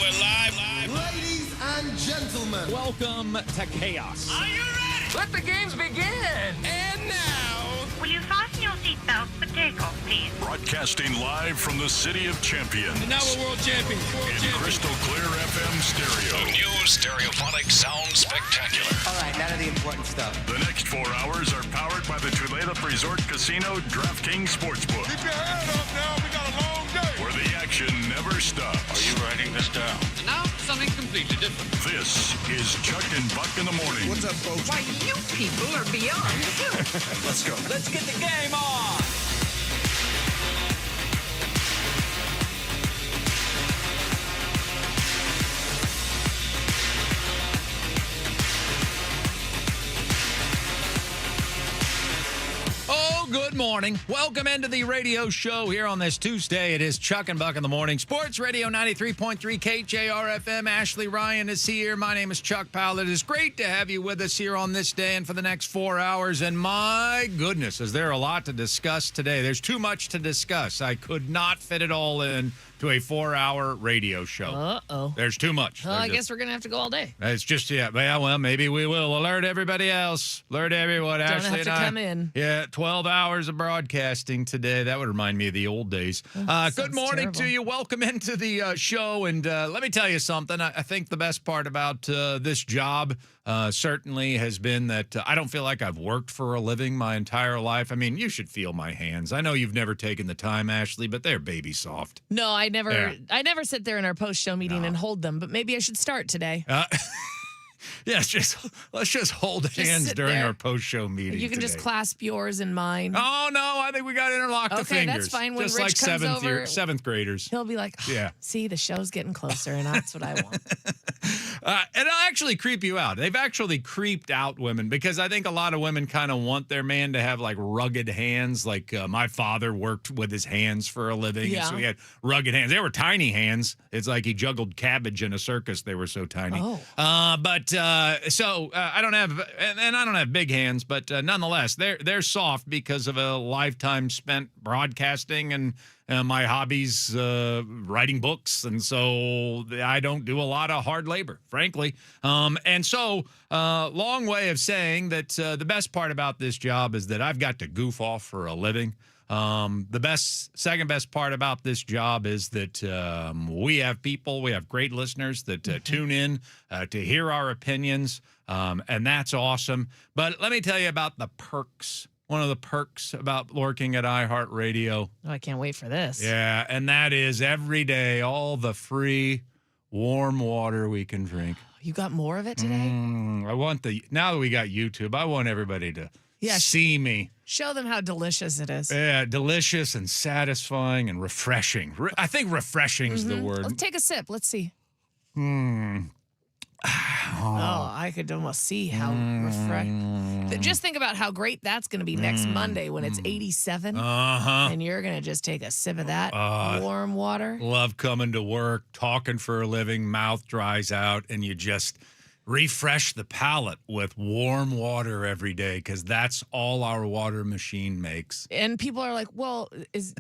We're live. Ladies and gentlemen, Welcome to chaos. Are you ready? Let the games begin. And now, Will you fasten your seatbelt for takeoff, please? Broadcasting live from the City of Champions. and now we're world champions. In crystal clear FM stereo. New stereophonic sound spectacular. All right, none of the important stuff. The next 4 hours are powered by the Tulalip Resort Casino DraftKings Sportsbook, Keep your head up now. We got a long day. where the action never stops. Are you writing this down? And now something completely different. This is Chuck and Buck in the morning. What's up, folks? Why, you people are beyond human. Let's go. Let's get the game on. Oh, good morning. Welcome into the radio show here on this Tuesday. It is Chuck and Buck in the morning. Sports Radio 93.3 KJR FM. Ashley Ryan is here. My name is Chuck Powell. It is great to have you with us here on this day and for the next 4 hours. And my goodness, is there a lot to discuss today? There's too much to discuss. I could not fit it all in to a 4-hour radio show. Uh-oh. There's too much. Well, I guess we're going to have to go all day. It's just, well, maybe we will. Alert everybody else. Alert everyone. Don't Ashley have and to I. come in. Yeah, 12 hours of broadcasting today. That would remind me of the old days. Good sounds morning to terrible. you. Welcome into the show. And let me tell you something. I think the best part about this job certainly has been that I don't feel like I've worked for a living my entire life. I mean, you should feel my hands. I know you've never taken the time, Ashley, but they're baby soft. No, I never Yeah. I never sit there in our post-show meeting and hold them, but maybe I should start today. Yeah, let's just hold hands sit during there. our post-show meeting. You can just today. clasp yours and mine. Oh, no, I think we got to interlock the Okay, fingers. that's fine. When Just Rich like comes over- seventh graders. He'll be like, Yeah. see, the show's getting closer, and that's what I want. And it'll actually creep you out. They've actually creeped out women because I think a lot of women kind of want their man to have like rugged hands. Like my father worked with his hands for a living. Yeah. And so he had rugged hands. They were tiny hands. It's like he juggled cabbage in a circus. They were so tiny. Oh. So I don't have, and I don't have big hands, but nonetheless, they're soft because of a lifetime spent broadcasting and my hobbies, writing books. And so I don't do a lot of hard labor, frankly. And so long way of saying that the best part about this job is that I've got to goof off for a living. Second best part about this job is that we have great listeners that tune in to hear our opinions, and that's awesome. But let me tell you about the perks. One of the perks about working at iHeartRadio. Oh, I can't wait for this. Yeah, and that is every day, all the free warm water we can drink. You got more of it today? Now that we got YouTube, I want everybody to see me. Show them how delicious it is. Yeah, delicious and satisfying and refreshing. I think refreshing is the word. Let's take a sip. Let's see. Oh, I could almost see how refreshing. Just think about how great that's going to be next Monday when it's 87. Uh-huh. And you're going to just take a sip of that warm water. Love coming to work, talking for a living, mouth dries out, and you just refresh the palate with warm water every day because that's all our water machine makes. And people are like, well,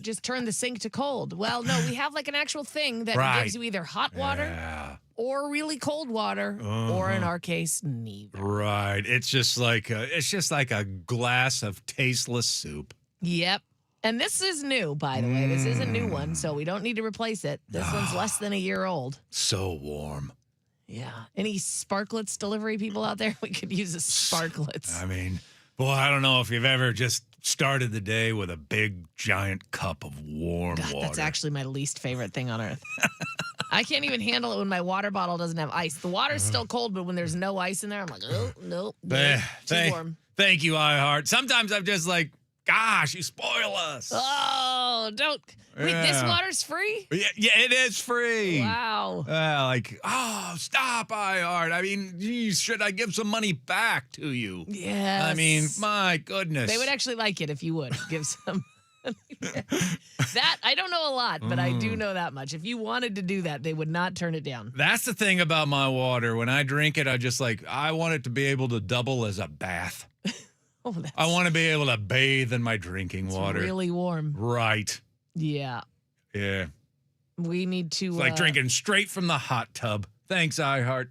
just turn the sink to cold. Well, no, we have like an actual thing that Right. gives you either hot water Yeah. or really cold water, or in our case, neither. Right. It's just like a glass of tasteless soup. Yep. And this is new, by the way. This is a new one, so we don't need to replace it. This one's less than a year old. So warm. Yeah. Any Sparklets delivery people out there? We could use a Sparklets. I mean, boy, I don't know if you've ever just started the day with a big, giant cup of warm God, water. that's actually my least favorite thing on earth. I can't even handle it when my water bottle doesn't have ice. The water's still cold, but when there's no ice in there, I'm like, oh, no, too warm. Thank you, iHeart. Sometimes I'm just like, gosh, you spoil us. Oh, don't. Wait, this Yeah. water's free? Yeah, it is free. Wow. Stop, iHeart. I mean, geez, should I give some money back to you? Yes. I mean, my goodness. They would actually like it if you would give some. That, I don't know a lot, but I do know that much. If you wanted to do that, they would not turn it down. That's the thing about my water. When I drink it, I want it to be able to double as a bath. Oh, that's I want to be able to bathe in my drinking water. really warm. Right. Yeah. Yeah. We need to. It's like drinking straight from the hot tub. Thanks, iHeart.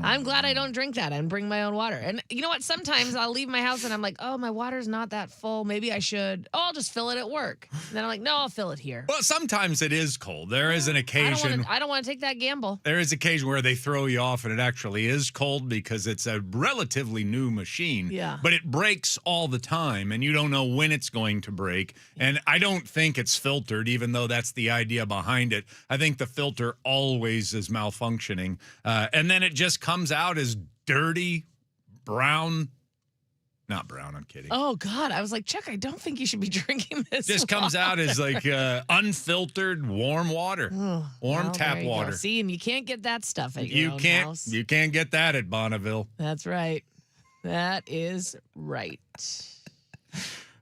I'm glad I don't drink that and bring my own water. And you know what? Sometimes I'll leave my house and I'm like, oh, my water's not that full. Maybe I should. Oh, I'll just fill it at work. And then I'm like, no, I'll fill it here. Well, sometimes it is cold. There is an occasion. I don't want to take that gamble. There is occasion where they throw you off and it actually is cold because it's a relatively new machine. Yeah. But it breaks all the time and you don't know when it's going to break. And I don't think it's filtered, even though that's the idea behind it. I think the filter always is malfunctioning. And then it just comes out as dirty, brown. Not brown, I'm kidding. Oh, God. I was like, Chuck, I don't think you should be drinking this. Just comes out as like unfiltered warm water, warm tap water. See, and you can't get that stuff at your own house. You can't get that at Bonneville. That's right. That is right.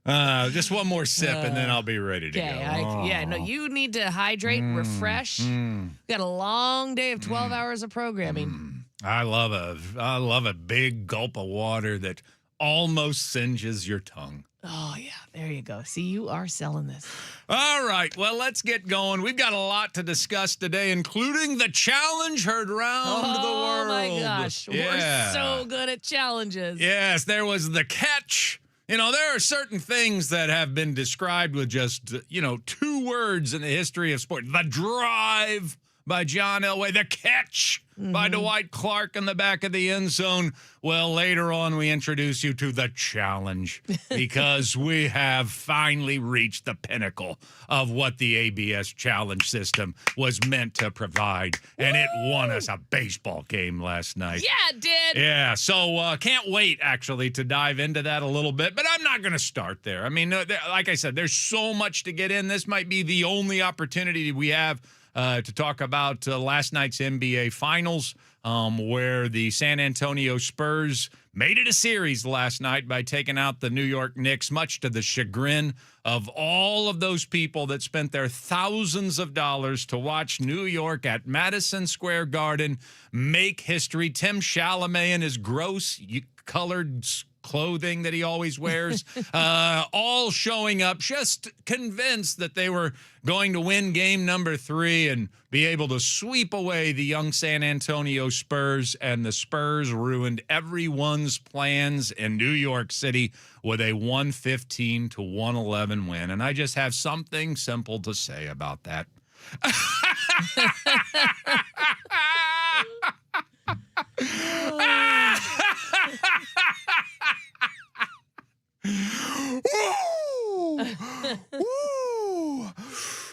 Just one more sip and then I'll be ready to go. No, you need to hydrate and refresh. Got a long day of 12 hours of programming. I love a big gulp of water that almost singes your tongue. Oh, yeah. There you go. See, you are selling this. All right. Well, let's get going. We've got a lot to discuss today, including the challenge heard round the world. Oh, my gosh. Yeah. We're so good at challenges. Yes, there was the catch. You know, there are certain things that have been described with just, 2 words in the history of sport. The drive by John Elway, the catch by Dwight Clark in the back of the end zone. Well, later on, we introduce you to the challenge because we have finally reached the pinnacle of what the ABS challenge system was meant to provide. And it won us a baseball game last night. Yeah, it did. Yeah, so can't wait, actually, to dive into that a little bit. But I'm not going to start there. I mean, like I said, there's so much to get in. This might be the only opportunity we have to talk about last night's NBA Finals, where the San Antonio Spurs made it a series last night by taking out the New York Knicks, much to the chagrin of all of those people that spent their thousands of dollars to watch New York at Madison Square Garden make history. Tim Chalamet in his gross colored clothing that he always wears, all showing up just convinced that they were going to win game number 3 and be able to sweep away the young San Antonio Spurs. And the Spurs ruined everyone's plans in New York City with a 115-111 win. And I just have something simple to say about that. Woo!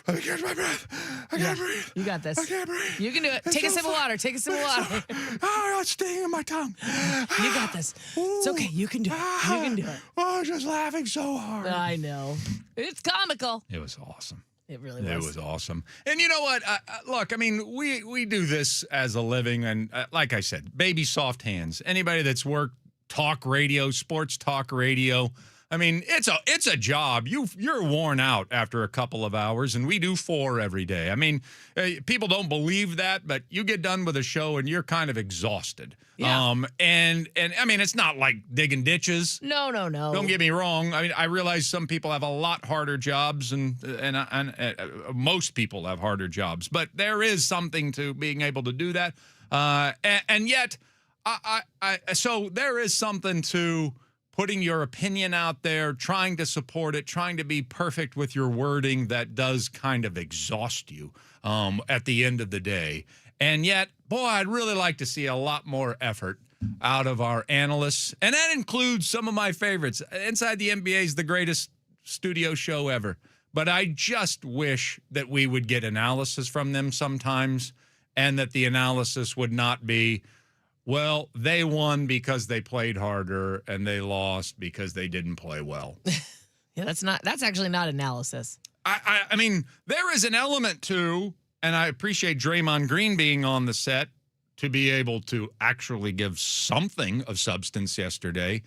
Let me catch my breath. I can't breathe. You got this. I can't breathe. You can do it. Take a sip of water. Take a sip of water. Oh, it's stinging in my tongue. You got this. It's okay. You can do it. You can do it. Oh, just laughing so hard. I know. It's comical. It was awesome. It really was. It was awesome. And you know what? Look, I mean, we do this as a living. And like I said, baby soft hands. Anybody that's worked talk radio, sports talk radio, I mean, it's a job. You're worn out after a couple of hours, and we do 4 every day. I mean, people don't believe that, but you get done with a show and you're kind of exhausted. Yeah. And I mean, it's not like digging ditches. No. Don't get me wrong. I mean, I realize some people have a lot harder jobs, and most people have harder jobs. But there is something to being able to do that. And yet, so there is something to putting your opinion out there, trying to support it, trying to be perfect with your wording that does kind of exhaust you at the end of the day. And yet, boy, I'd really like to see a lot more effort out of our analysts. And that includes some of my favorites. Inside the NBA is the greatest studio show ever. But I just wish that we would get analysis from them sometimes, and that the analysis would not be, well, they won because they played harder and they lost because they didn't play well. Yeah, that's actually not analysis. I mean, there is an element to, and I appreciate Draymond Green being on the set to be able to actually give something of substance yesterday,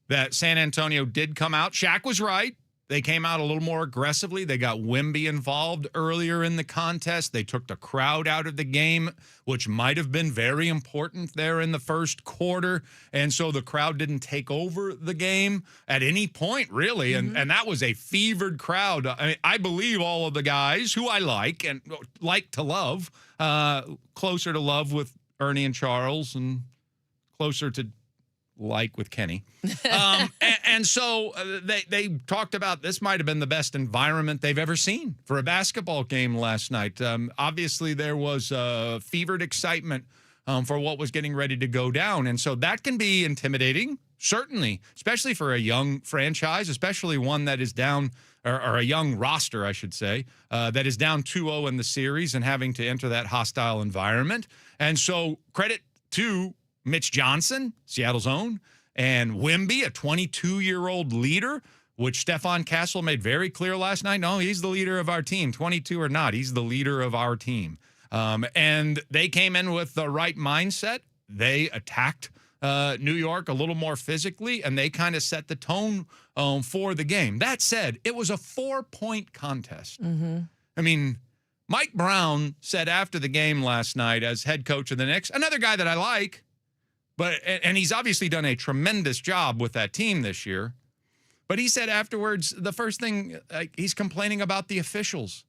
that San Antonio did come out. Shaq was right. They came out a little more aggressively. They got Wemby involved earlier in the contest. They took the crowd out of the game, which might have been very important there in the first quarter. And so the crowd didn't take over the game at any point, really. And that was a fevered crowd. I believe all of the guys who I like and like to love, closer to love with Ernie and Charles and closer to like with Kenny. And so they talked about this might have been the best environment they've ever seen for a basketball game last night. Obviously, there was fevered excitement for what was getting ready to go down. And so that can be intimidating, certainly, especially for a young franchise, especially one that is down, or a young roster, I should say, that is down 2-0 in the series and having to enter that hostile environment. And so credit to Mitch Johnson, Seattle's own, and Wemby, a 22-year-old leader, which Stephon Castle made very clear last night. No, he's the leader of our team, 22 or not. He's the leader of our team. And they came in with the right mindset. They attacked New York a little more physically, and they kind of set the tone for the game. That said, it was a 4-point contest. I mean, Mike Brown said after the game last night as head coach of the Knicks, another guy that I like, and he's obviously done a tremendous job with that team this year. But he said afterwards, the first thing, he's complaining about the officials.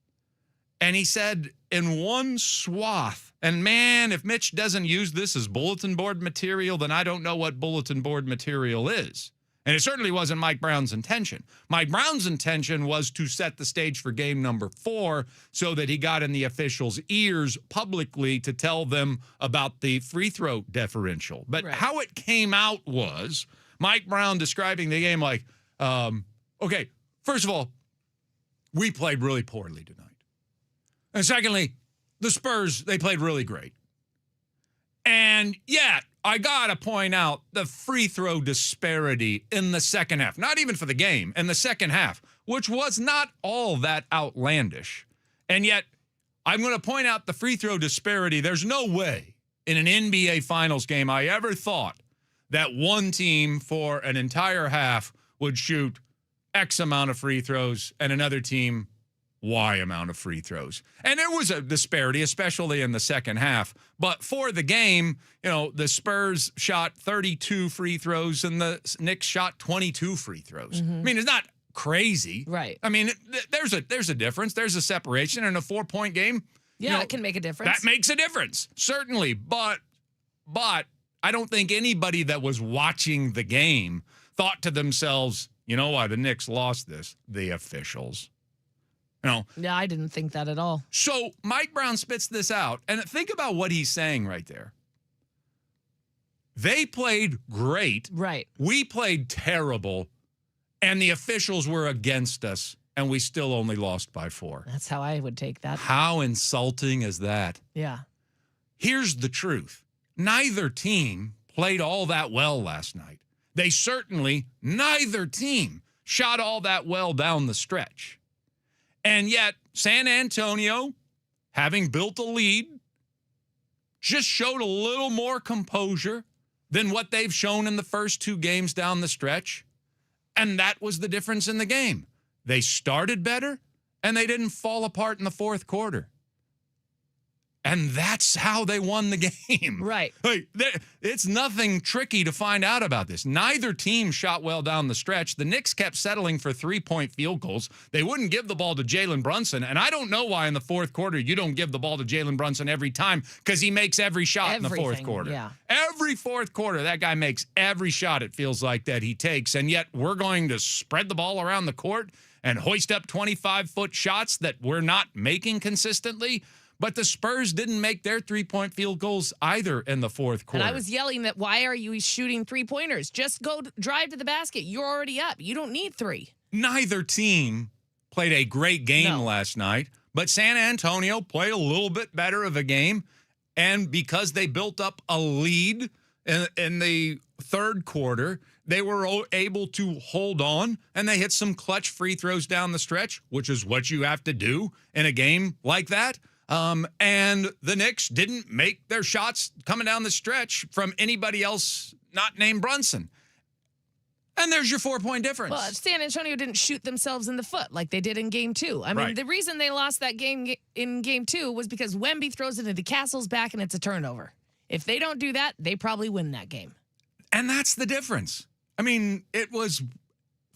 And he said in one swath, and man, if Mitch doesn't use this as bulletin board material, then I don't know what bulletin board material is. And it certainly wasn't Mike Brown's intention. Mike Brown's intention was to set the stage for game number 4 so that he got in the officials' ears publicly to tell them about the free throw differential. But how it came out was Mike Brown describing the game like, okay, first of all, we played really poorly tonight. And secondly, the Spurs, they played really great. And yet, I got to point out the free throw disparity in the second half, not even for the game, in the second half, which was not all that outlandish. And yet, I'm going to point out the free throw disparity. There's no way in an NBA Finals game I ever thought that one team for an entire half would shoot X amount of free throws and another team Y amount of free throws. And there was a disparity, especially in the second half. But for the game, you know, the Spurs shot 32 free throws and the Knicks shot 22 free throws. I mean, it's not crazy. Right. I mean, there's a difference. There's a separation in a 4-point game. Yeah, it can make a difference. That makes a difference, certainly. But I don't think anybody that was watching the game thought to themselves, you know why the Knicks lost this? The officials. Yeah, I didn't think that at all. So Mike Brown spits this out, and think about what he's saying right there. They played great. Right. We played terrible, and the officials were against us, and we still only lost by 4. That's how I would take that. How insulting is that? Yeah. Here's the truth. Neither team played all that well last night. They certainly, neither team shot all that well down the stretch. And yet, San Antonio, having built a lead, just showed a little more composure than what they've shown in the first 2 games down the stretch. And that was the difference in the game. They started better, and they didn't fall apart in the fourth quarter. And that's how they won the game. Right. Like, it's nothing tricky to find out about this. Neither team shot well down the stretch. The Knicks kept settling for 3-point field goals. They wouldn't give the ball to Jalen Brunson. And I don't know why in the fourth quarter you don't give the ball to Jalen Brunson every time, because he makes every shot in the fourth quarter. Yeah. Every fourth quarter, that guy makes every shot, it feels like, that he takes. And yet we're going to spread the ball around the court and hoist up 25-foot shots that we're not making consistently. But the Spurs didn't make their 3-point field goals either in the fourth quarter. And I was yelling that, why are you shooting 3-pointers? Just go drive to the basket. You're already up. You don't need 3. Neither team played a great game last night, but San Antonio played a little bit better of a game. And because they built up a lead in the third quarter, they were able to hold on, and they hit some clutch free throws down the stretch, which is what you have to do in a game like that. And the Knicks didn't make their shots coming down the stretch from anybody else not named Brunson. And there's your 4-point difference. Well, San Antonio didn't shoot themselves in the foot like they did in Game 2. I mean, Right. the reason they lost that game in Game 2 was because Wemby throws it into Castle's back and it's a turnover. If they don't do that, they probably win that game. And that's the difference. I mean, it was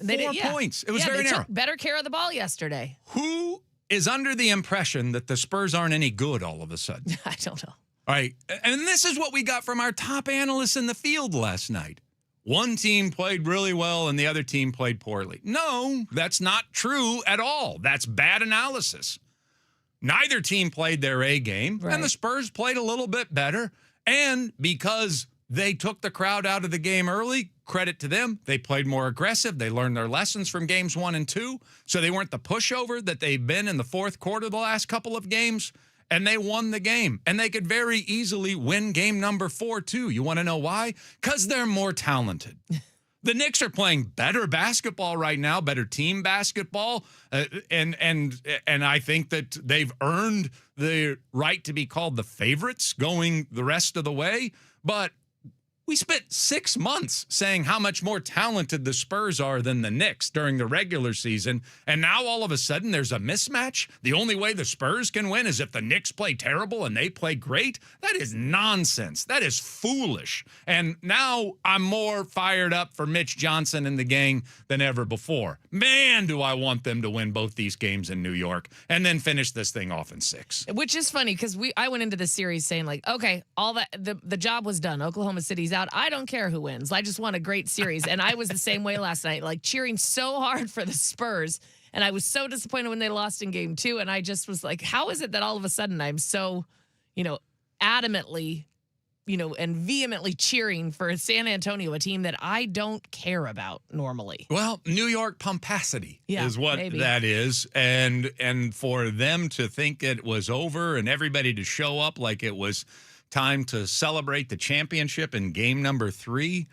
4 points. It was very they narrow. took better care of the ball yesterday. Who is under the impression that the Spurs aren't any good all of a sudden? I don't know. All right. And this is what we got from our top analysts in the field last night. One team played really well and the other team played poorly. No, that's not true at all. That's bad analysis. Neither team played their A game, and the Spurs played a little bit better. And because they took the crowd out of the game early, credit to them, they played more aggressive. They learned their lessons from games 1 and 2, so they weren't the pushover that they've been in the fourth quarter the last couple of games. And they won the game. And they could very easily win game number 4, too. You want to know why? Because they're more talented. The Knicks are playing better basketball right now, better team basketball. And I think that they've earned the right to be called the favorites going the rest of the way. But we spent 6 months saying how much more talented the Spurs are than the Knicks during the regular season. And now all of a sudden there's a mismatch. The only way the Spurs can win is if the Knicks play terrible and they play great. That is nonsense. That is foolish. And now I'm more fired up for Mitch Johnson and the gang than ever before. Man, do I want them to win both these games in New York and then finish this thing off in 6. Which is funny because I went into the series saying like, okay, all that the job was done. Oklahoma City's out. I don't care who wins. I just want a great series. And I was the same way last night, like cheering so hard for the Spurs. And I was so disappointed when they lost in Game 2. And I just was like, how is it that all of a sudden I'm so, adamantly, and vehemently cheering for San Antonio, a team that I don't care about normally. Well, New York pumpacity is what maybe. that is. And for them to think it was over and everybody to show up like it was time to celebrate the championship in game number 3,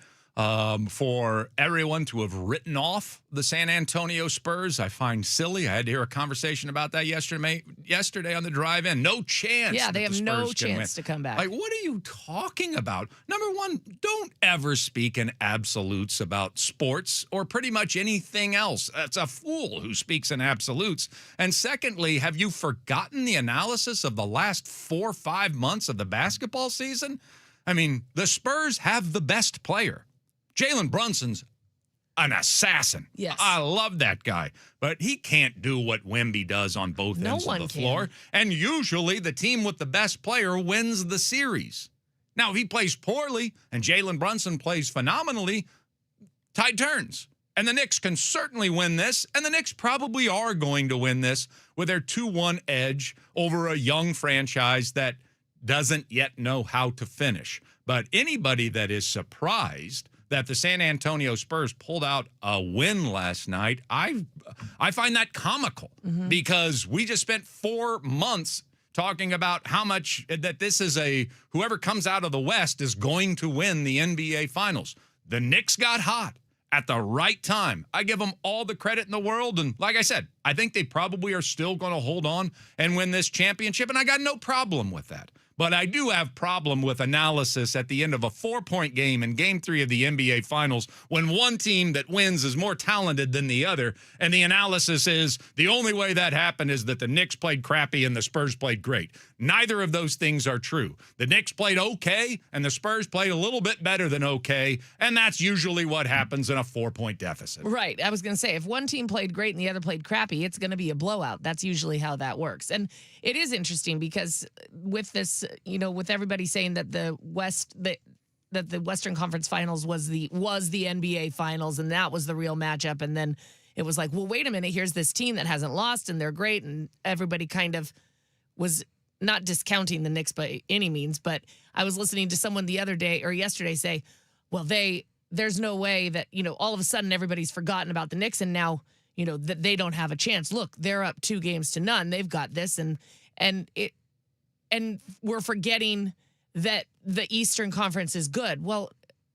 for everyone to have written off the San Antonio Spurs, I find silly. I had to hear a conversation about that yesterday on the drive-in. No chance. Yeah, they that have the no Spurs can chance win. to come back. Like, what are you talking about? Number one, don't ever speak in absolutes about sports or pretty much anything else. That's a fool who speaks in absolutes. And secondly, have you forgotten the analysis of the last 4 or 5 months of the basketball season? I mean, the Spurs have the best player. Jalen Brunson's an assassin. Yes. I love that guy. But he can't do what Wemby does on both ends of the floor. And usually the team with the best player wins the series. Now, if he plays poorly and Jalen Brunson plays phenomenally, tide turns. And the Knicks can certainly win this. And the Knicks probably are going to win this with their 2-1 edge over a young franchise that doesn't yet know how to finish. But anybody that is surprised that the San Antonio Spurs pulled out a win last night, I find that comical because we just spent 4 months talking about how much that this is whoever comes out of the West is going to win the NBA Finals. The Knicks got hot at the right time. I give them all the credit in the world. And like I said, I think they probably are still going to hold on and win this championship. And I got no problem with that. But I do have problem with analysis at the end of a 4-point game in Game 3 of the NBA Finals when one team that wins is more talented than the other, and the analysis is the only way that happened is that the Knicks played crappy and the Spurs played great. Neither of those things are true. The Knicks played okay, and the Spurs played a little bit better than okay, and that's usually what happens in a 4-point deficit. Right. I was going to say, if one team played great and the other played crappy, it's going to be a blowout. That's usually how that works. And it is interesting because with this, with everybody saying that the Western Conference Finals was the NBA Finals and that was the real matchup, and then it was like, well, wait a minute, here's this team that hasn't lost and they're great, and everybody kind of was not discounting the Knicks by any means, but I was listening to someone the other day or yesterday say, well, there's no way that, all of a sudden everybody's forgotten about the Knicks and now, that they don't have a chance. Look, they're up 2-0. They've got this, and we're forgetting that the Eastern Conference is good. Well,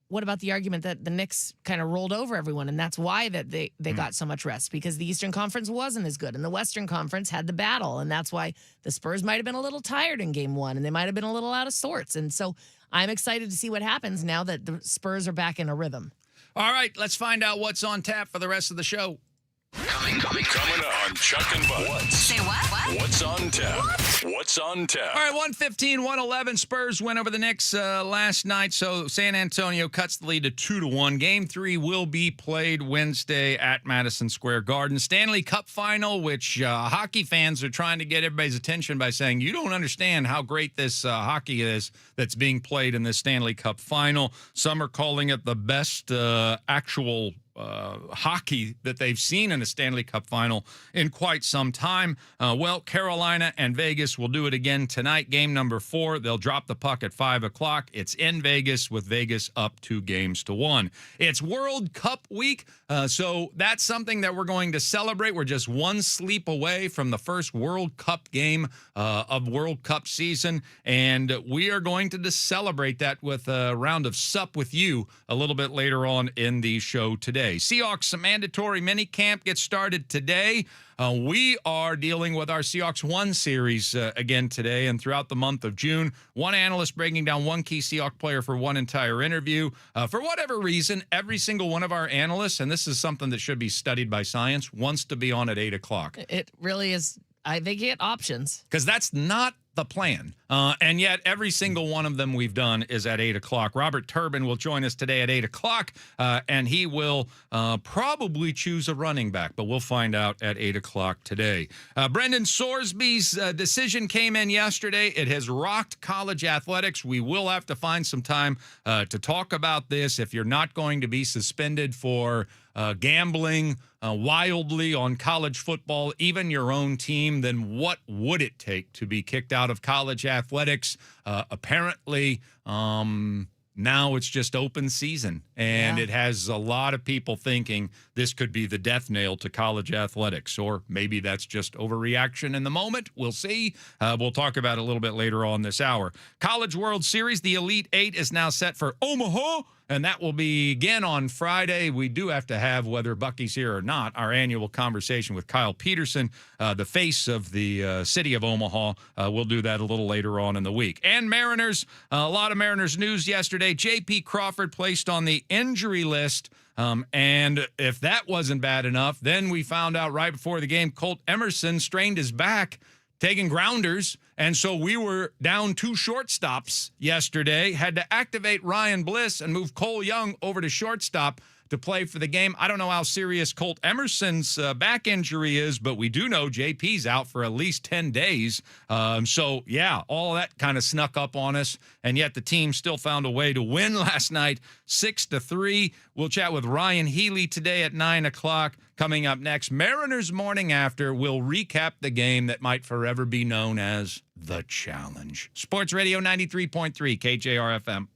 what about the argument that the Knicks kind of rolled over everyone, and that's why that they got so much rest, because the Eastern Conference wasn't as good, and the Western Conference had the battle, and that's why the Spurs might have been a little tired in Game 1, and they might have been a little out of sorts. And so I'm excited to see what happens now that the Spurs are back in a rhythm. All right, let's find out what's on tap for the rest of the show. Coming on Chuck and Bud. Say what? What's on tap? What's on tap? All right, 115-111. Spurs win over the Knicks last night, so San Antonio cuts the lead to 2-1. Game 3 will be played Wednesday at Madison Square Garden. Stanley Cup Final, which hockey fans are trying to get everybody's attention by saying, you don't understand how great this hockey is that's being played in this Stanley Cup Final. Some are calling it the best actual hockey that they've seen in a Stanley Cup Final in quite some time. Well, Carolina and Vegas will do it again tonight. Game number 4. They'll drop the puck at 5 o'clock. It's in Vegas with Vegas up 2-1. It's World Cup week, so that's something that we're going to celebrate. We're just one sleep away from the first World Cup game of World Cup season, and we are going to just celebrate that with a round of Sup with You a little bit later on in the show today. Seahawks mandatory mini camp gets started today. We are dealing with our Seahawks 1 series again today and throughout the month of June. One analyst breaking down one key Seahawks player for one entire interview. For whatever reason, every single one of our analysts, and this is something that should be studied by science, wants to be on at 8 o'clock. It really is. They get options. Because that's not the plan. And yet every single one of them we've done is at 8 o'clock. Robert Turbin will join us today at 8 o'clock, and he will probably choose a running back, but we'll find out at 8 o'clock today. Brendan Sorsby's decision came in yesterday. It has rocked college athletics. We will have to find some time to talk about this. If you're not going to be suspended for gambling wildly on college football, even your own team, then what would it take to be kicked out of college athletics? Apparently, now it's just open season, and it has a lot of people thinking this could be the death nail to college athletics, or maybe that's just overreaction in the moment. We'll see. We'll talk about it a little bit later on this hour. College World Series, the Elite Eight is now set for Omaha, and that will begin on Friday. We do have to have, whether Bucky's here or not, our annual conversation with Kyle Peterson, the face of the city of Omaha. We'll do that a little later on in the week. And Mariners, a lot of Mariners news yesterday. J.P. Crawford placed on the injury list. And if that wasn't bad enough, then we found out right before the game, Colt Emerson strained his back taking grounders, and so we were down 2 shortstops yesterday, had to activate Ryan Bliss and move Cole Young over to shortstop to play for the game. I don't know how serious Colt Emerson's back injury is, but we do know JP's out for at least 10 days. So, yeah, all that kind of snuck up on us, and yet the team still found a way to win last night, 6-3. We'll chat with Ryan Healy today at 9 o'clock. Coming up next, Mariners Morning After will recap the game that might forever be known as The Challenge. Sports Radio 93.3 KJR FM.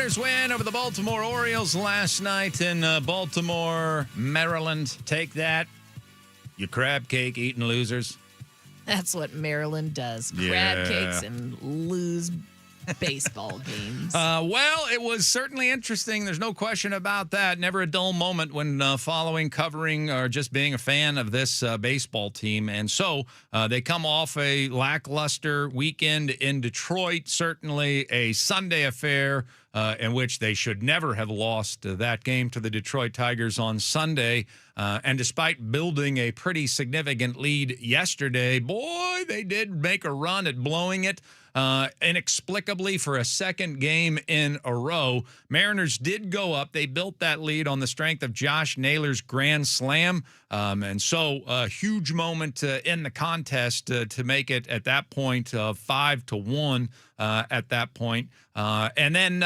Mariners win over the Baltimore Orioles last night in Baltimore, Maryland. Take that, you crab cake eating losers. That's what Maryland does. Crab Yeah. cakes and lose baseball games. Well, it was certainly interesting. There's no question about that. Never a dull moment when following, covering, or just being a fan of this baseball team. And so they come off a lackluster weekend in Detroit, certainly a Sunday affair in which they should never have lost that game to the Detroit Tigers on Sunday. And despite building a pretty significant lead yesterday, boy, they did make a run at blowing it. Inexplicably for a second game in a row. Mariners did go up. They built that lead on the strength of Josh Naylor's grand slam. And so a huge moment in the contest to make it at that point 5-1 at that point. And then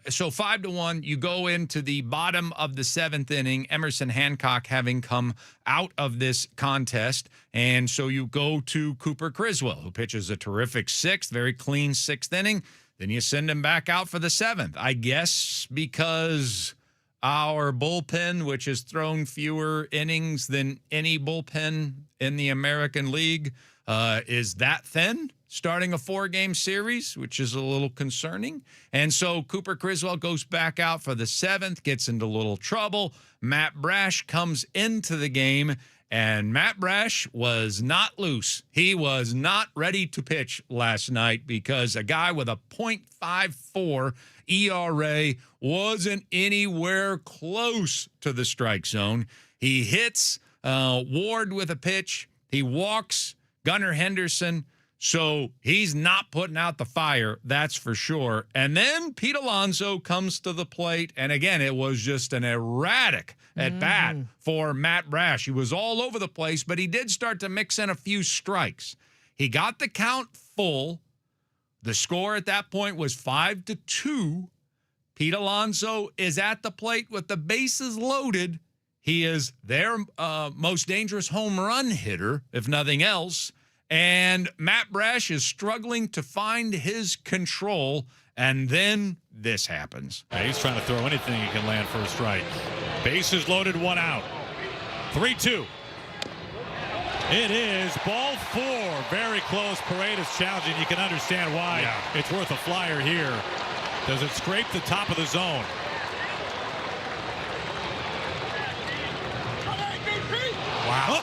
so 5-1, you go into the bottom of the seventh inning, Emerson Hancock having come out of this contest. And so you go to Cooper Criswell, who pitches a terrific sixth, very clean sixth inning. Then you send him back out for the seventh. I guess because our bullpen, which has thrown fewer innings than any bullpen in the American League, is that thin, starting a 4-game series, which is a little concerning. And so Cooper Criswell goes back out for the seventh, gets into a little trouble. Matt Brash comes into the game, and Matt Brash was not loose. He was not ready to pitch last night because a guy with a .54 ERA wasn't anywhere close to the strike zone. He hits Ward with a pitch. He walks Gunnar Henderson. So he's not putting out the fire, that's for sure. And then Pete Alonso comes to the plate. And again, it was just an erratic at bat for Matt Brash. He was all over the place, but he did start to mix in a few strikes. He got the count full. The score at that point was 5-2. Pete Alonso is at the plate with the bases loaded. He is their most dangerous home run hitter, if nothing else. And Matt Brash is struggling to find his control, and then this happens. Yeah, he's trying to throw anything he can land for a strike. Bases loaded, 1 out. 3-2. It is ball 4. Very close. Paredes challenging. You can understand why it's worth a flyer here. Does it scrape the top of the zone? Wow.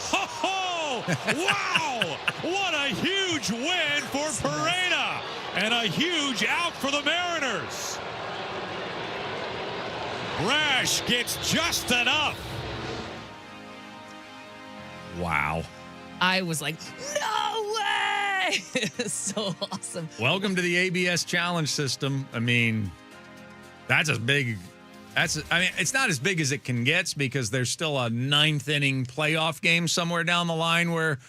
Wow! What a huge win for Pareda, and a huge out for the Mariners. Brash gets just enough. Wow. I was like, no way! It's so awesome. Welcome to the ABS challenge system. I mean, that's as big. It's not as big as it can get because there's still a 9th inning playoff game somewhere down the line where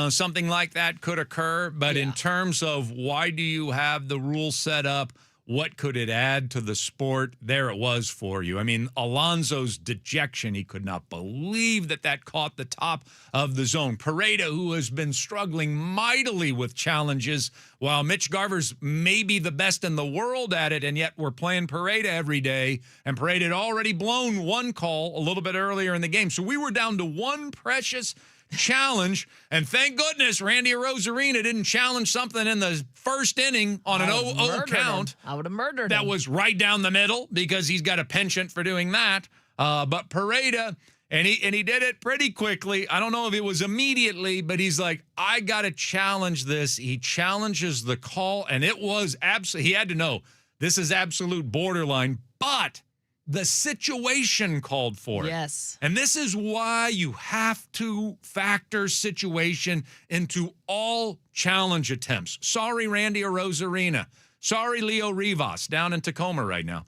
something like that could occur. But in terms of why do you have the rule set up, what could it add to the sport? There it was for you. I mean, Alonso's dejection, he could not believe that caught the top of the zone. Pareda, who has been struggling mightily with challenges, while Mitch Garver's maybe the best in the world at it, and yet we're playing Pareda every day, and Pareda had already blown one call a little bit earlier in the game. So we were down to one precious challenge, and thank goodness Randy Arozarena didn't challenge something in the first inning on an 0-0 count. I would have murdered him. That was right down the middle because he's got a penchant for doing that. But Pareda, and he did it pretty quickly. I don't know if it was immediately, but he's like, I got to challenge this. He challenges the call, and it was absolutely, he had to know, this is absolute borderline, but the situation called for it. Yes. And this is why you have to factor situation into all challenge attempts. Sorry, Randy Arozarena. Sorry, Leo Rivas down in Tacoma right now.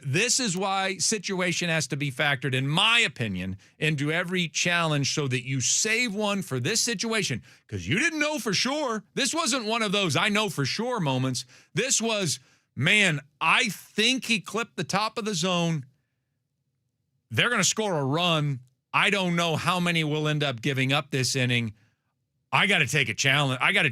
This is why situation has to be factored, in my opinion, into every challenge so that you save one for this situation. Because you didn't know for sure. This wasn't one of those I know for sure moments. This was, man, I think he clipped the top of the zone. They're going to score a run. I don't know how many will end up giving up this inning. I got to take a challenge. I got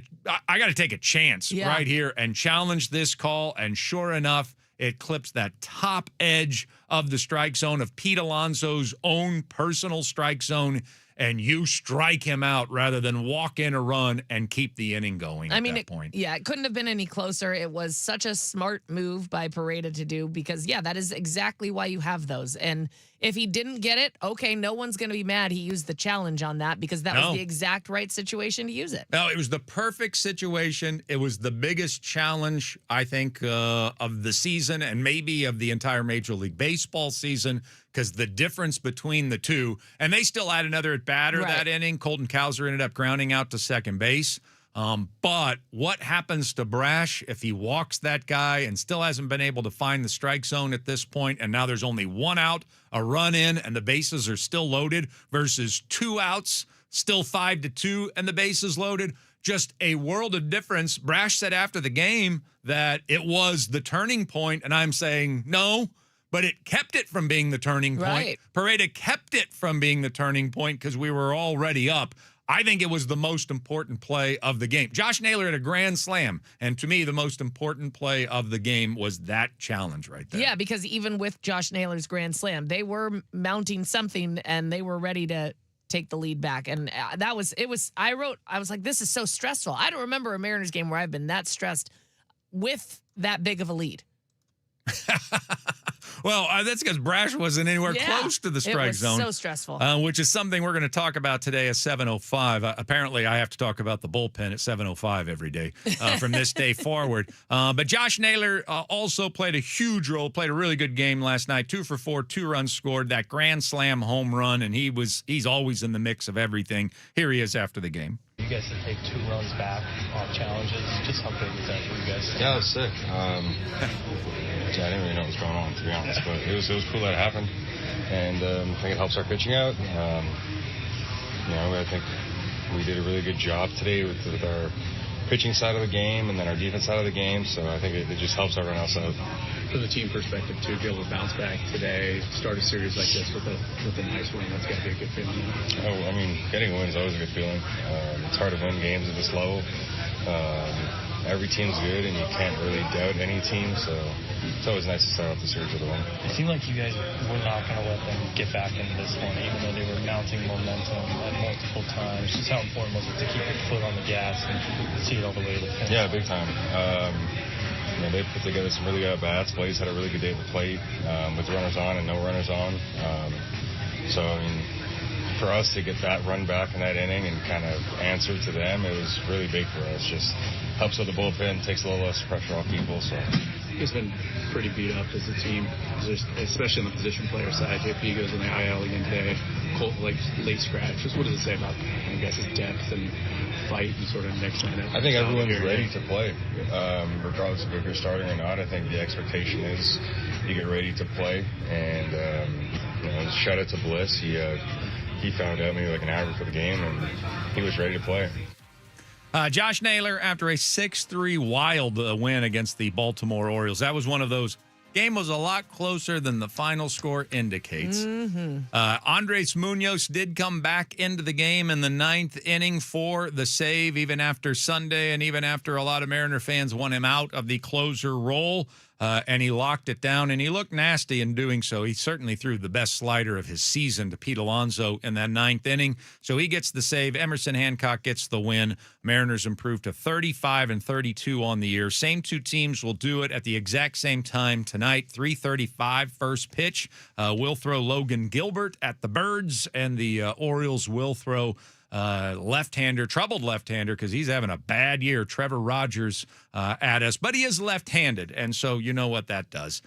to take a chance right here and challenge this call. And sure enough, it clips that top edge of the strike zone, of Pete Alonso's own personal strike zone, and you strike him out rather than walk in a run and keep the inning going at that point. Yeah, it couldn't have been any closer. It was such a smart move by Pareda to do because, yeah, that is exactly why you have those. And if he didn't get it, okay, no one's going to be mad he used the challenge on that because that was the exact right situation to use it. No, it was the perfect situation. It was the biggest challenge, I think, of the season and maybe of the entire Major League Baseball season, because the difference between the two, and they still had another at-batter that inning. Colton Cowser ended up grounding out to second base. But what happens to Brash if he walks that guy and still hasn't been able to find the strike zone at this point, and now there's only one out, a run in, and the bases are still loaded versus 2 outs, still 5-2, and the bases loaded? Just a world of difference. Brash said after the game that it was the turning point, and I'm saying no, but it kept it from being the turning point. Right. Pareda kept it from being the turning point because we were already up. I think it was the most important play of the game. Josh Naylor had a grand slam, and to me, the most important play of the game was that challenge right there. Yeah, because even with Josh Naylor's grand slam, they were mounting something, and they were ready to take the lead back. And I was like, this is so stressful. I don't remember a Mariners game where I've been that stressed with that big of a lead. Well, that's because Brash wasn't anywhere close to the strike zone. So stressful. Which is something we're going to talk about today at 7:05. Apparently, I have to talk about the bullpen at 7:05 every day from this day forward. But Josh Naylor also played a huge role, played a really good game last night. 2 for 4, 2 runs scored, that grand slam home run, and he's always in the mix of everything. Here he is after the game. You guys to take 2 runs back off challenges. Just how big was that for you guys? Yeah, it was sick. I didn't really know what was going on, to be honest, but it was cool that it happened, and I think it helps our pitching out. I think we did a really good job today with our pitching side of the game and then our defense side of the game, so I think it just helps everyone else out. From the team perspective, too, be able to bounce back today, start a series like this with a nice win, that's got to be a good feeling. Oh, I mean, getting a win is always a good feeling. It's hard to win games at this level. Every team's good, and you can't really doubt any team, so it's always nice to start off the series with a win. It seemed like you guys were not going to let them get back into this one, even though they were mounting momentum at multiple times. Just how important was it to keep your foot on the gas and see it all the way to the finish? Yeah, big time. They put together some really good at-bats. Blaze had a really good day at the plate with runners on and no runners on. So, I mean, for us to get that run back in that inning and kind of answer to them, it was really big for us. Just helps with the bullpen, takes a little less pressure off people. So it's been pretty beat up as a team, especially on the position player side. JP goes in the IL again today. Colt, late scratch. Just what does it say about, I guess, his depth and fight and sort of next lineup? I think everyone's ready to play, regardless of if you're starting or not. I think the expectation is you get ready to play, and shout out to Bliss. He found out maybe like an hour before the game, and he was ready to play. Josh Naylor, after a 6-3 wild win against the Baltimore Orioles. That was one of those. Game was a lot closer than the final score indicates. Andres Munoz did come back into the game in the 9th inning for the save, even after Sunday and even after a lot of Mariner fans won him out of the closer role. And he locked it down, and he looked nasty in doing so. He certainly threw the best slider of his season to Pete Alonso in that 9th inning. So he gets the save. Emerson Hancock gets the win. Mariners improved to 35-32 on the year. Same 2 teams will do it at the exact same time tonight. 3:35 first pitch. We'll throw Logan Gilbert at the Birds, and the Orioles will throw troubled left-hander, because he's having a bad year, Trevor Rogers, at us. But he is left-handed, and so you know what that does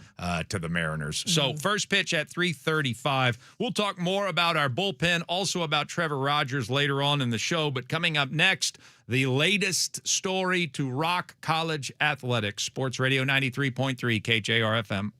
to the Mariners. So first pitch at 3:35. We'll talk more about our bullpen, also about Trevor Rogers later on in the show. But coming up next, the latest story to rock college athletics. Sports Radio 93.3 KJR FM.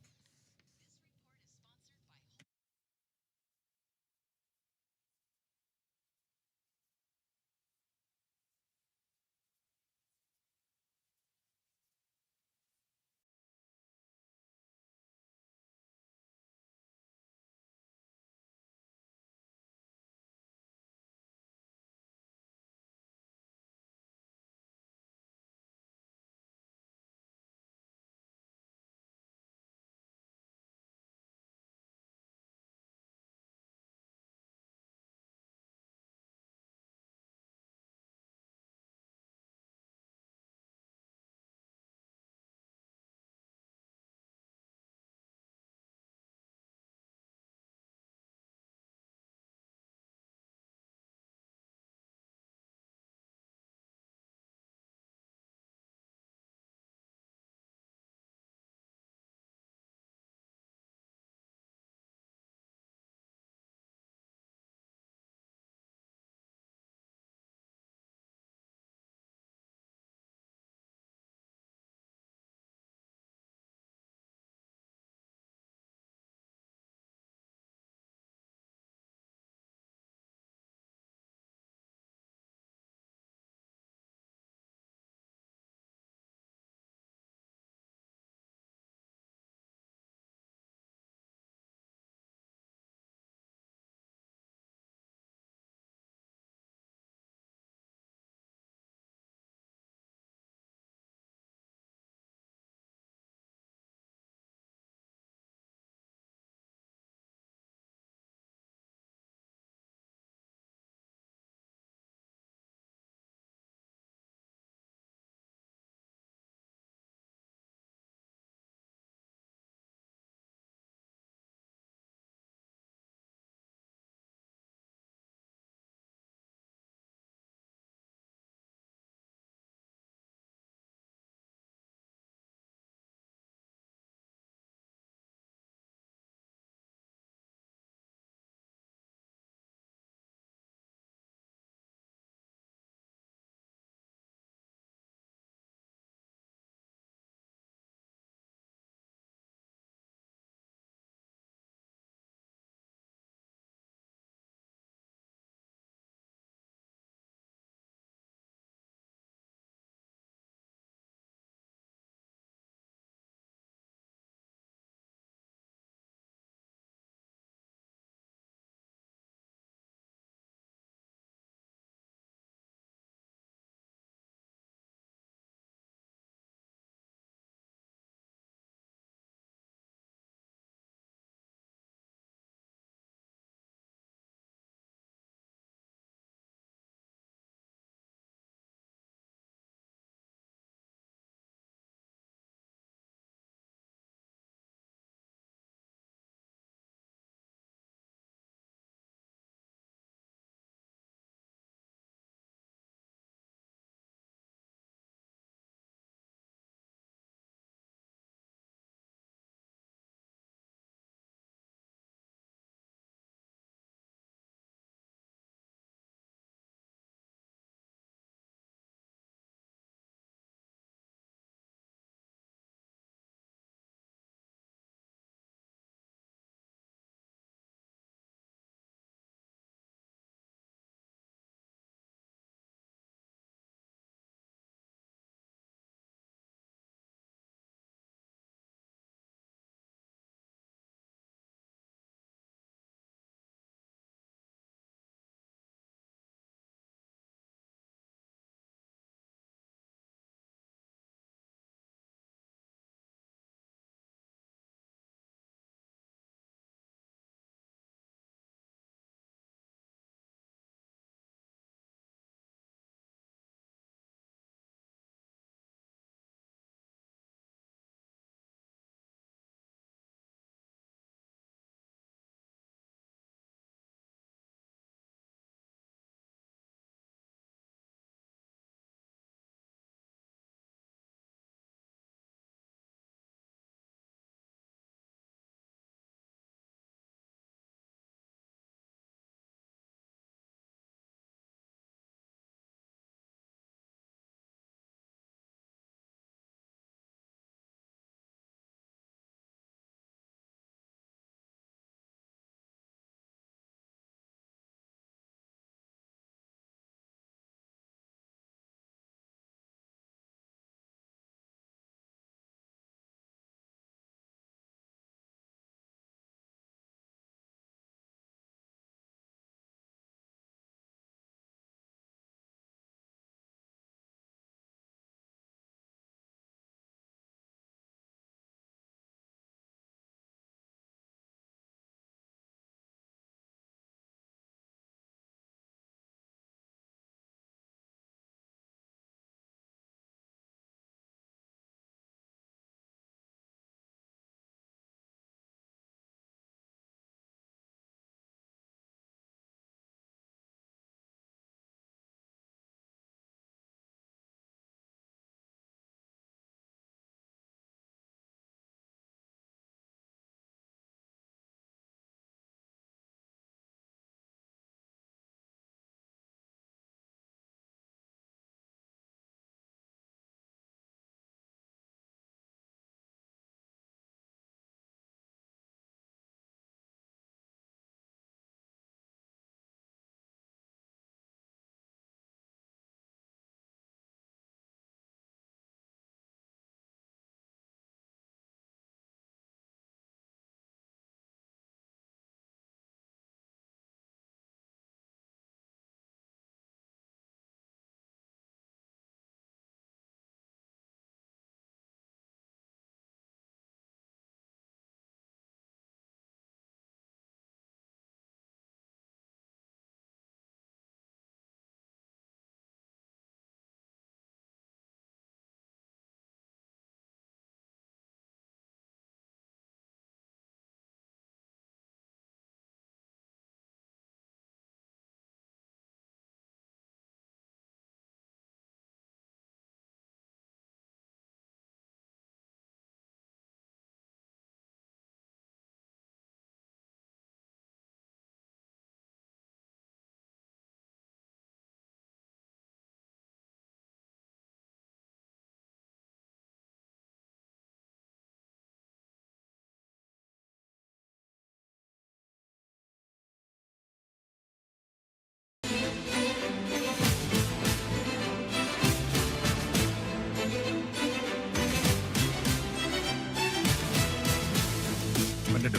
All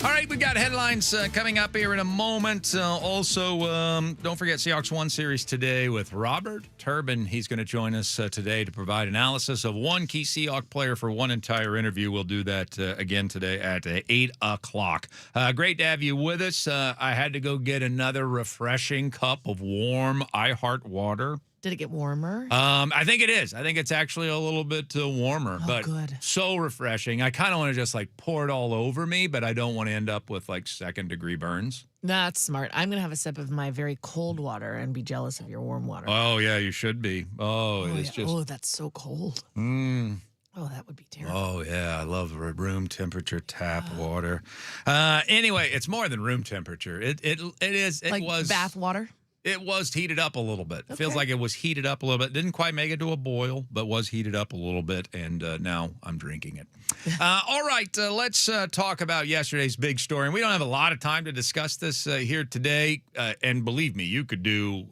right, we got headlines coming up here in a moment. Also, don't forget Seahawks 1 series today with Robert Turbin. He's going to join us today to provide analysis of one key Seahawks player for one entire interview. We'll do that again today at 8 o'clock. Great to have you with us. I had to go get another refreshing cup of warm I Heart water. Did it get warmer? I think it is. I think it's actually a little bit warmer, but good. So refreshing. I kind of want to just like pour it all over me, but I don't want to end up with like 2nd-degree burns. That's smart. I'm going to have a sip of my very cold water and be jealous of your warm water. Oh, yeah, you should be. Oh, it's yeah. just. Oh, that's so cold. Oh, that would be terrible. Oh, yeah. I love room temperature tap water. Anyway, it's more than room temperature. It is. It like was bath water? It was heated up a little bit. Okay. It feels like it was heated up a little bit. Didn't quite make it to a boil, but was heated up a little bit, and now I'm drinking it. All right, let's talk about yesterday's big story. And we don't have a lot of time to discuss this here today, and believe me, you could do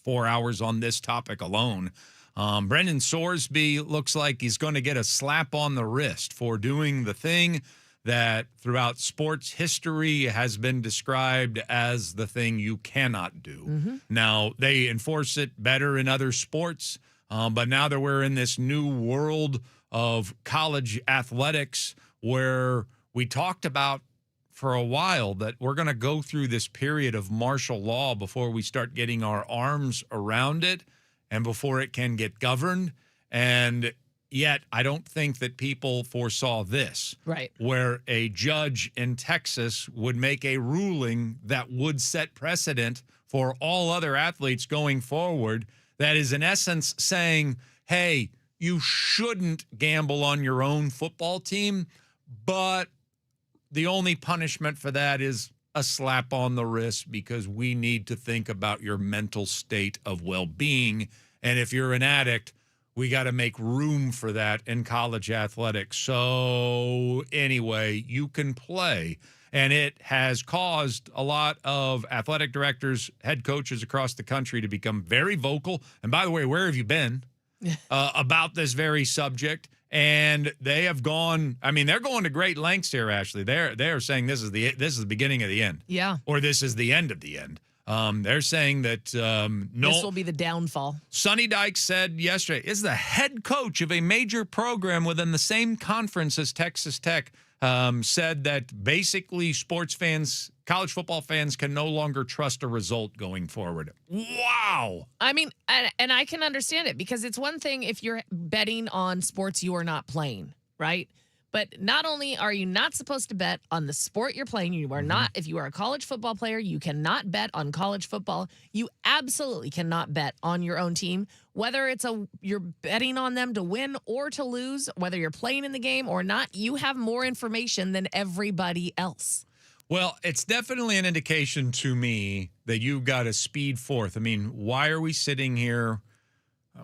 4 hours on this topic alone. Brendan Sorsby looks like he's going to get a slap on the wrist for doing the thing that throughout sports history has been described as the thing you cannot do. Mm-hmm. Now, they enforce it better in other sports, but now that we're in this new world of college athletics where we talked about for a while that we're going to go through this period of martial law before we start getting our arms around it and before it can get governed. And yet, I don't think that people foresaw this. Right. Where a judge in Texas would make a ruling that would set precedent for all other athletes going forward. That is, in essence, saying, hey, you shouldn't gamble on your own football team, but the only punishment for that is a slap on the wrist because we need to think about your mental state of well-being. And if you're an addict, we got to make room for that in college athletics. So anyway, you can play. And it has caused a lot of athletic directors, head coaches across the country to become very vocal. And by the way, where have you been about this very subject? And they have gone, I mean, they're going to great lengths here, Ashley. They're saying this is the beginning of the end. Yeah. Or this is the end of the end. They're saying that this will be the downfall. Sonny Dykes said yesterday, is the head coach of a major program within the same conference as Texas Tech, said that basically sports fans, college football fans can no longer trust a result going forward. Wow. I mean, and I can understand it because it's one thing if you're betting on sports you are not playing, right? But not only are you not supposed to bet on the sport you're playing, you are not, if you are a college football player, you cannot bet on college football. You absolutely cannot bet on your own team, whether you're betting on them to win or to lose, whether you're playing in the game or not. You have more information than everybody else. Well, it's definitely an indication to me that you got to speed forth. I mean, why are we sitting here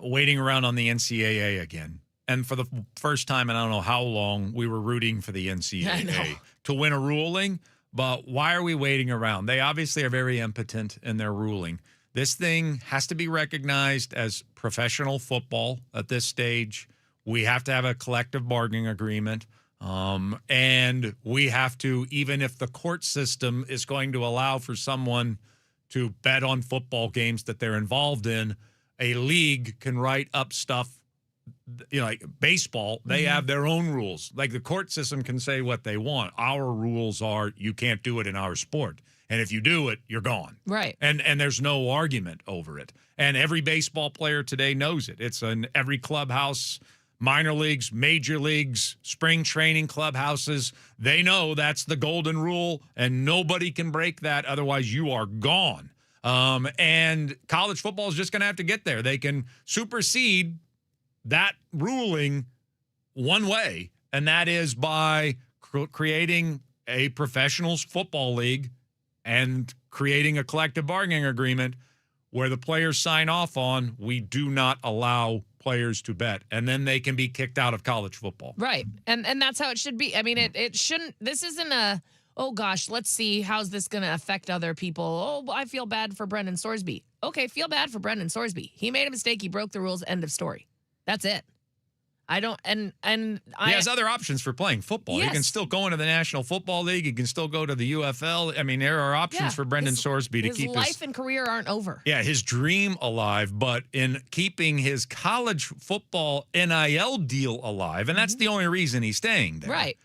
waiting around on the NCAA again? And for the first time in I don't know how long, we were rooting for the NCAA to win a ruling. But why are we waiting around? They obviously are very impotent in their ruling. This thing has to be recognized as professional football at this stage. We have to have a collective bargaining agreement. And we have to, even if the court system is going to allow for someone to bet on football games that they're involved in, a league can write up stuff. You know, like baseball, they have their own rules. Like the court system can say what they want. Our rules are you can't do it in our sport. And if you do it, you're gone. Right. And there's no argument over it. And every baseball player today knows it. It's in every clubhouse, minor leagues, major leagues, spring training clubhouses. They know that's the golden rule, and nobody can break that. Otherwise, you are gone. And college football is just going to have to get there. They can supersede that ruling one way, and that is by creating a professional football league and creating a collective bargaining agreement where the players sign off on, we do not allow players to bet, and then they can be kicked out of college football. Right. And that's how it should be. I mean, it shouldn't, this isn't a, oh gosh, let's see, how's this going to affect other people? Oh, I feel bad for Brendan Sorsby. Okay, feel bad for Brendan Sorsby. He made a mistake. He broke the rules. End of story. That's it. I don't, and He has other options for playing football. He can Yes. still go into the National Football League. He can still go to the UFL. I mean, there are options for Brendan Sorsby to keep his life and career aren't over. Yeah, his dream alive, but in keeping his college football NIL deal alive, and that's the only reason he's staying there. Right.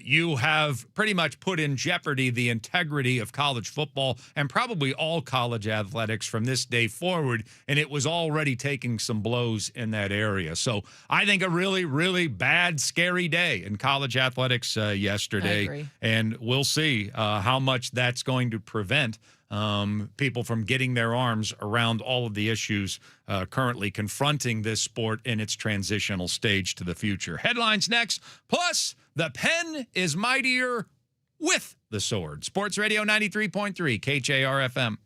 You have pretty much put in jeopardy the integrity of college football and probably all college athletics from this day forward, and it was already taking some blows in that area. So I think a really, really bad, scary day in college athletics yesterday, I agree. and we'll see how much that's going to prevent people from getting their arms around all of the issues currently confronting this sport in its transitional stage to the future. Headlines next, plus the pen is mightier with the sword. Sports Radio 93.3 KJR FM.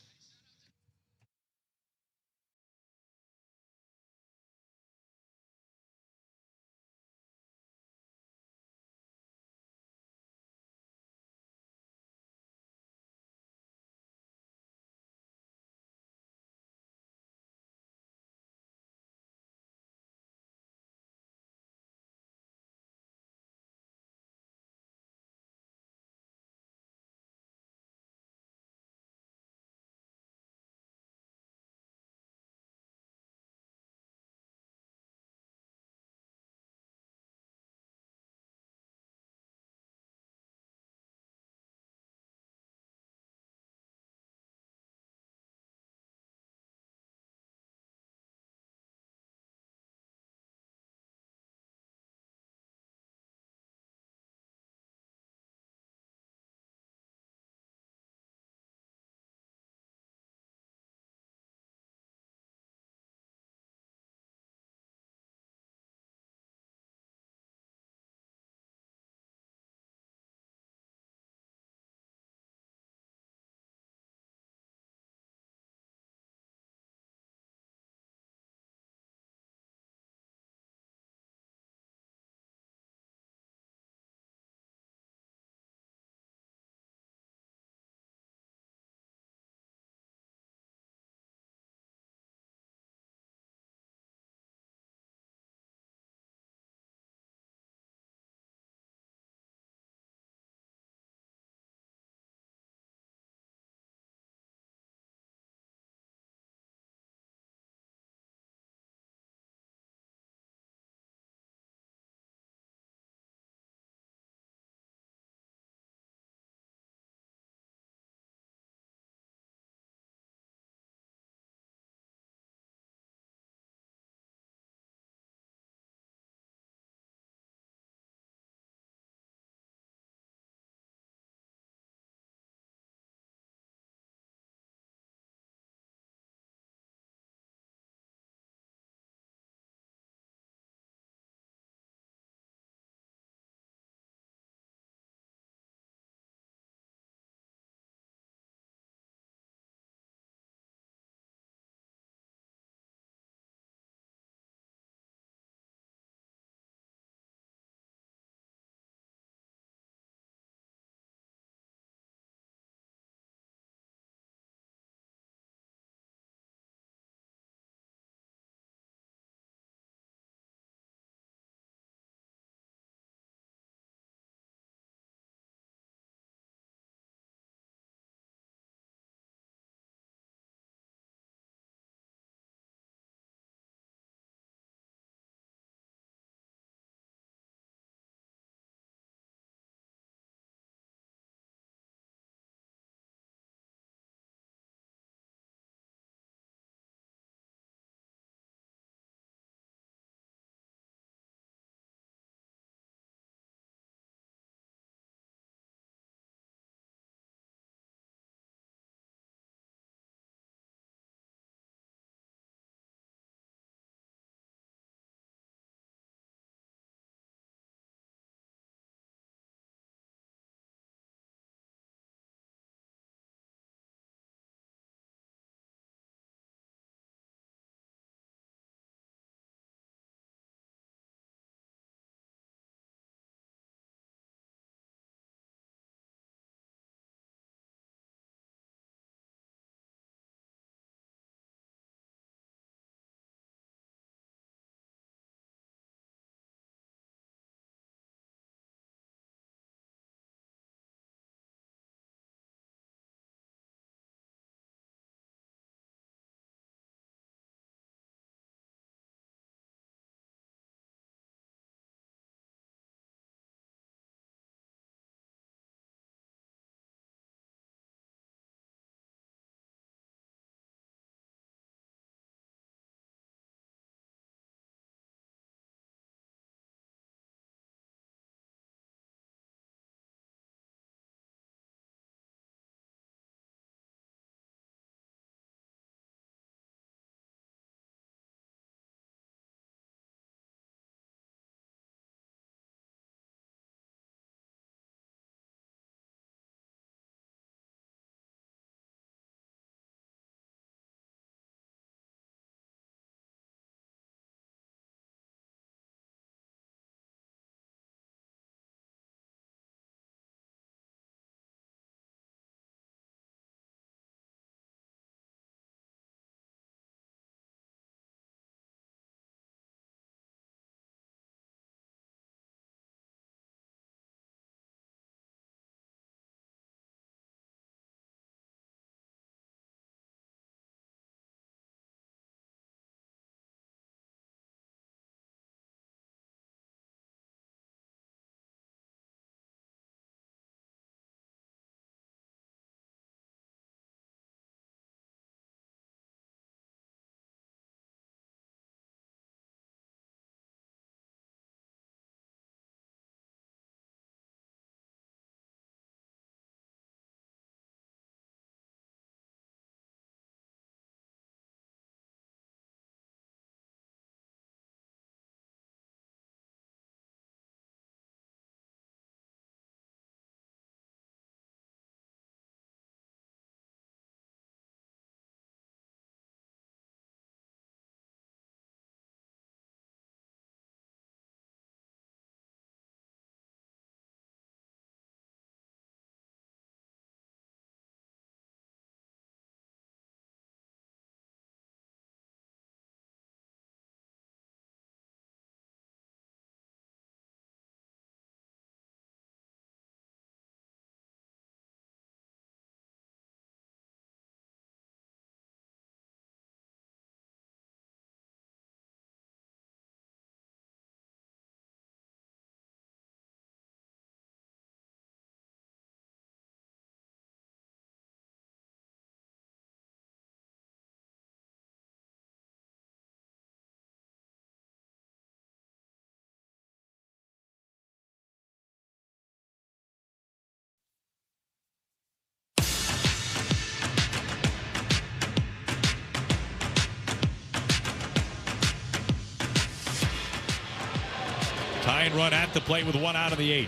Tying run at the plate with 1 out of the 8th.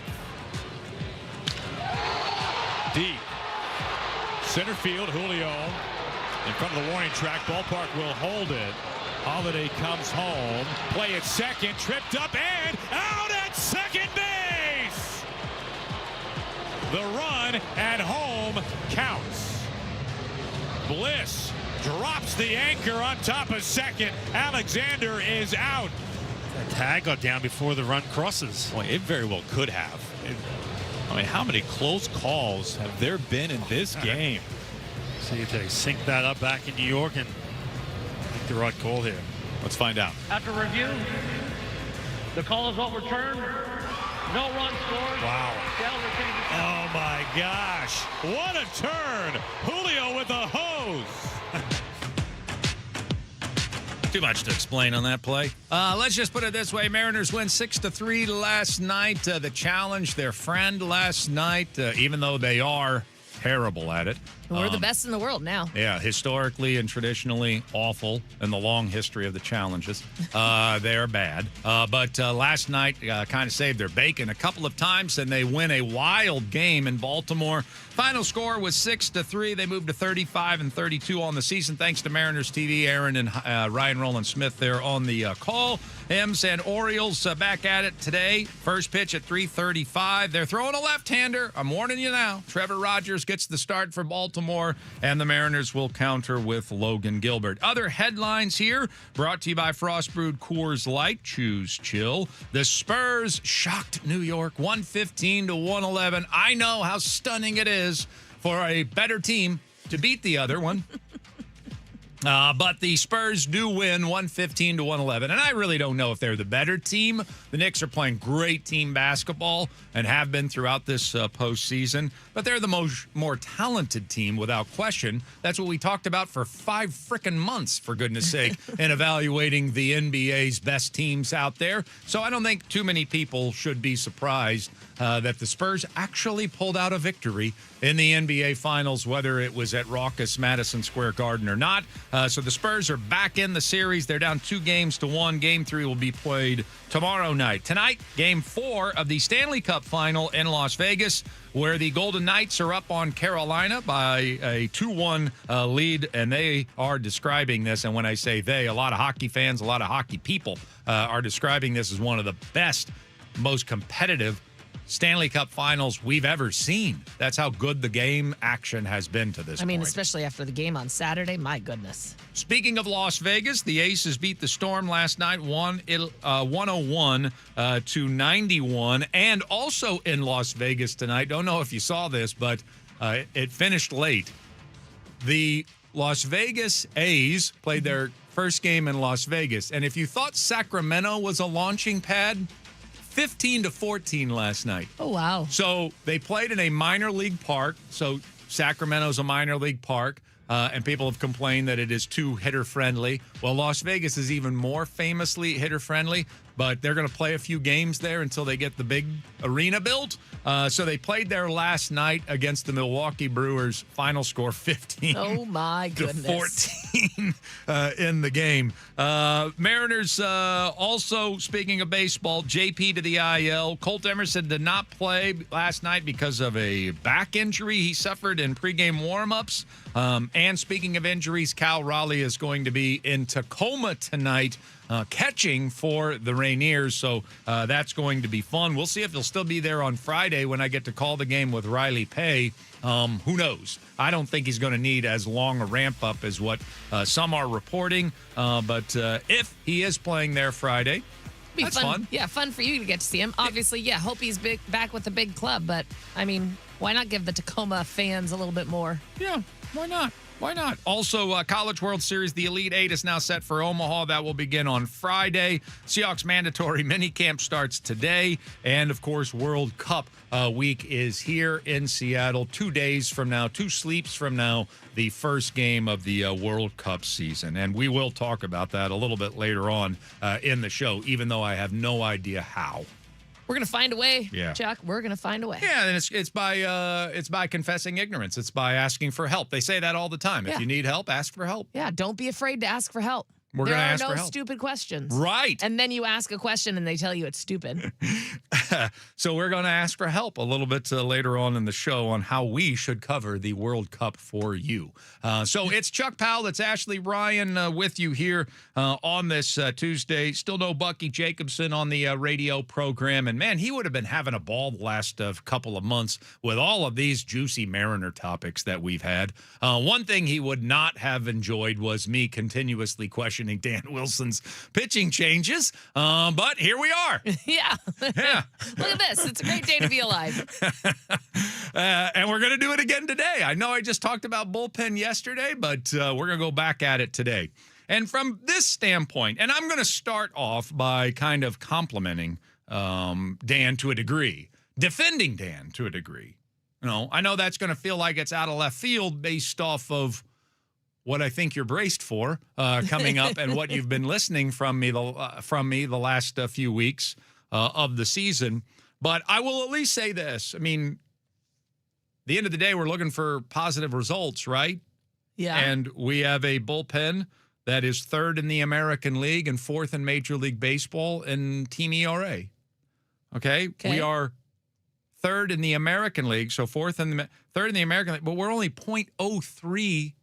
Deep. Center field, Julio in front of the warning track. Ballpark will hold it. Holiday comes home. Play at second. Tripped up and out at second base. The run at home counts. Bliss drops the anchor on top of second. Alexander is out. That tag got down before the run crosses. Well, it very well could have. I mean, how many close calls have there been in this game? See if they sync that up back in New York and make the right call here. Let's find out. After review, the call is overturned. No run scored. Wow. Dell retains the count. Oh my gosh. What a turn. Julio with a hose. Too much to explain on that play. Let's just put it this way. Mariners win 6-3 last night. The challenge, their friend last night, even though they are terrible at it. We're the best in the world now. Yeah, historically and traditionally awful in the long history of the challenges. They're bad. But last night kind of saved their bacon a couple of times, and they win a wild game in Baltimore. Final score was 6-3. They moved to 35-32 on the season, thanks to Mariners TV. Aaron and Ryan Roland Smith there on the call. M's and Orioles back at it today. First pitch at 3:35. They're throwing a left-hander. I'm warning you now. Trevor Rogers gets the start for Baltimore, and the Mariners will counter with Logan Gilbert. Other headlines here brought to you by Frost Brewed Coors Light. Choose chill. The Spurs shocked New York 115-111. I know how stunning it is for a better team to beat the other one. But the Spurs do win 115-111, and I really don't know if they're the better team. The Knicks are playing great team basketball and have been throughout this postseason, but they're the more talented team without question. That's what we talked about for 5 frickin' months, for goodness sake, in evaluating the NBA's best teams out there. So I don't think too many people should be surprised that the Spurs actually pulled out a victory in the NBA Finals, whether it was at raucous Madison Square Garden or not. So the Spurs are back in the series. They're down 2-1. Game 3 will be played tomorrow night. Tonight, Game 4 of the Stanley Cup Final in Las Vegas, where the Golden Knights are up on Carolina by a 2-1 lead, and they are describing this, and when I say they, a lot of hockey fans, a lot of hockey people are describing this as one of the best, most competitive Stanley Cup Finals we've ever seen. That's how good the game action has been to this point. I mean, especially after the game on Saturday. My goodness. Speaking of Las Vegas, the Aces beat the Storm last night, 101-91. And also in Las Vegas tonight, don't know if you saw this, but it finished late. The Las Vegas A's played their first game in Las Vegas. And if you thought Sacramento was a launching pad, 15-14 last night. Oh, wow. So they played in a minor league park. So Sacramento's a minor league park, and people have complained that it is too hitter-friendly. Well, Las Vegas is even more famously hitter-friendly, but they're going to play a few games there until they get the big arena built. So they played there last night against the Milwaukee Brewers. Final score 15. Oh my goodness. 14 in the game. Mariners also, speaking of baseball, JP to the IL. Colt Emerson did not play last night because of a back injury he suffered in pregame warmups. And speaking of injuries, Cal Raleigh is going to be in Tacoma tonight, catching for the Rainiers, so that's going to be fun. We'll see if he'll still be there on Friday when I get to call the game with Riley Pay. Who knows? I don't think he's going to need as long a ramp-up as what some are reporting, but if he is playing there Friday, that's fun. Yeah, fun for you to get to see him. Obviously, yeah, hope he's back with the big club, but, I mean, why not give the Tacoma fans a little bit more? Yeah, why not? Why not? Also, College World Series, the Elite Eight is now set for Omaha. That will begin on Friday. Seahawks mandatory minicamp starts today. And, of course, World Cup week is here in Seattle. 2 days from now, 2 sleeps from now, the first game of the World Cup season. And we will talk about that a little bit later on in the show, even though I have no idea how. We're going to find a way, yeah. Chuck. We're going to find a way. Yeah, and it's by confessing ignorance. It's by asking for help. They say that all the time. Yeah. If you need help, ask for help. Yeah, don't be afraid to ask for help. We're There going to are ask for no help. stupid questions. Right. And then you ask a question and they tell you it's stupid. So we're going to ask for help a little bit later on in the show on how we should cover the World Cup for you. So it's Chuck Powell. It's Ashley Ryan with you here on this Tuesday. Still no Bucky Jacobson on the radio program. And, man, he would have been having a ball the last couple of months with all of these juicy Mariner topics that we've had. One thing he would not have enjoyed was me continuously questioning Dan Wilson's pitching changes. But here we are. Yeah. Yeah. Look at this. It's a great day to be alive. And we're going to do it again today. I know I just talked about bullpen yesterday, but we're going to go back at it today. And from this standpoint, and I'm going to start off by kind of complimenting Dan to a degree, defending Dan to a degree. You know, I know that's going to feel like it's out of left field based off of what I think you're braced for coming up and what you've been listening from me the last few weeks of the season. But I will at least say this. I mean, at the end of the day, we're looking for positive results, right? Yeah. And we have a bullpen that is third in the American League and fourth in Major League Baseball in team ERA. Okay? We are third in the American League, so third in the American League, but we're only 0.03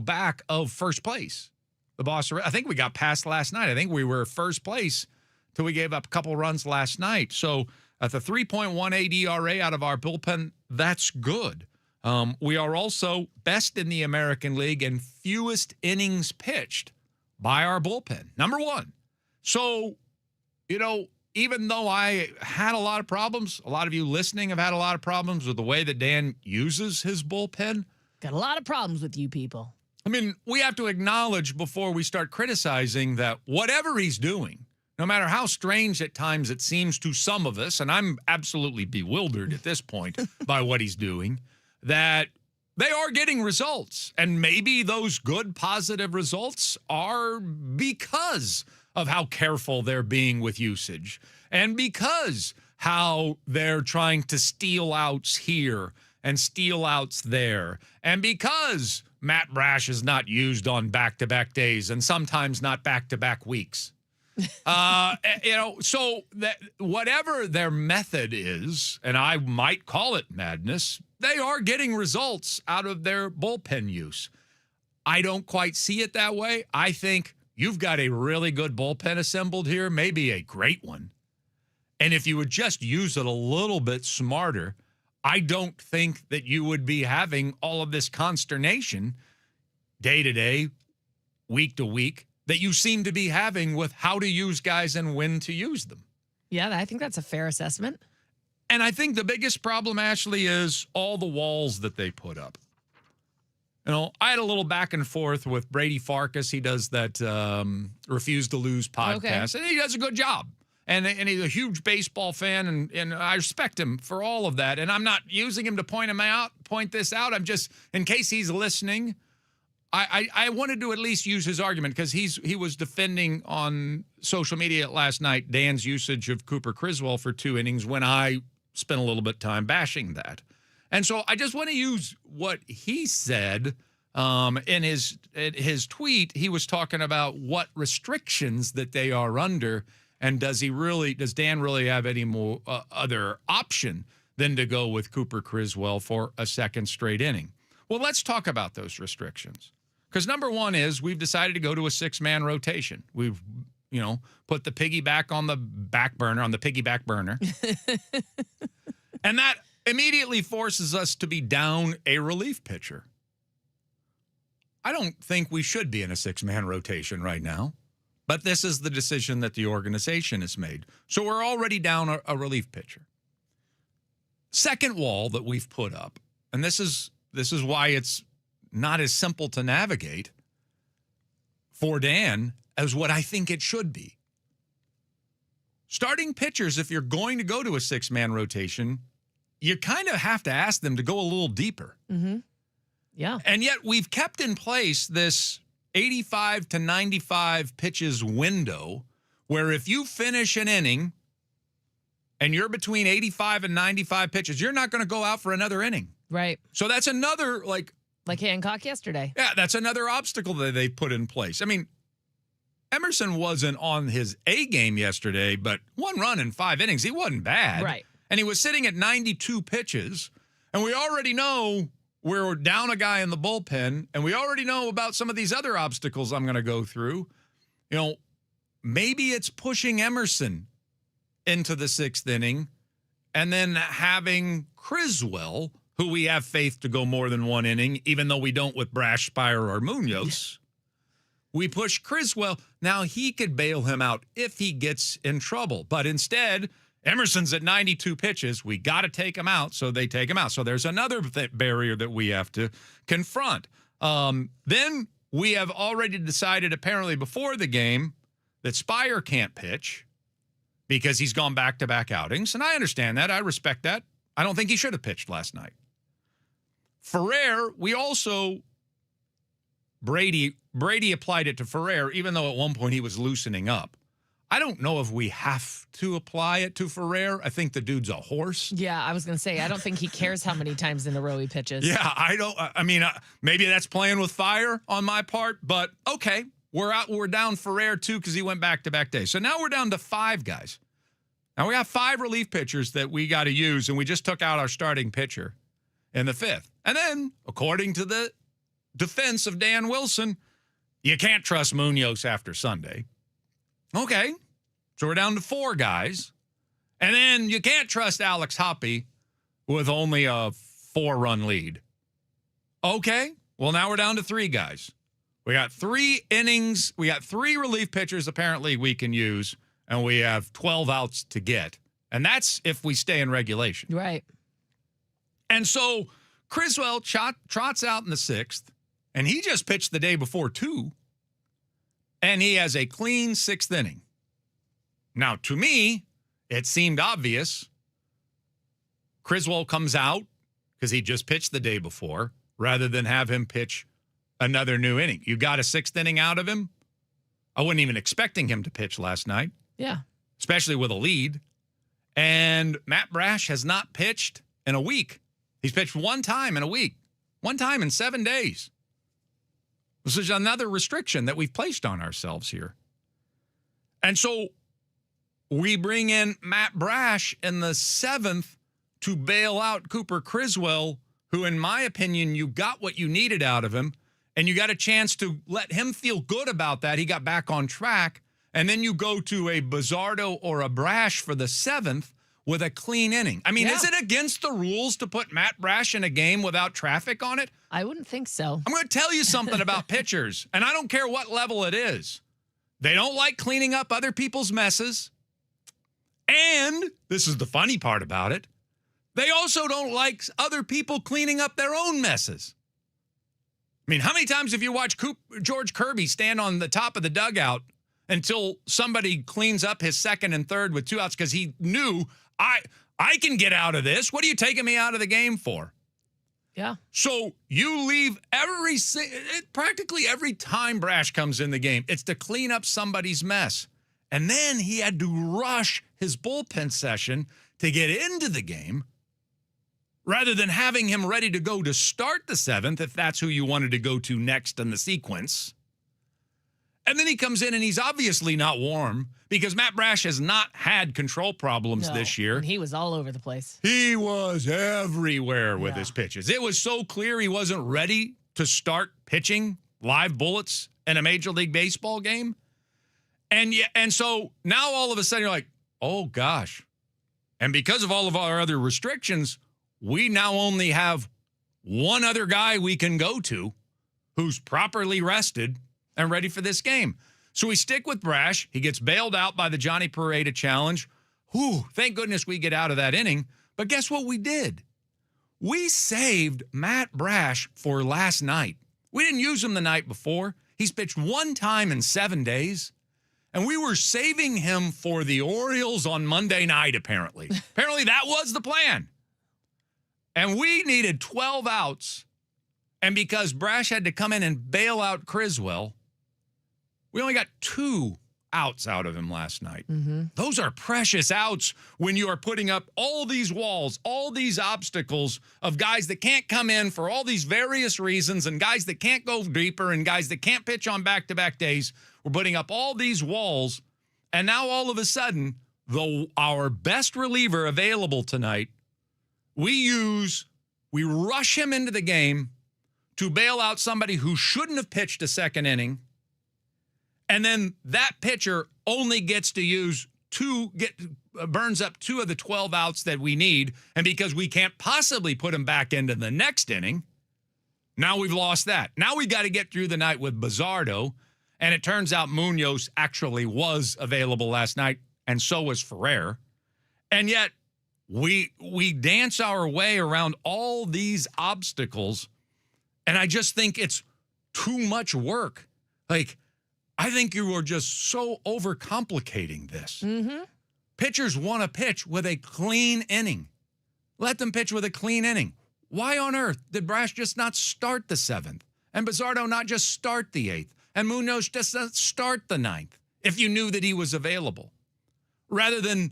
back of first place. The Boston, I think we got past last night. I think we were first place till we gave up a couple runs last night. So at the 3.18 ERA out of our bullpen, that's good. We are also best in the American League and fewest innings pitched by our bullpen. Number one. So, even though I had a lot of problems, a lot of you listening have had a lot of problems with the way that Dan uses his bullpen. Got a lot of problems with you people. I mean, we have to acknowledge before we start criticizing that whatever he's doing, no matter how strange at times it seems to some of us, and I'm absolutely bewildered at this point by what he's doing, that they are getting results. And maybe those good, positive results are because of how careful they're being with usage and because how they're trying to steal outs here and steal outs there. And because Matt Brash is not used on back-to-back days and sometimes not back-to-back weeks. So that whatever their method is, and I might call it madness, they are getting results out of their bullpen use. I don't quite see it that way. I think you've got a really good bullpen assembled here, maybe a great one. And if you would just use it a little bit smarter, I don't think that you would be having all of this consternation day to day, week to week, that you seem to be having with how to use guys and when to use them. Yeah, I think that's a fair assessment. And I think the biggest problem, Ashley, is all the walls that they put up. I had a little back and forth with Brady Farkas. He does that Refuse to Lose podcast, and he does a good job. And he's a huge baseball fan, and I respect him for all of that. And I'm not using him to point this out. I'm just, in case he's listening, I wanted to at least use his argument because he was defending on social media last night Dan's usage of Cooper Criswell for 2 innings when I spent a little bit of time bashing that. And so I just want to use what he said in his tweet. He was talking about what restrictions that they are under. And does Dan really have any more other option than to go with Cooper Criswell for a second straight inning? Well, let's talk about those restrictions. Because number one is we've decided to go to a 6-man rotation. We've, put the piggyback on the piggyback burner. And that immediately forces us to be down a relief pitcher. I don't think we should be in a 6-man rotation right now. But this is the decision that the organization has made. So we're already down a relief pitcher. Second wall that we've put up, and this is why it's not as simple to navigate for Dan as what I think it should be. Starting pitchers, if you're going to go to a 6-man rotation, you kind of have to ask them to go a little deeper. Mm-hmm. Yeah. And yet we've kept in place this 85 to 95 pitches window where if you finish an inning and you're between 85 and 95 pitches, you're not going to go out for another inning. Right. So that's another like Like Hancock yesterday. Yeah, that's another obstacle that they put in place. I mean, Emerson wasn't on his A game yesterday, but 1 run in 5 innings, he wasn't bad. Right. And he was sitting at 92 pitches, and we already know we're down a guy in the bullpen, and we already know about some of these other obstacles I'm going to go through. You know, maybe it's pushing Emerson into the 6th inning and then having Criswell, who we have faith to go more than 1 inning, even though we don't with Brash, Spire, or Munoz. We push Criswell. Now he could bail him out if he gets in trouble. But instead, Emerson's at 92 pitches. We got to take him out, so they take him out. So there's another barrier that we have to confront. Then we have already decided, apparently before the game, that Spire can't pitch because he's gone back-to-back outings. And I understand that. I respect that. I don't think he should have pitched last night. Ferrer, we also, Brady applied it to Ferrer, even though at one point he was loosening up. I don't know if we have to apply it to Ferrer. I think the dude's a horse. Yeah, I was going to say, I don't think he cares how many times in a row he pitches. Yeah, I mean, maybe that's playing with fire on my part, but okay. We're down Ferrer, too, because he went back-to-back days. So now we're down to 5 guys. Now we have 5 relief pitchers that we got to use, and we just took out our starting pitcher in the 5th. And then, according to the defense of Dan Wilson, you can't trust Munoz after Sunday. Okay, so we're down to 4 guys. And then you can't trust Alex Hoppe with only a 4-run lead. Okay, well, now we're down to 3 guys. We got 3 innings. We got 3 relief pitchers apparently we can use, and we have 12 outs to get. And that's if we stay in regulation. Right. And so Criswell trots out in the 6th, and he just pitched the day before, too. And he has a clean 6th inning. Now, to me, it seemed obvious. Criswell comes out because he just pitched the day before rather than have him pitch another new inning. You got a 6th inning out of him. I wasn't even expecting him to pitch last night. Yeah. Especially with a lead. And Matt Brash has not pitched in a week. He's pitched 1 time in a week. 1 time in 7 days. This is another restriction that we've placed on ourselves here. And so we bring in Matt Brash in the 7th to bail out Cooper Criswell, who, in my opinion, you got what you needed out of him, and you got a chance to let him feel good about that. He got back on track, and then you go to a Bizzardo or a Brash for the 7th with a clean inning. I mean, is it against the rules to put Matt Brash in a game without traffic on it? I wouldn't think so. I'm going to tell you something about pitchers, and I don't care what level it is. They don't like cleaning up other people's messes. And this is the funny part about it. They also don't like other people cleaning up their own messes. I mean, how many times have you watched George Kirby stand on the top of the dugout until somebody cleans up his 2nd and 3rd with 2 outs because he knew, I can get out of this. What are you taking me out of the game for? Yeah. So you leave practically every time Brash comes in the game, it's to clean up somebody's mess. And then he had to rush his bullpen session to get into the game rather than having him ready to go to start the 7th, if that's who you wanted to go to next in the sequence. And then he comes in and he's obviously not warm because Matt Brash has not had control problems this year. And he was all over the place. He was everywhere with his pitches. It was so clear he wasn't ready to start pitching live bullets in a Major League Baseball game. And so now all of a sudden you're like, oh, gosh. And because of all of our other restrictions, we now only have one other guy we can go to who's properly rested and ready for this game. So we stick with Brash. He gets bailed out by the Johnny Pareda challenge. Whew, thank goodness we get out of that inning. But guess what we did? We saved Matt Brash for last night. We didn't use him the night before. He's pitched 1 time in 7 days. And we were saving him for the Orioles on Monday night, apparently. Apparently that was the plan. And we needed 12 outs. And because Brash had to come in and bail out Criswell, we only got 2 outs out of him last night. Mm-hmm. Those are precious outs when you are putting up all these walls, all these obstacles of guys that can't come in for all these various reasons and guys that can't go deeper and guys that can't pitch on back-to-back days. We're putting up all these walls, and now all of a sudden, our best reliever available tonight, we rush him into the game to bail out somebody who shouldn't have pitched a second inning. And then that pitcher only gets to burns up 2 of the 12 outs that we need. And because we can't possibly put him back into the next inning, now we've lost that. Now we got to get through the night with Bizzardo. And it turns out Munoz actually was available last night, and so was Ferrer. And yet we dance our way around all these obstacles. And I just think it's too much work. Like, I think you are just so overcomplicating this. Mm-hmm. Pitchers want to pitch with a clean inning. Let them pitch with a clean inning. Why on earth did Brash just not start the 7th? And Bizzardo not just start the 8th? And Munoz just not start the 9th if you knew that he was available? Rather than,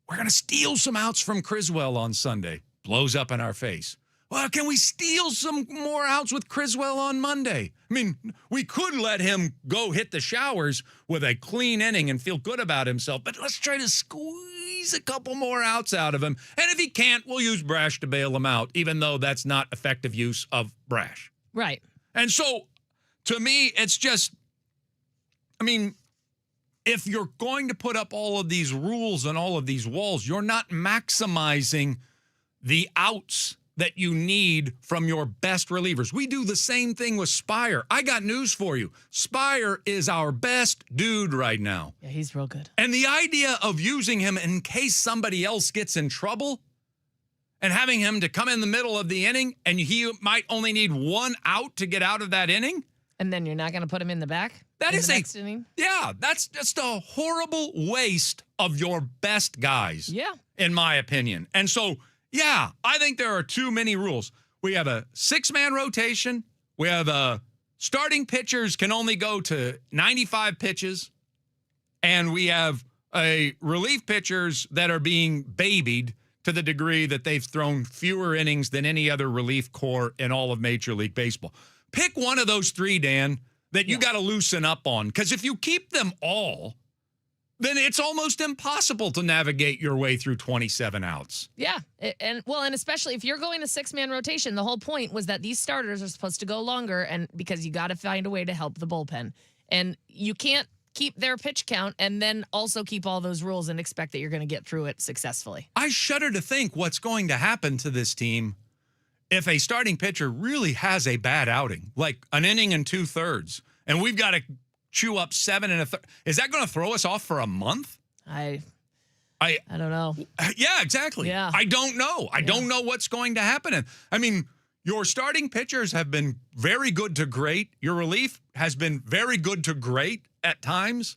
we're going to steal some outs from Criswell on Sunday. Blows up in our face. Well, can we steal some more outs with Criswell on Monday? I mean, we could let him go hit the showers with a clean inning and feel good about himself, but let's try to squeeze a couple more outs out of him. And if he can't, we'll use Brash to bail him out, even though that's not effective use of Brash. Right. And so, to me, it's just, I mean, if you're going to put up all of these rules and all of these walls, you're not maximizing the outs that you need from your best relievers. We do the same thing with Spire. I got news for you. Spire is our best dude right now. Yeah, he's real good. And the idea of using him in case somebody else gets in trouble and having him to come in the middle of the inning and he might only need 1 out to get out of that inning. And then you're not going to put him in the back? That is next inning? Yeah, that's just a horrible waste of your best guys. Yeah. In my opinion. And so, yeah, I think there are too many rules. We have a 6-man rotation. We have starting pitchers can only go to 95 pitches. And we have relief pitchers that are being babied to the degree that they've thrown fewer innings than any other relief corps in all of Major League Baseball. Pick one of those 3, Dan, that you got to loosen up on. Because if you keep them all, then it's almost impossible to navigate your way through 27 outs. Yeah. And especially if you're going a 6-man rotation, the whole point was that these starters are supposed to go longer, and because you got to find a way to help the bullpen. And you can't keep their pitch count and then also keep all those rules and expect that you're going to get through it successfully. I shudder to think what's going to happen to this team if a starting pitcher really has a bad outing, like an inning and 2/3, and we've got to chew up 7 1/3. Is that going to throw us off for a month? I don't know. Yeah, exactly. Yeah. I don't know. I don't know what's going to happen. And I mean, your starting pitchers have been very good to great. Your relief has been very good to great at times.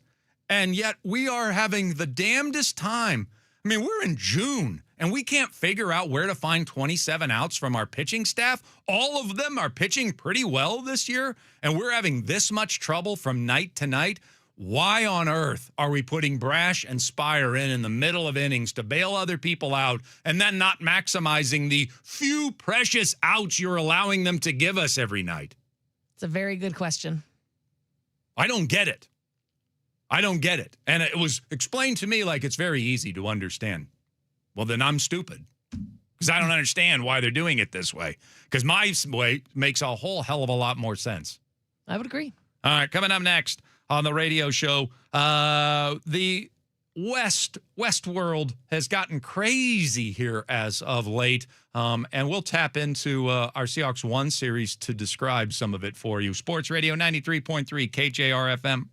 And yet we are having the damnedest time. I mean, we're in June, and we can't figure out where to find 27 outs from our pitching staff. All of them are pitching pretty well this year, and we're having this much trouble from night to night. Why on earth are we putting Brash and Spire in the middle of innings to bail other people out and then not maximizing the few precious outs you're allowing them to give us every night? It's a very good question. I don't get it. I don't get it. And it was explained to me like it's very easy to understand. Well, then I'm stupid because I don't understand why they're doing it this way, because my way makes a whole hell of a lot more sense. I would agree. All right, coming up next on the radio show, the West world has gotten crazy here as of late, and we'll tap into our Seahawks 1 series to describe some of it for you. Sports Radio 93.3 KJR FM.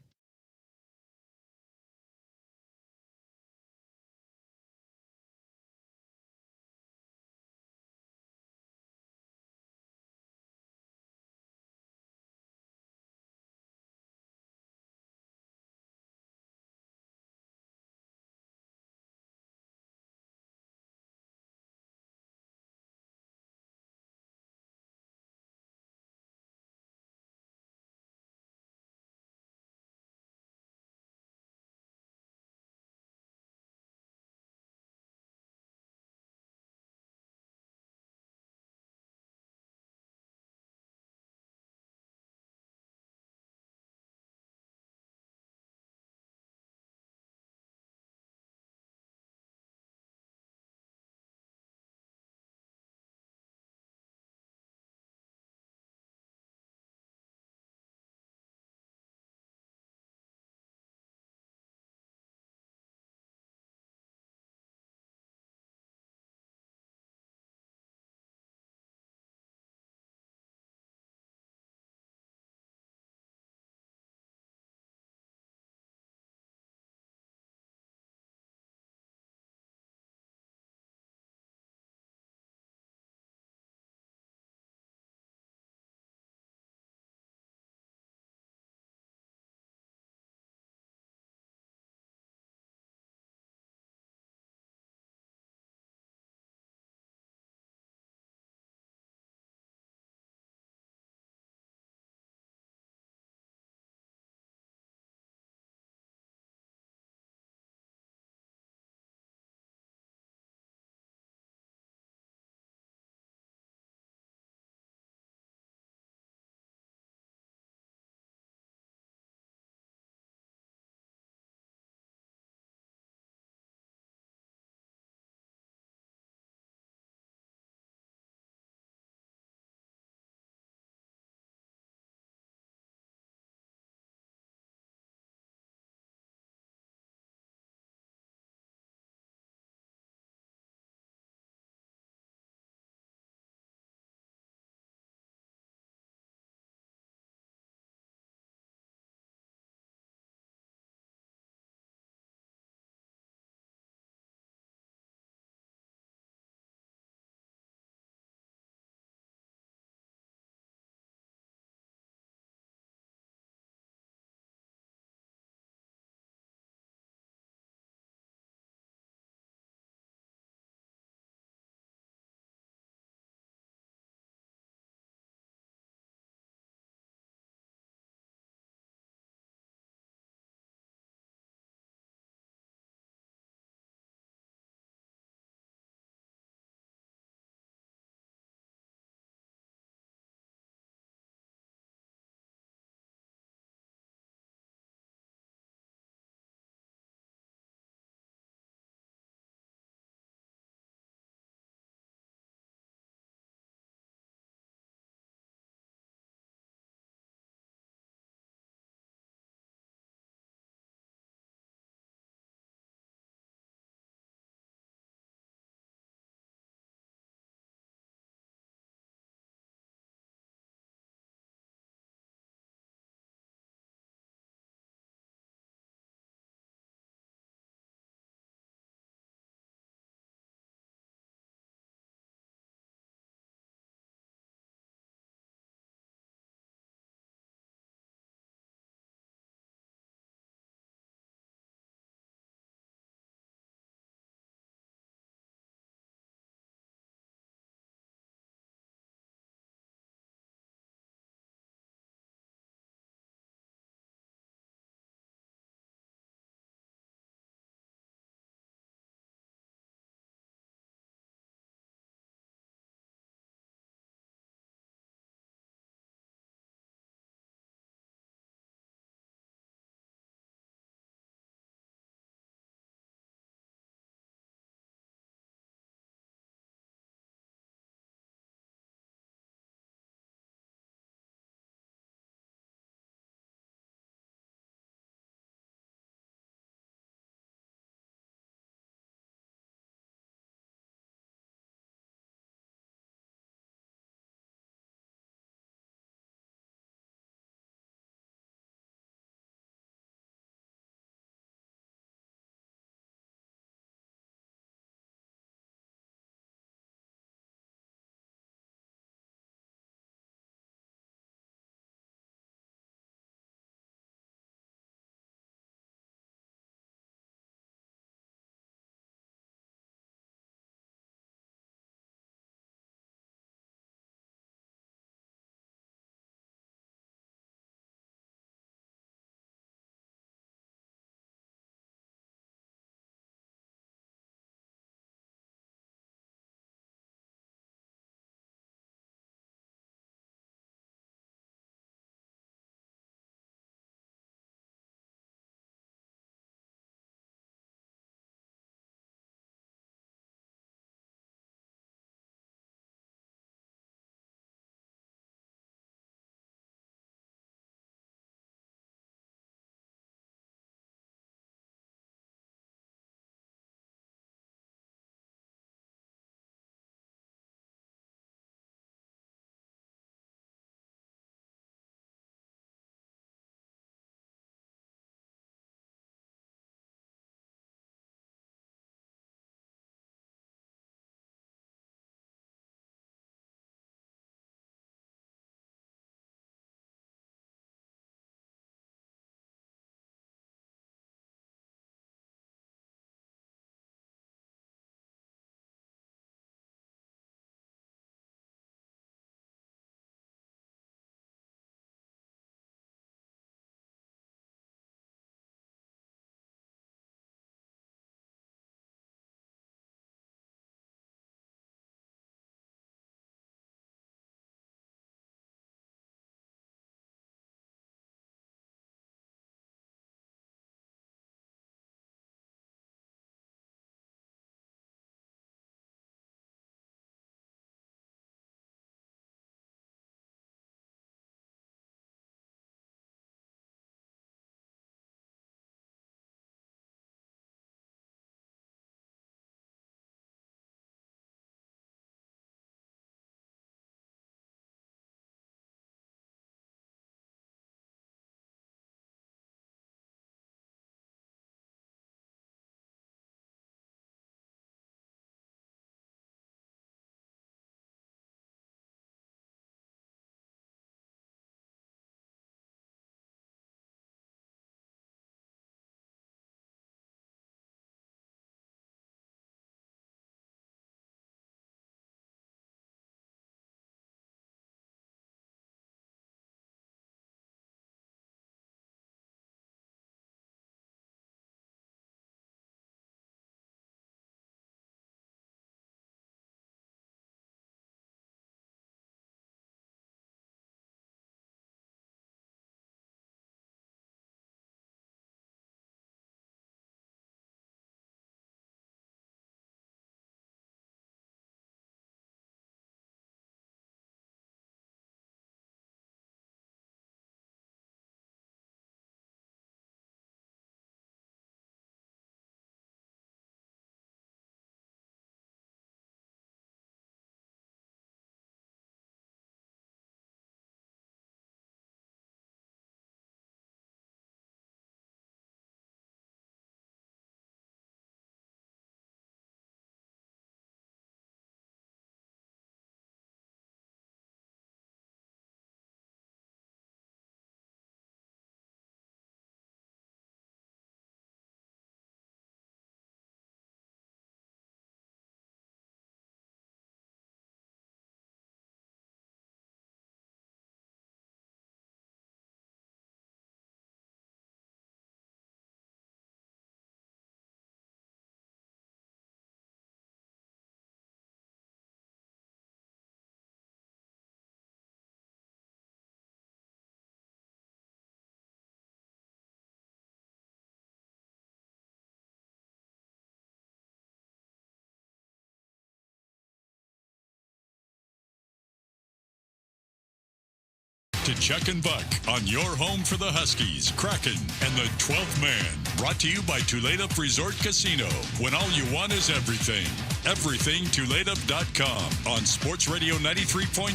to Chuck and Buck on your home for the Huskies, Kraken, and the 12th man. Brought to you by Tulalip Resort Casino. When all you want is everything. Everything Tulalip.com on Sports Radio 93.3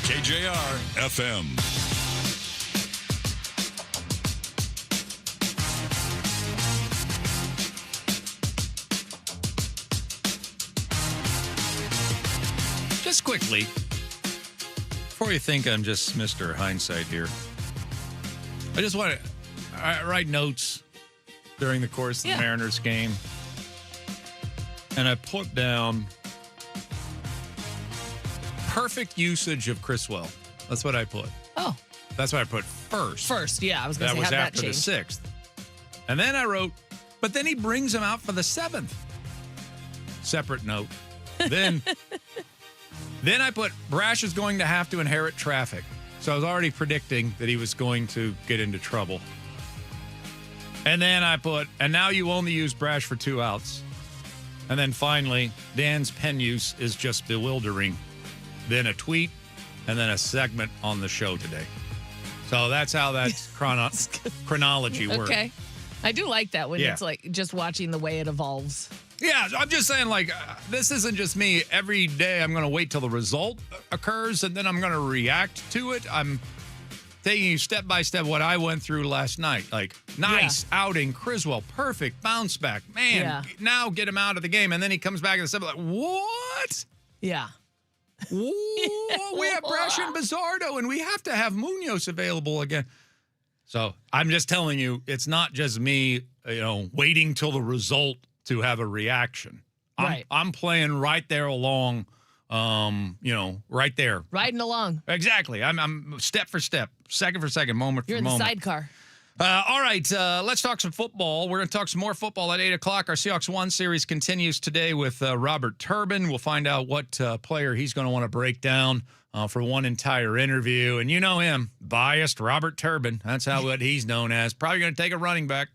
KJR FM. Just quickly, before you think I'm just Mr. Hindsight here, I just want to write notes during the course of the Mariners game. And I put down perfect usage of Criswell. That's what I put. Oh. That's what I put first. First, yeah. I was going to say, that was how'd after that the change? 6th. And then I wrote, but then he brings him out for the 7th. Separate note. Then... Then I put, Brash is going to have to inherit traffic. So I was already predicting that he was going to get into trouble. And then I put, and now you only use Brash for 2 outs. And then finally, Dan's pen use is just bewildering. Then a tweet, and then a segment on the show today. So that's how that chronology works. Okay. I do like that when Yeah. it's like just watching the way it evolves. Yeah, I'm just saying, like, this isn't just me. Every day I'm going to wait till the result occurs, and then I'm going to react to it. I'm taking you step by step what I went through last night. Like, nice outing, Criswell, perfect bounce back. Man, now get him out of the game. And then he comes back in the 7th, like, what? Yeah. Whoa, we have Brash and Bizzardo, and we have to have Munoz available again. So I'm just telling you, it's not just me, waiting till the result to have a reaction. I'm playing right there along, right there. Riding along. Exactly. I'm step for step, second for second, moment You're for moment. in the sidecar. All right, let's talk some football. We're going to talk some more football at 8 o'clock. Our Seahawks 1 series continues today with Robert Turbin. We'll find out what player he's going to want to break down for one entire interview. And you know him, biased Robert Turbin. That's what he's known as. Probably going to take a running back.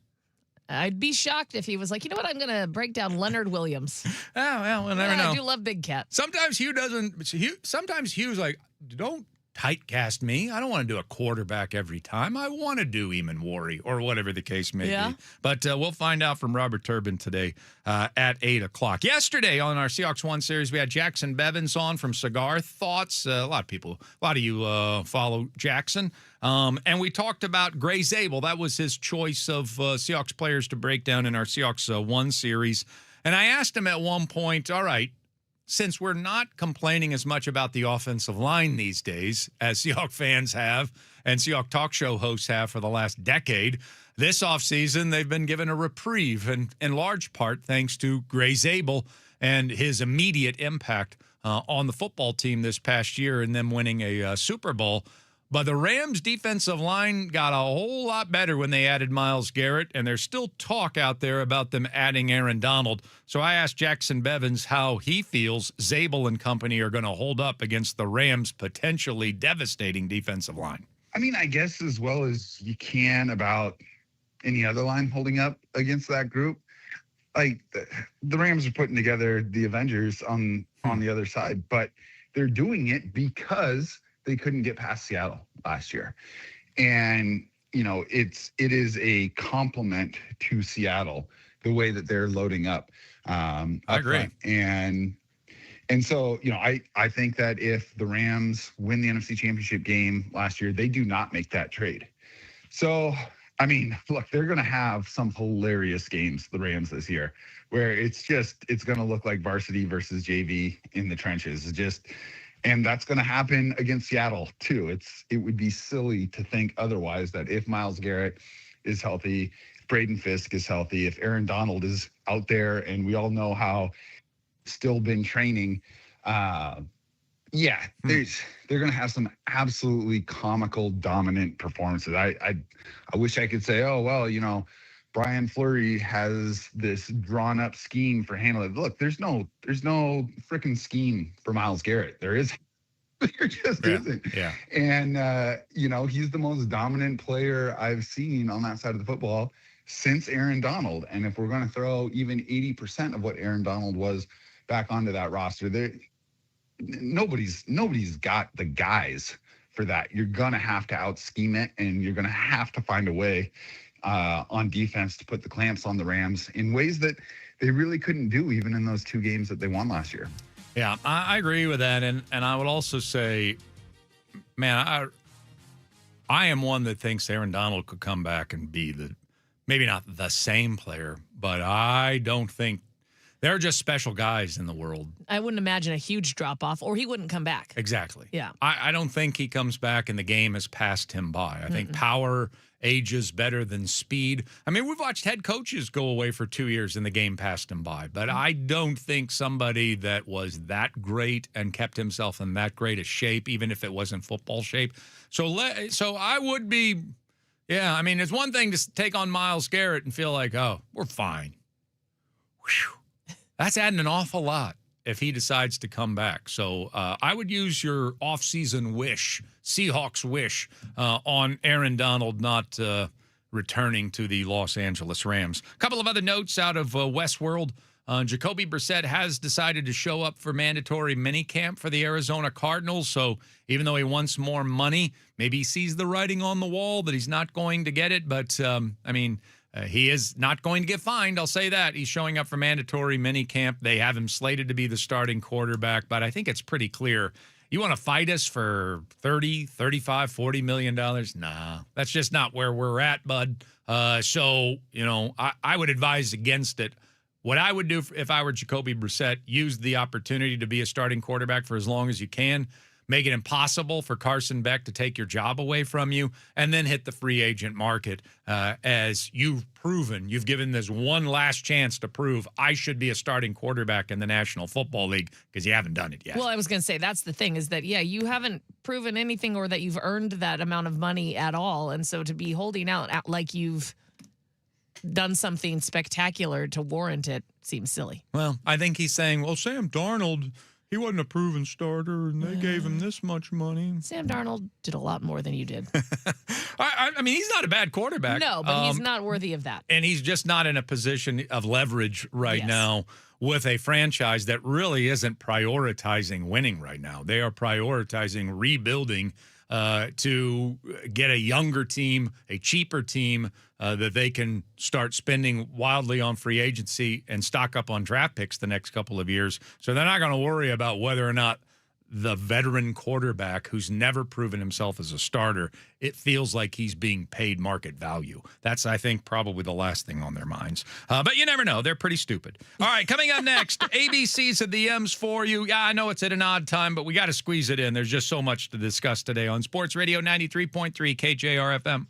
I'd be shocked if he was like, you know what, I'm going to break down Leonard Williams. Oh, well, we'll never know. I do love Big Cat. Sometimes sometimes Hugh's like, don't typecast me. I don't want to do a quarterback every time. I want to do Eamon Wari or whatever the case may be. But we'll find out from Robert Turbin today at 8 o'clock. Yesterday on our Seahawks 1 series, we had Jackson Bevins on from Cigar Thoughts. A lot of you follow Jackson. And we talked about Gray Zabel. That was his choice of Seahawks players to break down in our Seahawks 1 series. And I asked him at one point, all right, since we're not complaining as much about the offensive line these days as Seahawks fans have and Seahawks talk show hosts have for the last decade, this offseason they've been given a reprieve, and in large part thanks to Gray Zabel and his immediate impact on the football team this past year and them winning a Super Bowl. But the Rams' defensive line got a whole lot better when they added Myles Garrett, and there's still talk out there about them adding Aaron Donald. So I asked Jackson Bevins how he feels Zabel and company are going to hold up against the Rams' potentially devastating defensive line. I mean, I guess as well as you can about any other line holding up against that group. Like, the Rams are putting together the Avengers on the other side, but they're doing it because they couldn't get past Seattle last year. And, it is a compliment to Seattle, the way that they're loading up. I agree. And so, I think that if the Rams win the NFC Championship game last year, they do not make that trade. So, I mean, look, they're going to have some hilarious games, the Rams, this year, where it's going to look like varsity versus JV in the trenches. And that's going to happen against Seattle, too. It would be silly to think otherwise, that if Myles Garrett is healthy, if Braden Fisk is healthy, if Aaron Donald is out there, and we all know how still been training, they're going to have some absolutely comical, dominant performances. I wish I could say, oh, well, Brian Fleury has this drawn up scheme for handling. Look, there's no freaking scheme for Myles Garrett. There just isn't. Yeah. And he's the most dominant player I've seen on that side of the football since Aaron Donald. And if we're going to throw even 80% of what Aaron Donald was back onto that roster, nobody's got the guys for that. You're going to have to out scheme it, and you're going to have to find a way on defense to put the clamps on the Rams in ways that they really couldn't do even in those 2 games that they won last year. Yeah, I agree with that. And I would also say, man, I am one that thinks Aaron Donald could come back and be maybe not the same player, but I don't think there are just special guys in the world. I wouldn't imagine a huge drop off, or he wouldn't come back. Exactly. Yeah. I don't think he comes back and the game has passed him by. I think power ages better than speed. I mean, we've watched head coaches go away for 2 years and the game passed him by, but I don't think somebody that was that great and kept himself in that great a shape, even if it wasn't football shape. So I would be, yeah, I mean, it's one thing to take on Myles Garrett and feel like, oh, we're fine. Whew. That's adding an awful lot if he decides to come back. So I would use your offseason wish, Seahawks wish, on Aaron Donald not returning to the Los Angeles Rams. A couple of other notes out of Westworld. Jacoby Brissett has decided to show up for mandatory minicamp for the Arizona Cardinals. So even though he wants more money, maybe he sees the writing on the wall that he's not going to get it. But, I mean, he is not going to get fined. I'll say that. He's showing up for mandatory minicamp. They have him slated to be the starting quarterback, but I think it's pretty clear. You want to fight us for 30, 35, $40 million? Nah, that's just not where we're at, bud. So, you know, I would advise against it. What I would do if I were Jacoby Brissett, use the opportunity to be a starting quarterback for as long as you can. Make it impossible for Carson Beck to take your job away from you, and then hit the free agent market as you've proven. You've given this one last chance to prove I should be a starting quarterback in the National Football League, because you haven't done it yet. Well, I was going to say, that's the thing, is that, yeah, you haven't proven anything or that you've earned that amount of money at all. And so to be holding out like you've done something spectacular to warrant it seems silly. Well, I think he's saying, well, Sam Darnold, he wasn't a proven starter, and they gave him this much money. Sam Darnold did a lot more than you did. I mean, he's not a bad quarterback. No, but he's not worthy of that. And he's just not in a position of leverage right now with a franchise that really isn't prioritizing winning right now. They are prioritizing rebuilding to get a younger team, a cheaper team that they can start spending wildly on free agency and stock up on draft picks the next couple of years. So they're not going to worry about whether or not the veteran quarterback who's never proven himself as a starter, it feels like he's being paid market value. That's, I think, probably the last thing on their minds. But you never know. They're pretty stupid. All right, coming up next, ABC's of the M's for you. Yeah, I know it's at an odd time, but we got to squeeze it in. There's just so much to discuss today on Sports Radio 93.3 KJR FM.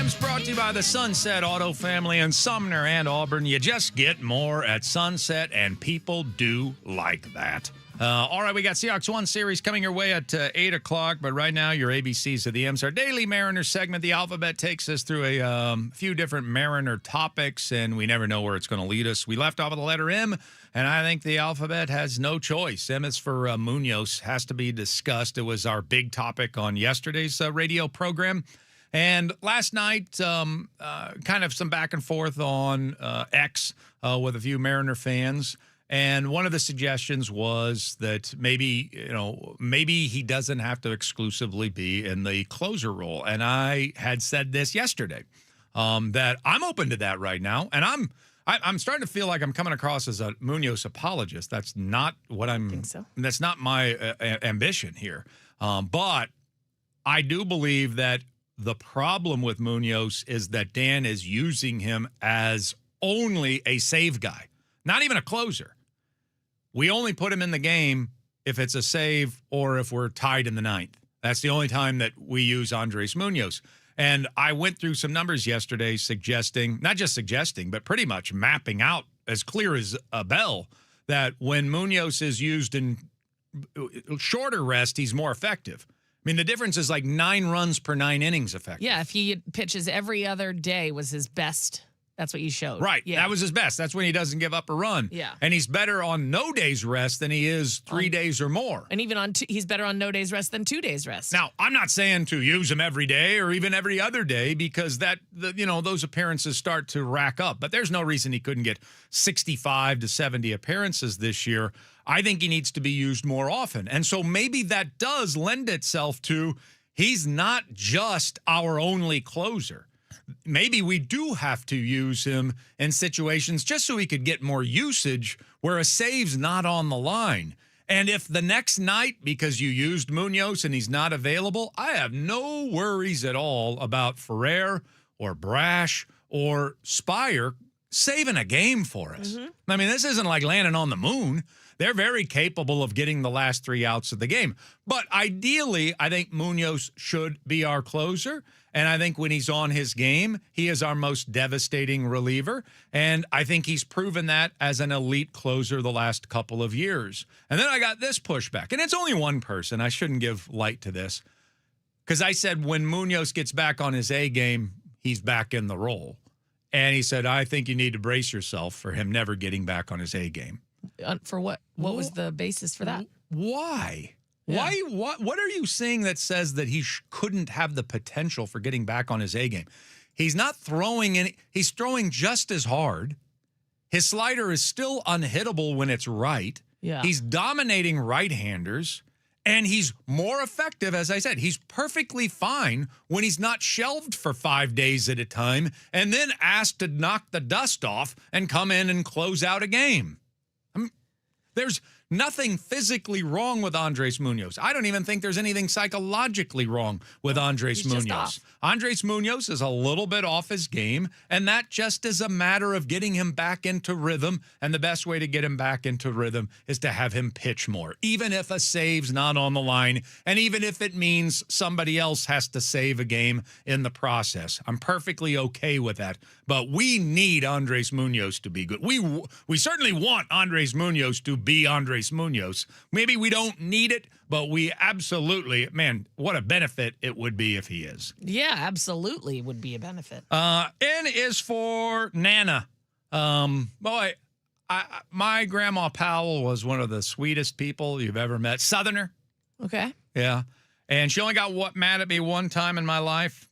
Times brought to you by the Sunset Auto Family in Sumner and Auburn. You just get more at Sunset, and people do like that. All right, we got Seahawks 1 series coming your way at 8 o'clock, but right now your ABCs of the M's. Our Daily Mariner segment, the alphabet, takes us through a few different Mariner topics, and we never know where it's going to lead us. We left off with the letter M, and I think the alphabet has no choice. M is for Munoz, has to be discussed. It was our big topic on yesterday's radio program. And last night, kind of some back and forth on X with a few Mariner fans. And one of the suggestions was that maybe he doesn't have to exclusively be in the closer role. And I had said this yesterday, that I'm open to that right now. And I'm starting to feel like I'm coming across as a Munoz apologist. That's not what I think so. That's not my ambition here. But I do believe that the problem with Munoz is that Dan is using him as only a save guy, not even a closer. We only put him in the game if it's a save or if we're tied in the ninth. That's the only time that we use Andres Munoz. And I went through some numbers yesterday suggesting, not just suggesting, but pretty much mapping out as clear as a bell that when Munoz is used in shorter rest, he's more effective. I mean, the difference is like 9 runs per 9 innings effective. Yeah, if he pitches every other day was his best. That's what you showed. Right. Yeah. That was his best. That's when he doesn't give up a run. Yeah. And he's better on no days rest than he is 3 days or more. And even he's better on no days rest than 2 days rest. Now, I'm not saying to use him every day or even every other day because those appearances start to rack up. But there's no reason he couldn't get 65 to 70 appearances this year. I think he needs to be used more often. And so maybe that does lend itself to he's not just our only closer. Maybe we do have to use him in situations just so he could get more usage where a save's not on the line. And if the next night, because you used Munoz and he's not available, I have no worries at all about Ferrer or Brash or Spire saving a game for us. Mm-hmm. I mean, this isn't like landing on the moon. They're very capable of getting the last 3 outs of the game. But ideally, I think Munoz should be our closer. And I think when he's on his game, he is our most devastating reliever. And I think he's proven that as an elite closer the last couple of years. And then I got this pushback. And it's only one person. I shouldn't give light to this. Because I said when Munoz gets back on his A game, he's back in the role. And he said, I think you need to brace yourself for him never getting back on his A game. For what? What was the basis for that? Why? Yeah. What are you saying that says that he couldn't have the potential for getting back on his A game? He's not throwing any. He's throwing just as hard. His slider is still unhittable when it's right. Yeah. He's dominating right-handers, and he's more effective, as I said. He's perfectly fine when he's not shelved for 5 days at a time and then asked to knock the dust off and come in and close out a game. There's nothing physically wrong with Andres Munoz. I don't even think there's anything psychologically wrong with Andres Munoz. Andres Munoz is a little bit off his game, and that just is a matter of getting him back into rhythm, and the best way to get him back into rhythm is to have him pitch more, even if a save's not on the line, and even if it means somebody else has to save a game in the process. I'm perfectly okay with that, but we need Andres Munoz to be good. We certainly want Andres Munoz to be Andres Munoz. Maybe we don't need it, but we absolutely, man, what a benefit it would be if he is. Yeah, absolutely would be a benefit. N is for Nana. My grandma Powell was one of the sweetest people you've ever met. Southerner. Okay. Yeah. And she only got mad at me one time in my life.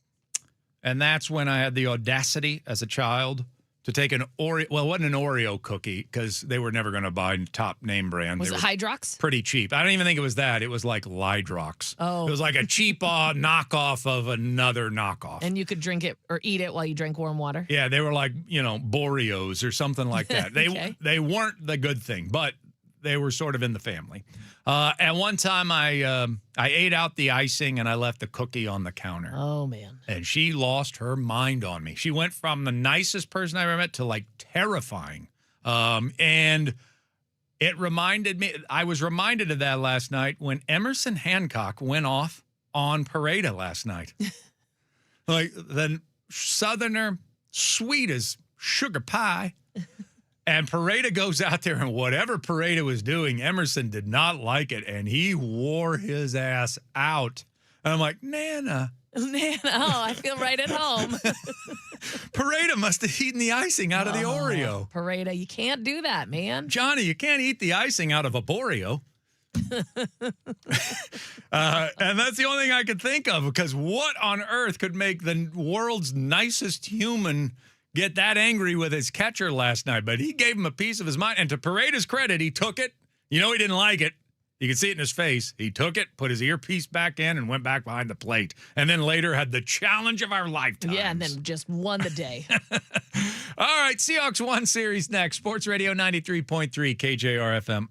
And that's when I had the audacity as a child to take an Oreo. Well, it wasn't an Oreo cookie because they were never going to buy top name brand. Was it Hydrox? Pretty cheap. I don't even think it was that. It was like Lidrox. Oh. It was like a cheap knockoff of another knockoff. And you could drink it or eat it while you drank warm water? Yeah, they were like, Boreos or something like that. Okay. They weren't the good thing, but they were sort of in the family. At one time, I ate out the icing and I left the cookie on the counter. Oh, man. And she lost her mind on me. She went from the nicest person I ever met to like terrifying. And it reminded me, I was reminded of that last night when Emerson Hancock went off on Pareda last night. Then Southerner, sweet as sugar pie. And Pareda goes out there, and whatever Pareda was doing, Emerson did not like it, and he wore his ass out. And I'm like, Nana. Nana, I feel right at home. Pareda must have eaten the icing out of the Oreo. Pareda, you can't do that, man. Johnny, you can't eat the icing out of a Boreo. And that's the only thing I could think of, because what on earth could make the world's nicest human get that angry with his catcher last night? But he gave him a piece of his mind. And to Paredes' credit, he took it. You know he didn't like it. You can see it in his face. He took it, put his earpiece back in, and went back behind the plate. And then later had the challenge of our lifetimes. Yeah, and then just won the day. All right, Seahawks 1 series next. Sports Radio 93.3 KJR FM.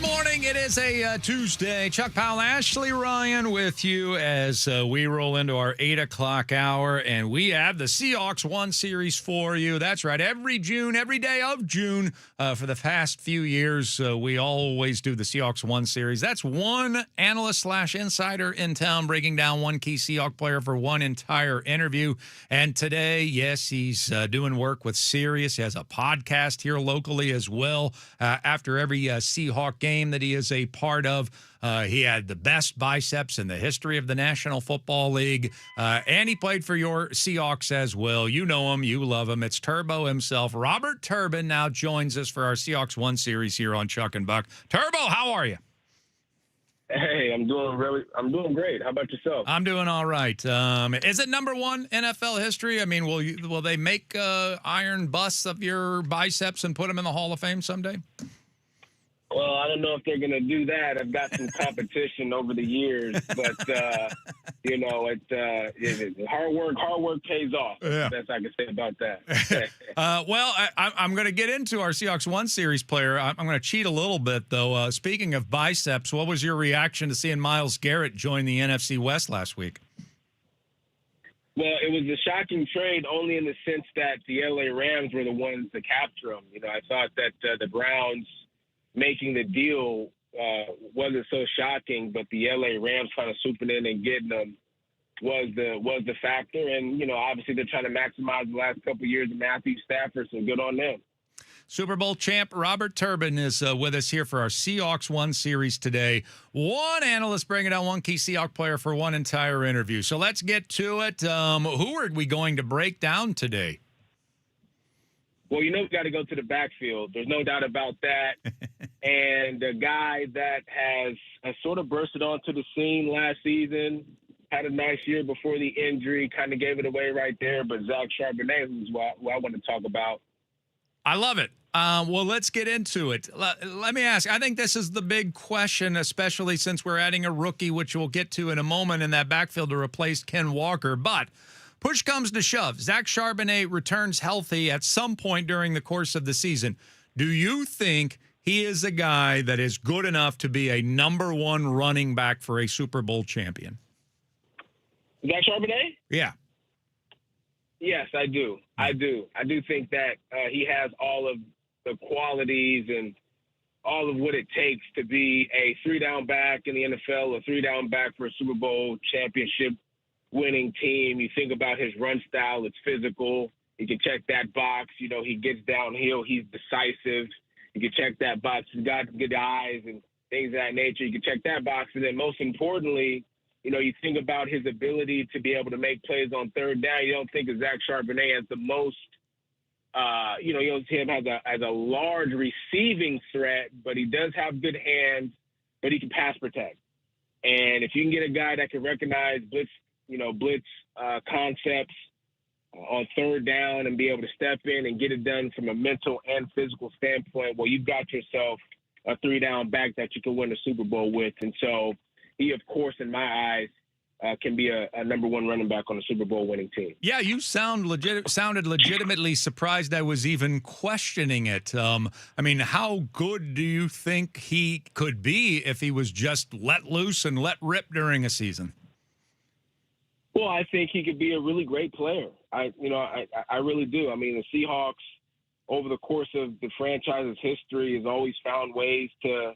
morning. It is a Tuesday. Chuck Powell, Ashley Ryan with you as we roll into our 8 o'clock hour, and we have the Seahawks One Series for you. That's right. Every day of June for the past few years, we always do the Seahawks One Series. That's one analyst/insider in town breaking down one key Seahawks player for one entire interview. And today, yes, he's doing work with Sirius. He has a podcast here locally as well. After every Seahawk game that he is a part of, he had the best biceps in the history of the National Football League, and he played for your Seahawks as well. You know him, you love him. It's Turbo himself. Robert Turbin now joins us for our Seahawks One Series here on Chuck and Buck. Turbo, how are you? Hey, I'm doing great. How about yourself? I'm doing all right. Is it number one NFL history? I mean, will they make iron busts of your biceps and put them in the Hall of Fame someday? Well, I don't know if they're going to do that. I've got some competition over the years, but it's hard work pays off. Yeah. That's all I can say about that. I'm going to get into our Seahawks One Series player. I'm going to cheat a little bit, though. Speaking of biceps, what was your reaction to seeing Myles Garrett join the NFC West last week? Well, it was a shocking trade only in the sense that the LA Rams were the ones to capture him. I thought that the Browns making the deal wasn't so shocking, but the LA Rams kind of swooping in and getting them was the factor. And, obviously they're trying to maximize the last couple of years of Matthew Stafford, so good on them. Super Bowl champ Robert Turbin is with us here for our Seahawks One Series today. One analyst bringing down one key Seahawks player for one entire interview. So let's get to it. Who are we going to break down today? Well, we've got to go to the backfield. There's no doubt about that. And a guy that has sort of bursted onto the scene last season, had a nice year before the injury, kind of gave it away right there. But Zach Charbonnet, who I want to talk about. I love it. Well, let's get into it. Let me ask. I think this is the big question, especially since we're adding a rookie, which we'll get to in a moment, in that backfield to replace Ken Walker. But push comes to shove. Zach Charbonnet returns healthy at some point during the course of the season. Do you think he is a guy that is good enough to be a number one running back for a Super Bowl champion? Zach Charbonnet? Yeah. Yes, I do. I do think that he has all of the qualities and all of what it takes to be a three-down back in the NFL, a three-down back for a Super Bowl championship winning team. You think about his run style, it's physical. You can check that box. He gets downhill. He's decisive. You can check that box. He's got good eyes and things of that nature. You can check that box. And then most importantly, you think about his ability to be able to make plays on third down. You don't think of Zach Charbonnet as the most, you don't see him as a large receiving threat, but he does have good hands, but he can pass protect. And if you can get a guy that can recognize blitz concepts on third down and be able to step in and get it done from a mental and physical standpoint, well, you've got yourself a three-down back that you can win a Super Bowl with. And so he, of course, in my eyes, can be a number one running back on a Super Bowl winning team. Yeah, you sounded legitimately surprised I was even questioning it. How good do you think he could be if he was just let loose and let rip during a season? Well, I think he could be a really great player. I really do. The Seahawks, over the course of the franchise's history, has always found ways to,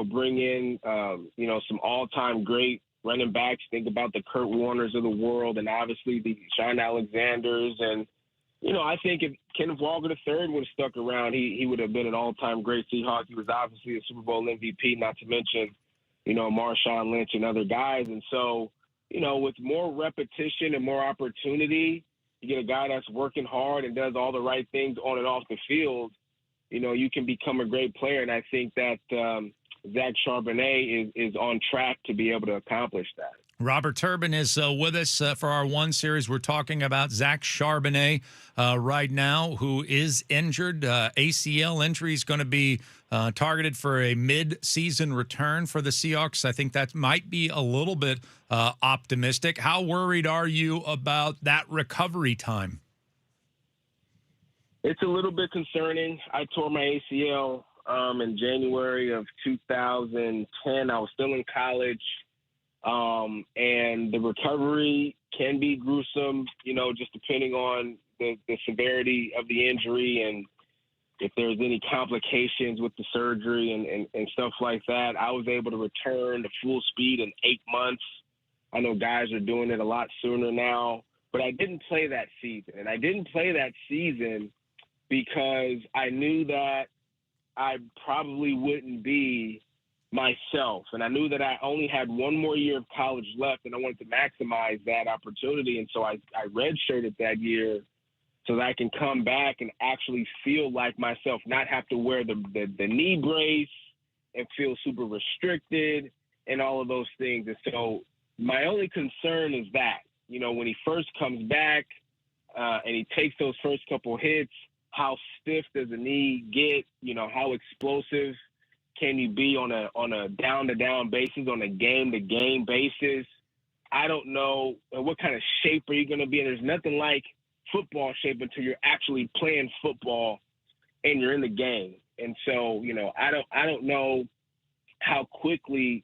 bring in, some all-time great running backs. Think about the Kurt Warners of the world and obviously the Sean Alexanders. And, I think if Kenneth Walker III would have stuck around, he would have been an all-time great Seahawk. He was obviously a Super Bowl MVP, not to mention, Marshawn Lynch and other guys. And so, with more repetition and more opportunity, you get a guy that's working hard and does all the right things on and off the field, you can become a great player. And I think that Zach Charbonnet is on track to be able to accomplish that. Robert Turbin is with us for our One Series. We're talking about Zach Charbonnet right now, who is injured. ACL injury is going to be targeted for a mid-season return for the Seahawks. I think that might be a little bit optimistic. How worried are you about that recovery time? It's a little bit concerning. I tore my ACL in January of 2010. I was still in college, and the recovery can be gruesome, just depending on the severity of the injury and if there's any complications with the surgery and stuff like that. I was able to return to full speed in 8 months. I know guys are doing it a lot sooner now, but I didn't play that season. And I didn't play that season because I knew that I probably wouldn't be myself. And I knew that I only had one more year of college left, and I wanted to maximize that opportunity. And so I redshirted that year so that I can come back and actually feel like myself, not have to wear the knee brace and feel super restricted and all of those things. And so my only concern is that, when he first comes back and he takes those first couple hits, how stiff does the knee get? How explosive can you be on a down-to-down basis, on a game-to-game basis? I don't know. What kind of shape are you going to be in? There's nothing like football shape until you're actually playing football and you're in the game. And so, I don't know how quickly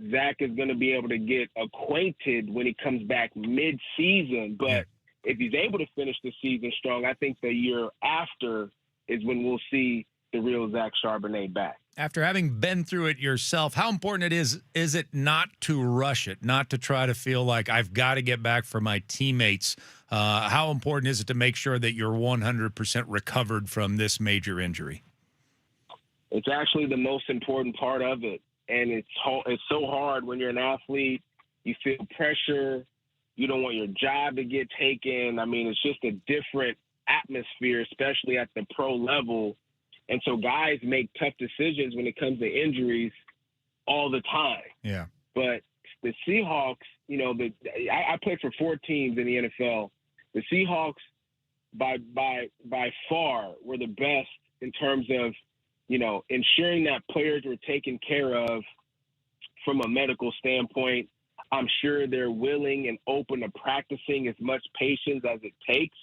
Zach is going to be able to get acquainted when he comes back mid-season. But if he's able to finish the season strong, I think the year after is when we'll see the real Zach Charbonnet back. After having been through it yourself, how important is it not to rush it, not to try to feel like I've got to get back for my teammates? How important is it to make sure that you're 100% recovered from this major injury? It's actually the most important part of it. And it's so hard when you're an athlete. You feel pressure. You don't want your job to get taken. I mean, it's just a different atmosphere, especially at the pro level. And so guys make tough decisions when it comes to injuries all the time. Yeah. But the Seahawks, I played for 4 teams in the NFL. The Seahawks, by far, were the best in terms of, ensuring that players were taken care of from a medical standpoint. I'm sure they're willing and open to practicing as much patience as it takes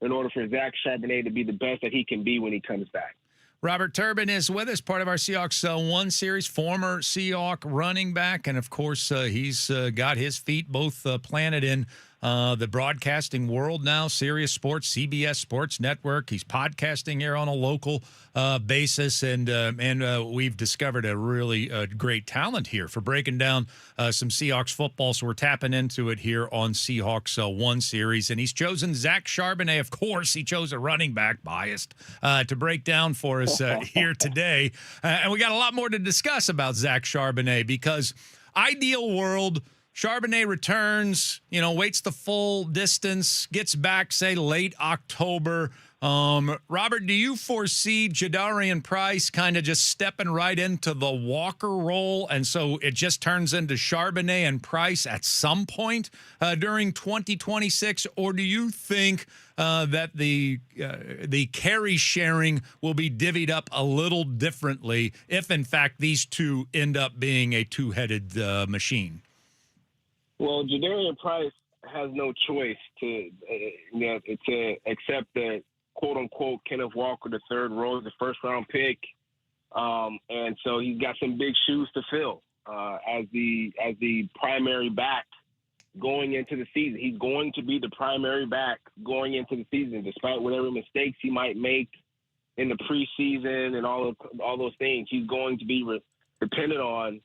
in order for Zach Charbonnet to be the best that he can be when he comes back. Robert Turbin is with us, part of our Seahawks One series, former Seahawk running back. And, of course, he's got his feet both planted in the broadcasting world now, Sirius Sports, CBS Sports Network. He's podcasting here on a local basis, and we've discovered a really great talent here for breaking down some Seahawks football, so we're tapping into it here on Seahawks One series. And he's chosen Zach Charbonnet. Of course, he chose a running back, biased, to break down for us here today. And we got a lot more to discuss about Zach Charbonnet because ideal world, Charbonnet returns, waits the full distance, gets back, say, late October. Robert, do you foresee Jadarian Price kind of just stepping right into the Walker role, and so it just turns into Charbonnet and Price at some point during 2026? Or do you think that the carry sharing will be divvied up a little differently if, in fact, these two end up being a two-headed machine? Well, Jadarian Price has no choice to accept the quote-unquote Kenneth Walker III role as the first-round pick, and so he's got some big shoes to fill as the primary back going into the season. He's going to be the primary back going into the season, despite whatever mistakes he might make in the preseason and all those things. He's going to be dependent on,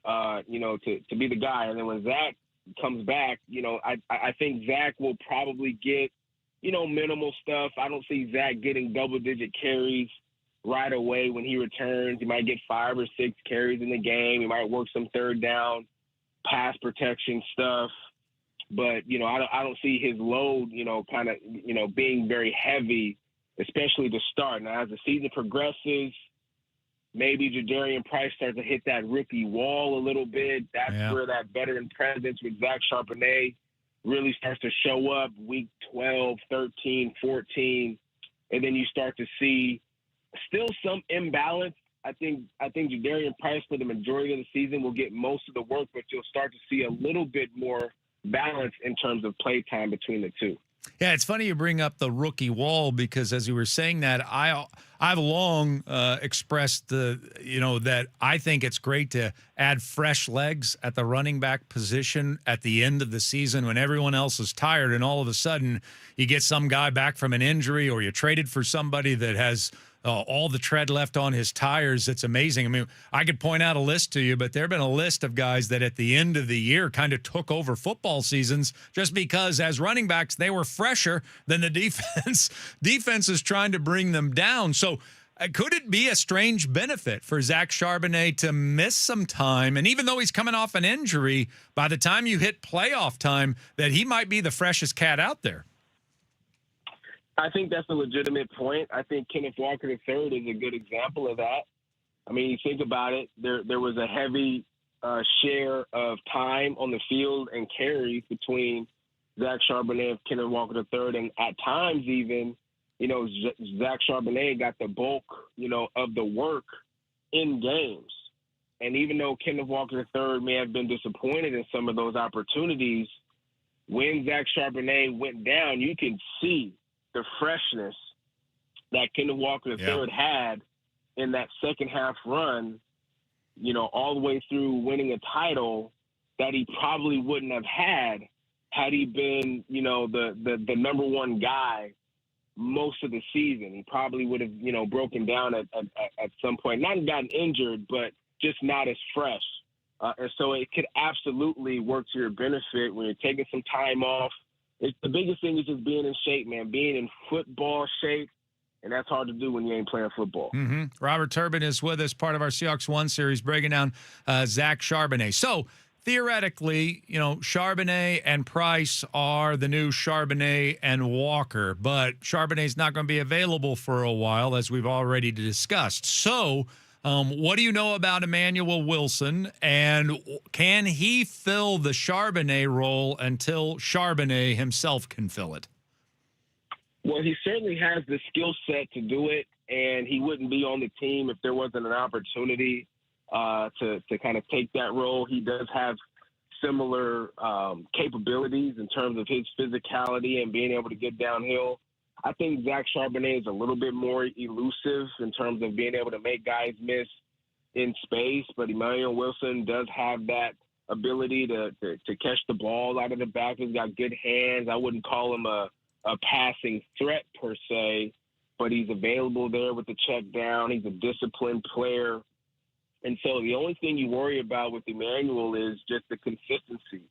to be the guy. And then when Zach comes back, I think Zach will probably get, minimal stuff. I don't see Zach getting double-digit carries right away when he returns. He might get 5 or 6 carries in the game. He might work some third down pass protection stuff. But, I don't see his load, being very heavy, especially to start. Now, as the season progresses, maybe Jadarian Price starts to hit that rookie wall a little bit. That's where that veteran presence with Zach Charbonnet really starts to show up week 12, 13, 14. And then you start to see still some imbalance. I think Jadarian Price for the majority of the season will get most of the work, but you'll start to see a little bit more balance in terms of play time between the two. Yeah, it's funny you bring up the rookie wall because as you were saying that, I've long expressed that I think it's great to add fresh legs at the running back position at the end of the season when everyone else is tired, and all of a sudden you get some guy back from an injury, or you traded for somebody that has all the tread left on his tires. It's amazing. I mean, I could point out a list to you, but there have been a list of guys that at the end of the year kind of took over football seasons just because as running backs, they were fresher than the defense. Defense is trying to bring them down. So could it be a strange benefit for Zach Charbonnet to miss some time? And even though he's coming off an injury, by the time you hit playoff time, that he might be the freshest cat out there? I think that's a legitimate point. I think Kenneth Walker III is a good example of that. I mean, you think about it, there was a heavy share of time on the field and carries between Zach Charbonnet and Kenneth Walker III. And at times even, Zach Charbonnet got the bulk, of the work in games. And even though Kenneth Walker III may have been disappointed in some of those opportunities, when Zach Charbonnet went down, you can see the freshness that Kenneth Walker III had in that second half run, all the way through winning a title that he probably wouldn't have had he been, the number one guy most of the season. He probably would have, broken down at some point, not gotten injured, but just not as fresh. And so it could absolutely work to your benefit when you're taking some time off. The biggest thing is just being in shape, man, being in football shape, and that's hard to do when you ain't playing football. Mm-hmm. Robert Turbin is with us, part of our Seahawks One series, breaking down Zach Charbonnet. So, theoretically, Charbonnet and Price are the new Charbonnet and Walker, but Charbonnet's not going to be available for a while, as we've already discussed. So, what do you know about Emmanuel Wilson, and can he fill the Charbonnet role until Charbonnet himself can fill it? Well, he certainly has the skill set to do it, and he wouldn't be on the team if there wasn't an opportunity to kind of take that role. He does have similar capabilities in terms of his physicality and being able to get downhill. I think Zach Charbonnet is a little bit more elusive in terms of being able to make guys miss in space, but Emmanuel Wilson does have that ability to catch the ball out of the back. He's got good hands. I wouldn't call him a passing threat per se, but he's available there with the check down. He's a disciplined player. And so the only thing you worry about with Emmanuel is just the consistency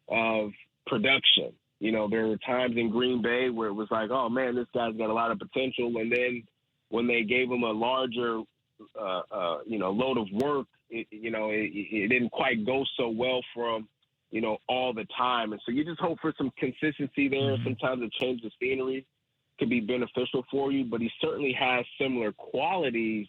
of production. There were times in Green Bay where it was like, oh, man, this guy's got a lot of potential. And then when they gave him a larger, load of work, it didn't quite go so well for him, all the time. And so you just hope for some consistency there. Mm-hmm. Sometimes a change of scenery could be beneficial for you, but he certainly has similar qualities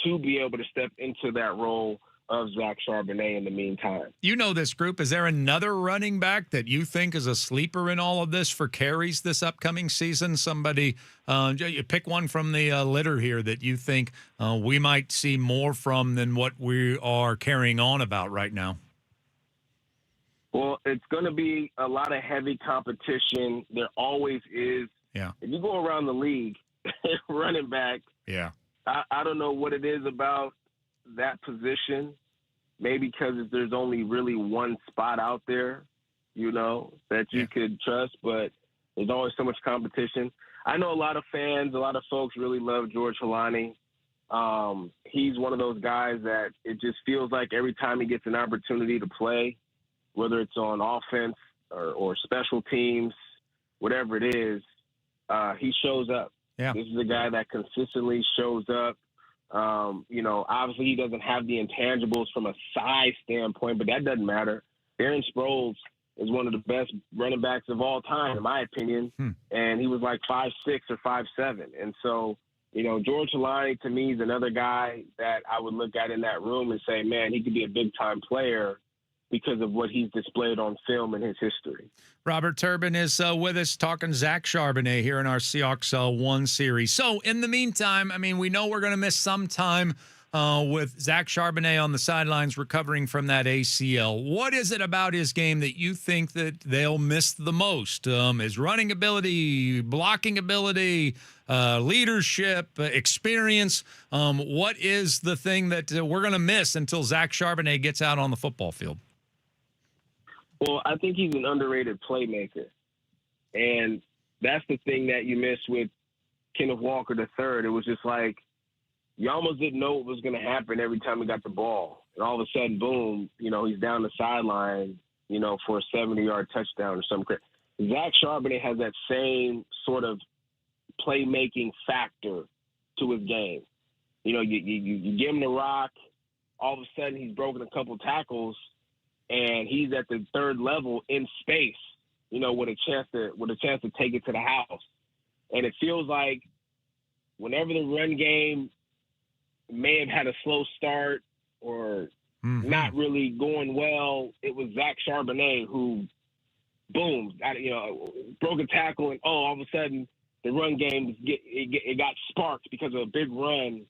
to be able to step into that role of Zach Charbonnet in the meantime. You know this group. Is there another running back that you think is a sleeper in all of this for carries this upcoming season? Somebody, you pick one from the litter here that you think we might see more from than what we are carrying on about right now. Well, it's going to be a lot of heavy competition. There always is. Yeah. If you go around the league, running back, yeah, I don't know what it is about that position, maybe because there's only really one spot out there, that you could trust, but there's always so much competition. I know a lot of fans, a lot of folks really love George Holani. He's one of those guys that it just feels like every time he gets an opportunity to play, whether it's on offense or special teams, whatever it is, he shows up. Yeah. This is a guy that consistently shows up. Obviously he doesn't have the intangibles from a size standpoint, but that doesn't matter. Darren Sproles is one of the best running backs of all time, in my opinion. And he was like 5'6" or 5'7". And so, George Holani to me is another guy that I would look at in that room and say, man, he could be a big time player because of what he's displayed on film in his history. Robert Turbin is with us talking Zach Charbonnet here in our Seahawks One series. So in the meantime, I mean, we know we're going to miss some time with Zach Charbonnet on the sidelines recovering from that ACL. What is it about his game that you think that they'll miss the most? His running ability, blocking ability, leadership, experience. What is the thing that we're going to miss until Zach Charbonnet gets out on the football field? Well, I think he's an underrated playmaker. And that's the thing that you miss with Kenneth Walker III. It was just like you almost didn't know what was going to happen every time he got the ball. And all of a sudden, boom, he's down the sideline, for a 70-yard touchdown or something. Zach Charbonnet has that same sort of playmaking factor to his game. You give him the rock, all of a sudden he's broken a couple tackles, and he's at the third level in space, with a chance to take it to the house. And it feels like whenever the run game may have had a slow start or not really going well, it was Zach Charbonnet who, boom, broke a tackle, and all of a sudden the run game it got sparked because of a big run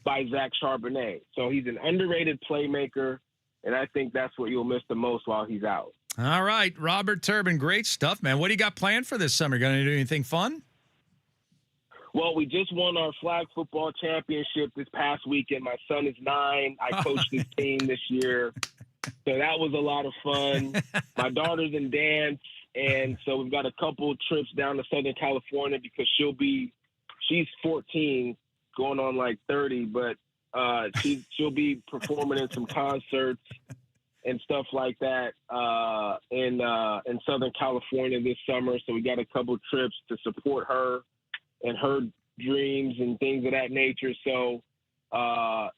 by Zach Charbonnet. So he's an underrated playmaker, and I think that's what you'll miss the most while he's out. All right, Robert Turbin, great stuff, man. What do you got planned for this summer? Going to do anything fun? Well, we just won our flag football championship this past weekend. My son is 9. I coached his team this year. So that was a lot of fun. My daughter's in dance, and so we've got a couple trips down to Southern California because she's 14, going on like 30, but she'll be performing in some concerts and stuff like that in Southern California this summer. So we got a couple trips to support her and her dreams and things of that nature. So a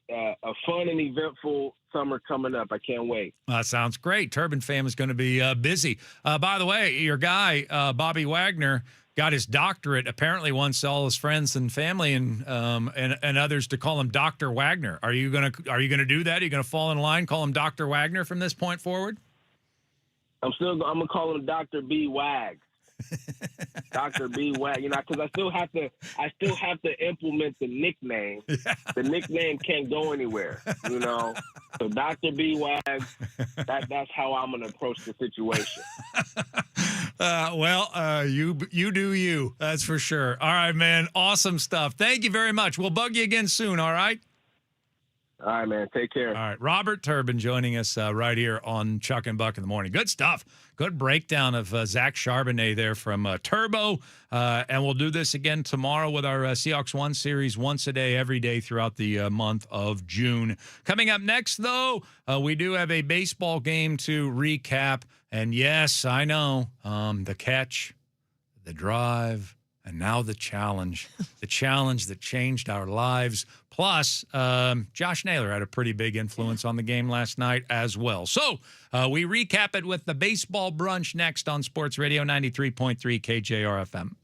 fun and eventful summer coming up. I can't wait. Sounds great. Turbin fam is going to be busy. By the way, your guy, Bobby Wagner, got his doctorate. Apparently wants all his friends and family and others to call him Dr. Wagner. Are you gonna do that? Are you gonna fall in line, call him Dr. Wagner from this point forward? I'm gonna call him Dr. B. Wags. Dr. B. Wag, because I still have to implement the nickname. Yeah. The nickname can't go anywhere, So Dr. B. Wags, that's how I'm gonna approach the situation. You do you. That's for sure. All right, man. Awesome stuff. Thank you very much. We'll bug you again soon. All right. All right, man. Take care. All right. Robert Turbin joining us right here on Chuck and Buck in the morning. Good stuff. Good breakdown of Zach Charbonnet there from Turbo. And we'll do this again tomorrow with our Seahawks One series once a day, every day throughout the month of June. Coming up next, though, we do have a baseball game to recap. And yes, I know, the catch, the drive, and now the challenge that changed our lives. Plus, Josh Naylor had a pretty big influence on the game last night as well. So we recap it with the Baseball Brunch next on Sports Radio 93.3 KJR FM.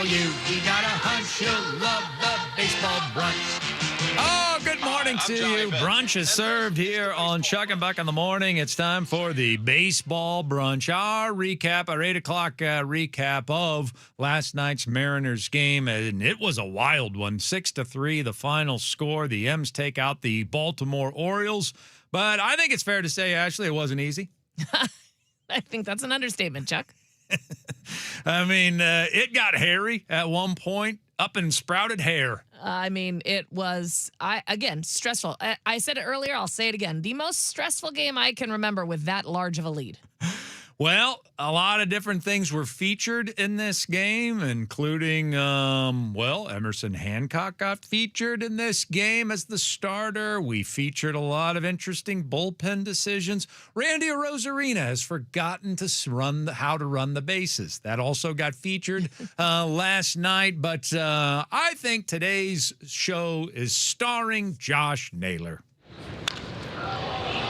you. We got a hunch you'll love the baseball brunch. Oh, good morning to you. Brunch is served here on Chuck and Buck in the morning. It's time for the baseball brunch. Our recap, our 8 o'clock recap of last night's Mariners game. And it was a wild one. 6-3, the final score. The M's take out the Baltimore Orioles. But I think it's fair to say, Ashley, it wasn't easy. I think that's an understatement, Chuck. I mean, it got hairy at one point, up and sprouted hair. I mean, it was, again, stressful. I said it earlier. I'll say it again. The most stressful game I can remember with that large of a lead. Well, a lot of different things were featured in this game, including, Emerson Hancock got featured in this game as the starter. We featured a lot of interesting bullpen decisions. Randy Arozarena has forgotten to how to run the bases. That also got featured last night, but I think today's show is starring Josh Naylor.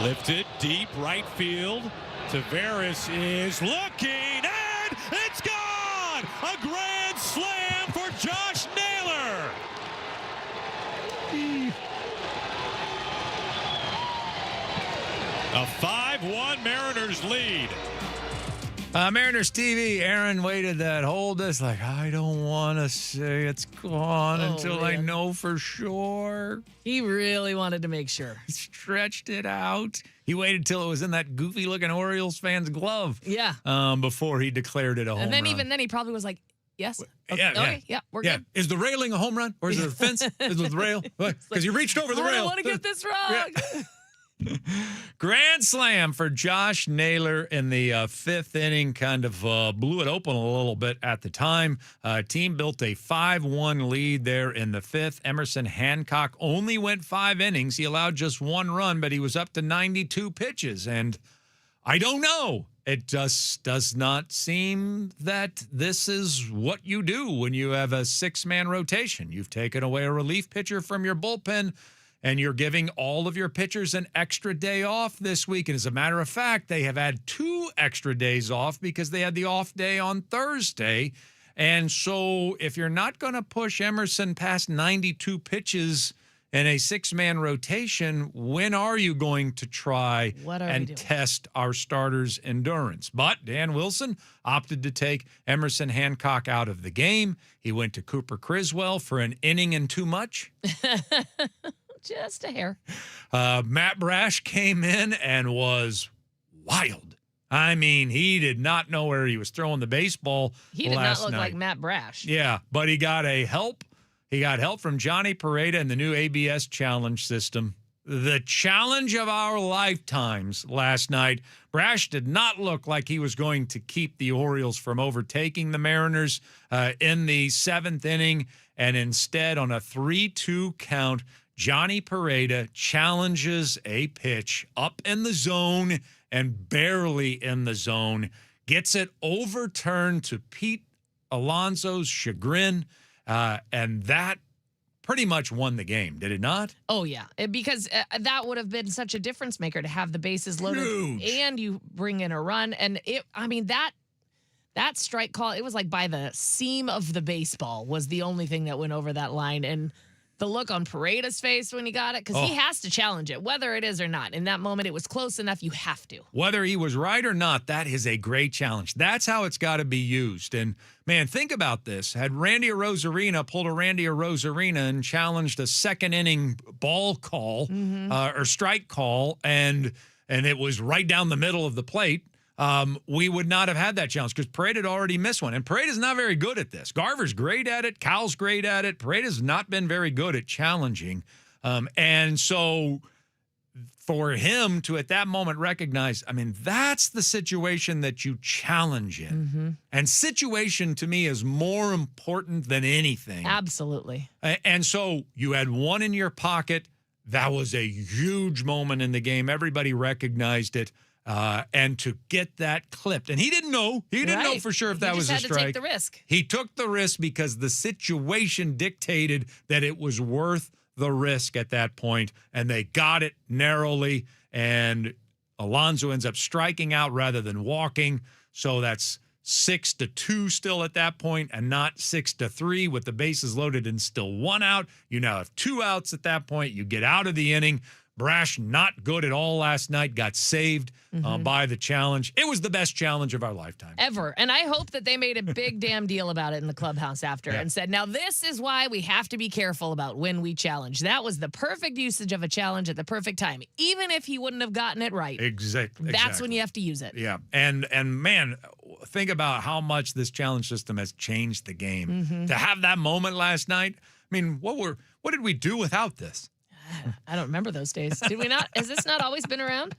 Lifted deep right field. Tavares is looking, and it's gone! A grand slam for Josh Naylor! A 5-1 Mariners lead. Mariners TV, Aaron waited that hold us like, I don't want to say it's gone until I know for sure. He really wanted to make sure. He stretched it out. He waited till it was in that goofy-looking Orioles fan's glove. Yeah. Before he declared it a home and then run. even then he probably was like, yes. Yeah, we're good. Is the railing a home run or is it a fence? Is it the rail? Because you reached over the rail. I don't want to get this wrong. Yeah. Grand slam for Josh Naylor in the fifth inning. Kind of blew it open a little bit at the time. Team built a 5-1 lead there in the fifth. Emerson Hancock only went 5 innings. He allowed just 1 run, but he was up to 92 pitches. And I don't know. It just does not seem that this is what you do when you have a 6-man rotation. You've taken away a relief pitcher from your bullpen, and you're giving all of your pitchers an extra day off this week. And as a matter of fact, they have had 2 extra days off because they had the off day on Thursday. And so if you're not going to push Emerson past 92 pitches in a 6-man rotation, when are you going to try and test our starters' endurance? But Dan Wilson opted to take Emerson Hancock out of the game. He went to Cooper Criswell for an inning and too much. Just a hair. Matt Brash came in and was wild. I mean, he did not know where he was throwing the baseball. He did not look like Matt Brash. Yeah, but he got help. He got help from Johnny Pareda and the new ABS challenge system. The challenge of our lifetimes last night. Brash did not look like he was going to keep the Orioles from overtaking the Mariners in the 7th inning, and instead on a 3-2 count, Johnny Pareda challenges a pitch up in the zone and barely in the zone, gets it overturned to Pete Alonso's chagrin, and that pretty much won the game, did it not? Oh, yeah, because that would have been such a difference maker to have the bases loaded. Huge. And you bring in a run. And that strike call, it was like by the seam of the baseball was the only thing that went over that line. And the look on Paredes' face when he got it, because he has to challenge it, whether it is or not. In that moment, it was close enough. You have to. Whether he was right or not, that is a great challenge. That's how it's got to be used. And, man, think about this. Had Randy Arozarena pulled a Randy Arozarena and challenged a 2nd inning ball call or strike call, and it was right down the middle of the plate, we would not have had that challenge because Pareda had already missed one. And Pareda's not very good at this. Garver's great at it. Cal's great at it. Pareda's not been very good at challenging. And so for him to at that moment recognize, I mean, that's the situation that you challenge in. And situation to me is more important than anything. Absolutely. And so you had one in your pocket. That was a huge moment in the game. Everybody recognized it. And to get that clipped. And he didn't know. He didn't know for sure if that was a strike. He just had to take the risk. He took the risk because the situation dictated that it was worth the risk at that point, and they got it narrowly, and Alonso ends up striking out rather than walking. So that's 6-2 still at that point, and not 6-3 with the bases loaded and still 1 out. You now have 2 outs at that point. You get out of the inning. Brash, not good at all last night, got saved by the challenge. It was the best challenge of our lifetime. Ever. And I hope that they made a big damn deal about it in the clubhouse after and said, now this is why we have to be careful about when we challenge. That was the perfect usage of a challenge at the perfect time. Even if he wouldn't have gotten it right. Exactly. That's when you have to use it. Yeah. And man, think about how much this challenge system has changed the game. To have that moment last night, I mean, what did we do without this? I don't remember those days. Did we not? Has this not always been around?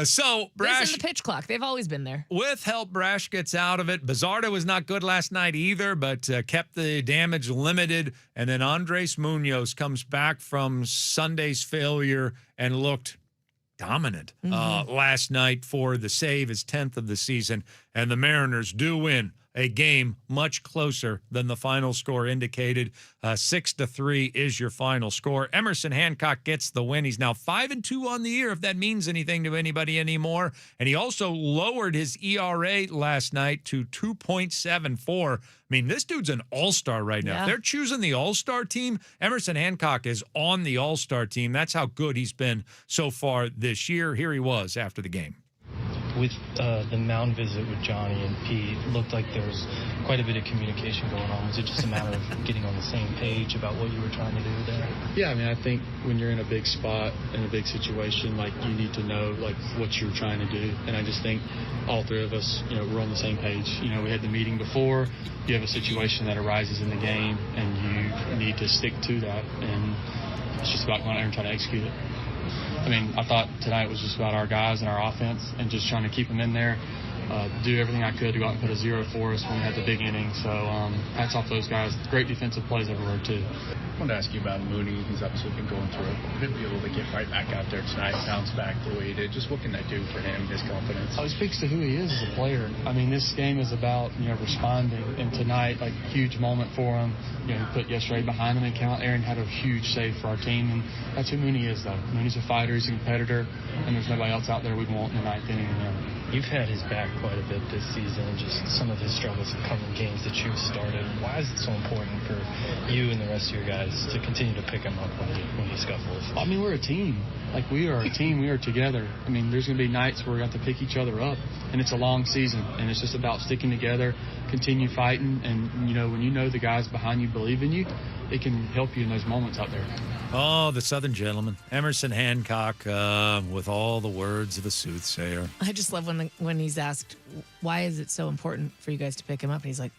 So Brash, this and the pitch clock, they've always been there. With help, Brash gets out of it. Bizardo was not good last night either, but kept the damage limited. And then Andres Munoz comes back from Sunday's failure and looked dominant last night for the save, his 10th of the season. And the Mariners do win a game much closer than the final score indicated. 6-3 is your final score. Emerson Hancock gets the win. He's now 5-2 on the year, if that means anything to anybody anymore. And he also lowered his ERA last night to 2.74. I mean, this dude's an all-star right now. Yeah. If they're choosing the all-star team, Emerson Hancock is on the all-star team. That's how good he's been so far this year. Here he was after the game. With the mound visit with Johnny and Pete, it looked like there was quite a bit of communication going on. Was it just a matter of getting on the same page about what you were trying to do there? Yeah, I mean, I think when you're in a big spot, in a big situation, like, you need to know, like, what you're trying to do. And I just think all three of us, we're on the same page. We had the meeting before. You have a situation that arises in the game, and you need to stick to that. And it's just about going out there and trying to execute it. I mean, I thought tonight was just about our guys and our offense and just trying to keep them in there, do everything I could to go out and put a 0 for us when we had the big inning. So hats off to those guys. Great defensive plays everywhere, too. I wanted to ask you about Mooney. He's obviously been going through a good deal to get right back out there tonight, bounce back the way he did. Just what can that do for him, his confidence? It speaks to who he is as a player. I mean, this game is about, responding. And tonight, like, huge moment for him. He put yesterday behind him and count. Aaron had a huge save for our team. And that's who Mooney is, though. Mooney's a fighter. He's a competitor. And there's nobody else out there we'd want in the ninth inning than him. You've had his back quite a bit this season, and just some of his struggles have come in games that you've started. Why is it so important for you and the rest of your guys to continue to pick him up when he scuffles? I mean, we're a team. Like, we are a team. We are together. I mean, there's going to be nights where we have to pick each other up, and it's a long season, and it's just about sticking together, continue fighting, and, when you know the guys behind you believe in you, it can help you in those moments out there. Oh, the Southern gentleman, Emerson Hancock, with all the words of a soothsayer. I just love when he's asked, why is it so important for you guys to pick him up? And he's like,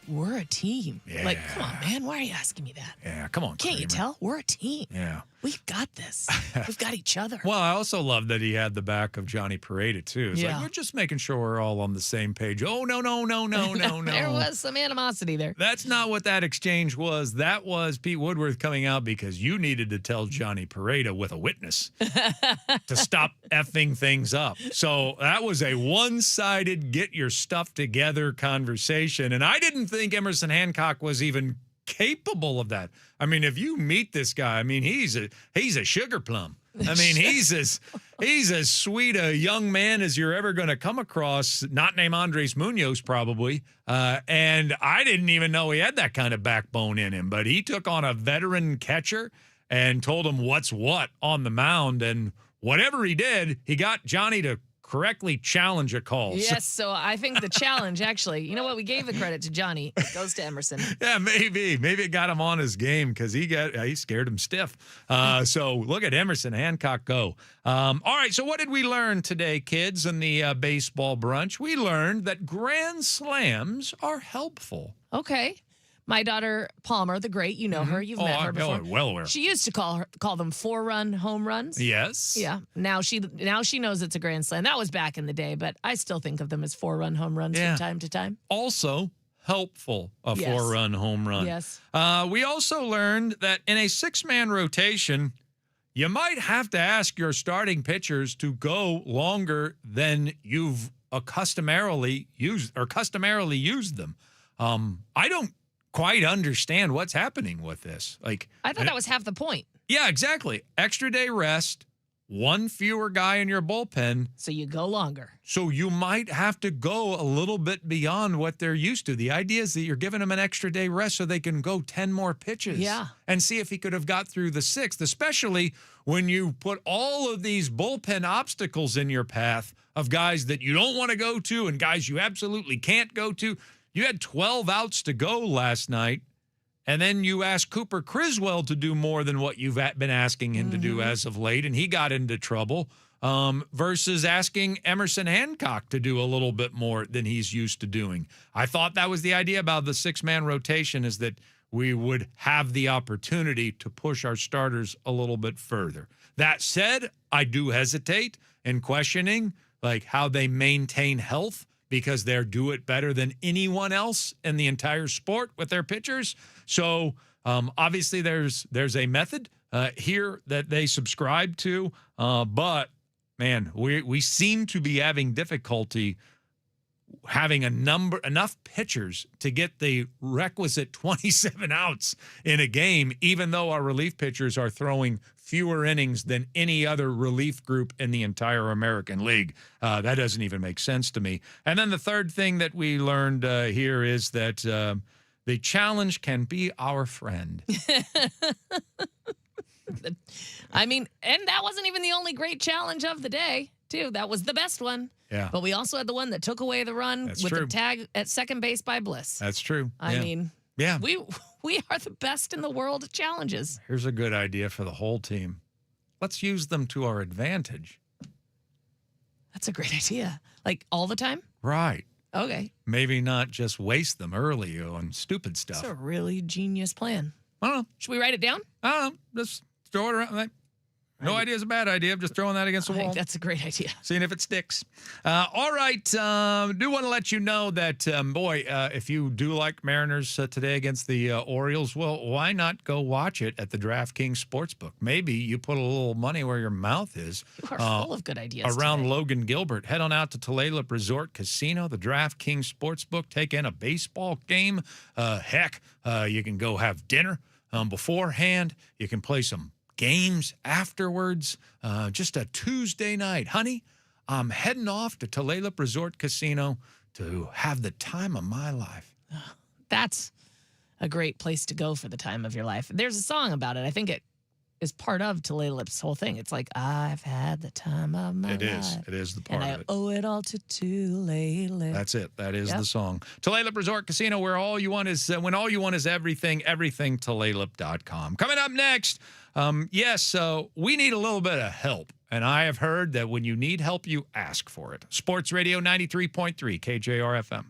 we're a team. Yeah. Like, come on, man. Why are you asking me that? Yeah, come on, Can't you Kramer. tell? We're a team. Yeah. We've got this. We've got each other. Well, I also love that he had the back of Johnny Pareda, too. It's like, we're just making sure we're all on the same page. Oh, no. There was some animosity there. That's not what that exchange was. That was Pete Woodworth coming out because you needed to tell Johnny Pareda with a witness to stop effing things up. So that was a one-sided get your stuff together conversation. And I didn't think Emerson Hancock was even capable of that. I mean, if you meet this guy, I mean, he's a sugar plum. I mean, he's as sweet a young man as you're ever going to come across, not named Andres Munoz probably. And I didn't even know he had that kind of backbone in him, but he took on a veteran catcher and told him what's what on the mound. And whatever he did, he got Johnny to correctly challenge a call. Yes, so I think the challenge, actually, you know what? We gave the credit to Johnny. It goes to Emerson. Yeah, maybe it got him on his game because he scared him stiff. So look at Emerson Hancock go. All right, so what did we learn today, kids, in the baseball brunch? We learned that grand slams are helpful. Okay. My daughter, Palmer, the great, you know her. You've met her before. Oh, well aware. She used to call them 4-run home runs. Yes. Yeah. Now she knows it's a grand slam. That was back in the day, but I still think of them as 4-run home runs from time to time. Also helpful, a 4-run home run. Yes. We also learned that in a 6-man rotation, you might have to ask your starting pitchers to go longer than you've customarily used them. I don't quite understand what's happening with this. Like, I thought that was half the point. Yeah, exactly. Extra day rest, one fewer guy in your bullpen. So you go longer. So you might have to go a little bit beyond what they're used to. The idea is that you're giving them an extra day rest so they can go 10 more pitches. Yeah. And see if he could have got through the 6th, especially when you put all of these bullpen obstacles in your path of guys that you don't want to go to and guys you absolutely can't go to. You had 12 outs to go last night. And then you asked Cooper Criswell to do more than what you've been asking him to do as of late, and he got into trouble, versus asking Emerson Hancock to do a little bit more than he's used to doing. I thought that was the idea about the 6-man rotation, is that we would have the opportunity to push our starters a little bit further. That said, I do hesitate in questioning like how they maintain health, because they're do it better than anyone else in the entire sport with their pitchers. So obviously there's a method here that they subscribe to, but man, we seem to be having difficulty having enough pitchers to get the requisite 27 outs in a game, even though our relief pitchers are throwing fewer innings than any other relief group in the entire American League. That doesn't even make sense to me. And then the third thing that we learned here is that the challenge can be our friend. I mean, and that wasn't even the only great challenge of the day, too. That was the best one. Yeah. But we also had the one that took away the run with the tag at second base by Bliss. That's true. I mean, yeah, we are the best in the world at challenges. Here's a good idea for the whole team. Let's use them to our advantage. That's a great idea. Like all the time? Right. Okay. Maybe not just waste them early on stupid stuff. That's a really genius plan. I don't know. Should we write it down? I don't know. Just throw it around. No idea is a bad idea. I'm just throwing that against the wall. That's a great idea. Seeing if it sticks. All right. Do want to let you know that, if you do like Mariners today against the Orioles, well, why not go watch it at the DraftKings Sportsbook? Maybe you put a little money where your mouth is. You are full of good ideas around today. Logan Gilbert. Head on out to Tulalip Resort Casino, the DraftKings Sportsbook. Take in a baseball game. You can go have dinner beforehand. You can play some games afterwards. Just a Tuesday night. Honey, I'm heading off to Tulalip Resort Casino to have the time of my life. That's a great place to go for the time of your life. There's a song about it. I think it is part of Tulalip's whole thing. It's like, I've had the time of my life. It is the part and of it. I owe it all to Tulalip. That's it. That is the song. Tulalip Resort Casino, where all you want is, when all you want is everything Tulalip.com. Coming up next, we need a little bit of help. And I have heard that when you need help, you ask for it. Sports Radio 93.3 KJR FM.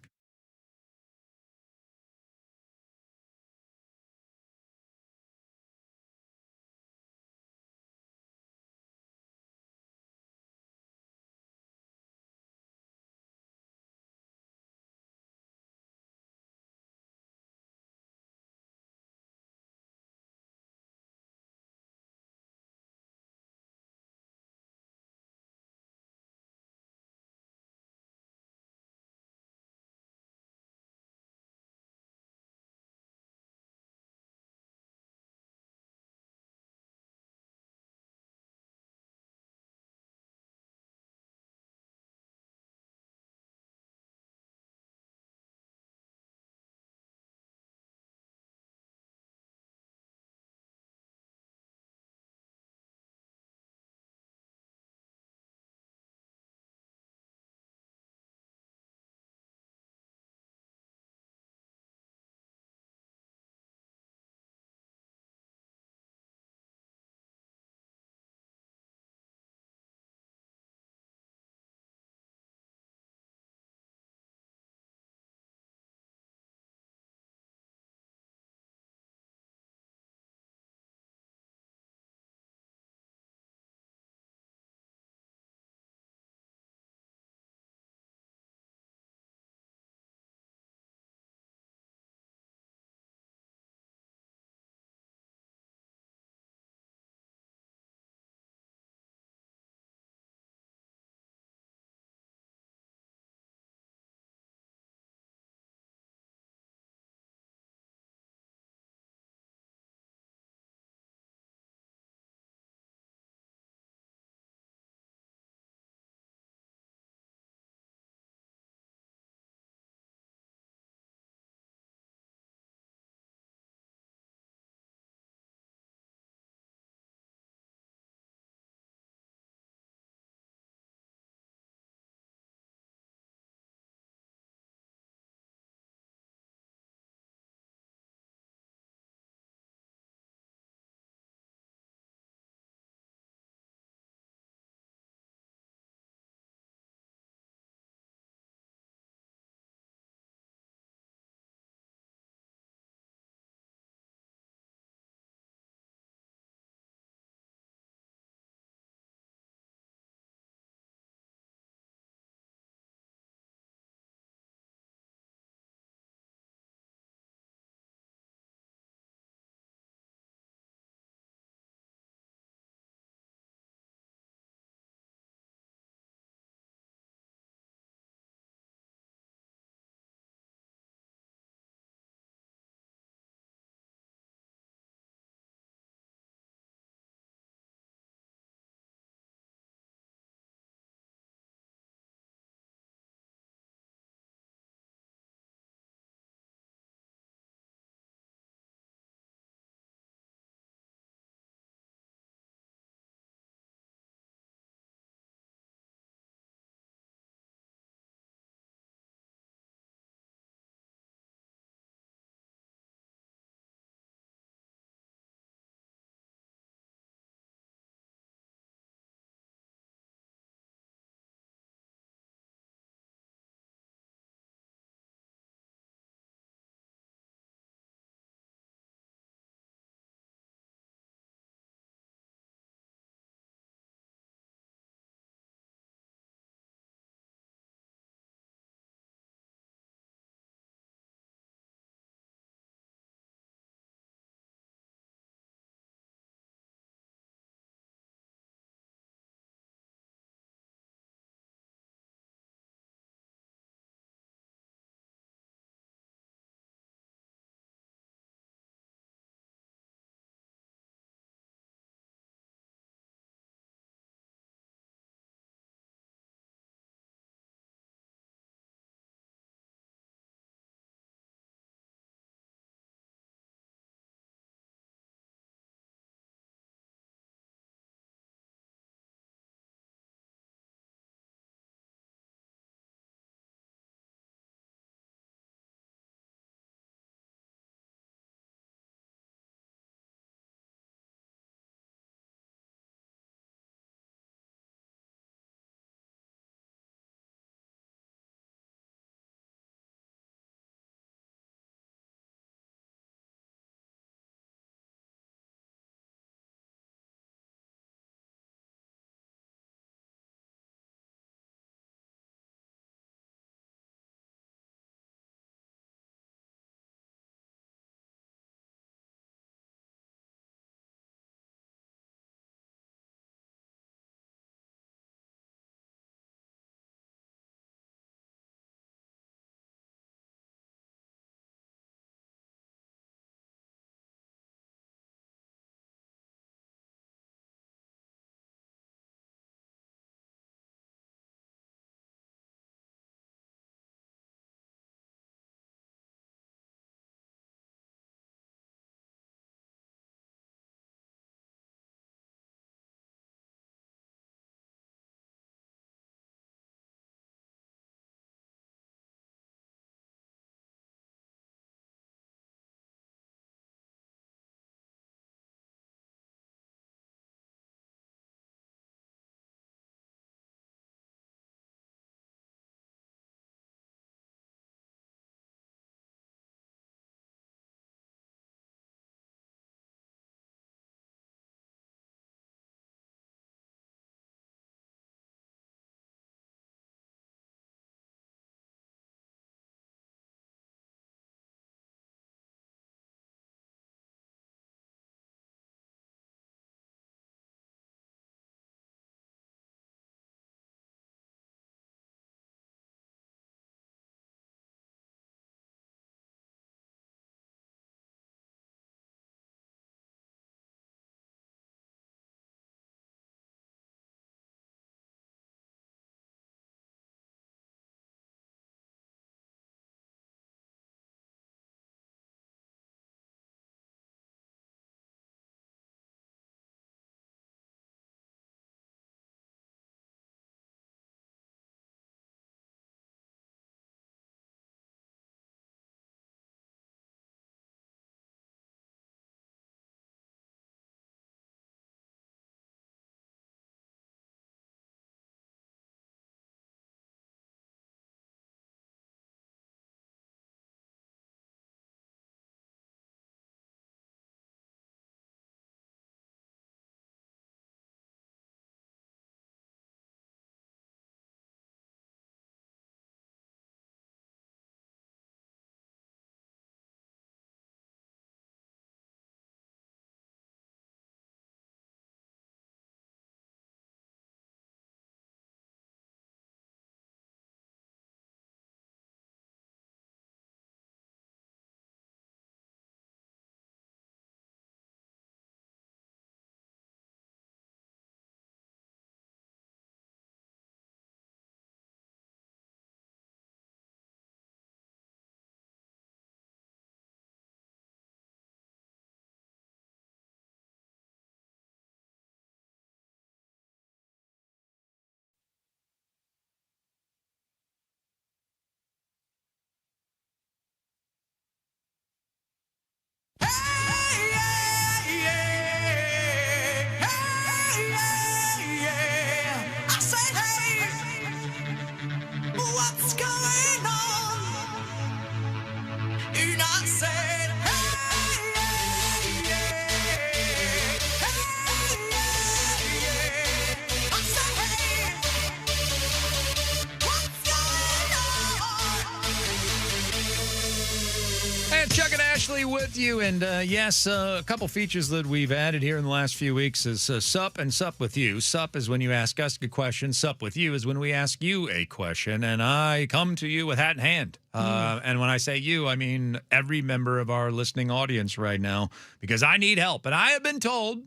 Yeah, Chuck and Ashley with you. And yes, a couple features that we've added here in the last few weeks is Sup and Sup with You. Sup is when you ask us a question. Sup with You is when we ask you a question. And I come to you with hat in hand. And when I say you, I mean every member of our listening audience right now, because I need help. And I've been told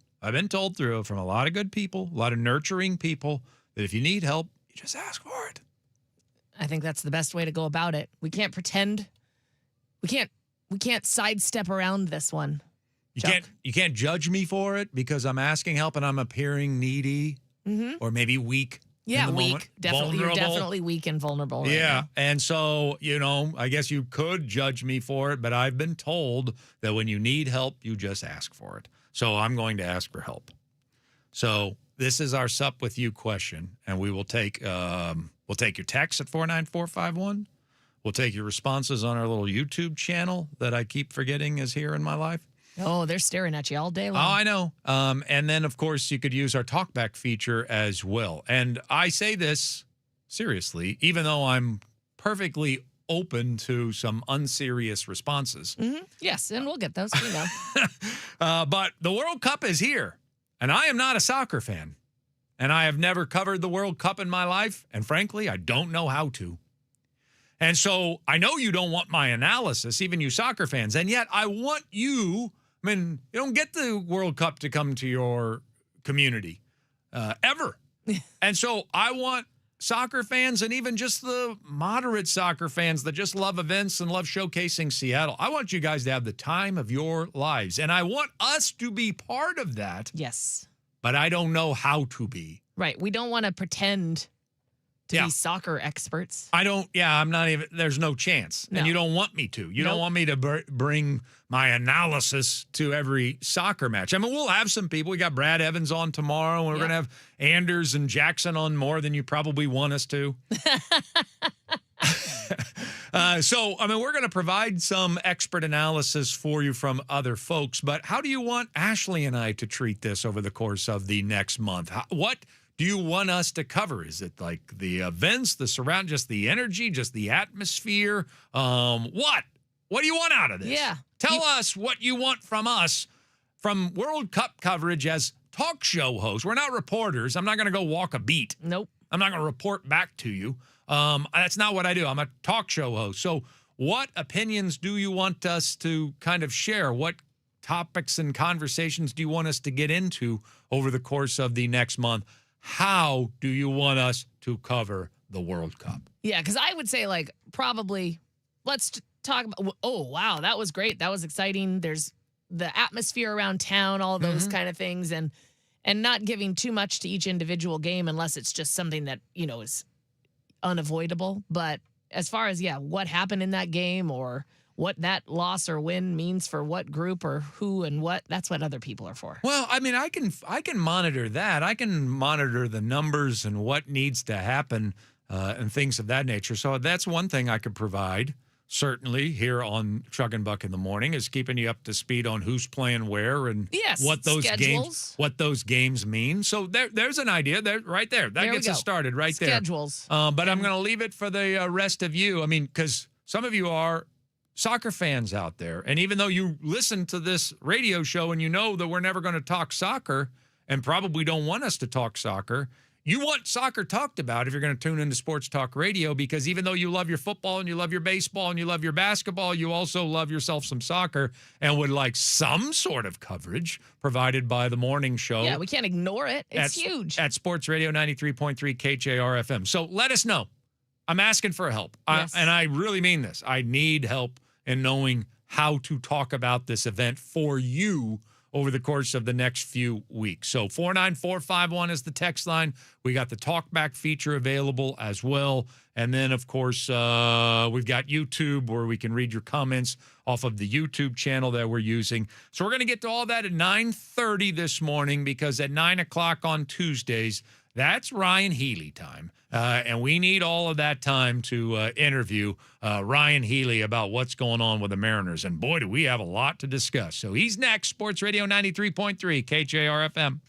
through from a lot of good people, a lot of nurturing people, that if you need help, you just ask for it. I think that's the best way to go about it. We can't pretend. We can't sidestep around this one. You can't judge me for it because I'm asking help and I'm appearing needy or maybe weak. Yeah, in the weak. moment. Definitely, you're Vulnerable. definitely weak and vulnerable. Right Yeah, now. and so, I guess you could judge me for it, but I've been told that when you need help, you just ask for it. So I'm going to ask for help. So this is our Sup with You question, and we will take your text at 49451. We'll take your responses on our little YouTube channel that I keep forgetting is here in my life. Oh, they're staring at you all day long. Oh, I know. And then, of course, you could use our talkback feature as well. And I say this seriously, even though I'm perfectly open to some unserious responses. Mm-hmm. Yes, and we'll get those. We know. But the World Cup is here, and I am not a soccer fan. And I have never covered the World Cup in my life. And frankly, I don't know how to. And so I know you don't want my analysis, even you soccer fans. And yet I want you. I mean, you don't get the World Cup to come to your community ever. And so I want soccer fans and even just the moderate soccer fans that just love events and love showcasing Seattle. I want you guys to have the time of your lives. And I want us to be part of that. Yes. But I don't know how to be. Right. We don't want to pretend to be soccer experts. I'm not even, there's no chance. No. And you don't want me to. You don't want me to bring my analysis to every soccer match. I mean, we'll have some people. We got Brad Evans on tomorrow, and we're going to have Anders and Jackson on more than you probably want us to. So, I mean, we're going to provide some expert analysis for you from other folks, but how do you want Ashley and I to treat this over the course of the next month? What do you want us to cover? Is it like the events, the surround, just the energy, just the atmosphere? What? What do you want out of this? Yeah. Tell us what you want from us from World Cup coverage as talk show hosts. We're not reporters. I'm not going to go walk a beat. Nope. I'm not going to report back to you. That's not what I do. I'm a talk show host. So what opinions do you want us to kind of share? What topics and conversations do you want us to get into over the course of the next month? How do you want us to cover the World Cup? Yeah, because I would say, like, probably let's talk about, oh, wow, that was great. That was exciting. There's the atmosphere around town, all those kind of things, and not giving too much to each individual game unless it's just something that, is unavoidable. But as far as, what happened in that game or what that loss or win means for what group or who and what, that's what other people are for. Well, I mean, I can monitor that. I can monitor the numbers and what needs to happen and things of that nature. So that's one thing I could provide, certainly, here on Chuck and Buck in the Morning, is keeping you up to speed on who's playing where and what those games mean. So there's an idea there, right there. That gets us started right there. Schedules. But I'm going to leave it for the rest of you. I mean, because some of you are soccer fans out there. And even though you listen to this radio show and you know that we're never going to talk soccer and probably don't want us to talk soccer, you want soccer talked about if you're going to tune into Sports Talk Radio, because even though you love your football and you love your baseball and you love your basketball, you also love yourself some soccer and would like some sort of coverage provided by the morning show. Yeah, we can't ignore it. It's huge. At Sports Radio 93.3 KJR FM. So let us know. I'm asking for help. Yes. And I really mean this. I need help in knowing how to talk about this event for you over the course of the next few weeks. So 49451 is the text line. We got the talkback feature available as well. And then, of course, we've got YouTube where we can read your comments off of the YouTube channel that we're using. So we're going to get to all that at 9:30 this morning, because at 9 o'clock on Tuesdays, that's Ryan Healy time. And we need all of that time to interview Ryan Healy about what's going on with the Mariners. And boy, do we have a lot to discuss. So he's next. Sports Radio 93.3 KJR FM.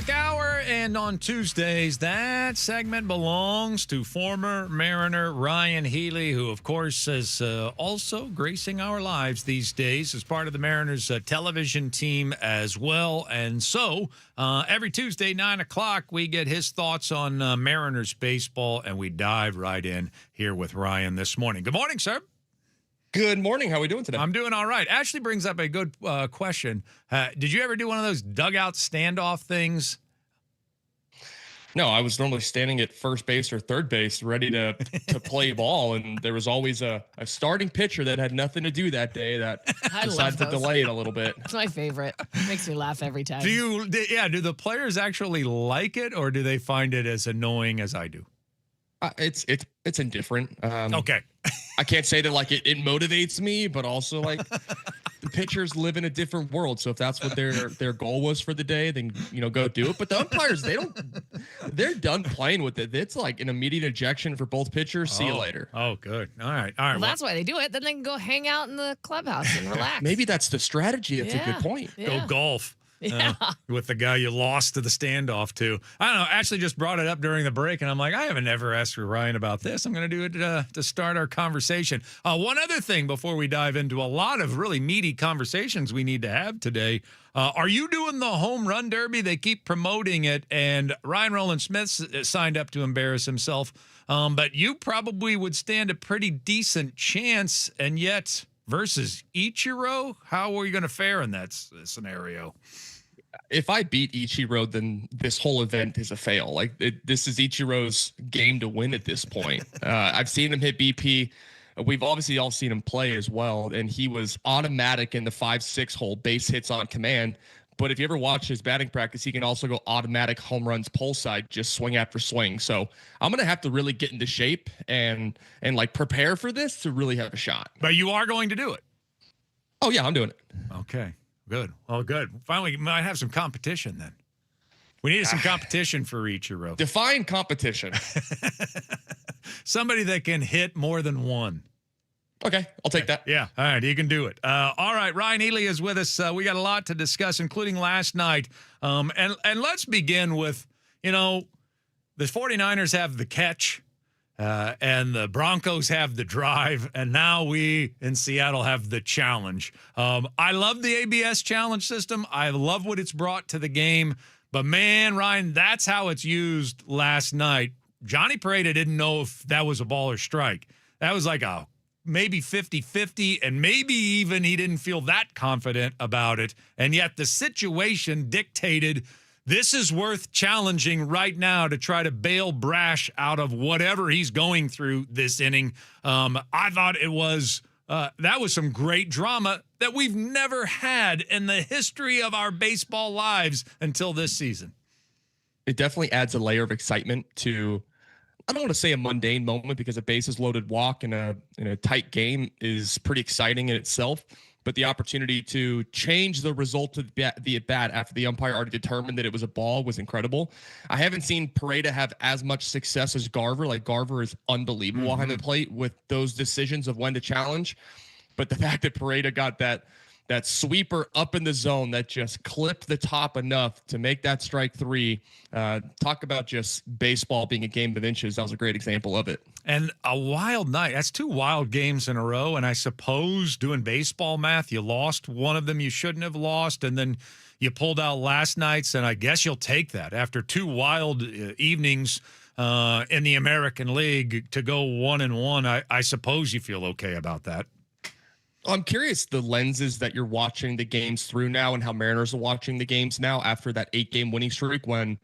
o'clock hour, and on Tuesdays, that segment belongs to former Mariner Ryan Healy, who, of course, is also gracing our lives these days as part of the Mariners television team as well. And so every Tuesday, 9 o'clock, we get his thoughts on Mariners baseball, and we dive right in here with Ryan this morning. Good morning, sir. Good morning. How are we doing today? I'm doing all right. Ashley brings up a good question. Did you ever do one of those dugout standoff things? No, I was normally standing at first base or third base ready to play ball, and there was always a starting pitcher that had nothing to do that day that decided to delay it a little bit. It's my favorite. It makes me laugh every time. Do the players actually like it, or do they find it as annoying as I do? It's indifferent. Okay. I can't say that like it motivates me, but also like the pitchers live in a different world. So if that's what their goal was for the day, then go do it. But the umpires, they're done playing with it. It's like an immediate ejection for both pitchers. See you later. Oh, good. All right. Well, that's why they do it. Then they can go hang out in the clubhouse and relax. Maybe that's the strategy. That's a good point. Go golf. Yeah. With the guy you lost to the standoff to. I don't know. Ashley just brought it up during the break, and I'm like, I haven't ever asked Ryan about this. I'm going to do it to start our conversation. One other thing before we dive into a lot of really meaty conversations we need to have today. Are you doing the home run derby? They keep promoting it, and Ryan Roland Smith signed up to embarrass himself. But you probably would stand a pretty decent chance, and yet versus Ichiro, how are you going to fare in that scenario? If I beat Ichiro, then this whole event is a fail. Like this is Ichiro's game to win at this point. I've seen him hit BP. We've obviously all seen him play as well, and he was automatic in the 5-6 hole, base hits on command. But if you ever watch his batting practice, he can also go automatic home runs pole side, just swing after swing. So I'm going to have to really get into shape and like prepare for this to really have a shot. But you are going to do it. Oh yeah, I'm doing it. Okay, good. Oh, good. Finally, we might have some competition then. We needed some competition for Ichiro. Define competition. Somebody that can hit more than one. Okay, I'll take that. Yeah, all right, you can do it. All right, Ryan Healy is with us. We got a lot to discuss, including last night. And let's begin with, the 49ers have the catch, and the Broncos have the drive, and now we in Seattle have the challenge. I love the ABS challenge system. I love what it's brought to the game. But, man, Ryan, that's how it's used last night. Johnny Pareda didn't know if that was a ball or strike. That was like a maybe 50-50, and maybe even he didn't feel that confident about it. And yet the situation dictated this is worth challenging right now to try to bail Brash out of whatever he's going through this inning. I thought it was that was some great drama that we've never had in the history of our baseball lives until this season. It definitely adds a layer of excitement to, I don't want to say a mundane moment, because a bases loaded walk in a tight game is pretty exciting in itself. But the opportunity to change the result of the at-bat after the umpire already determined that it was a ball was incredible. I haven't seen Pareda have as much success as Garver. Like, Garver is unbelievable behind the plate with those decisions of when to challenge. But the fact that Pareda got that sweeper up in the zone that just clipped the top enough to make that strike three. Talk about just baseball being a game of inches. That was a great example of it. And a wild night. That's two wild games in a row. And I suppose doing baseball math, you lost one of them you shouldn't have lost. And then you pulled out last night's. And I guess you'll take that after two wild evenings in the American League to go 1-1. I suppose you feel okay about that. I'm curious the lenses that you're watching the games through now, and how Mariners are watching the games now after that 8-game winning streak, when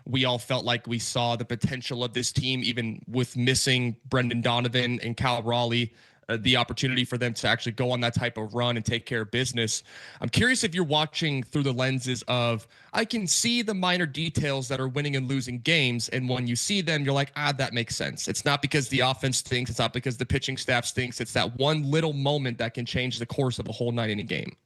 we all felt like we saw the potential of this team, even with missing Brendan Donovan and Cal Raleigh, the opportunity for them to actually go on that type of run and take care of business. I'm curious if you're watching through the lenses of, I can see the minor details that are winning and losing games, and when you see them, you're like, that makes sense. It's not because the offense stinks. It's not because the pitching staff stinks. It's that one little moment that can change the course of a whole 9-inning game.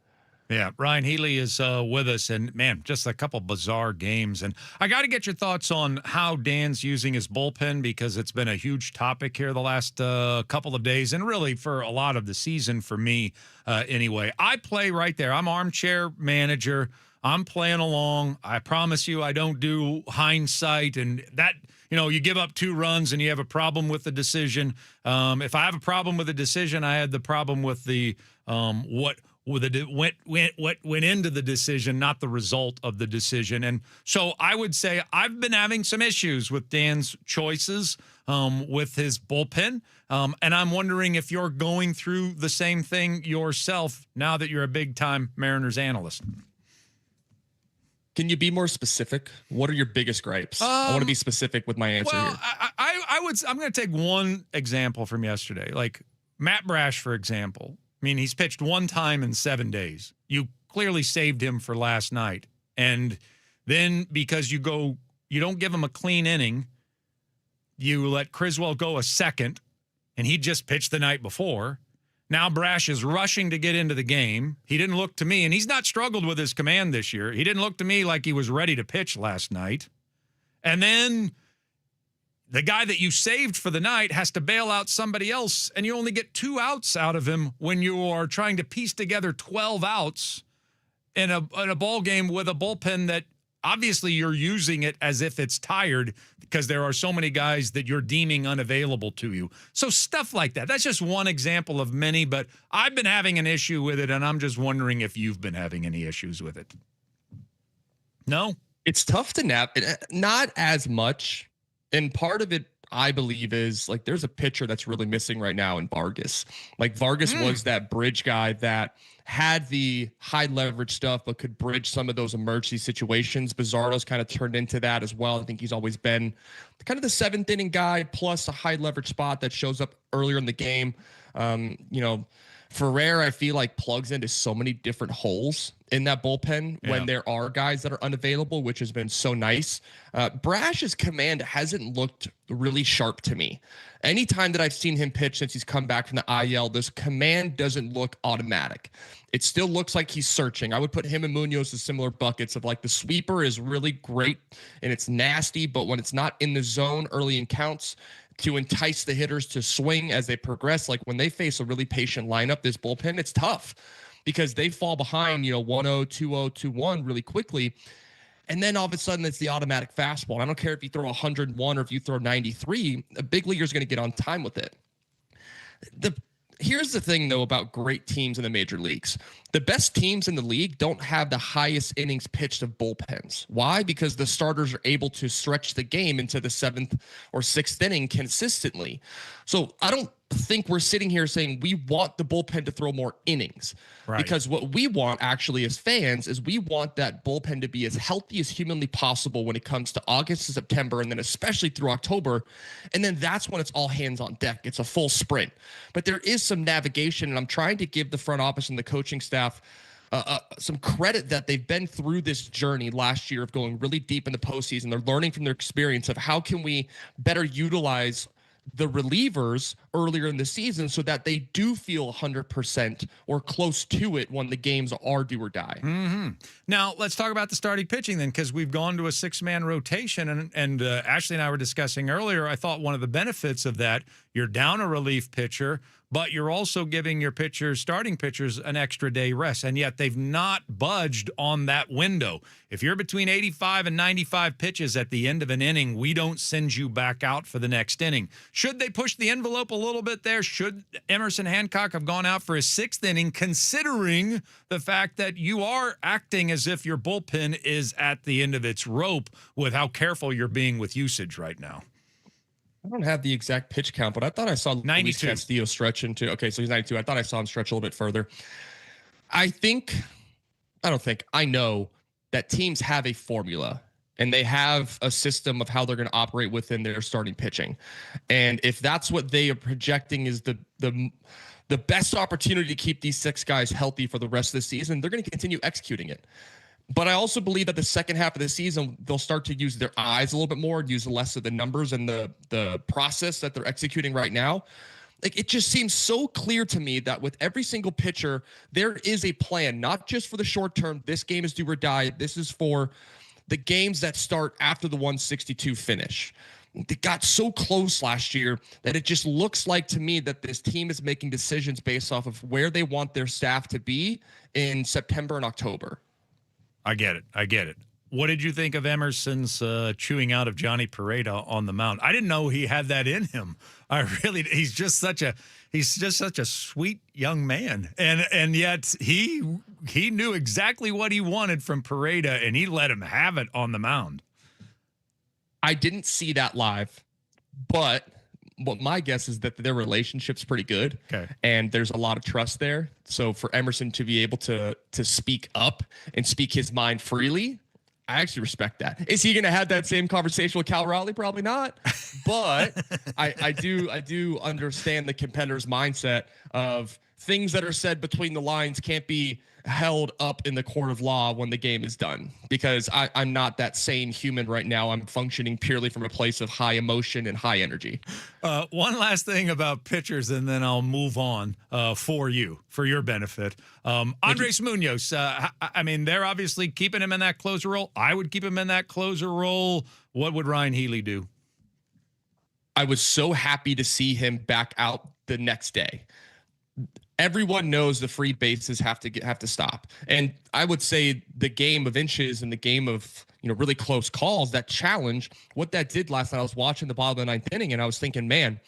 Yeah, Ryan Healy is with us, and, man, just a couple bizarre games. And I got to get your thoughts on how Dan's using his bullpen, because it's been a huge topic here the last couple of days, and really for a lot of the season for me anyway. I play right there. I'm armchair manager. I'm playing along. I promise you I don't do hindsight and that, you give up 2 runs and you have a problem with the decision. If I have a problem with the decision, I had the problem with the what went into the decision, not the result of the decision. And so I would say I've been having some issues with Dan's choices with his bullpen. And I'm wondering if you're going through the same thing yourself now that you're a big-time Mariners analyst. Can you be more specific? What are your biggest gripes? I want to be specific with my answer here. I'm going to take one example from yesterday. Like Matt Brash, for example. I mean, he's pitched 1 time in 7 days. You clearly saved him for last night. And then because you don't give him a clean inning, you let Criswell go a second, and he just pitched the night before. Now Brash is rushing to get into the game. He didn't look to me, and he's not struggled with his command this year. He didn't look to me like he was ready to pitch last night. And then the guy that you saved for the night has to bail out somebody else, and you only get 2 outs out of him when you are trying to piece together 12 outs in a ball game with a bullpen that obviously you're using it as if it's tired because there are so many guys that you're deeming unavailable to you. So stuff like that. That's just one example of many, but I've been having an issue with it, and I'm just wondering if you've been having any issues with it. No? It's tough to not as much. And part of it, I believe, is like there's a pitcher that's really missing right now in Vargas. Like Vargas was that bridge guy that had the high leverage stuff, but could bridge some of those emergency situations. Bizarro's kind of turned into that as well. I think he's always been kind of the 7th inning guy plus a high leverage spot that shows up earlier in the game. Ferrer, I feel like plugs into so many different holes in that bullpen when there are guys that are unavailable, which has been so nice. Brash's command hasn't looked really sharp to me. Anytime that I've seen him pitch since he's come back from the IL, this command doesn't look automatic. It still looks like he's searching. I would put him and Munoz as similar buckets of like the sweeper is really great and it's nasty, but when it's not in the zone early in counts, to entice the hitters to swing as they progress. Like when they face a really patient lineup, this bullpen, it's tough because they fall behind, 1-0, 2-0, 2-1 really quickly. And then all of a sudden it's the automatic fastball. And I don't care if you throw 101 or if you throw 93, a big leaguer is going to get on time with it. Here's the thing, though, about great teams in the major leagues. The best teams in the league don't have the highest innings pitched of bullpens. Why? Because the starters are able to stretch the game into the 7th or 6th inning consistently. So I don't think we're sitting here saying we want the bullpen to throw more innings. Right. Because what we want actually as fans is we want that bullpen to be as healthy as humanly possible when it comes to August to September and then especially through October. And then that's when it's all hands on deck. It's a full sprint. But there is some navigation, and I'm trying to give the front office and the coaching staff some credit that they've been through this journey last year of going really deep in the postseason. They're learning from their experience of how can we better utilize the relievers earlier in the season so that they do feel 100% or close to it when the games are do or die. Mm-hmm. Now, let's talk about the starting pitching then, because we've gone to a 6-man rotation. And Ashley and I were discussing earlier, I thought one of the benefits of that, you're down a relief pitcher, but you're also giving your starting pitchers an extra day rest, and yet they've not budged on that window. If you're between 85 and 95 pitches at the end of an inning, we don't send you back out for the next inning. Should they push the envelope a little bit there? Should Emerson Hancock have gone out for his 6th inning, considering the fact that you are acting as if your bullpen is at the end of its rope with how careful you're being with usage right now? I don't have the exact pitch count, but I thought I saw 92. Luis Castillo stretch into. Okay, so he's 92. I thought I saw him stretch a little bit further. I know that teams have a formula and they have a system of how they're going to operate within their starting pitching. And if that's what they are projecting is the best opportunity to keep these 6 guys healthy for the rest of the season, they're going to continue executing it. But I also believe that the second half of the season, they'll start to use their eyes a little bit more, use less of the numbers and the process that they're executing right now. Like, it just seems so clear to me that with every single pitcher, there is a plan, not just for the short term. This game is do or die. This is for the games that start after the 162 finish. They got so close last year that it just looks like to me that this team is making decisions based off of where they want their staff to be in September and October. I get it. What did you think of Emerson's chewing out of Johnny Pareda on the mound? I didn't know he had that in him. He's just such a sweet young man, and yet he knew exactly what he wanted from Pareda, and he let him have it on the mound. I didn't see that live, but what my guess is that their relationship's pretty good. Okay. And there's a lot of trust there. So for Emerson to be able to speak up and speak his mind freely, I actually respect that. Is he going to have that same conversation with Cal Raleigh? Probably not. But I do understand the competitor's mindset of things that are said between the lines can't be held up in the court of law when the game is done, because I'm not that sane human right now. I'm functioning purely from a place of high emotion and high energy. One last thing about pitchers, and then I'll move on for your benefit. Andres Munoz, I mean, they're obviously keeping him in that closer role. I would keep him in that closer role. What would Ryan Healy do? I was so happy to see him back out the next day. Everyone knows the free bases have to stop. And I would say the game of inches and the game of, really close calls, that challenge, what that did last night, I was watching the bottom of the ninth inning and I was thinking, man,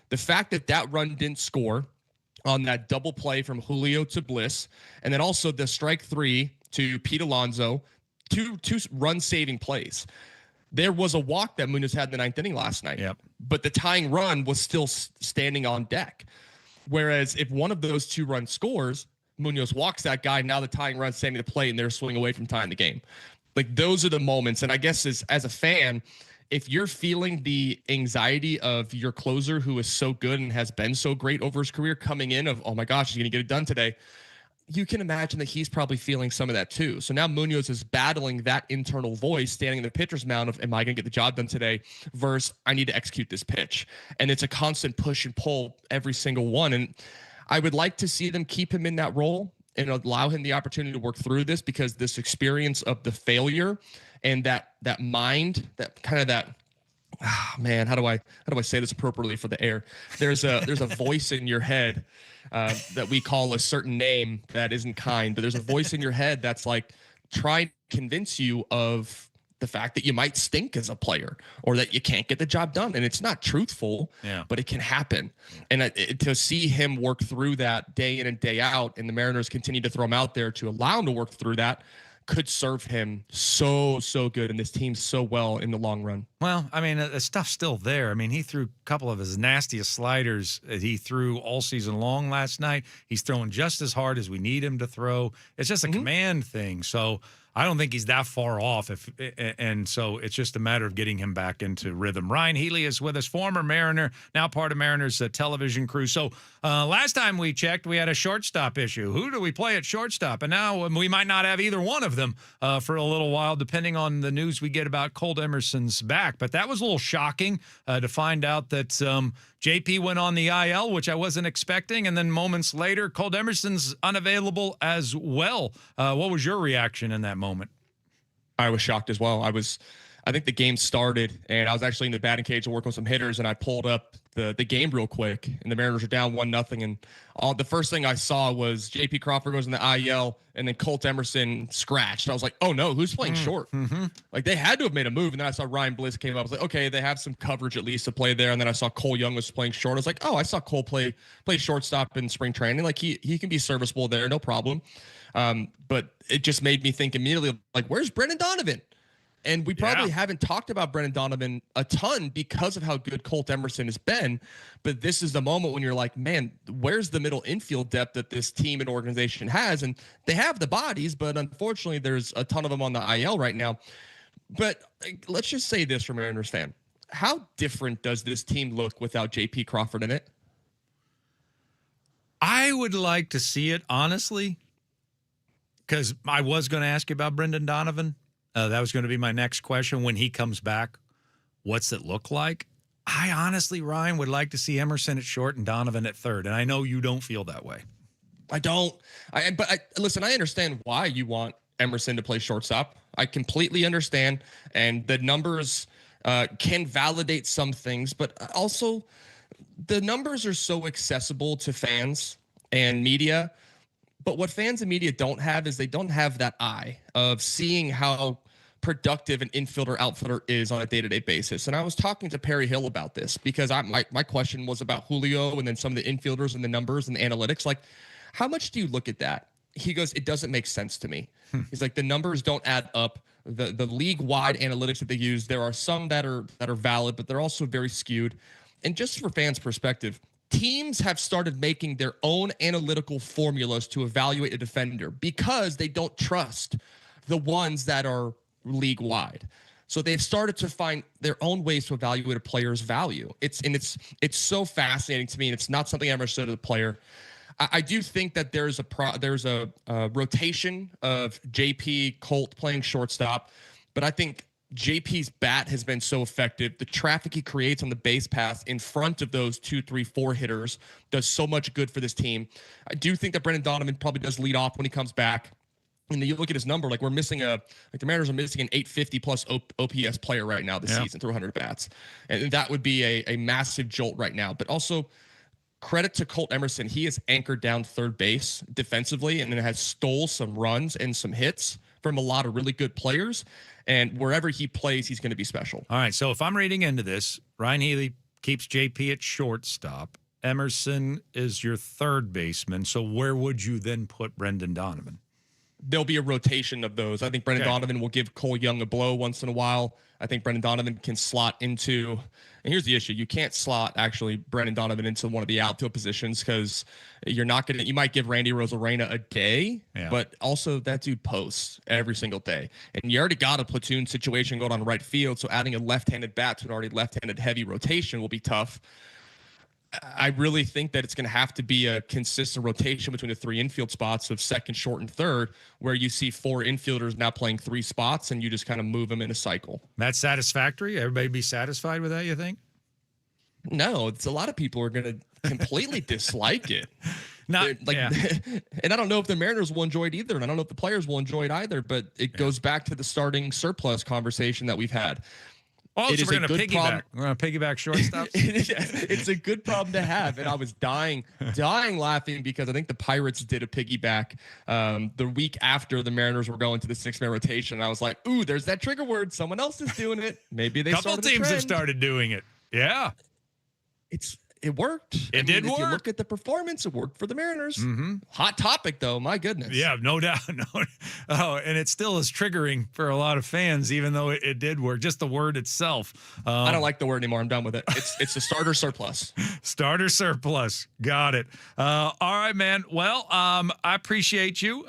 the fact that run didn't score on that double play from Julio to Bliss, and then also the strike 3 to Pete Alonso, two run saving plays. There was a walk that Munoz had in the ninth inning last night, but the tying run was still standing on deck. Whereas if one of those 2 runs scores, Munoz walks that guy. Now the tying run's standing to play, and they're swinging away from tying the game. Like, those are the moments. And I guess as a fan, if you're feeling the anxiety of your closer who is so good and has been so great over his career coming in of, oh my gosh, he's going to get it done today, you can imagine that he's probably feeling some of that too. So now Munoz is battling that internal voice standing in the pitcher's mound of, am I going to get the job done today versus I need to execute this pitch. And it's a constant push and pull every single one. And I would like to see them keep him in that role and allow him the opportunity to work through this, because this experience of the failure and that mind, that kind of that, man, how do I say this appropriately for the air? There's a voice in your head that we call a certain name that isn't kind, but there's a voice in your head that's like trying to convince you of the fact that you might stink as a player or that you can't get the job done. And it's not truthful, but it can happen. And to see him work through that day in and day out, and the Mariners continue to throw him out there to allow him to work through that, could serve him so good, and this team so well in the long run. Well, I mean, the stuff's still there. I mean, he threw a couple of his nastiest sliders he threw all season long last night. He's throwing just as hard as we need him to throw. It's just a command thing. So I don't think he's that far off. And so it's just a matter of getting him back into rhythm. Ryan Healy is with us, former Mariner, now part of Mariners television crew. So last time we checked, we had a shortstop issue. Who do we play at shortstop? And now we might not have either one of them for a little while, depending on the news we get about Colt Emerson's back. But that was a little shocking to find out that JP went on the IL, which I wasn't expecting. And then moments later, Colt Emerson's unavailable as well. What was your reaction in that moment? I was shocked as well. I think the game started, and I was actually in the batting cage working with some hitters, and I pulled up the game real quick, and the Mariners are down 1-0. And the first thing I saw was JP Crawford goes in the IL, and then Colt Emerson scratched. I was like, oh no, who's playing short? Like, they had to have made a move. And then I saw Ryan Bliss came up. I was like, okay, they have some coverage at least to play there. And then I saw Cole Young was playing short. I was like, oh, I saw Cole play shortstop in spring training. Like, he can be serviceable there, no problem. But it just made me think immediately, like, where's Brendan Donovan? And we probably haven't talked about Brendan Donovan a ton because of how good Colt Emerson has been. But this is the moment when you're like, man, where's the middle infield depth that this team and organization has? And they have the bodies, but unfortunately there's a ton of them on the IL right now. But let's just say this for Mariners fan. How different does this team look without JP Crawford in it? I would like to see it, honestly, because I was going to ask you about Brendan Donovan. That was going to be my next question. When he comes back, what's it look like? I honestly, Ryan, would like to see Emerson at short and Donovan at third. And I know you don't feel that way. I don't. Listen, I understand why you want Emerson to play shortstop. I completely understand. And the numbers can validate some things. But also, the numbers are so accessible to fans and media But what fans and media don't have is they don't have that eye of seeing how productive an infielder outfielder is on a day-to-day basis. And I was talking to Perry Hill about this because my question was about Julio and then some of the infielders and the numbers and the analytics. Like, how much do you look at that? He goes, it doesn't make sense to me. He's like, the numbers don't add up. The league-wide analytics that they use, there are some that are valid, but they're also very skewed. And just for fans' perspective, teams have started making their own analytical formulas to evaluate a defender because they don't trust the ones that are league-wide. So they've started to find their own ways to evaluate a player's value. It's so fascinating to me, and it's not something I ever said as a player. I do think that there's a rotation of JP, Colt playing shortstop, but I think JP's bat has been so effective. The traffic he creates on the base paths in front of those 2, 3, 4 hitters does so much good for this team. I do think that Brendan Donovan probably does lead off when he comes back. And then you look at his number, like the Mariners are missing an 850 plus OPS player right now this season through 100 bats. And that would be a massive jolt right now. But also, credit to Colt Emerson. He has anchored down third base defensively and then has stole some runs and some hits from a lot of really good players. And wherever he plays, he's going to be special. All right, so if I'm reading into this, Ryan Healy keeps JP at shortstop. Emerson is your third baseman. So where would you then put Brendan Donovan? There'll be a rotation of those. I think Brendan Donovan will give Cole Young a blow once in a while. I think Brendan Donovan can slot into, and here's the issue. You can't slot actually Brendan Donovan into one of the outfield positions because you might give Randy Rosarena a day, but also that dude posts every single day. And you already got a platoon situation going on right field. So adding a left-handed bat to an already left-handed heavy rotation will be tough. I really think that it's going to have to be a consistent rotation between the 3 infield spots of second, short, and third, where you see 4 infielders now playing 3 spots, and you just kind of move them in a cycle. That's satisfactory? Everybody be satisfied with that, you think? No, it's a lot of people are going to completely dislike it. And I don't know if the Mariners will enjoy it either, and I don't know if the players will enjoy it either, but it goes back to the starting surplus conversation that we've had. Oh, so we're going to piggyback. We're going to piggyback shortstops. It's a good problem to have, and I was dying laughing because I think the Pirates did a piggyback the week after the Mariners were going to the 6-man rotation. And I was like, "Ooh, there's that trigger word. Someone else is doing it. Maybe they." Couple teams have started doing it. Yeah, it worked. It did work. If you look at the performance, it worked for the Mariners. Mm-hmm. Hot topic, though. My goodness. Yeah, no doubt. No. Oh, and it still is triggering for a lot of fans, even though it did work. Just the word itself. I don't like the word anymore. I'm done with it. It's a starter surplus. Starter surplus. Got it. All right, man. Well, I appreciate you.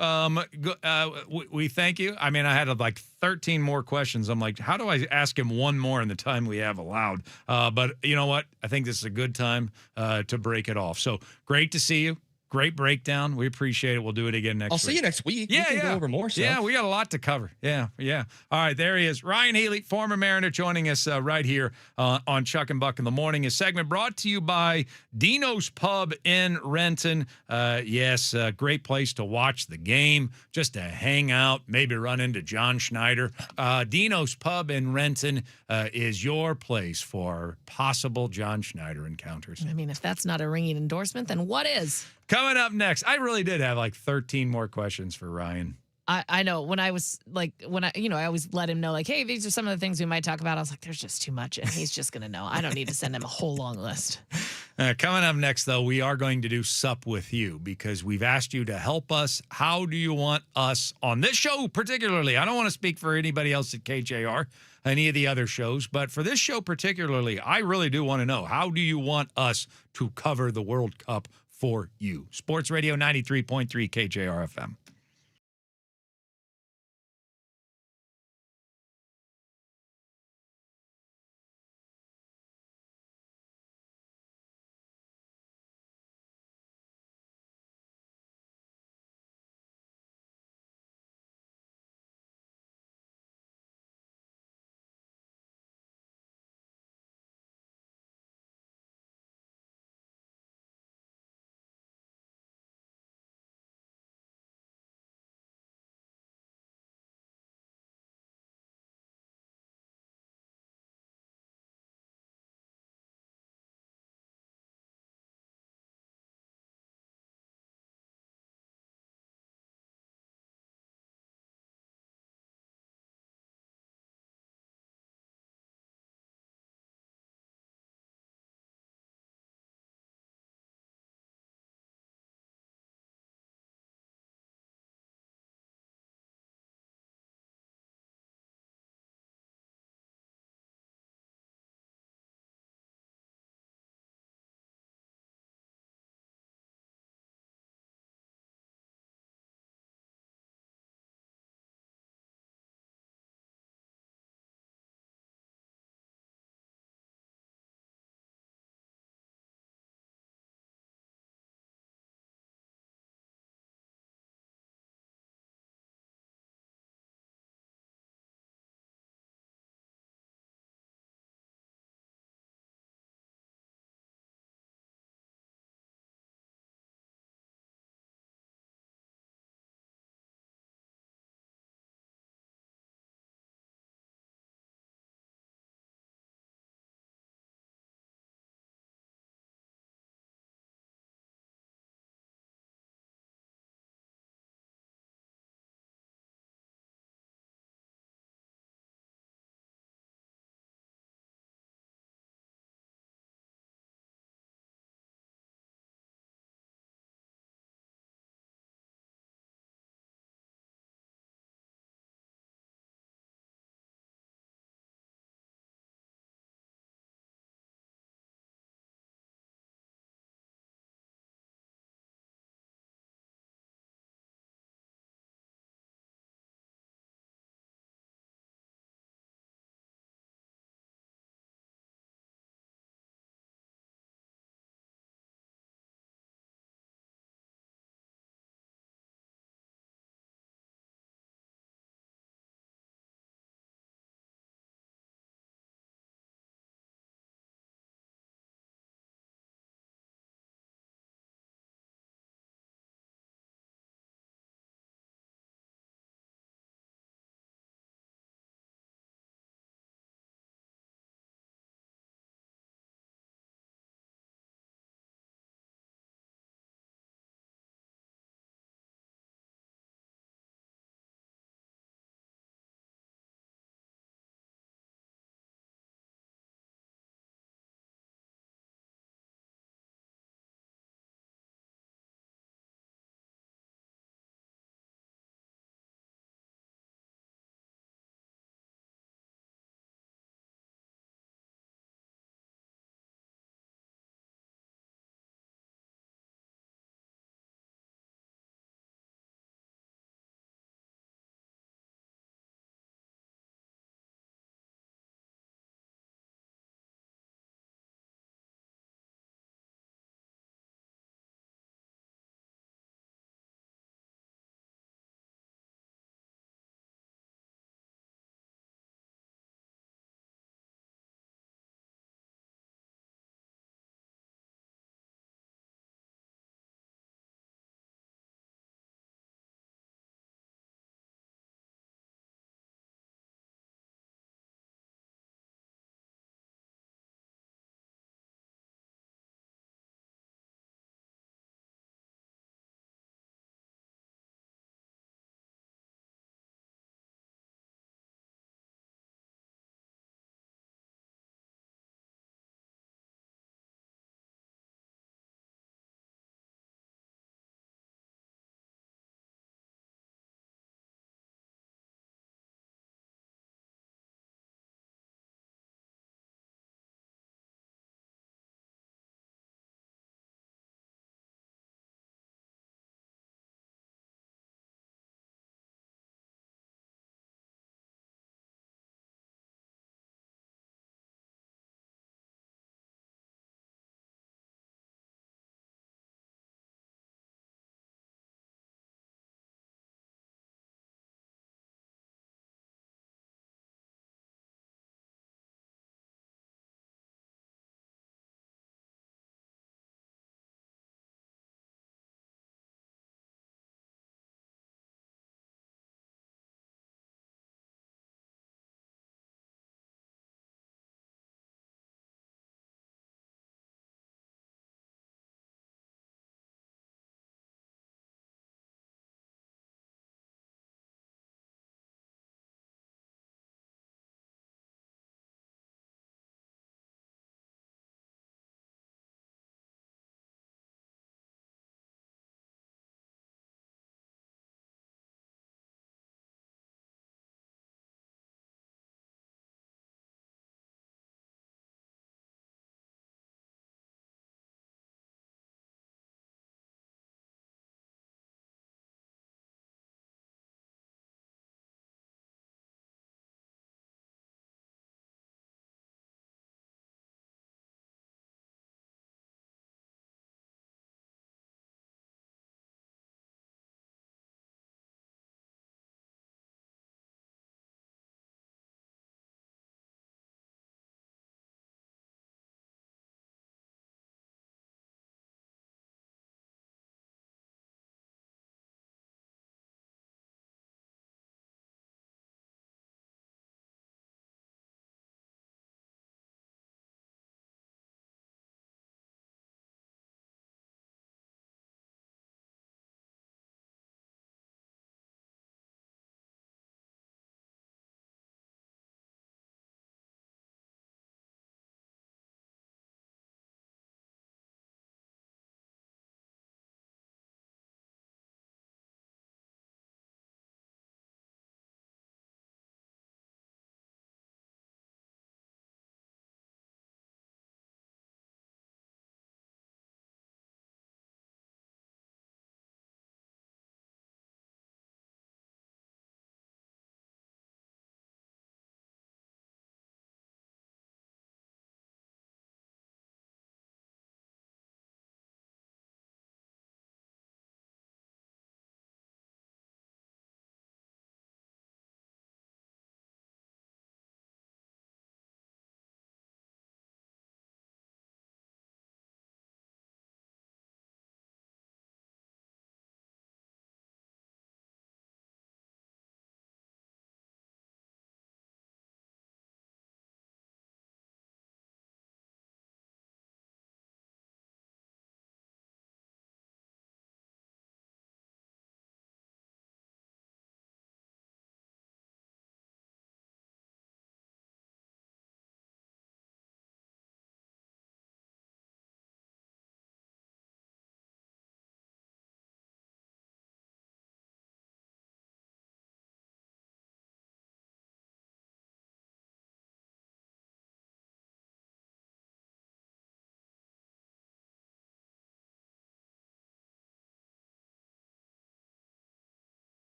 We thank you. I mean, I had like 13 more questions. I'm like, how do I ask him one more in the time we have allowed? But you know what? I think this is a good time to break it off. So great to see you. Great breakdown. We appreciate it. We'll do it again next week. I'll see you next week. Yeah, we can go over more stuff. Yeah, we got a lot to cover. Yeah. All right, there he is. Ryan Healy, former Mariner, joining us right here on Chuck and Buck in the Morning. A segment brought to you by Dino's Pub in Renton. Yes, great place to watch the game, just to hang out, maybe run into John Schneider. Dino's Pub in Renton is your place for possible John Schneider encounters. I mean, if that's not a ringing endorsement, then what is? Coming up next, I really did have like 13 more questions for Ryan. I know when I always let him know, like, hey, these are some of the things we might talk about. I was like, there's just too much, and he's just going to know. I don't need to send him a whole long list. Coming up next, though, we are going to do Sup With You because we've asked you to help us. How do you want us on this show particularly? I don't want to speak for anybody else at KJR, any of the other shows, but for this show particularly, I really do want to know, how do you want us to cover the World Cup for you? Sports Radio 93.3 KJR FM.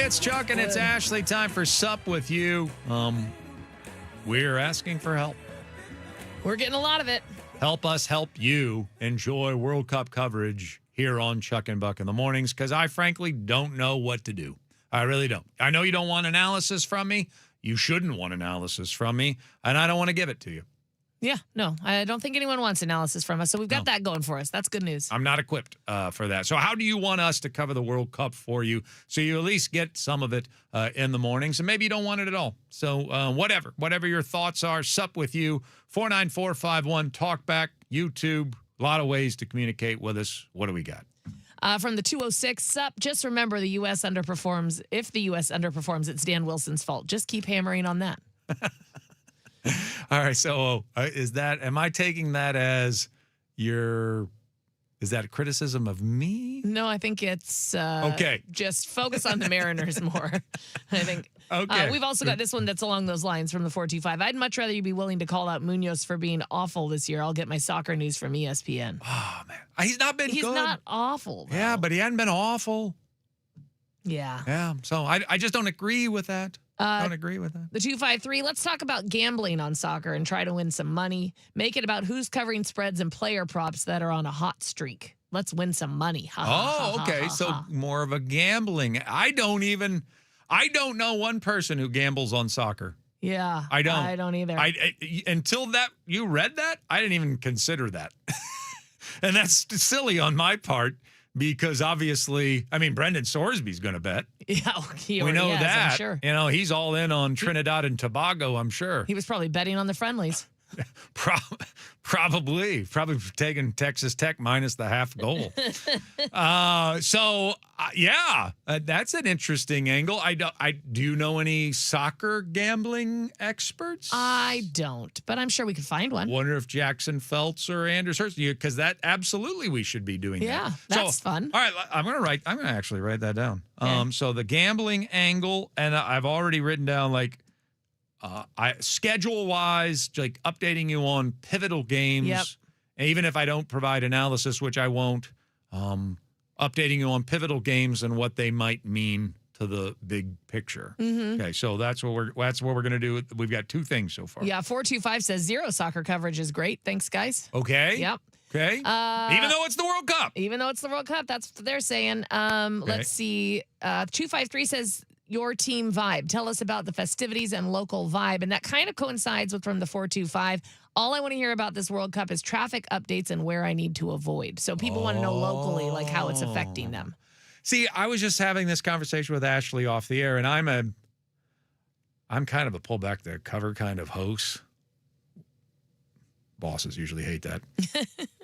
it's Chuck and it's Ashley. Time for Sup with You. We're asking for help. We're getting a lot of it. Help us help you enjoy World Cup coverage here on Chuck and Buck in the mornings, because I frankly don't know what to do. I really don't. I know you don't want analysis from me. You shouldn't want analysis from me, and I don't want to give it to you. Yeah, no, I don't think anyone wants analysis from us, so we've got that going for us. That's good news. I'm not equipped for that. So how do you want us to cover the World Cup for you so you at least get some of it in the mornings, and maybe you don't want it at all. So whatever your thoughts are, Sup with You, 49451, Talkback, YouTube, a lot of ways to communicate with us. What do we got? From the 206, Sup, just remember the U.S. underperforms. If the U.S. underperforms, it's Dan Wilson's fault. Just keep hammering on that. All right, so am I taking that as is that a criticism of me? No, I think it's okay. Just focus on the Mariners more. I think. Okay. We've also got this one that's along those lines from the 425. I'd much rather you be willing to call out Munoz for being awful this year. I'll get my soccer news from ESPN. Oh, man. He's not been good. He's not awful, though. Yeah, but he hadn't been awful. Yeah. Yeah, so I just don't agree with that. Don't agree with that. The 253, let's talk about gambling on soccer and try to win some money. Make it about who's covering spreads and player props that are on a hot streak. Let's win some money. Okay. So more of a gambling. I don't know one person who gambles on soccer. Yeah. I don't. I don't either. Until you read that, I didn't even consider that. And that's silly on my part. Because obviously, Brendan Sorsby's going to bet. Yeah, we know that. I'm sure. He's all in on Trinidad and Tobago, I'm sure. He was probably betting on the friendlies. Probably taking Texas Tech minus the half goal. That's an interesting angle. Do you know any soccer gambling experts? I don't, but I'm sure we could find one. Wonder if Jackson Feltz or Anders Hurst, because that absolutely we should be doing that. Yeah, that's fun. All right, I'm gonna actually write that down. Okay. So the gambling angle, and I've already written down schedule-wise, like updating you on pivotal games. Yep. Even if I don't provide analysis, which I won't, updating you on pivotal games and what they might mean to the big picture. Mm-hmm. Okay, so that's what we're going to do. We've got two things so far. Yeah, 425 says zero soccer coverage is great. Thanks, guys. Okay. Yep. Okay. Even though it's the World Cup. Even though it's the World Cup, that's what they're saying. Let's see. 253 says your team vibe. Tell us about the festivities and local vibe. And that kind of coincides with from the 425. All I want to hear about this World Cup is traffic updates and where I need to avoid. So people want to know locally, how it's affecting them. See, I was just having this conversation with Ashley off the air, and I'm kind of a pull back the cover kind of host. Bosses usually hate that.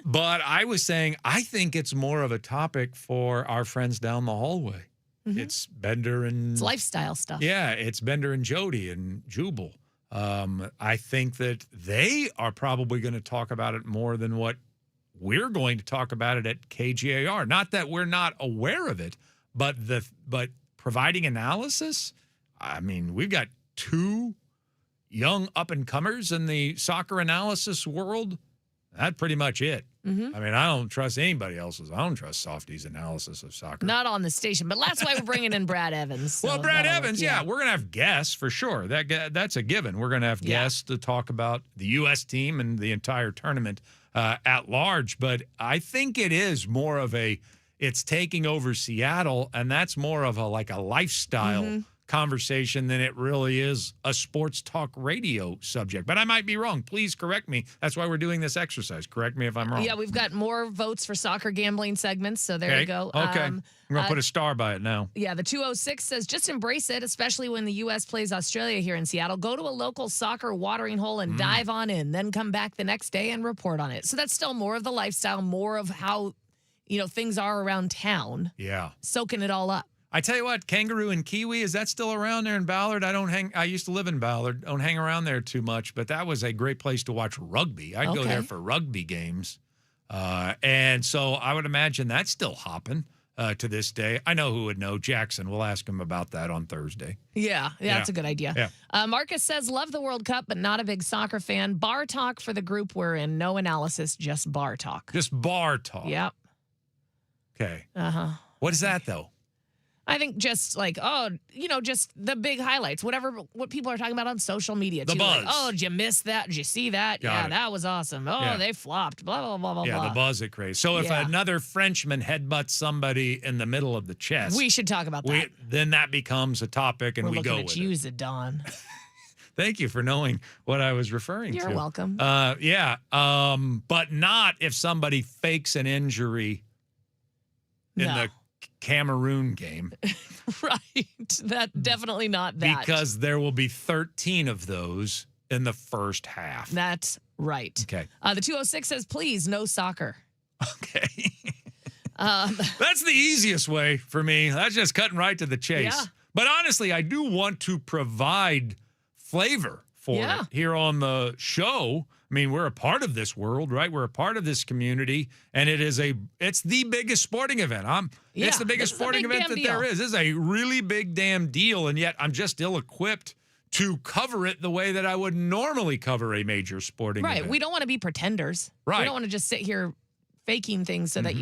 But I was saying, I think it's more of a topic for our friends down the hallway. Mm-hmm. It's Bender and... It's lifestyle stuff. Yeah, it's Bender and Jody and Jubal. I think that they are probably going to talk about it more than what we're going to talk about it at KJR. Not that we're not aware of it, but providing analysis. We've got two young up-and-comers in the soccer analysis world. That's pretty much it. Mm-hmm. I don't trust anybody else's. I don't trust Softy's analysis of soccer. Not on the station, but that's why we're bringing in Brad Evans. So well, Brad Evans, yeah. We're going to have guests for sure. That's a given. We're going to have guests to talk about the U.S. team and the entire tournament at large. But I think it is more of it's taking over Seattle, and that's more of a lifestyle conversation than it really is a sports talk radio subject. But I might be wrong. Please correct me. That's why we're doing this exercise. Correct me if I'm wrong. Yeah, we've got more votes for soccer gambling segments, so there you go. Okay. I'm going to put a star by it now. Yeah, the 206 says, just embrace it, especially when the U.S. plays Australia here in Seattle. Go to a local soccer watering hole and dive on in, then come back the next day and report on it. So that's still more of the lifestyle, more of how, things are around town. Yeah. Soaking it all up. I tell you what, Kangaroo and Kiwi, is that still around there in Ballard? I used to live in Ballard. Don't hang around there too much, but that was a great place to watch rugby. I'd go there for rugby games. And so I would imagine that's still hopping to this day. I know who would know. Jackson. We'll ask him about that on Thursday. Yeah, that's a good idea. Yeah. Marcus says, love the World Cup, but not a big soccer fan. Bar talk for the group we're in. No analysis, just bar talk. Just bar talk. Yep. Okay. Uh-huh. What is that, though? I think just like, just the big highlights, what people are talking about on social media. The too. buzz. Like, oh, did you miss that? Did you see that? Got it. That was awesome. Oh, Yeah. they flopped. Blah, blah, blah, blah, Yeah, blah. the buzz it creates. So if Yeah. another Frenchman headbutts somebody in the middle of the chest, We should talk about that. then that becomes a topic and We're we looking go at with you, it. Zidane. Thank you for knowing what I was referring to. You're welcome. But not if somebody fakes an injury in No. the Cameroon game. Right. Definitely not that. Because there will be 13 of those in the first half. That's right. Okay. The 206 says, please, no soccer. Okay. That's the easiest way for me. That's just cutting right to the chase. Yeah. But honestly, I do want to provide flavor for it here on the show. I mean, we're a part of this world, right? We're a part of this community, and it's the biggest sporting event. It's the biggest sporting event that there is. This is a really big damn deal, and yet I'm just ill-equipped to cover it the way that I would normally cover a major sporting event. Right. We don't want to be pretenders. Right. We don't want to just sit here faking things so that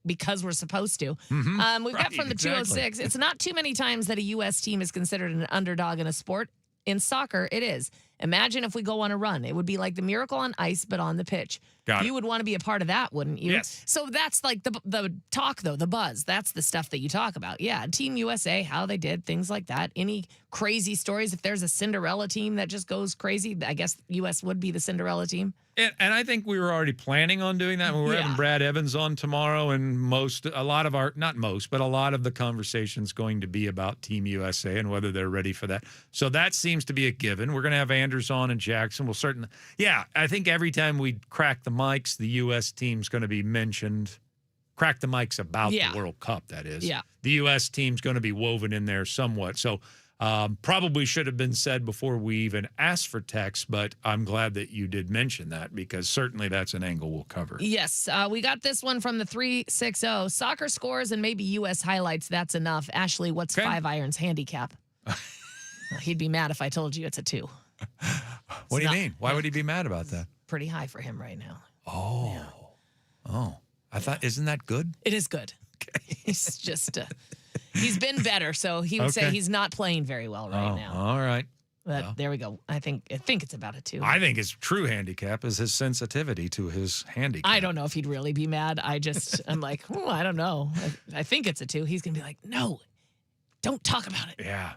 because we're supposed to. We've got from the 206, it's not too many times that a U.S. team is considered an underdog in a sport. In soccer, it is. Imagine if we go on a run. It would be like the Miracle on Ice, but on the pitch. You would want to be a part of that, wouldn't you? Yes. So that's like the talk, though, the buzz. That's the stuff that you talk about. Yeah, Team USA, how they did, things like that. Any crazy stories? If there's a Cinderella team that just goes crazy, I guess U.S. would be the Cinderella team. And I think we were already planning on doing that. We're having Brad Evans on tomorrow, and a lot of the conversation's going to be about Team USA and whether they're ready for that. So that seems to be a given. We're going to have Anders on and Jackson. We'll certainly, I think every time we crack the mics, the U.S. team's going to be mentioned. Crack the mics about the World Cup, that is. Yeah. The U.S. team's going to be woven in there somewhat. So probably should have been said before we even asked for text, but I'm glad that you did mention that because certainly that's an angle we'll cover. Yes, we got this one from the 360. Soccer scores and maybe U.S. highlights. That's enough. Ashley, what's 5 Iron's handicap? He'd be mad if I told you it's a 2. What do you mean? Why would he be mad about that? Pretty high for him right now. Oh. Yeah. Oh. I thought, isn't that good? It is good. Okay. He's just, he's been better, so he would say he's not playing very well right now. All right. But there we go. I think it's about a 2. I think his true handicap is his sensitivity to his handicap. I don't know if he'd really be mad. I'm like, I don't know. I think it's a 2. He's going to be like, no, don't talk about it. Yeah.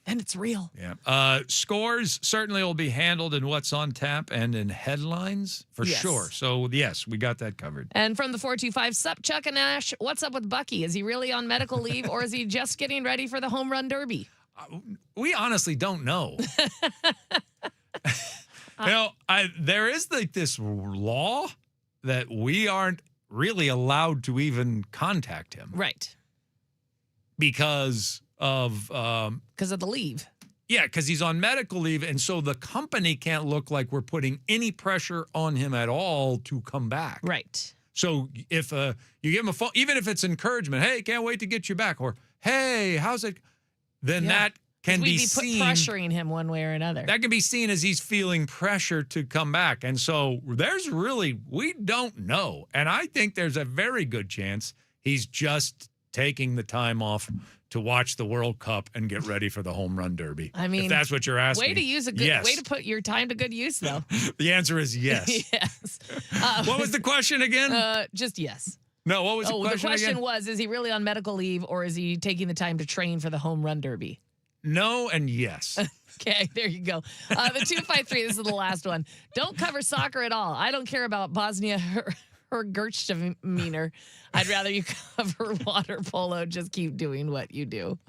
And it's real. Yeah. Scores certainly will be handled in What's on Tap and in headlines for sure. So, yes, we got that covered. And from the 425, sup, Chuck and Ash, what's up with Bucky? Is he really on medical leave or is he just getting ready for the home run derby? We honestly don't know. There is like this law that we aren't really allowed to even contact him. Right. Because of the leave. Yeah, because he's on medical leave, and so the company can't look like we're putting any pressure on him at all to come back. Right. So if you give him a phone, even if it's encouragement, hey, can't wait to get you back, or hey, how's it? Then that can be seen. Pressuring him one way or another. That can be seen as he's feeling pressure to come back, and so we don't know, and I think there's a very good chance he's just taking the time off to watch the World Cup and get ready for the home run derby. I mean, if that's what you're asking. Way to use way to put your time to good use, though. The answer is yes. Yes. What was the question again? Just yes. No, what was the question the question again? was, is he really on medical leave or is he taking the time to train for the home run derby? No and yes. Okay, there you go. The 253, this is the last one. Don't cover soccer at all. I don't care about Bosnia Herzegovina. I'd rather you cover water polo. Just keep doing what you do.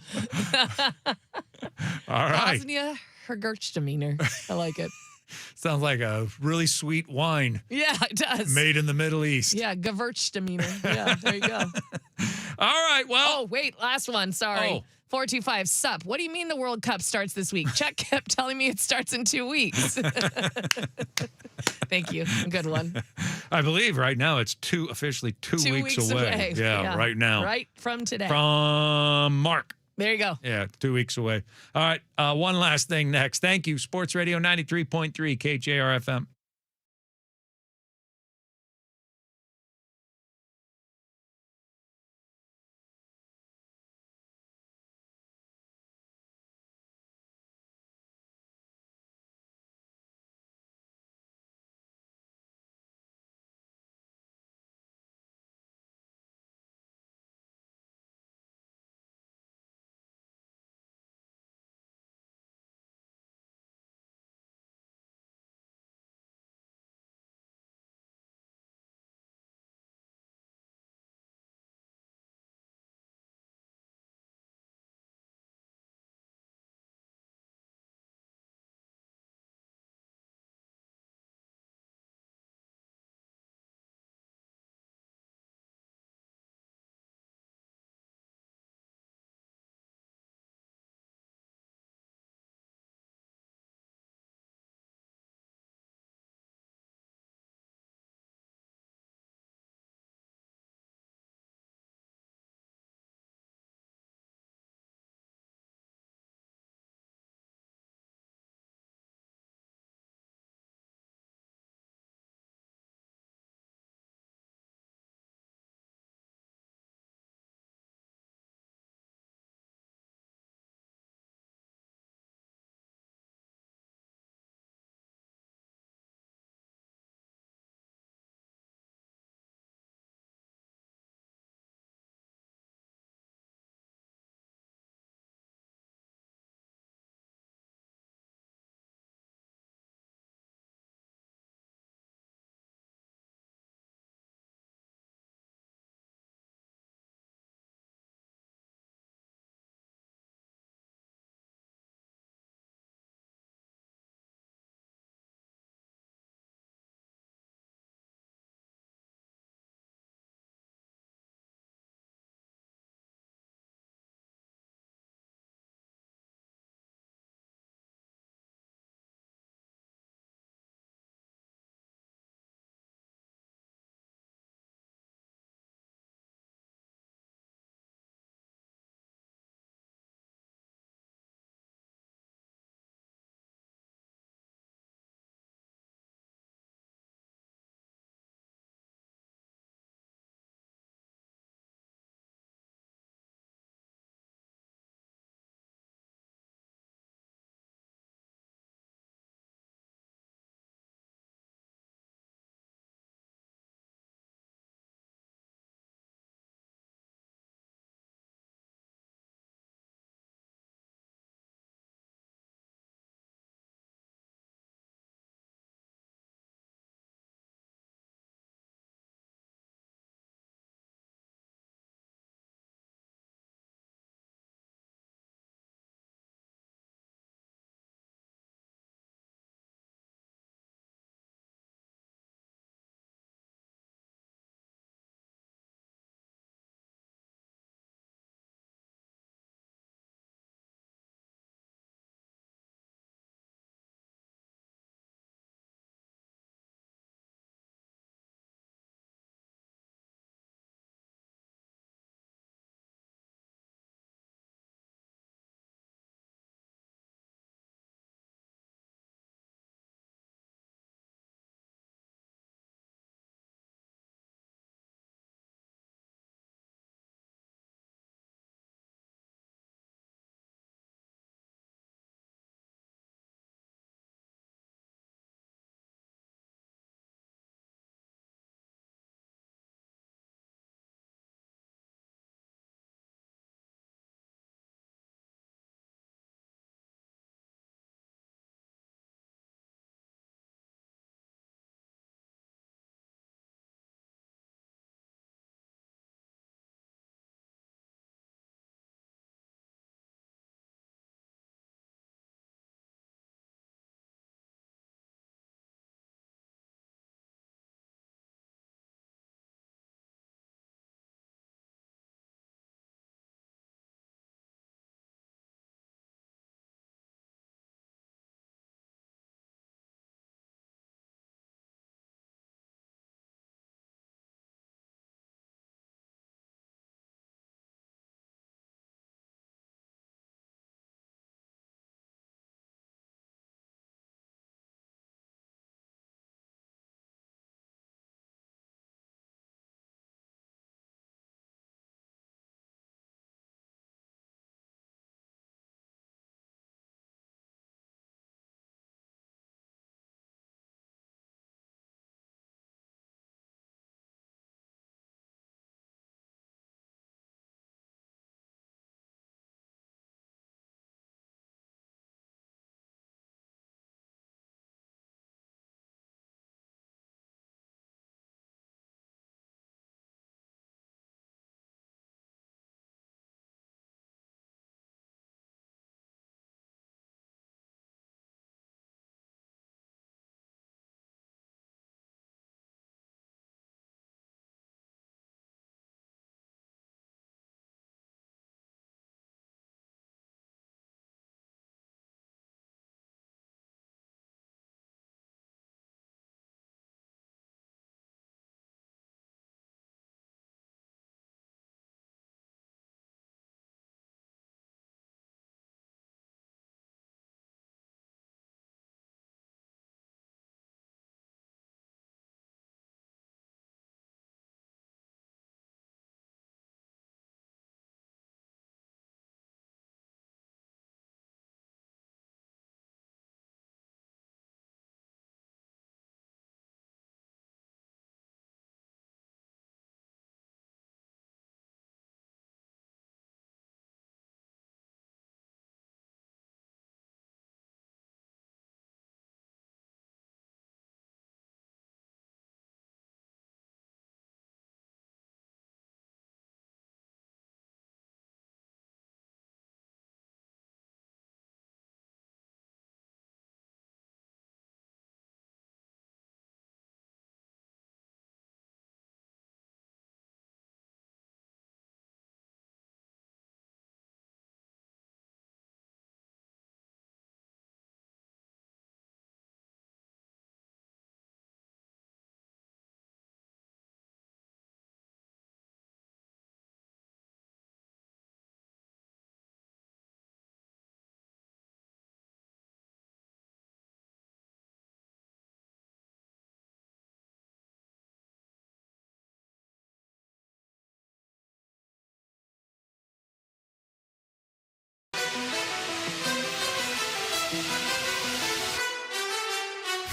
All right. Bosnia Herzegovina. I like it. Sounds like a really sweet wine. Yeah, it does. Made in the Middle East. Yeah, Gewürztraminer. Yeah, there you go. All right, well. Oh, wait, last one. Sorry. 425, sup. What do you mean the World Cup starts this week? Chuck kept telling me it starts in 2 weeks. Thank you. Good one. I believe right now it's officially two weeks away. Yeah, right now. Right from today. From Mark. There you go. Yeah, 2 weeks away. All right, one last thing next. Thank you. Sports Radio 93.3 KJR FM.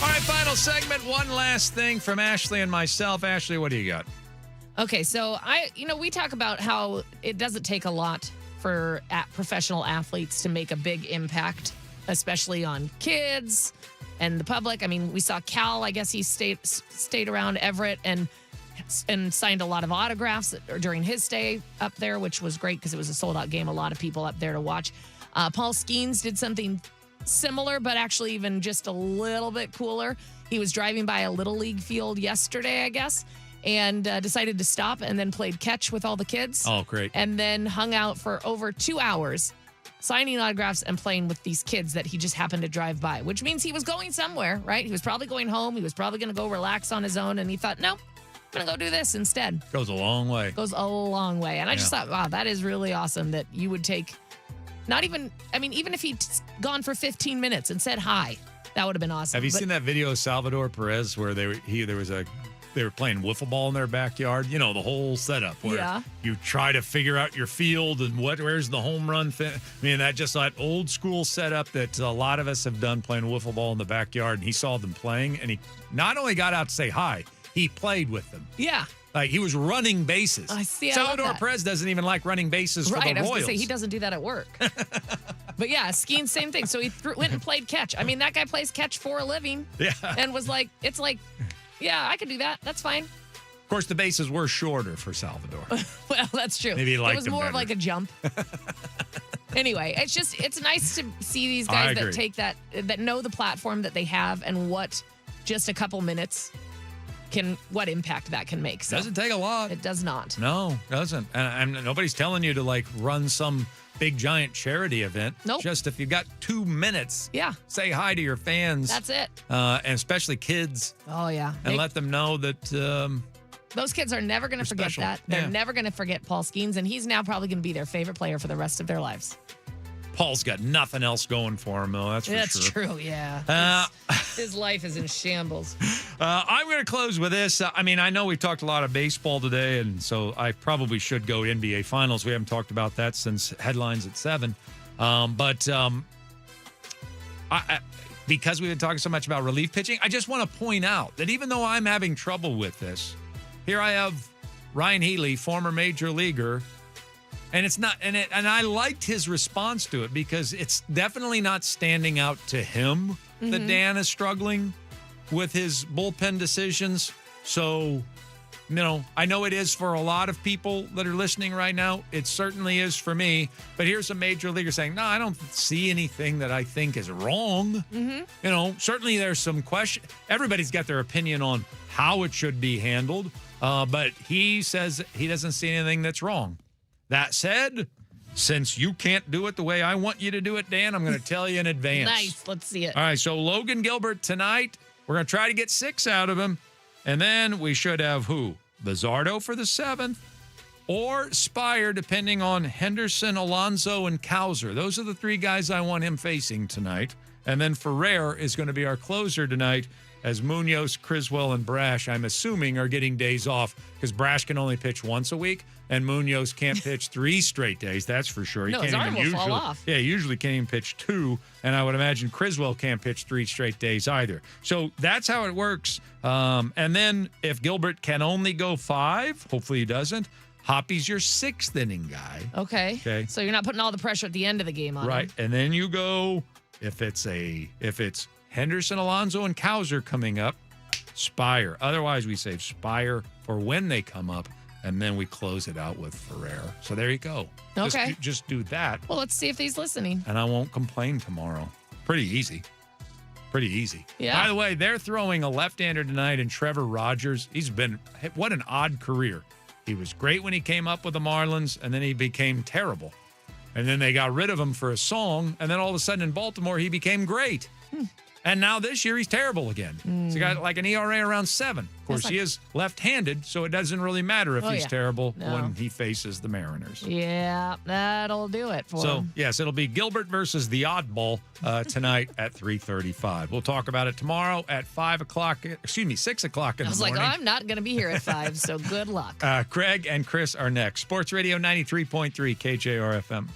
All right, final segment. One last thing from Ashley and myself. Ashley, what do you got? Okay, so we talk about how it doesn't take a lot for professional athletes to make a big impact, especially on kids and the public. I mean, we saw Cal, I guess he stayed around Everett and signed a lot of autographs during his stay up there, which was great because it was a sold-out game. A lot of people up there to watch. Paul Skeens did something similar, but actually even just a little bit cooler. He was driving by a Little League field yesterday, I guess, and decided to stop and then played catch with all the kids. Oh, great. And then hung out for over 2 hours signing autographs and playing with these kids that he just happened to drive by, which means he was going somewhere, right? He was probably going home. He was probably going to go relax on his own. And he thought, no, I'm going to go do this instead. Goes a long way. Goes a long way. And I just thought, wow, that is really awesome that you would take even if he'd gone for 15 minutes and said hi, that would have been awesome. Have you seen that video of Salvador Perez where they were playing wiffle ball in their backyard? You know, the whole setup where you try to figure out your field and where's the home run thing. I mean, that old school setup that a lot of us have done playing wiffle ball in the backyard. And he saw them playing and he not only got out to say hi, he played with them. Yeah. Like he was running bases. I see. Salvador Perez doesn't even like running bases for the Royals. Right, I was going to say he doesn't do that at work. But yeah, Skeens, same thing. So he went and played catch. I mean, that guy plays catch for a living. Yeah. And was like, yeah, I could do that. That's fine. Of course, the bases were shorter for Salvador. Well, that's true. Maybe he liked it was more of like a jump. Anyway, it's nice to see these guys that take that know the platform that they have and what just a couple minutes what impact that can make. So doesn't take a lot. It does not. No, it doesn't. And nobody's telling you to run some big giant charity event. Nope. Just if you've got 2 minutes, say hi to your fans. That's it. And especially kids. Oh yeah. And let them know that those kids are never going to forget that. They're never going to forget Paul Skeens, and he's now probably going to be their favorite player for the rest of their lives. Paul's got nothing else going for him, though. That's for sure. That's true, yeah. His life is in shambles. I'm going to close with this. I know we've talked a lot of baseball today, and so I probably should go NBA Finals. We haven't talked about that since headlines at 7. Because we've been talking so much about relief pitching, I just want to point out that even though I'm having trouble with this, here I have Ryan Healy, former major leaguer. And it's not, and I liked his response to it because it's definitely not standing out to him that Dan is struggling with his bullpen decisions. So, I know it is for a lot of people that are listening right now. It certainly is for me. But here's a major leaguer saying, no, I don't see anything that I think is wrong. Certainly there's some question. Everybody's got their opinion on how it should be handled. But he says he doesn't see anything that's wrong. That said, since you can't do it the way I want you to do it, Dan, I'm going to tell you in advance. Nice. Let's see it. All right. So Logan Gilbert tonight, we're going to try to get 6 out of him. And then we should have who? Bizzardo for the 7th or Spire, depending on Henderson, Alonso, and Cowser. Those are the 3 guys I want him facing tonight. And then Ferrer is going to be our closer tonight as Munoz, Criswell, and Brash, I'm assuming, are getting days off because Brash can only pitch once a week and Munoz can't pitch 3 straight days. That's for sure. He No, can't his arm even will fall off. Yeah, usually can't even pitch 2, and I would imagine Criswell can't pitch 3 straight days either. So that's how it works. And then if Gilbert can only go 5, hopefully he doesn't, Hoppy's your 6th inning guy. Okay. So you're not putting all the pressure at the end of the game on Right. him. And then you go, if it's Henderson, Alonso, and Cowser coming up, Spire. Otherwise, we save Spire for when they come up, and then we close it out with Ferrer. So there you go. Okay. Just do that, Well, let's see if he's listening. and I won't complain tomorrow. Pretty easy. Yeah. By the way, they're throwing a left-hander tonight, and Trevor Rogers, what an odd career. He was great when he came up with the Marlins, and then he became terrible. And then they got rid of him for a song, and then all of a sudden in Baltimore, he became great. And now this year, he's terrible again. He's got like an ERA around 7. Of course, he is left-handed, so it doesn't really matter if he's terrible when he faces the Mariners. Yeah, that'll do it for him. Yes, it'll be Gilbert versus the oddball tonight at 3:35. We'll talk about it tomorrow at 6 o'clock in the morning. I was like, I'm not going to be here at 5, so good luck. Craig and Chris are next. Sports Radio 93.3 KJR FM.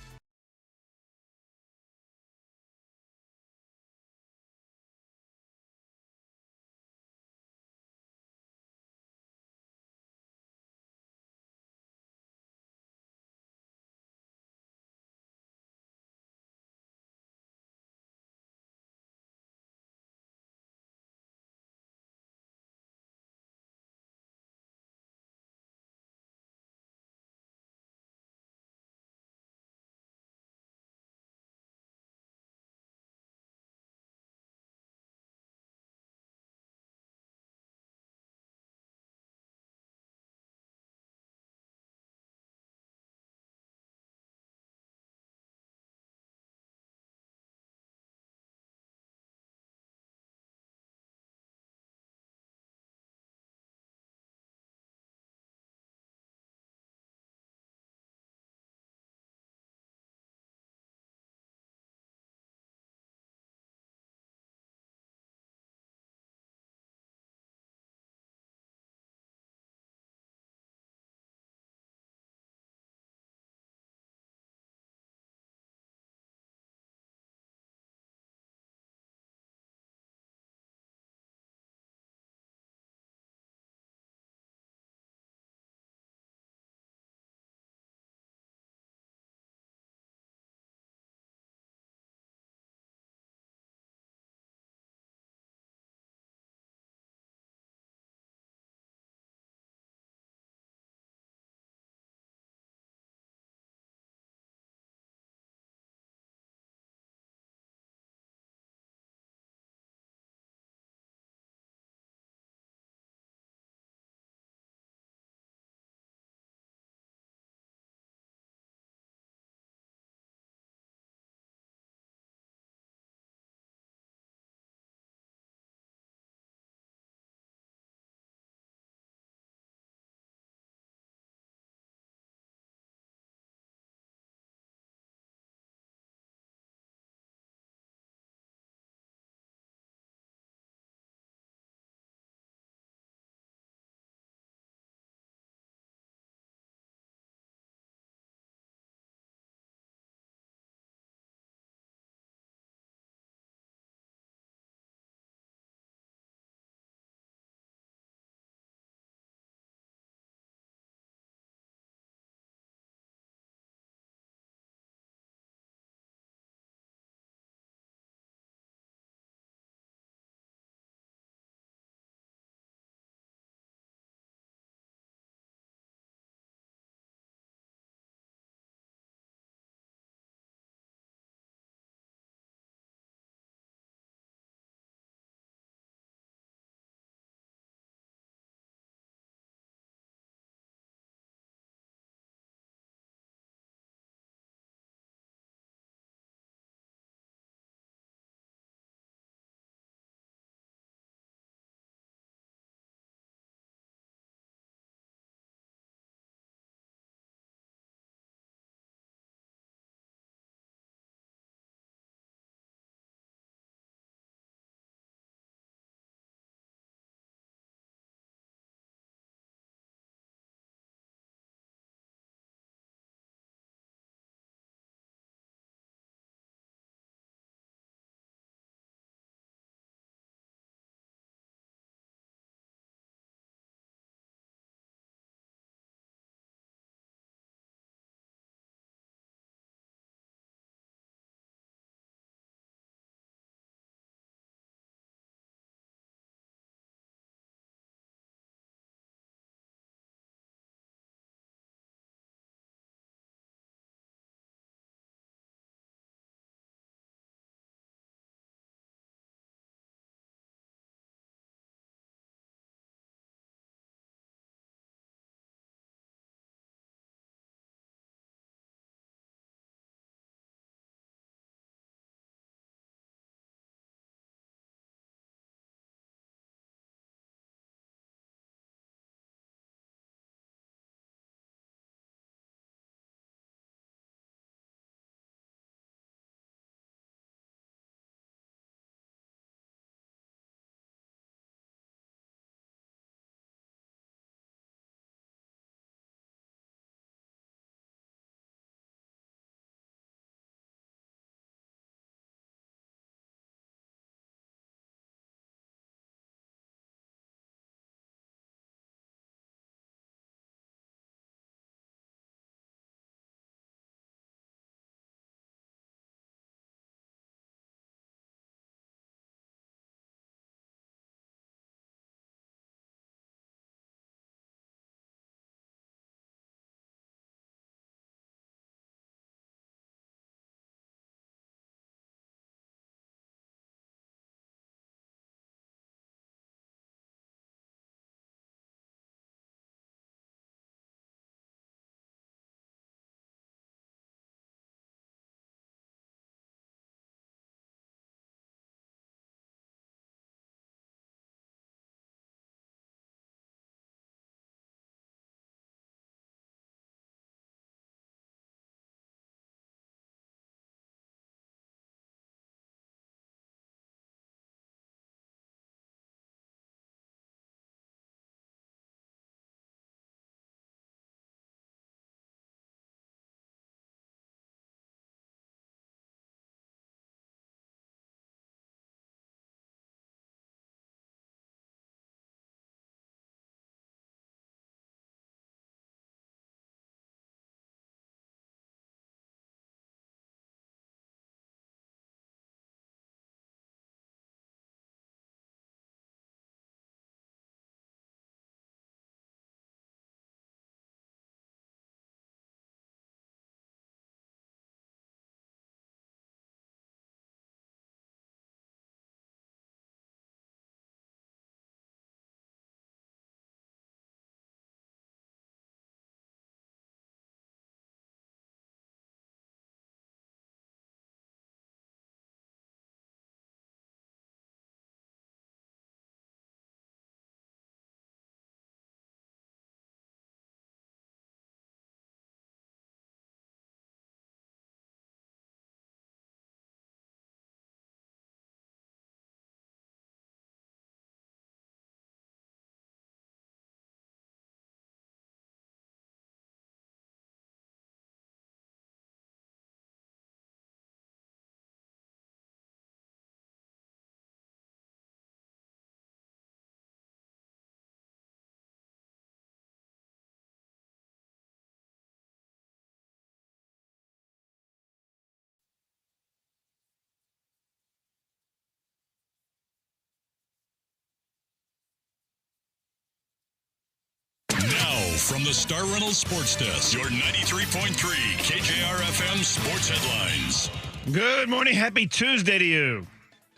from the Star Reynolds Sports Desk, your 93.3 KJR FM sports headlines. Good morning. Happy Tuesday to you.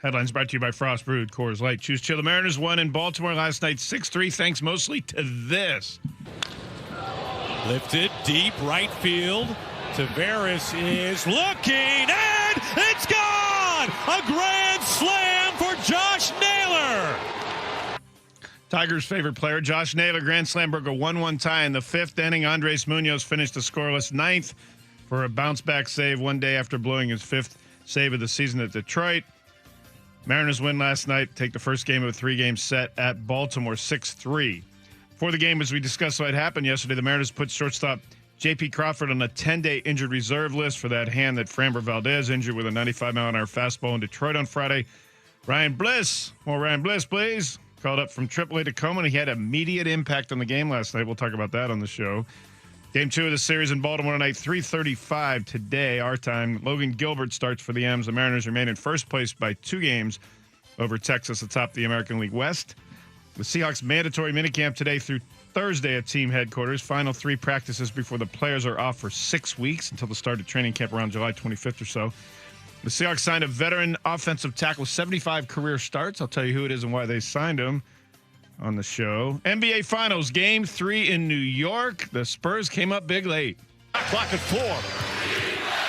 Headlines brought to you by Frost Brewed Coors Light. Choose chill. The Mariners won in Baltimore last night 6-3, thanks mostly to this. Lifted deep right field. Tavares is looking, and it's gone! A grand slam for Josh Naylor. Tigers' favorite player, Josh Naylor, grand slam, broke a 1-1 tie in the fifth inning. Andres Munoz finished the scoreless ninth for a bounce-back save one day after blowing his fifth save of the season at Detroit. Mariners win last night, take the first game of a three-game set at Baltimore 6-3. Before the game, as we discussed what happened yesterday, the Mariners put shortstop J.P. Crawford on a 10-day injured reserve list for that hand that Framber Valdez injured with a 95-mile-an-hour fastball in Detroit on Friday. Ryan Bliss, more Ryan Bliss, please. Called up from AAA Tacoma, and he had immediate impact on the game last night. We'll talk about that on the show. Game 2 of the series in Baltimore tonight, 3:35 today, our time. Logan Gilbert starts for the M's. The Mariners remain in first place by 2 games over Texas atop the American League West. The Seahawks mandatory minicamp today through Thursday at team headquarters. Final 3 practices before the players are off for 6 weeks until the start of training camp around July 25th or so. The Seahawks signed a veteran offensive tackle with 75 career starts. I'll tell you who it is and why they signed him on the show. NBA Finals, Game 3 in New York. The Spurs came up big late. Clock at 4.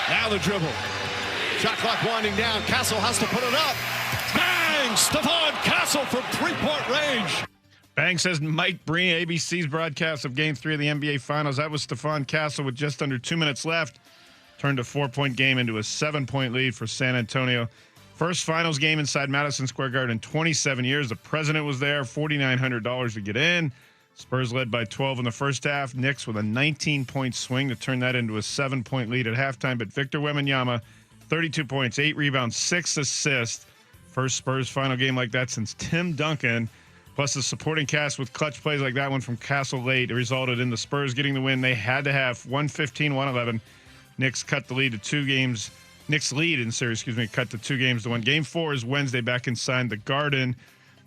Now the dribble. Shot clock winding down. Castle has to put it up. Bang! Stephon Castle from three-point range. Bang says Mike Breen, ABC's broadcast of Game 3 of the NBA Finals. That was Stephon Castle with just under 2 minutes left. Turned a 4-point game into a 7-point lead for San Antonio. First finals game inside Madison Square Garden in 27 years. The president was there, $4,900 to get in. Spurs led by 12 in the first half. Knicks with a 19-point swing to turn that into a 7-point lead at halftime. But Victor Wembanyama, 32 points, 8 rebounds, 6 assists. First Spurs final game like that since Tim Duncan. Plus the supporting cast with clutch plays like that one from Castle late. It resulted in the Spurs getting the win. They had to have 115-111. Knicks cut the lead to 2 games. Knicks lead in the series, cut to 2 games to 1. Game 4 is Wednesday back inside the Garden.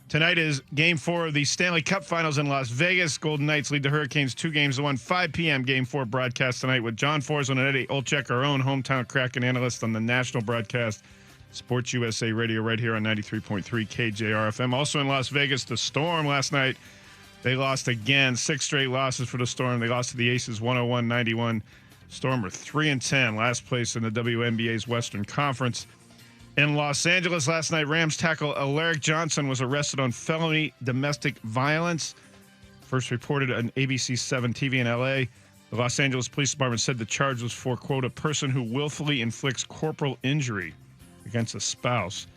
Tonight is Game 4 of the Stanley Cup Finals in Las Vegas. Golden Knights lead the Hurricanes 2 games to 1. 5 p.m. Game 4 broadcast tonight with John Forslund and Eddie Olczyk, our own hometown Kraken analyst on the national broadcast. Sports USA Radio right here on 93.3 KJR FM. Also in Las Vegas, the Storm last night. They lost again. 6 straight losses for the Storm. They lost to the Aces 101-91. Storm were 3-10, last place in the WNBA's Western Conference. In Los Angeles last night, Rams tackle Alaric Johnson was arrested on felony domestic violence. First reported on ABC 7 TV in L.A. The Los Angeles Police Department said the charge was for, quote, a person who willfully inflicts corporal injury against a spouse.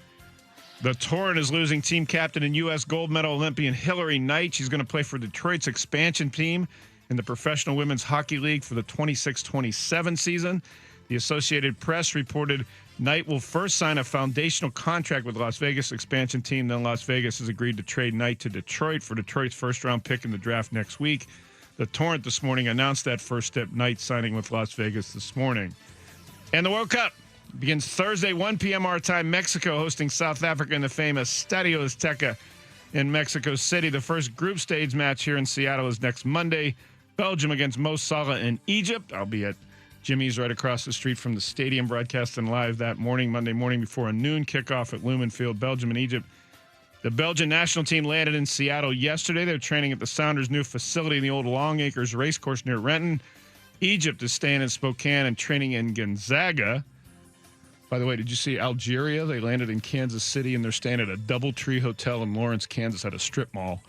The Torrent is losing team captain and U.S. gold medal Olympian Hillary Knight. She's going to play for Detroit's expansion team in the Professional Women's Hockey League for the 26-27 season. The Associated Press reported Knight will first sign a foundational contract with Las Vegas expansion team. Then Las Vegas has agreed to trade Knight to Detroit for Detroit's first-round pick in the draft next week. The Torrent this morning announced that first step, Knight signing with Las Vegas this morning. And the World Cup begins Thursday, 1 p.m. our time. Mexico hosting South Africa in the famous Estadio Azteca in Mexico City. The first group stage match here in Seattle is next Monday. Belgium against Mo Salah in Egypt. I'll be at Jimmy's right across the street from the stadium, broadcasting live that morning, Monday morning, before a noon kickoff at Lumen Field, Belgium and Egypt. The Belgian national team landed in Seattle yesterday. They're training at the Sounders' new facility in the old Long Acres racecourse near Renton. Egypt is staying in Spokane and training in Gonzaga. By the way, did you see Algeria? They landed in Kansas City, and they're staying at a DoubleTree Hotel in Lawrence, Kansas, at a strip mall.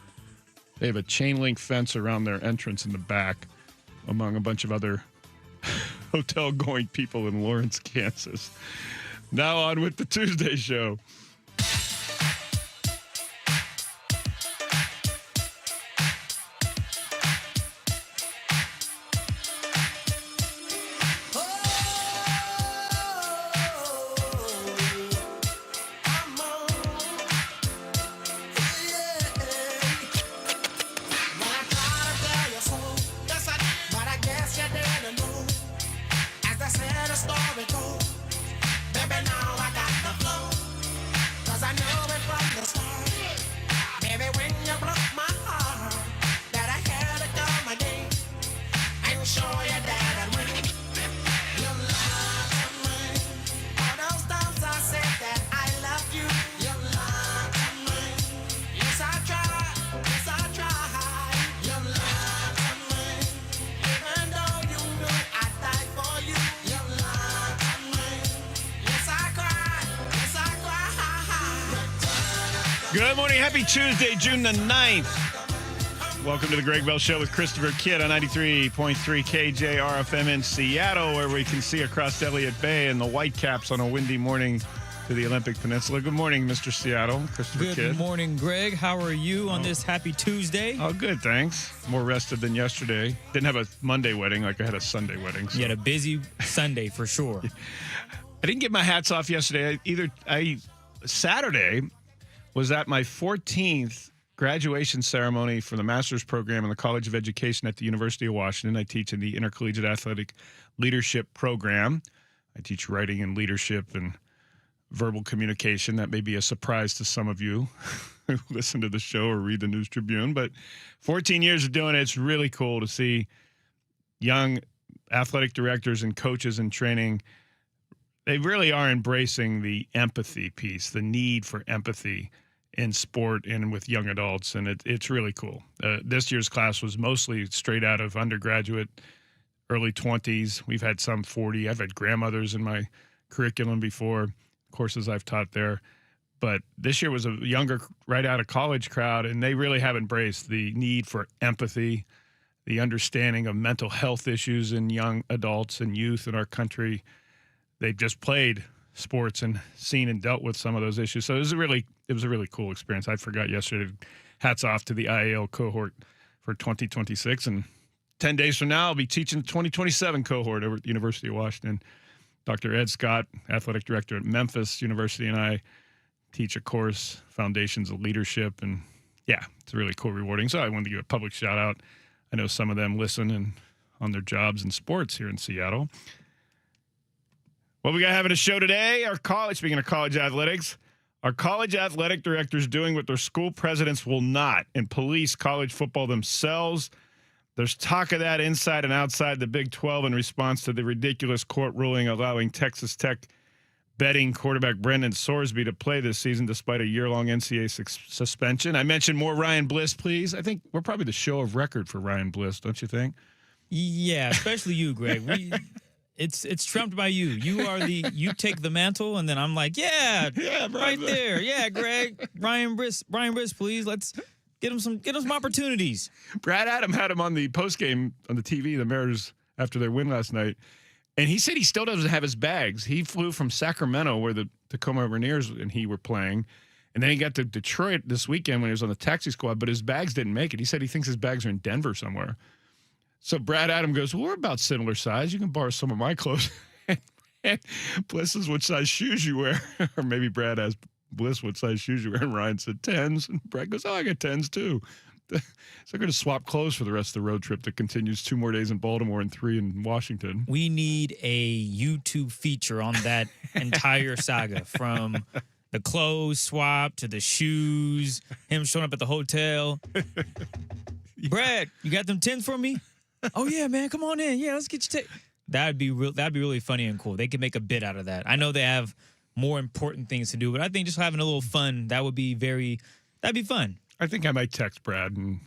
They have a chain link fence around their entrance in the back, among a bunch of other hotel-going people in Lawrence, Kansas. Now on with the Tuesday show. Good morning. Happy Tuesday, June the 9th. Welcome to the Greg Bell Show with Christopher Kidd on 93.3 KJR FM in Seattle, where we can see across Elliott Bay and the Whitecaps on a windy morning to the Olympic Peninsula. Good morning, Mr. Seattle. Christopher Kidd. Good morning, Greg. How are you on this happy Tuesday? Oh, good, thanks. More rested than yesterday. Didn't have a Monday wedding like I had a Sunday wedding. So. You had a busy Sunday for sure. I didn't get my hats off yesterday. Saturday was at my 14th graduation ceremony for the master's program in the College of Education at the University of Washington. I teach in the Intercollegiate Athletic Leadership Program. I teach writing and leadership and verbal communication. That may be a surprise to some of you who listen to the show or read the News Tribune, but 14 years of doing it, it's really cool to see young athletic directors and coaches in training. They really are embracing the empathy piece, the need for empathy in sport and with young adults, and it's really cool. This year's class was mostly straight out of undergraduate, early 20s. We've had some 40. I've had grandmothers in my curriculum before, courses I've taught there. But this year was a younger, right out of college crowd, and they really have embraced the need for empathy, the understanding of mental health issues in young adults and youth in our country. They've just played sports and seen and dealt with some of those issues. So it was a really cool experience. I forgot yesterday. Hats off to the IAL cohort for 2026. And 10 days from now, I'll be teaching the 2027 cohort over at the University of Washington. Dr. Ed Scott, athletic director at Memphis University, and I teach a course, Foundations of Leadership. And yeah, it's really cool, rewarding. So I wanted to give a public shout out. I know some of them listen and on their jobs in sports here in Seattle. What we got having a show today? Speaking of college athletics, our college athletic directors doing what their school presidents will not, and police college football themselves. There's talk of that inside and outside the Big 12 in response to the ridiculous court ruling allowing Texas Tech betting quarterback Brendan Sorsby to play this season despite a year-long NCAA suspension. I mentioned more Ryan Bliss, please. I think we're probably the show of record for Ryan Bliss, don't you think? Yeah, especially you, Greg. It's trumped by you. You take the mantle, and then I'm like, yeah, right there. Yeah, Greg, Ryan Briss, please. Let's get him some opportunities. Brad Adam had him on the postgame on the TV, the Mariners, after their win last night, and he said he still doesn't have his bags. He flew from Sacramento, where the Tacoma Rainiers and he were playing, and then he got to Detroit this weekend when he was on the taxi squad, but his bags didn't make it. He said he thinks his bags are in Denver somewhere. So Brad Adam goes, well, we're about similar size. You can borrow some of my clothes. And Bliss is what size shoes you wear. Or maybe Brad asked Bliss what size shoes you wear. And Ryan said 10s. And Brad goes, oh, I got 10s too. So they're going to swap clothes for the rest of the road trip that continues 2 more days in Baltimore and 3 in Washington. We need a YouTube feature on that entire saga, from the clothes swap to the shoes, him showing up at the hotel. Brad, you got them 10s for me? Oh yeah, man, come on in. Yeah, let's get you. That'd be really funny and cool. They could make a bit out of that. I know they have more important things to do, but I think just having a little fun, that'd be fun. I think I might text Brad, and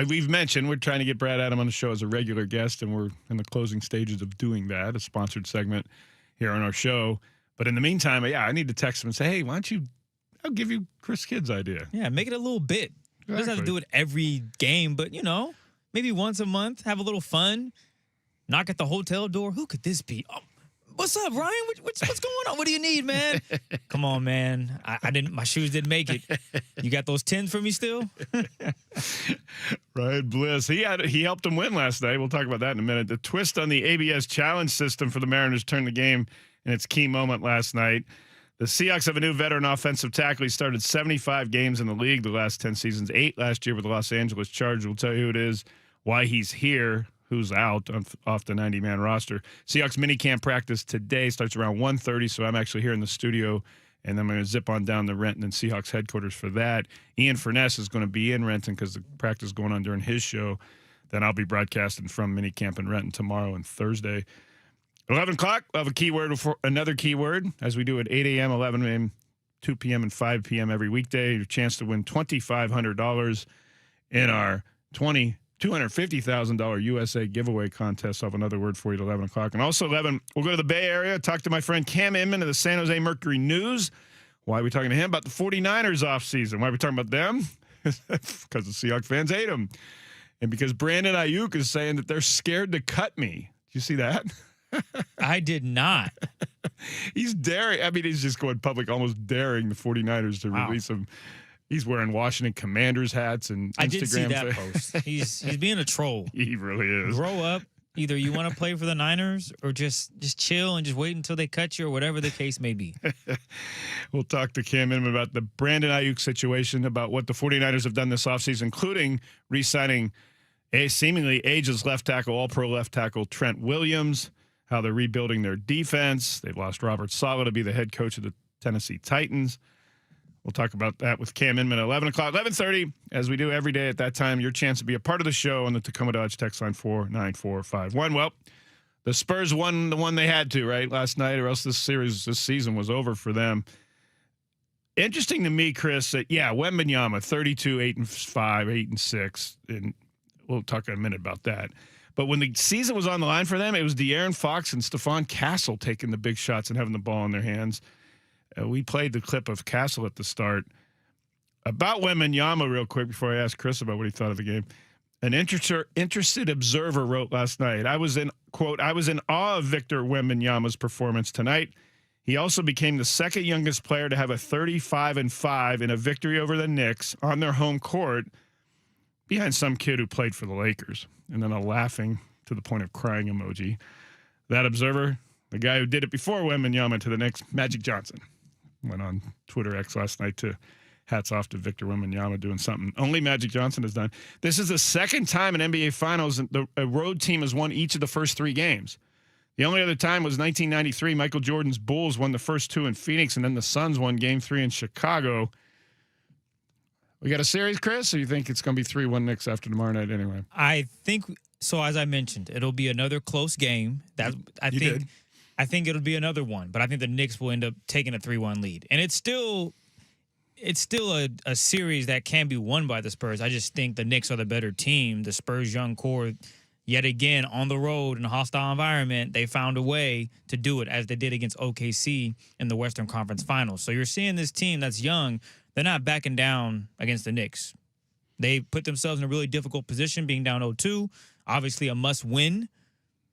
we've mentioned we're trying to get Brad Adam on the show as a regular guest, and we're in the closing stages of doing that, a sponsored segment here on our show. But in the meantime, yeah, I need to text him and say, hey, why don't you? I'll give you Chris Kidd's idea. Yeah, make it a little bit. Exactly. Doesn't have to do it every game, but maybe once a month, have a little fun. Knock at the hotel door. Who could this be? Oh, what's up, Ryan? What's going on? What do you need, man? Come on, man. My shoes didn't make it. You got those 10s for me still? Ryan Bliss. He helped them win last night. We'll talk about that in a minute. The twist on the ABS challenge system for the Mariners turned the game in its key moment last night. The Seahawks have a new veteran offensive tackle. He started 75 games in the league the last 10 seasons, 8 last year with the Los Angeles Chargers. We'll tell you who it is, why he's here, who's out off the 90-man roster. Seahawks minicamp practice today starts around 1:30, so I'm actually here in the studio, and I'm going to zip on down to Renton and Seahawks headquarters for that. Ian Furness is going to be in Renton because the practice is going on during his show. Then I'll be broadcasting from minicamp in Renton tomorrow and Thursday. 11 o'clock, we'll have a keyword for another keyword, as we do at 8 a.m., 11 a.m., 2 p.m., and 5 p.m. every weekday. Your chance to win $2,500 in our $250,000 USA giveaway contest. I'll have another word for you at 11 o'clock. And also 11, we'll go to the Bay Area, talk to my friend Cam Inman of the San Jose Mercury News. Why are we talking to him about the 49ers offseason? Why are we talking about them? Because the Seahawks fans hate him. And because Brandon Ayuk is saying that they're scared to cut me. Did you see that? I did not. He's daring. I mean, he's just going public, almost daring the 49ers to release him. He's wearing Washington Commanders hats and Instagram. I did see that post. He's being a troll. He really is. Grow up. Either you want to play for the Niners or just chill and just wait until they cut you or whatever the case may be. We'll talk to Cam Inman about the Brandon Ayuk situation, about what the 49ers have done this offseason, including re-signing a seemingly ageless left tackle, all-pro left tackle Trent Williams, how they're rebuilding their defense. They've lost Robert Saleh to be the head coach of the Tennessee Titans. We'll talk about that with Cam Inman at 11 o'clock, 11:30, as we do every day at that time. Your chance to be a part of the show on the Tacoma Dodge text line 49451. Well, the Spurs won the one they had to, right, last night, or else this season was over for them. Interesting to me, Chris, that, Wembanyama, 32, 8-5, 8-6, and we'll talk in a minute about that. But when the season was on the line for them, it was De'Aaron Fox and Stephon Castle taking the big shots and having the ball in their hands. We played the clip of Castle at the start. About Wembanyama real quick before I ask Chris about what he thought of the game. An interested observer wrote last night, I was in awe of Victor Wembanyama's performance tonight. He also became the second youngest player to have a 35-5 in a victory over the Knicks on their home court behind some kid who played for the Lakers. And then a laughing to the point of crying emoji. That observer, the guy who did it before Wembanyama to the Knicks, Magic Johnson, went on Twitter X last night to hats off to Victor Wembanyama doing something only Magic Johnson has done. This is the second time in NBA Finals a road team has won each of the first 3 games. The only other time was 1993. Michael Jordan's Bulls won the first 2 in Phoenix, and then the Suns won Game 3 in Chicago. We got a series, Chris, or you think it's going to be 3-1 Knicks after tomorrow night anyway? I think so. As I mentioned, it'll be another close game. I think it'll be another one, but I think the Knicks will end up taking a 3-1 lead. And it's still a series that can be won by the Spurs. I just think the Knicks are the better team. The Spurs' young core, yet again, on the road in a hostile environment, they found a way to do it, as they did against OKC in the Western Conference Finals. So you're seeing this team that's young. They're not backing down against the Knicks. They put themselves in a really difficult position, being down 0-2, obviously a must-win.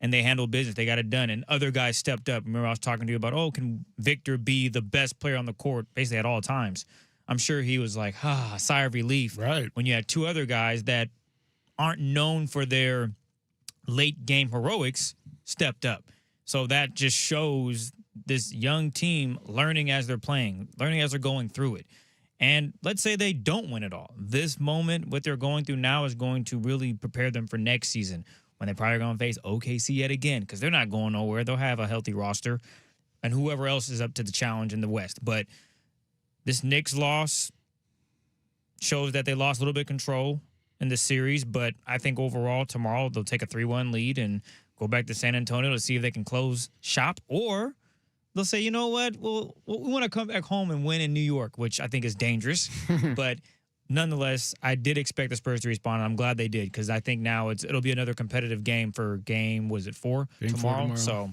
And they handled business. They got it done. And other guys stepped up. Remember, I was talking to you about, can Victor be the best player on the court basically at all times? I'm sure he was like, sigh of relief. Right. When you had 2 other guys that aren't known for their late game heroics stepped up. So that just shows this young team learning as they're playing, learning as they're going through it. And let's say they don't win it all. This moment, what they're going through now, is going to really prepare them for next season, when they're probably going to face OKC yet again, because they're not going nowhere. They'll have a healthy roster, and whoever else is up to the challenge in the West. But this Knicks loss shows that they lost a little bit of control in the series, but I think overall tomorrow they'll take a 3-1 lead and go back to San Antonio to see if they can close shop, or they'll say, you know what, we want to come back home and win in New York, which I think is dangerous, but nonetheless, I did expect the Spurs to respond, and I'm glad they did, because I think now it'll be another competitive game for game, was it 4 tomorrow? So,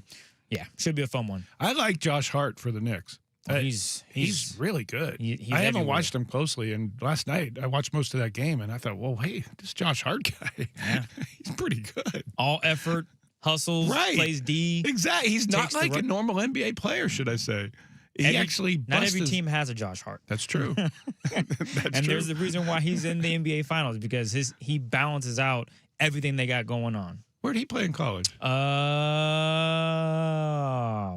yeah, should be a fun one. I like Josh Hart for the Knicks. He's really good. I haven't watched him closely, and last night I watched most of that game, and I thought, well, hey, this Josh Hart guy, he's pretty good. All effort, hustles, plays D. Exactly. He's not like a normal NBA player, should I say. Not every team has a Josh Hart. That's true. There's the reason why he's in the NBA Finals, because he balances out everything they got going on. Where did he play in college? Oh,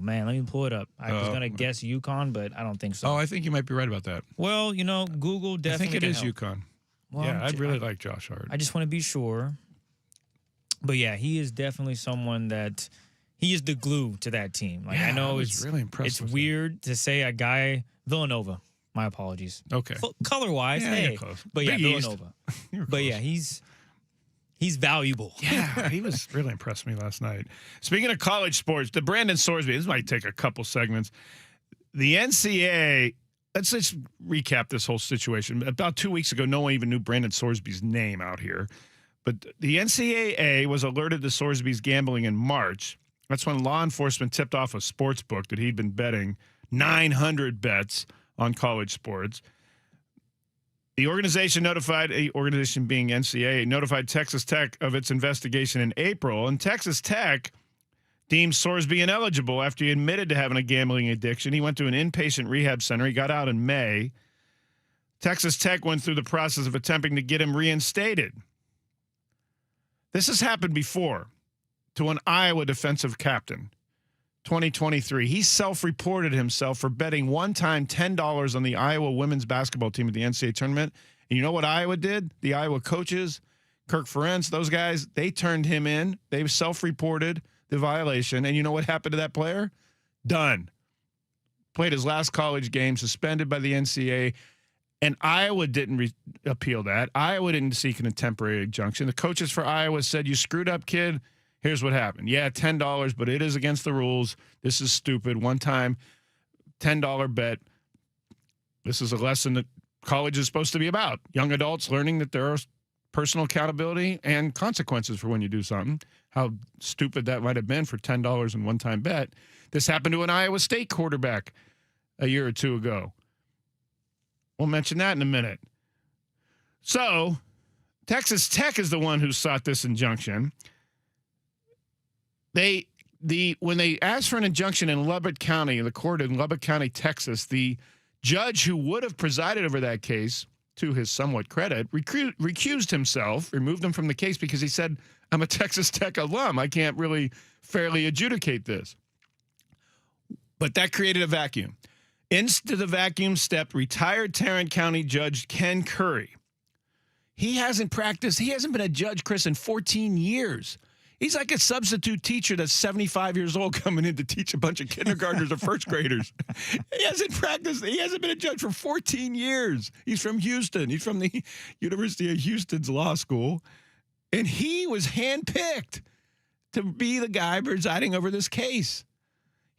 man, let me pull it up. I was going to guess UConn, but I don't think so. Oh, I think you might be right about that. Well, Google definitely I think it is help. UConn. Well, yeah, I really like Josh Hart. I just want to be sure. But, yeah, he is definitely someone that – he is the glue to that team. Like, I know it's really impressive. It's weird to say a guy – Villanova. My apologies. Okay. Color-wise, you're close. But, yeah, Big East. Villanova. But, yeah, he's valuable. Yeah, he was really impressed me last night. Speaking of college sports, the Brandon Sorsby, this might take a couple segments. The NCAA, let's just recap this whole situation. About 2 weeks ago, no one even knew Brandon Sorsby's name out here. But the NCAA was alerted to Sorsby's gambling in March. That's when law enforcement tipped off a sports book that he'd been betting 900 bets on college sports. The organization being NCAA, notified Texas Tech of its investigation in April, and Texas Tech deemed Sorsby ineligible after he admitted to having a gambling addiction. He went to an inpatient rehab center. He got out in May. Texas Tech went through the process of attempting to get him reinstated. This has happened before to an Iowa defensive captain, 2023. He self-reported himself for betting one-time $10 on the Iowa women's basketball team at the NCAA tournament. And you know what Iowa did? The Iowa coaches, Kirk Ferentz, those guys, they turned him in. They self-reported the violation. And you know what happened to that player? Done. Played his last college game, suspended by the NCAA. And Iowa didn't appeal that. Iowa didn't seek a temporary injunction. The coaches for Iowa said, you screwed up, kid. Here's what happened. Yeah, $10, but it is against the rules. This is stupid. One time, $10 bet. This is a lesson that college is supposed to be about. Young adults learning that there are personal accountability and consequences for when you do something. How stupid that might have been for $10 and one-time bet. This happened to an Iowa State quarterback a year or two ago. We'll mention that in a minute. So, Texas Tech is the one who sought this injunction. When they asked for an injunction in Lubbock County, the court in Lubbock County, Texas, the judge who would have presided over that case, to his somewhat credit, recused himself, removed him from the case because he said, I'm a Texas Tech alum. I can't really fairly adjudicate this. But that created a vacuum. Into the vacuum stepped retired Tarrant County Judge Ken Curry. He hasn't practiced. He hasn't been a judge, Chris, in 14 years. He's like a substitute teacher that's 75 years old coming in to teach a bunch of kindergartners or first graders. He hasn't practiced. He hasn't been a judge for 14 years. He's from Houston. He's from the University of Houston's law school. And he was handpicked to be the guy presiding over this case.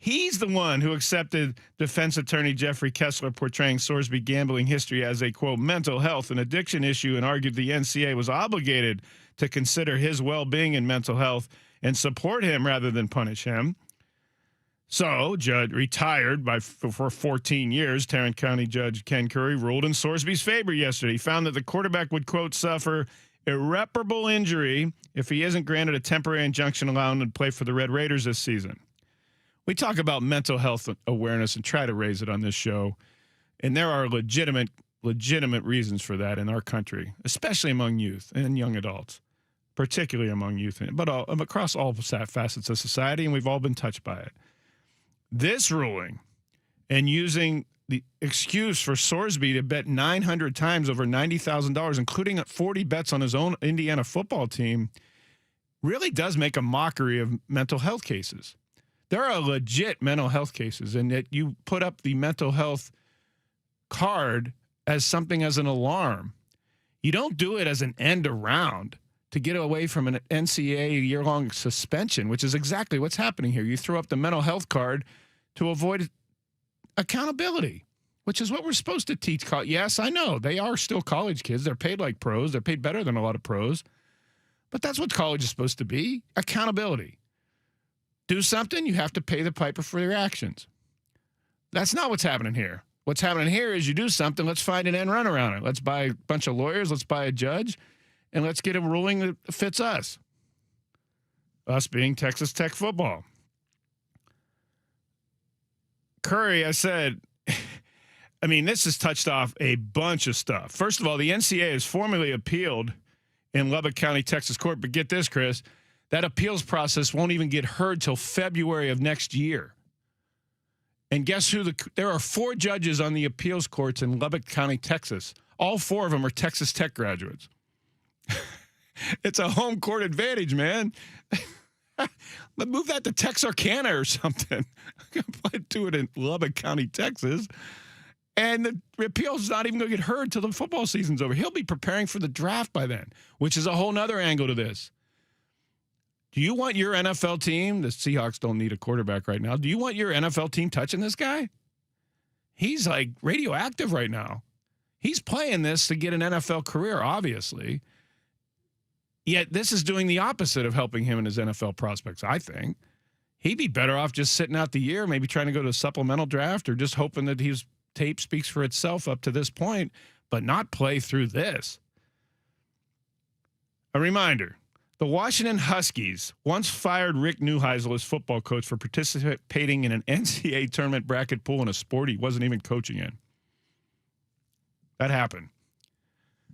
He's the one who accepted defense attorney Jeffrey Kessler portraying Sorsby gambling history as a, quote, mental health and addiction issue, and argued the NCAA was obligated to consider his well-being and mental health and support him rather than punish him. So, Judge retired for 14 years, Tarrant County Judge Ken Curry ruled in Sorsby's favor yesterday. He found that the quarterback would, quote, suffer irreparable injury if he isn't granted a temporary injunction allowing him to play for the Red Raiders this season. We talk about mental health awareness and try to raise it on this show, and there are legitimate reasons for that in our country, especially among youth and young adults, particularly among youth, but across all facets of society, and we've all been touched by it. This ruling and using the excuse for Sorsby to bet 900 times over $90,000, including 40 bets on his own Indiana football team, really does make a mockery of mental health cases. There are legit mental health cases, and that you put up the mental health card as something as an alarm. You don't do it as an end around to get away from an NCAA year-long suspension, which is exactly what's happening here. You throw up the mental health card to avoid accountability, which is what we're supposed to teach. Yes, I know. They are still college kids. They're paid like pros. They're paid better than a lot of pros. But that's what college is supposed to be, accountability. Do something, you have to pay the piper for your actions. That's not what's happening here. What's happening here is you do something, let's find an end run around it. Let's buy a bunch of lawyers, let's buy a judge, and let's get a ruling that fits us. Us being Texas Tech football. Curry, I said, I mean, this has touched off a bunch of stuff. First of all, the NCAA has formally appealed in Lubbock County, Texas court, but get this, Chris, that appeals process won't even get heard till February of next year. And guess who? There are 4 judges on the appeals courts in Lubbock County, Texas. All 4 of them are Texas Tech graduates. It's a home court advantage, man. But move that to Texarkana or something. Do it in Lubbock County, Texas. And the appeals is not even going to get heard till the football season's over. He'll be preparing for the draft by then, which is a whole nother angle to this. Do you want your NFL team? The Seahawks don't need a quarterback right now. Do you want your NFL team touching this guy? He's like radioactive right now. He's playing this to get an NFL career, obviously. Yet this is doing the opposite of helping him in his NFL prospects, I think. He'd be better off just sitting out the year, maybe trying to go to a supplemental draft or just hoping that he's tape speaks for itself up to this point, but not play through this. A reminder, the Washington Huskies once fired Rick Neuheisel as football coach for participating in an NCAA tournament bracket pool in a sport he wasn't even coaching in. That happened.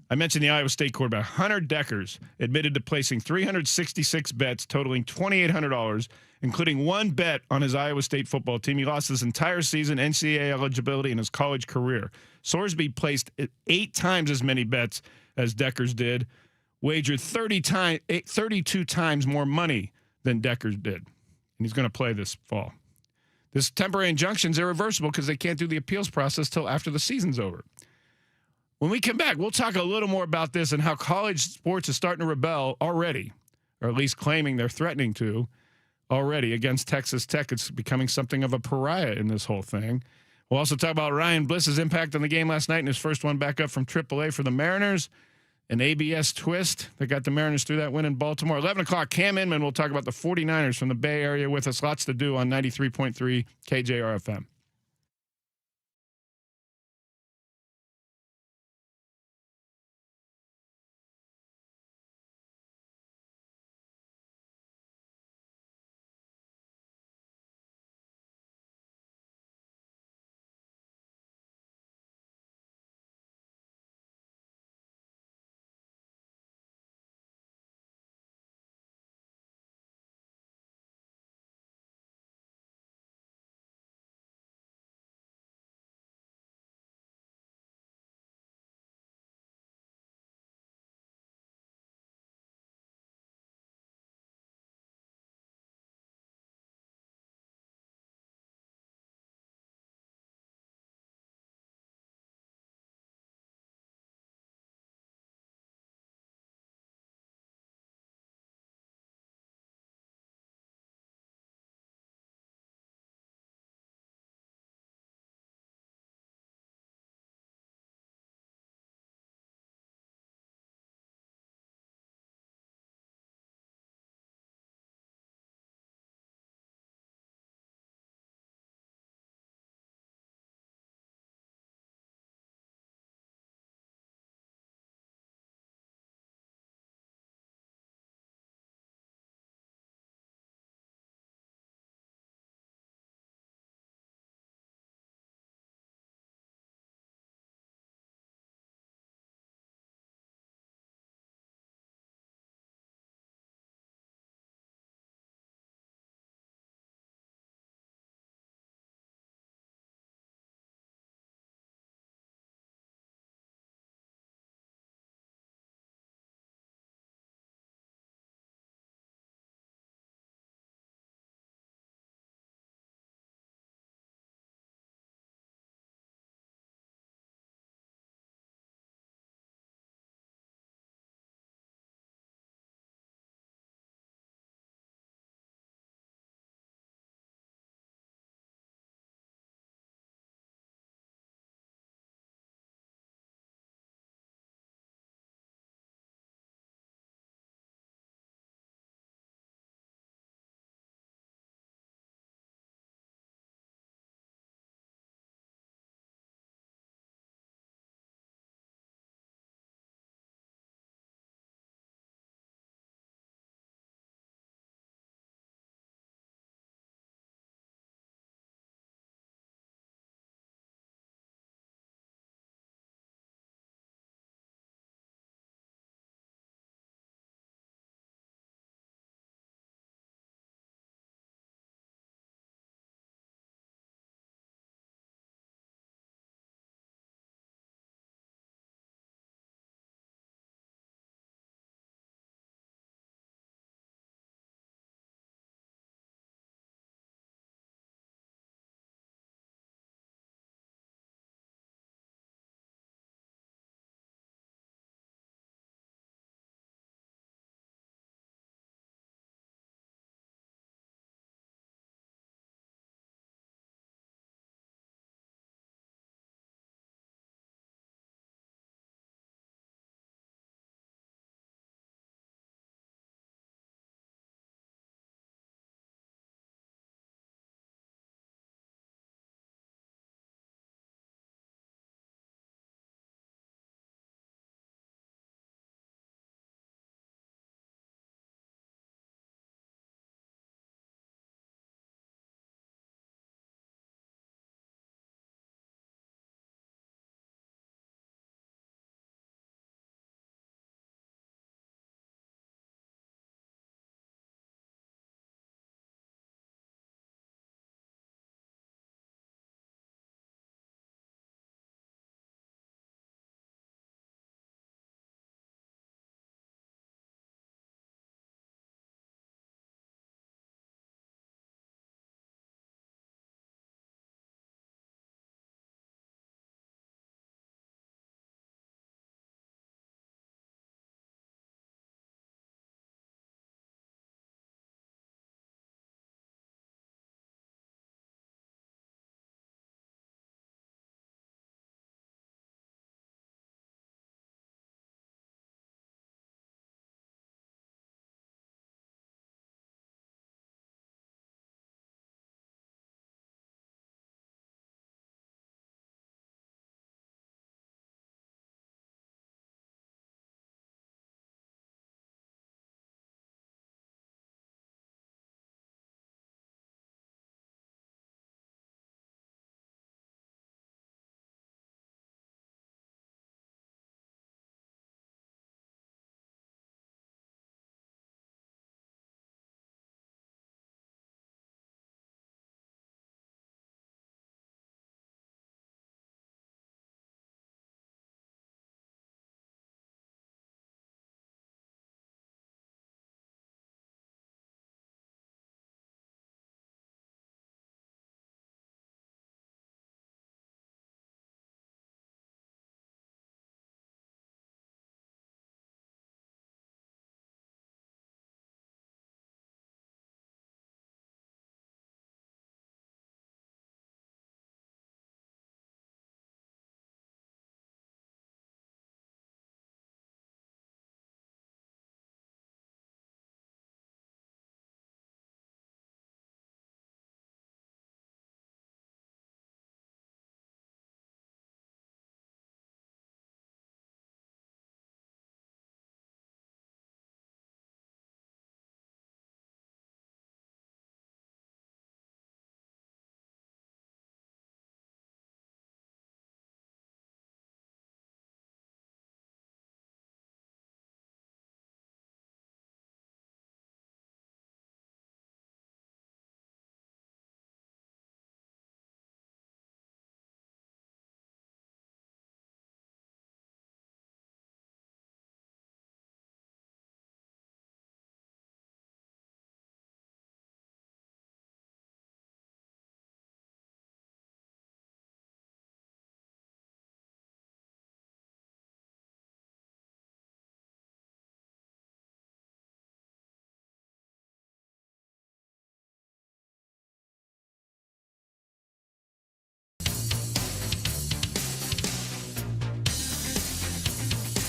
I mentioned the Iowa State quarterback. Hunter Deckers admitted to placing 366 bets totaling $2,800, including one bet on his Iowa State football team. He lost his entire season, NCAA eligibility, and his college career. Sorsby placed 8 times as many bets as Deckers did, wagered 32 times more money than Deckers did. And he's going to play this fall. This temporary injunction is irreversible because they can't do the appeals process till after the season's over. When we come back, we'll talk a little more about this and how college sports is starting to rebel already, or at least claiming they're threatening to already against Texas Tech. It's becoming something of a pariah in this whole thing. We'll also talk about Ryan Bliss's impact on the game last night and his first one back up from AAA for the Mariners. An ABS twist that got the Mariners through that win in Baltimore. 11 o'clock, Cam Inman will talk about the 49ers from the Bay Area with us. Lots to do on 93.3 KJR FM.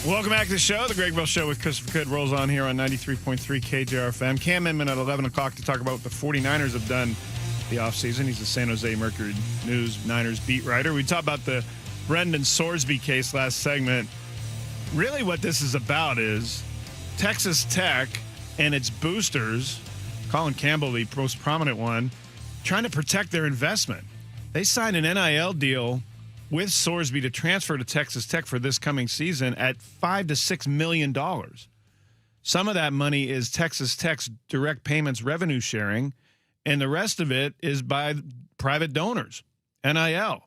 Welcome back to the show. The Greg Bell Show with Christopher Kidd rolls on here on 93.3 KJR FM. Cam Inman at 11 o'clock to talk about what the 49ers have done the offseason. He's the San Jose Mercury News Niners beat writer. We talked about the Brendan Sorsby case last segment. Really what this is about is Texas Tech and its boosters, Colin Campbell, the most prominent one, trying to protect their investment. They signed an NIL deal with Sorsby to transfer to Texas Tech for this coming season at $5 to $6 million. Some of that money is Texas Tech's direct payments revenue sharing, and the rest of it is by private donors, NIL.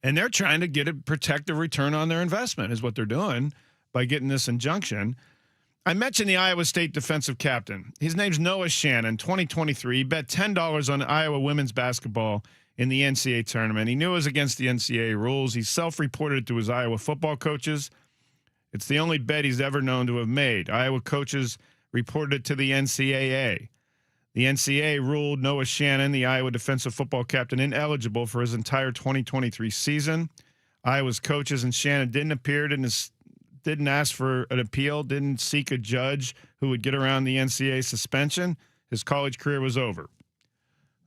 And they're trying to protect the return on their investment is what they're doing by getting this injunction. I mentioned the Iowa State defensive captain. His name's Noah Shannon, 2023. He bet $10 on Iowa women's basketball in the NCAA tournament. He knew it was against the NCAA rules. He self-reported it to his Iowa football coaches. It's the only bet he's ever known to have made. Iowa coaches reported it to the NCAA. The NCAA ruled Noah Shannon, the Iowa defensive football captain, ineligible for his entire 2023 season. Iowa's coaches and Shannon didn't appear, didn't ask for an appeal, didn't seek a judge who would get around the NCAA suspension. His college career was over.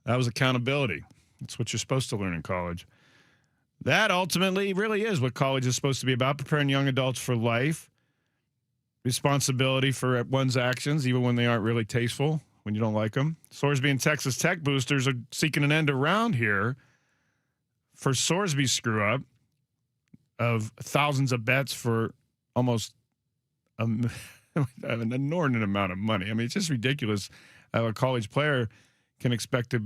That was accountability. That's what you're supposed to learn in college. That ultimately really is what college is supposed to be about, preparing young adults for life, responsibility for one's actions, even when they aren't really tasteful, when you don't like them. Sorsby and Texas Tech boosters are seeking an end around here for Sorsby's screw-up of thousands of bets for almost an inordinate amount of money. I mean, it's just ridiculous how a college player can expect to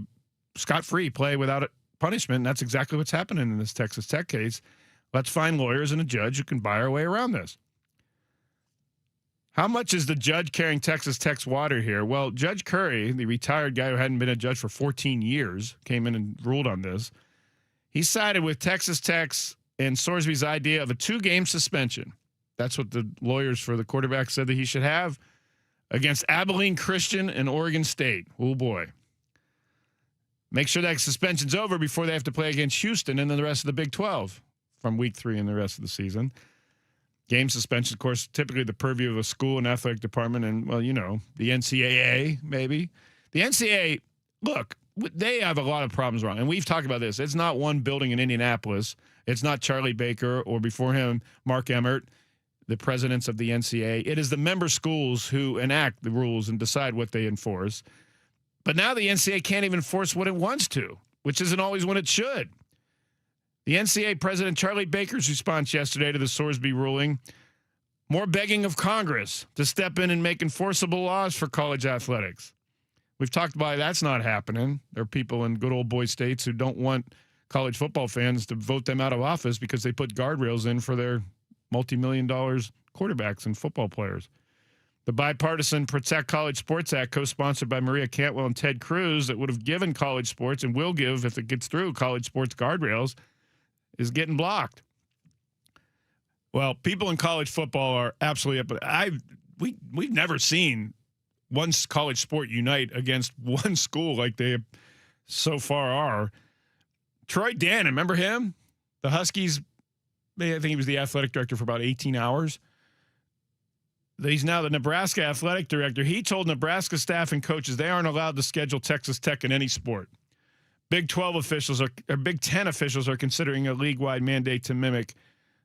scot-free play without punishment. And that's exactly what's happening in this Texas Tech case. Let's find lawyers and a judge who can buy our way around this. How much is the judge carrying Texas Tech's water here? Well, Judge Curry, the retired guy who hadn't been a judge for 14 years, came in and ruled on this. He sided with Texas Tech's and Sorsby's idea of a 2-game suspension. That's what the lawyers for the quarterback said that he should have against Abilene Christian and Oregon State. Oh, boy. Make sure that suspension's over before they have to play against Houston and then the rest of the Big 12 from week 3 and the rest of the season. Game suspension, of course, typically the purview of a school and athletic department and, well, you know, the NCAA, maybe. The NCAA, look, they have a lot of problems wrong. And we've talked about this. It's not one building in Indianapolis. It's not Charlie Baker or before him, Mark Emmert, the presidents of the NCAA. It is the member schools who enact the rules and decide what they enforce. But now the NCAA can't even enforce what it wants to, which isn't always when it should. The NCAA president Charlie Baker's response yesterday to the Sorsby ruling, more begging of Congress to step in and make enforceable laws for college athletics. We've talked about that's not happening. There are people in good old boy states who don't want college football fans to vote them out of office because they put guardrails in for their multi-million-dollar quarterbacks and football players. The bipartisan Protect College Sports Act, co-sponsored by Maria Cantwell and Ted Cruz, that would have given college sports and will give, if it gets through, college sports guardrails, is getting blocked. Well, people in college football are absolutely up. We've never seen one college sport unite against one school like they so far are. Troy Dannon, remember him? The Huskies, I think he was the athletic director for about 18 hours. He's now the Nebraska athletic director. He told Nebraska staff and coaches they aren't allowed to schedule Texas Tech in any sport. Big 12 officials or Big 10 officials are considering a league-wide mandate to mimic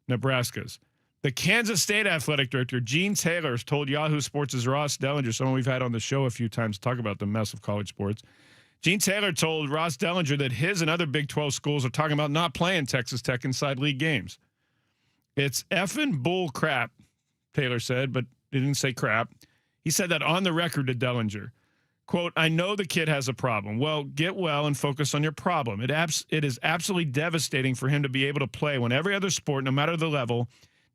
Nebraska's. The Kansas State athletic director, Gene Taylor, told Yahoo Sports' Ross Dellinger, someone we've had on the show a few times to talk about the mess of college sports. Gene Taylor told Ross Dellinger that his and other Big 12 schools are talking about not playing Texas Tech inside league games. It's effing bull crap, Taylor said, but he didn't say crap. He said that on the record to Dellinger. Quote, I know the kid has a problem. Well, get well and focus on your problem. It is absolutely devastating for him to be able to play when every other sport, no matter the level,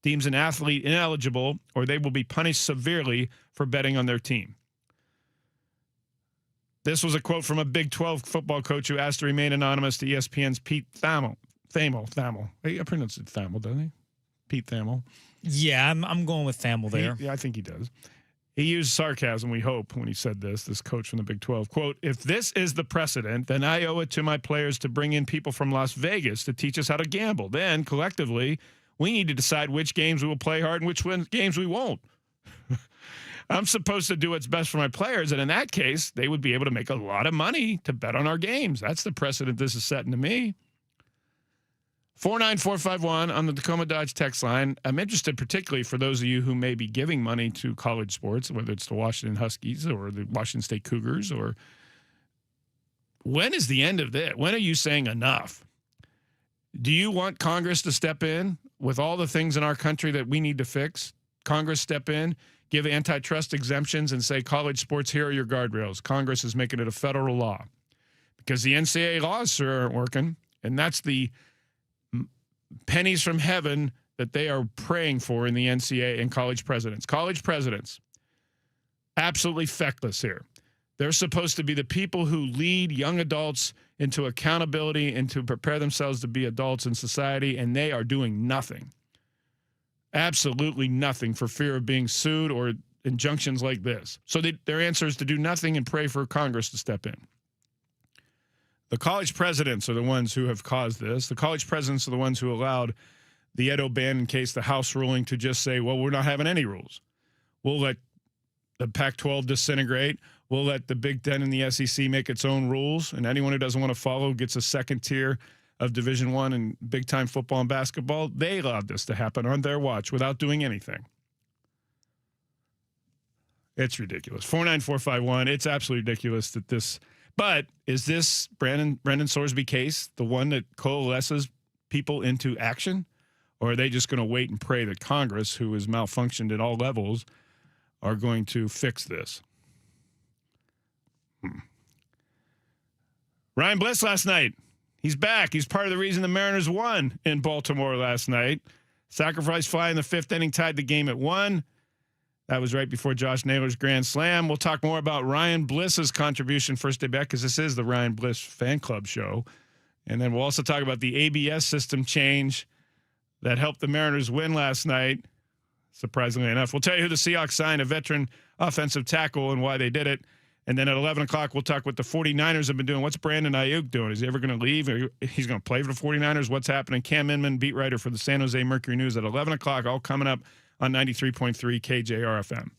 deems an athlete ineligible or they will be punished severely for betting on their team. This was a quote from a Big 12 football coach who asked to remain anonymous to ESPN's Pete Thamel. I pronounce it Thamel, doesn't he? Pete Thamel. Yeah, I'm going with Thamel there. I think he does. He used sarcasm, we hope, when he said this coach from the Big 12. Quote, if this is the precedent, then I owe it to my players to bring in people from Las Vegas to teach us how to gamble. Then, collectively, We need to decide which games we will play hard and which games we won't. I'm supposed to do what's best for my players, and in that case, they would be able to make a lot of money to bet on our games. That's the precedent this is setting to me. 49451 on the Tacoma Dodge text line. I'm interested particularly for those of you who may be giving money to college sports, whether it's the Washington Huskies or the Washington State Cougars, or when is the end of this? When are you saying enough? Do you want Congress to step in with all the things in our country that we need to fix? Congress step in, give antitrust exemptions, and say college sports, here are your guardrails. Congress is making it a federal law because the NCAA laws, sir, aren't working, and that's the pennies from heaven that they are praying for in the NCAA and college presidents. College presidents, absolutely feckless here. They're supposed to be the people who lead young adults into accountability and to prepare themselves to be adults in society, and they are doing nothing. Absolutely nothing for fear of being sued or injunctions like this. So their answer is to do nothing and pray for Congress to step in. The college presidents are the ones who have caused this. The college presidents are the ones who allowed the Edo ban in case the House ruling to just say, well, we're not having any rules. We'll let the Pac-12 disintegrate. We'll let the Big Ten and the SEC make its own rules, and anyone who doesn't want to follow gets a second tier of Division I and big-time football and basketball. They allowed this to happen on their watch without doing anything. It's ridiculous. 49451, it's absolutely ridiculous that this – but is this Brendan Sorsby case the one that coalesces people into action? Or are they just going to wait and pray that Congress, who has malfunctioned at all levels, are going to fix this? Ryan Bliss last night. He's back. He's part of the reason the Mariners won in Baltimore last night. Sacrifice fly in the fifth inning tied the game at 1. That was right before Josh Naylor's grand slam. We'll talk more about Ryan Bliss's contribution first day back because this is the Ryan Bliss fan club show. And then we'll also talk about the ABS system change that helped the Mariners win last night, surprisingly enough. We'll tell you who the Seahawks signed, a veteran offensive tackle, and why they did it. And then at 11 o'clock, we'll talk what the 49ers have been doing. What's Brandon Ayuk doing? Is he ever going to leave? He's going to play for the 49ers? What's happening? Cam Inman, beat writer for the San Jose Mercury News at 11 o'clock, all coming up on 93.3 KJR FM.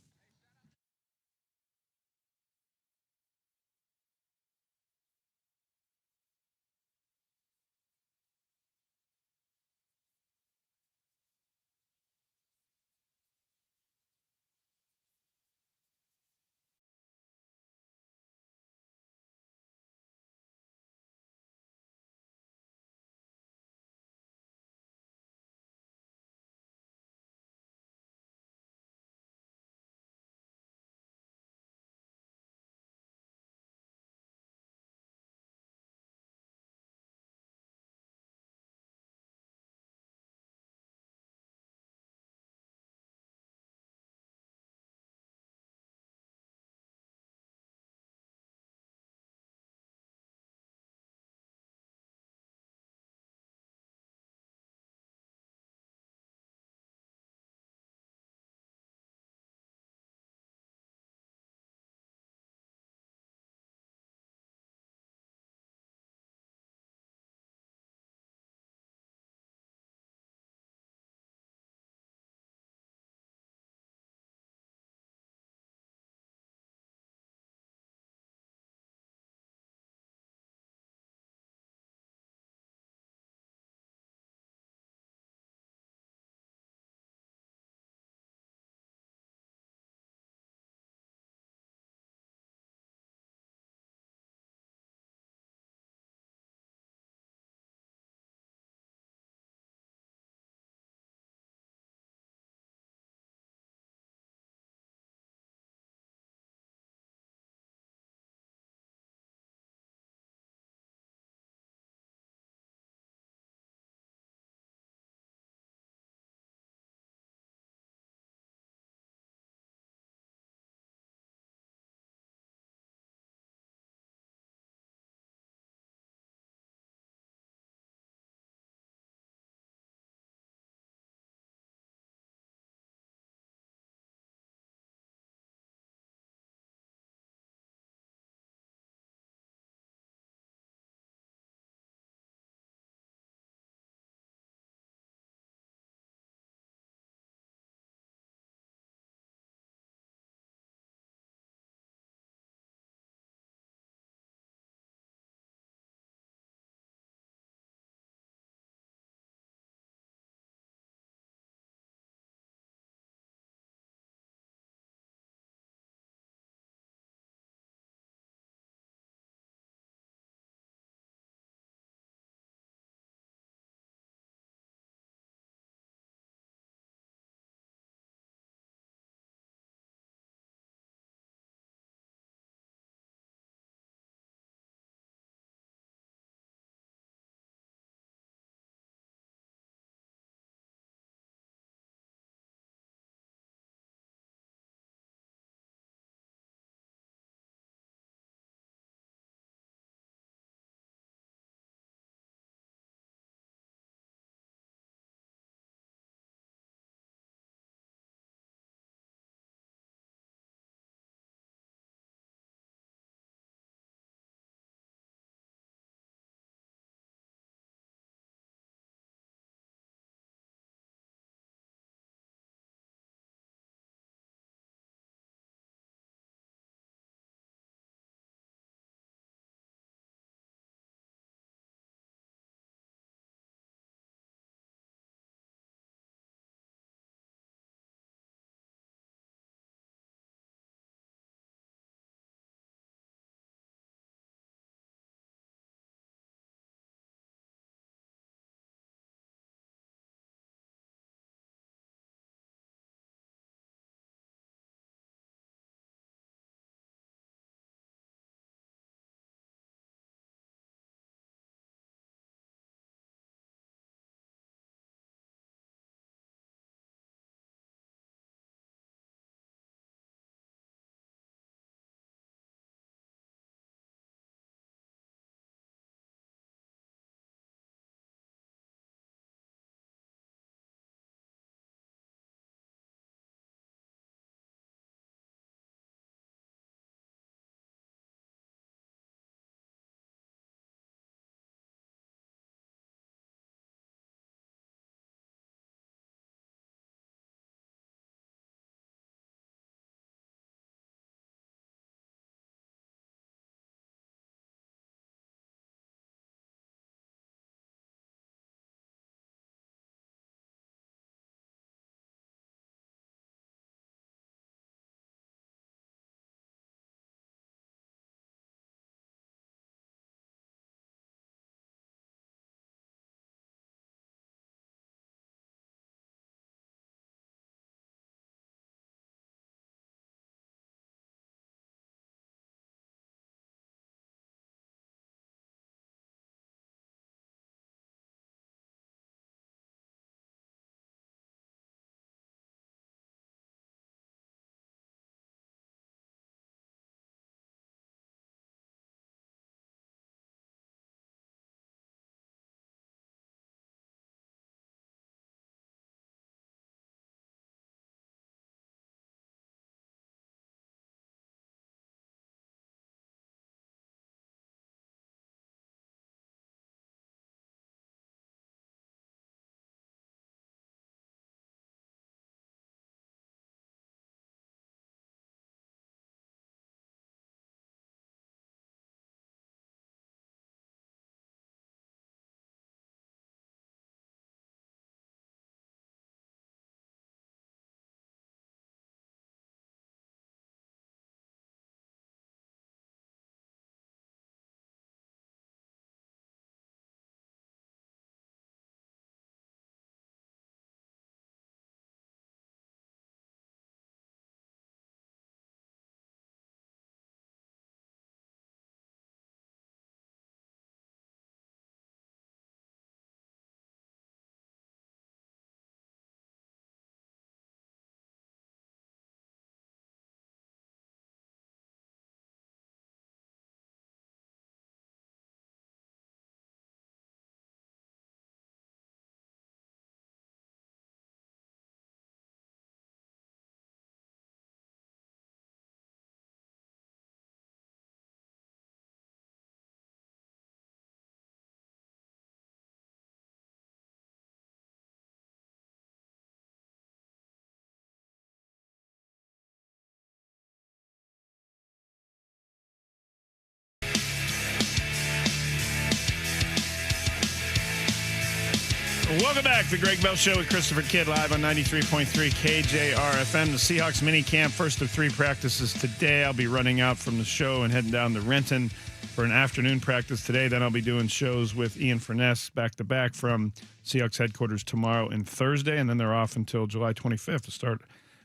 Welcome back to the Greg Bell Show with Christopher Kidd live on 93.3 KJR FM. The Seahawks mini camp, first of 3 practices today. I'll be running out from the show and heading down to Renton for an afternoon practice today. Then I'll be doing shows with Ian Furness back-to-back from Seahawks headquarters tomorrow and Thursday, and then they're off until July 25th, the start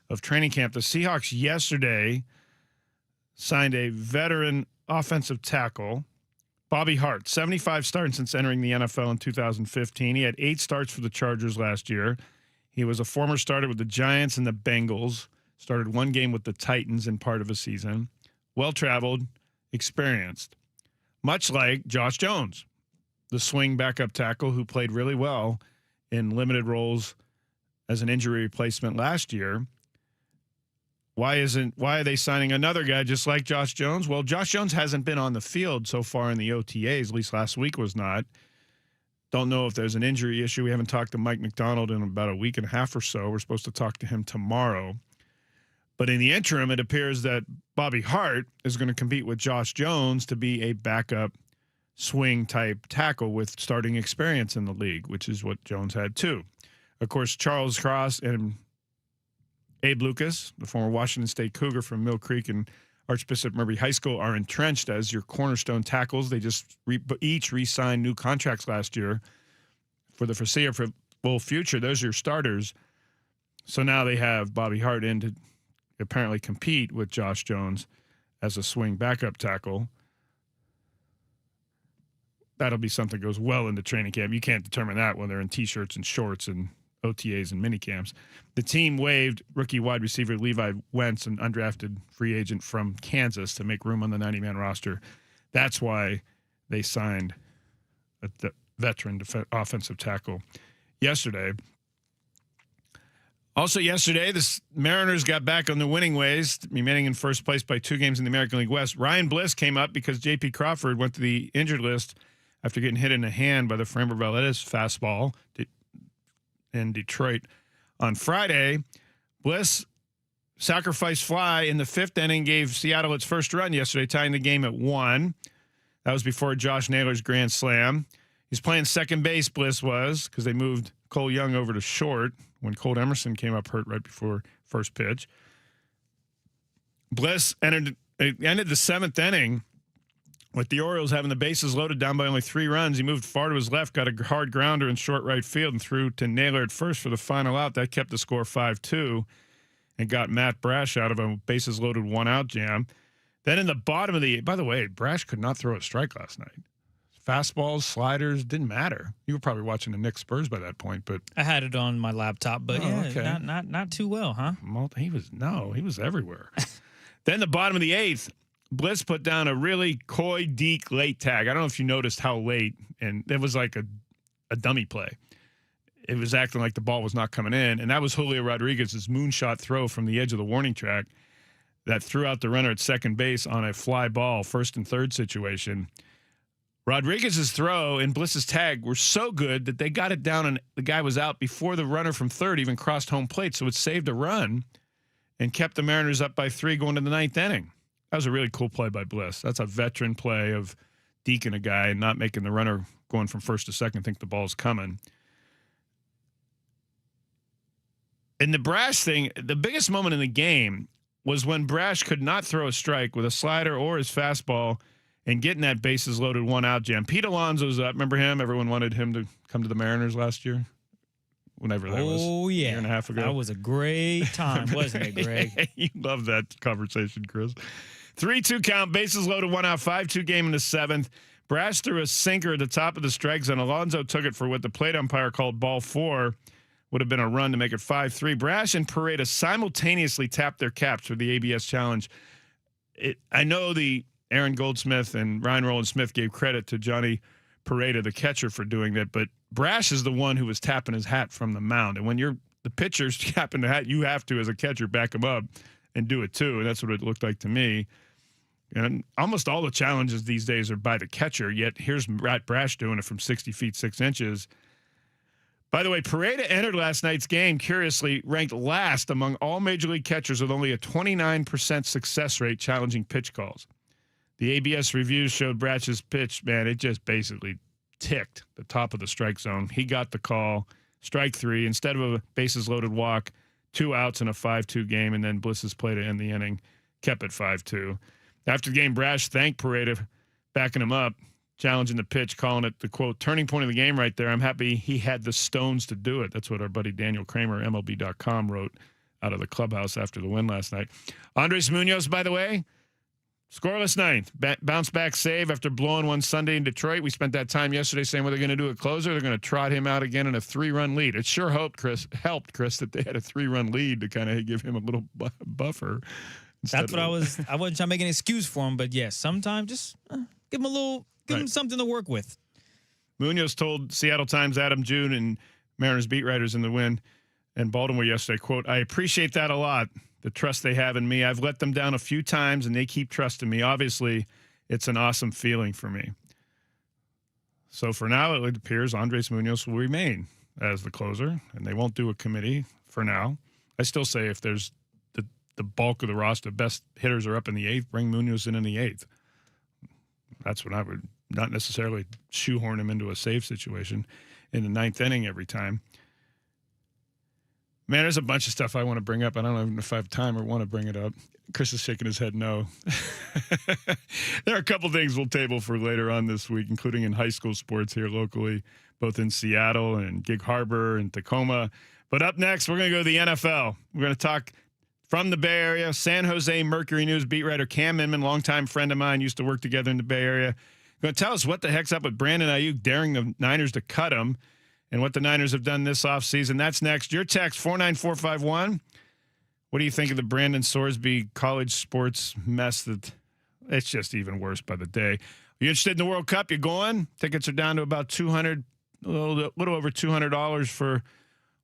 of training camp. The Seahawks yesterday signed a veteran offensive tackle, Bobby Hart, 75 starts since entering the NFL in 2015. He had 8 starts for the Chargers last year. He was a former starter with the Giants and the Bengals, started 1 game with the Titans in part of a season. Well-traveled, experienced. Much like Josh Jones, the swing backup tackle who played really well in limited roles as an injury replacement last year. Why are they signing another guy just like Josh Jones? Well, Josh Jones hasn't been on the field so far in the OTAs, at least last week was not. Don't know if there's an injury issue. We haven't talked to Mike McDonald in about a week and a half or so. We're supposed to talk to him tomorrow. But in the interim, it appears that Bobby Hart is going to compete with Josh Jones to be a backup swing-type tackle with starting experience in the league, which is what Jones had too. Of course, Charles Cross and Abe Lucas, the former Washington State Cougar from Mill Creek and Archbishop Murray High School, are entrenched as your cornerstone tackles. They just each re-signed new contracts last year for the foreseeable future. Those are your starters. So now they have Bobby Hart in to apparently compete with Josh Jones as a swing backup tackle. That'll be something that goes well into training camp. You can't determine that when they're in T-shirts and shorts and OTAs and minicamps. The team waived rookie wide receiver Levi Wentz, an undrafted free agent from Kansas, to make room on the 90-man roster. That's why they signed the veteran offensive tackle yesterday. Also yesterday, the Mariners got back on the winning ways, remaining in first place by 2 games in the American League West. Ryan Bliss came up because J.P. Crawford went to the injured list after getting hit in the hand by the Framber Valdez fastball in Detroit on Friday. Bliss sacrificed fly in the 5th inning, gave Seattle its first run yesterday, tying the game at 1. That was before Josh Naylor's grand slam. He's playing second base, Bliss was, because they moved Cole Young over to short when Colt Emerson came up hurt right before first pitch. Bliss ended the 7th inning with the Orioles having the bases loaded, down by only 3 runs. He moved far to his left, got a hard grounder in short right field, and threw to Naylor at first for the final out. That kept the score 5-2 and got Matt Brash out of a bases loaded 1-out jam. Then in the bottom of the – by the way, Brash could not throw a strike last night. Fastballs, sliders, didn't matter. You were probably watching the Knicks Spurs by that point, but I had it on my laptop, but not too well, huh? He was everywhere. Then the bottom of the 8th, Bliss put down a really coy, deke late tag. I don't know if you noticed how late, and it was like a dummy play. It was acting like the ball was not coming in, and that was Julio Rodriguez's moonshot throw from the edge of the warning track that threw out the runner at second base on a fly ball, 1st and 3rd situation. Rodriguez's throw and Bliss's tag were so good that they got it down, and the guy was out before the runner from 3rd even crossed home plate, so it saved a run and kept the Mariners up by 3 going to the 9th inning. That was a really cool play by Bliss. That's a veteran play of deking a guy and not making the runner going from 1st to 2nd think the ball's coming. And the Brash thing, the biggest moment in the game was when Brash could not throw a strike with a slider or his fastball and getting that bases loaded 1-out jam. Pete Alonso's up. Remember him? Everyone wanted him to come to the Mariners last year. Whenever that was. Oh, yeah. A year and a half ago. That was a great time, wasn't it, Greg? You love that conversation, Chris. 3-2 count, bases loaded, 1 out, 5-2 game in the 7th. Brash threw a sinker at the top of the strike zone. Alonso took it for what the plate umpire called ball 4. Would have been a run to make it 5-3. Brash and Pareda simultaneously tapped their caps for the ABS challenge. I know the Aaron Goldsmith and Ryan Roland Smith gave credit to Johnny Pareda, the catcher, for doing that, but Brash is the one who was tapping his hat from the mound. And when you're the pitcher's tapping the hat, you have to, as a catcher, back him up and do it too. And that's what it looked like to me. And almost all the challenges these days are by the catcher, yet here's Matt Brash doing it from 60 feet, 6 inches. By the way, Pareda entered last night's game, curiously, ranked last among all Major League catchers with only a 29% success rate challenging pitch calls. The ABS reviews showed Brash's pitch, man, it just basically ticked the top of the strike zone. He got the call. strike 3 instead of a bases loaded walk, 2 outs in a 5-2 game, and then Bliss's play to end the inning kept it 5-2. After the game, Brash thanked Pareda, backing him up, challenging the pitch, calling it the, quote, turning point of the game right there. I'm happy he had the stones to do it. That's what our buddy Daniel Kramer, MLB.com, wrote out of the clubhouse after the win last night. Andres Munoz, by the way, scoreless ninth. Bounce back save after blowing one Sunday in Detroit. We spent that time yesterday saying, well, they're going to do a closer. They're going to trot him out again in a 3-run lead. It sure helped Chris, that they had a 3-run lead to kind of give him a little buffer. That's what I wasn't trying to make an excuse for him, but yes, sometimes just give him something to work with. Munoz told Seattle Times Adam June and Mariners beat writers in the win and Baltimore yesterday, quote, I appreciate that a lot, the trust they have in me. I've let them down a few times, and they keep trusting me. Obviously, it's an awesome feeling for me. So for now, it appears Andres Munoz will remain as the closer, and they won't do a committee for now. I still say if there's the bulk of the roster, best hitters are up in the 8th, bring Munoz in the 8th. That's what I would, not necessarily shoehorn him into a save situation in the 9th inning every time. Man, there's a bunch of stuff I want to bring up. I don't know if I have time or want to bring it up. Chris is shaking his head no. There are a couple things we'll table for later on this week, including in high school sports here locally, both in Seattle and Gig Harbor and Tacoma. But up next, we're going to go to the NFL. We're going to talk from the Bay Area. San Jose Mercury News beat writer Cam Inman, longtime friend of mine, used to work together in the Bay Area, going to tell us what the heck's up with Brandon Ayuk daring the Niners to cut him and what the Niners have done this offseason. That's next. Your text, 49451. What do you think of the Brandon Sorsby college sports mess that it's just even worse by the day? Are you interested in the World Cup? You going? Tickets are down to about $200, a little over $200 for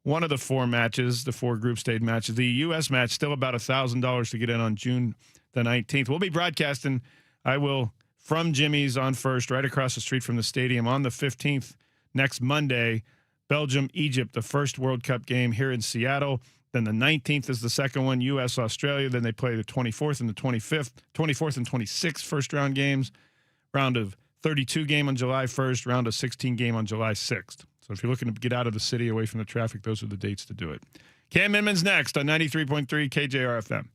one of the 4 matches, the 4 group stage matches. The U.S. match, still about $1,000 to get in on June the 19th. We'll be broadcasting, I will, from Jimmy's on First, right across the street from the stadium on the 15th, next Monday. Belgium, Egypt, the first World Cup game here in Seattle. Then the 19th is the second one, U.S., Australia. Then they play the 24th and the 24th and 26th first-round games. Round of 32 game on July 1st, round of 16 game on July 6th. So if you're looking to get out of the city, away from the traffic, those are the dates to do it. Cam Inman's next on 93.3 KJR FM.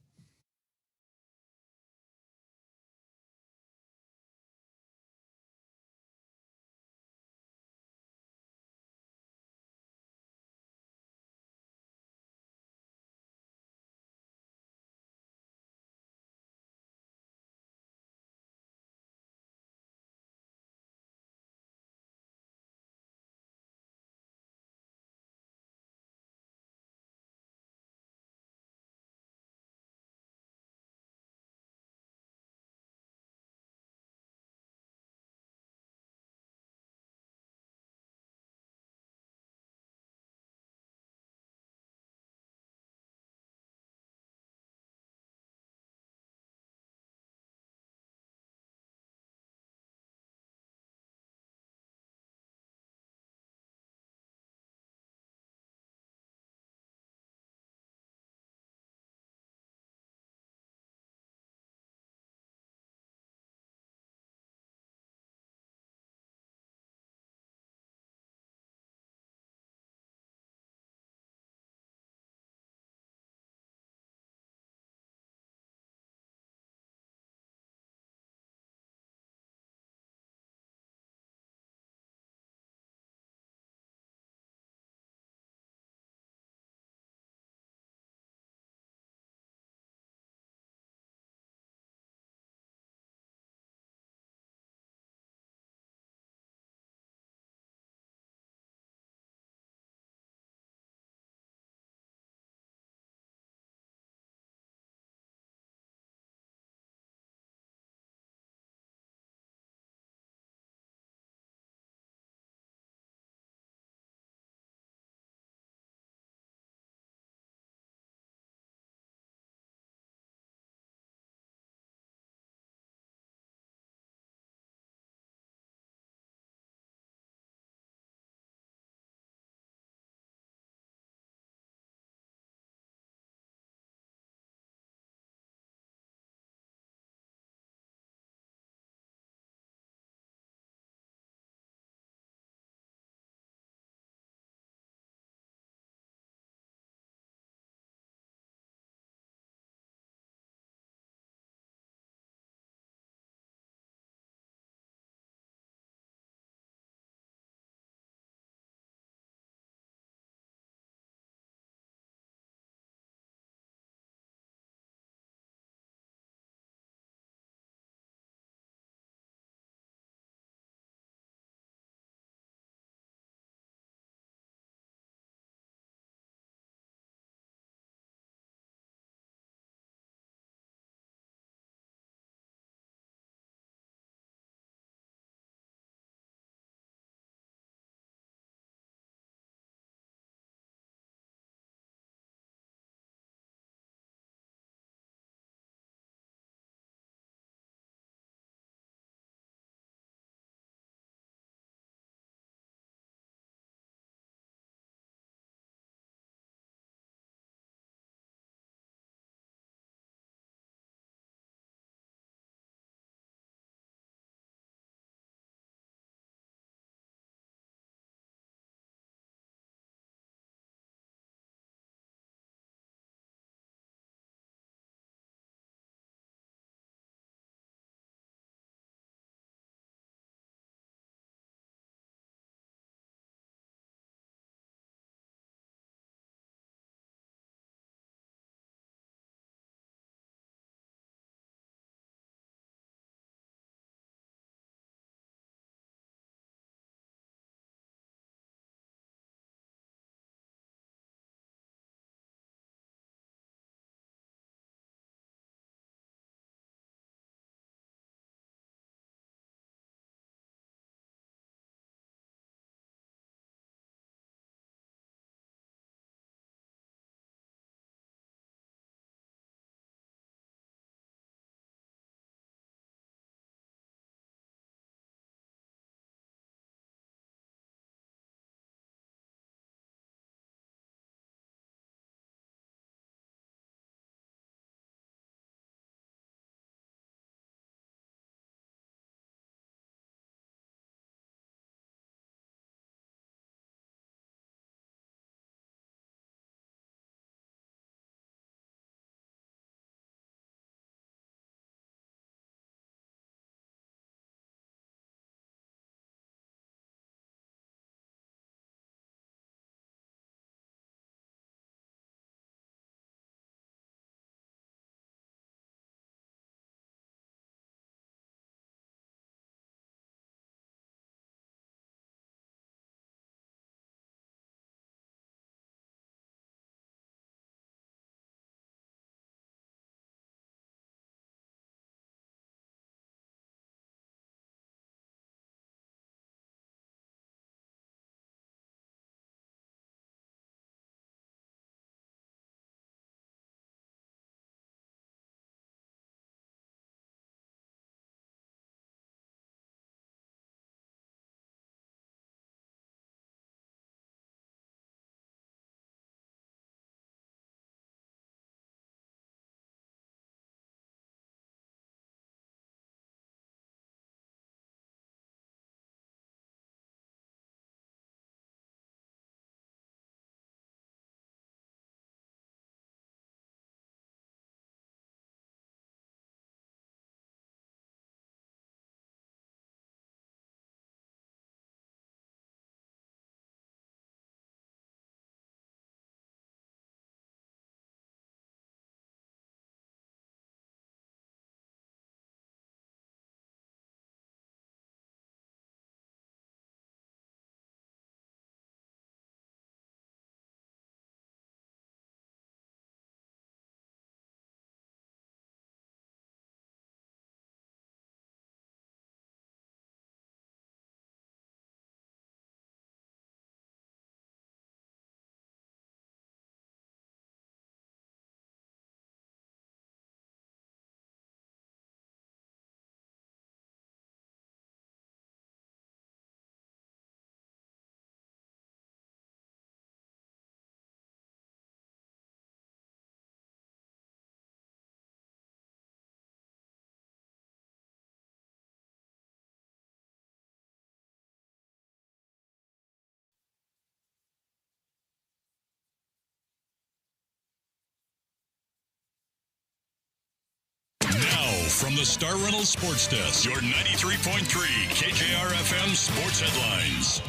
From the Star Reynolds Sports Desk, your 93.3 KJR FM sports headlines.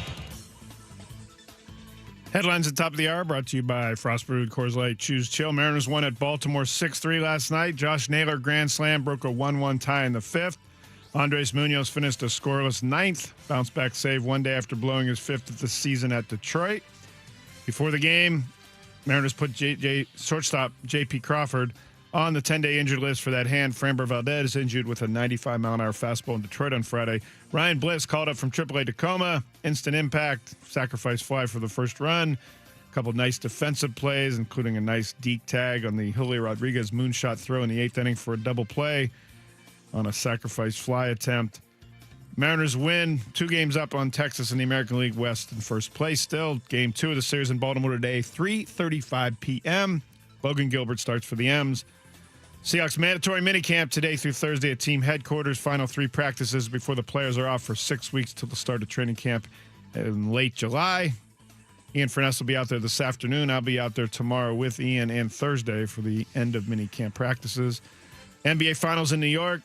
Headlines at top of the hour brought to you by Frost Brewed Coors Light. Choose chill. Mariners won at Baltimore 6-3 last night. Josh Naylor grand slam broke a 1-1 tie in the fifth. Andres Munoz finished a scoreless ninth. Bounce back save one day after blowing his fifth of the season at Detroit. Before the game, Mariners put shortstop J.P. Crawford on the 10-day injured list for that hand. Framber Valdez injured with a 95-mile-an-hour fastball in Detroit on Friday. Ryan Bliss called up from AAA Tacoma. Instant impact, sacrifice fly for the first run. A couple nice defensive plays, including a nice deke tag on the Julio Rodriguez moonshot throw in the eighth inning for a double play on a sacrifice fly attempt. Mariners win 2 games up on Texas in the American League West in first place still. Game 2 of the series in Baltimore today, 3:35 p.m. Logan Gilbert starts for the M's. Seahawks mandatory minicamp today through Thursday at team headquarters. Final 3 practices before the players are off for 6 weeks till the start of training camp in late July. Ian Furness will be out there this afternoon. I'll be out there tomorrow with Ian and Thursday for the end of minicamp practices. NBA Finals in New York.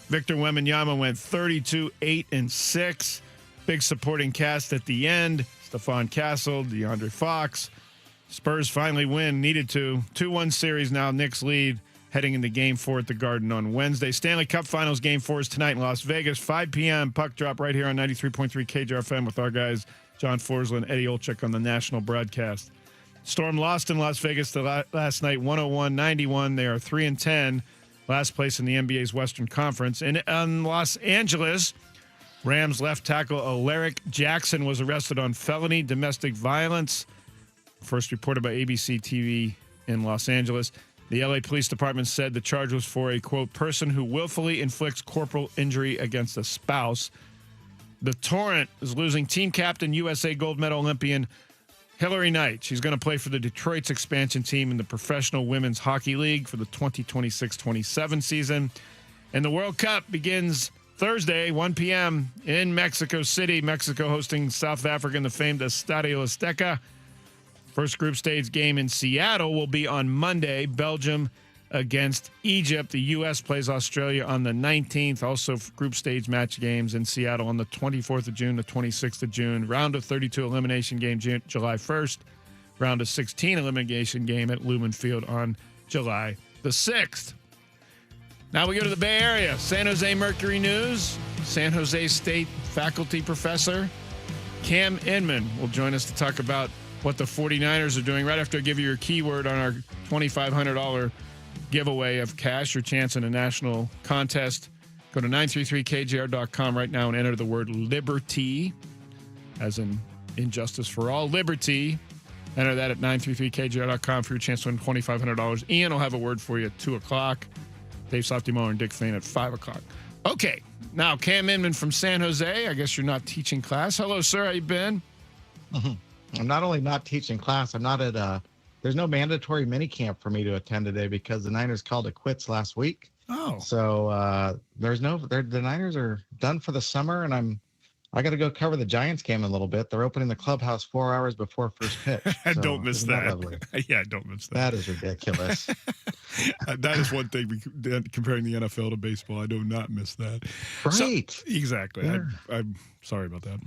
Victor Wembanyama went 32-8-6. Big supporting cast at the end. Stephon Castle, DeAndre Fox. Spurs finally win. Needed to. 2-1 series now. Knicks lead heading into Game 4 at the Garden on Wednesday. Stanley Cup Finals Game 4 is tonight in Las Vegas. 5 p.m. Puck drop right here on 93.3 KJR FM with our guys John Forsland and Eddie Olczyk on the national broadcast. Storm lost in Las Vegas last night, 101-91. They are 3-10. Last place in the NBA's Western Conference. In Los Angeles, Rams left tackle Alaric Jackson was arrested on felony domestic violence. First reported by ABC TV in Los Angeles. The LA Police Department said the charge was for a, quote, person who willfully inflicts corporal injury against a spouse. The Torrent is losing team captain USA gold medal Olympian Hillary Knight. She's going to play for the Detroit's expansion team in the Professional Women's Hockey League for the 2026-27 season. And the World Cup begins Thursday, 1 p.m. in Mexico City. Mexico hosting South Africa in the famed Estadio Azteca. First group stage game in Seattle will be on Monday. Belgium against Egypt. The U.S. plays Australia on the 19th. Also group stage match games in Seattle on the 24th of June, the 26th of June. Round of 32 elimination game July 1st. Round of 16 elimination game at Lumen Field on July the 6th. Now we go to the Bay Area. San Jose Mercury News. San Jose State faculty professor Cam Inman will join us to talk about what the 49ers are doing right after I give you your keyword on our $2,500 giveaway of cash, your chance in a national contest. Go to 933kjr.com right now and enter the word liberty, as in injustice for all. Liberty. Enter that at 933kjr.com for your chance to win $2,500. Ian will have a word for you at 2 o'clock. Dave Softimore and Dick Fain at 5 o'clock. Okay, now Cam Inman from San Jose. I guess you're not teaching class. Hello, sir. How you been? I'm not only not teaching class, I'm not at there's no mandatory mini camp for me to attend today because the Niners called it quits last week. Oh. So the Niners are done for the summer, and I got to go cover the Giants game in a little bit. They're opening the clubhouse 4 hours before first pitch. I So, don't miss isn't that. lovely? Yeah, I don't miss that. That is ridiculous. That is one thing comparing the NFL to baseball. I do not miss that. Right. So, exactly. Yeah. I'm sorry about that.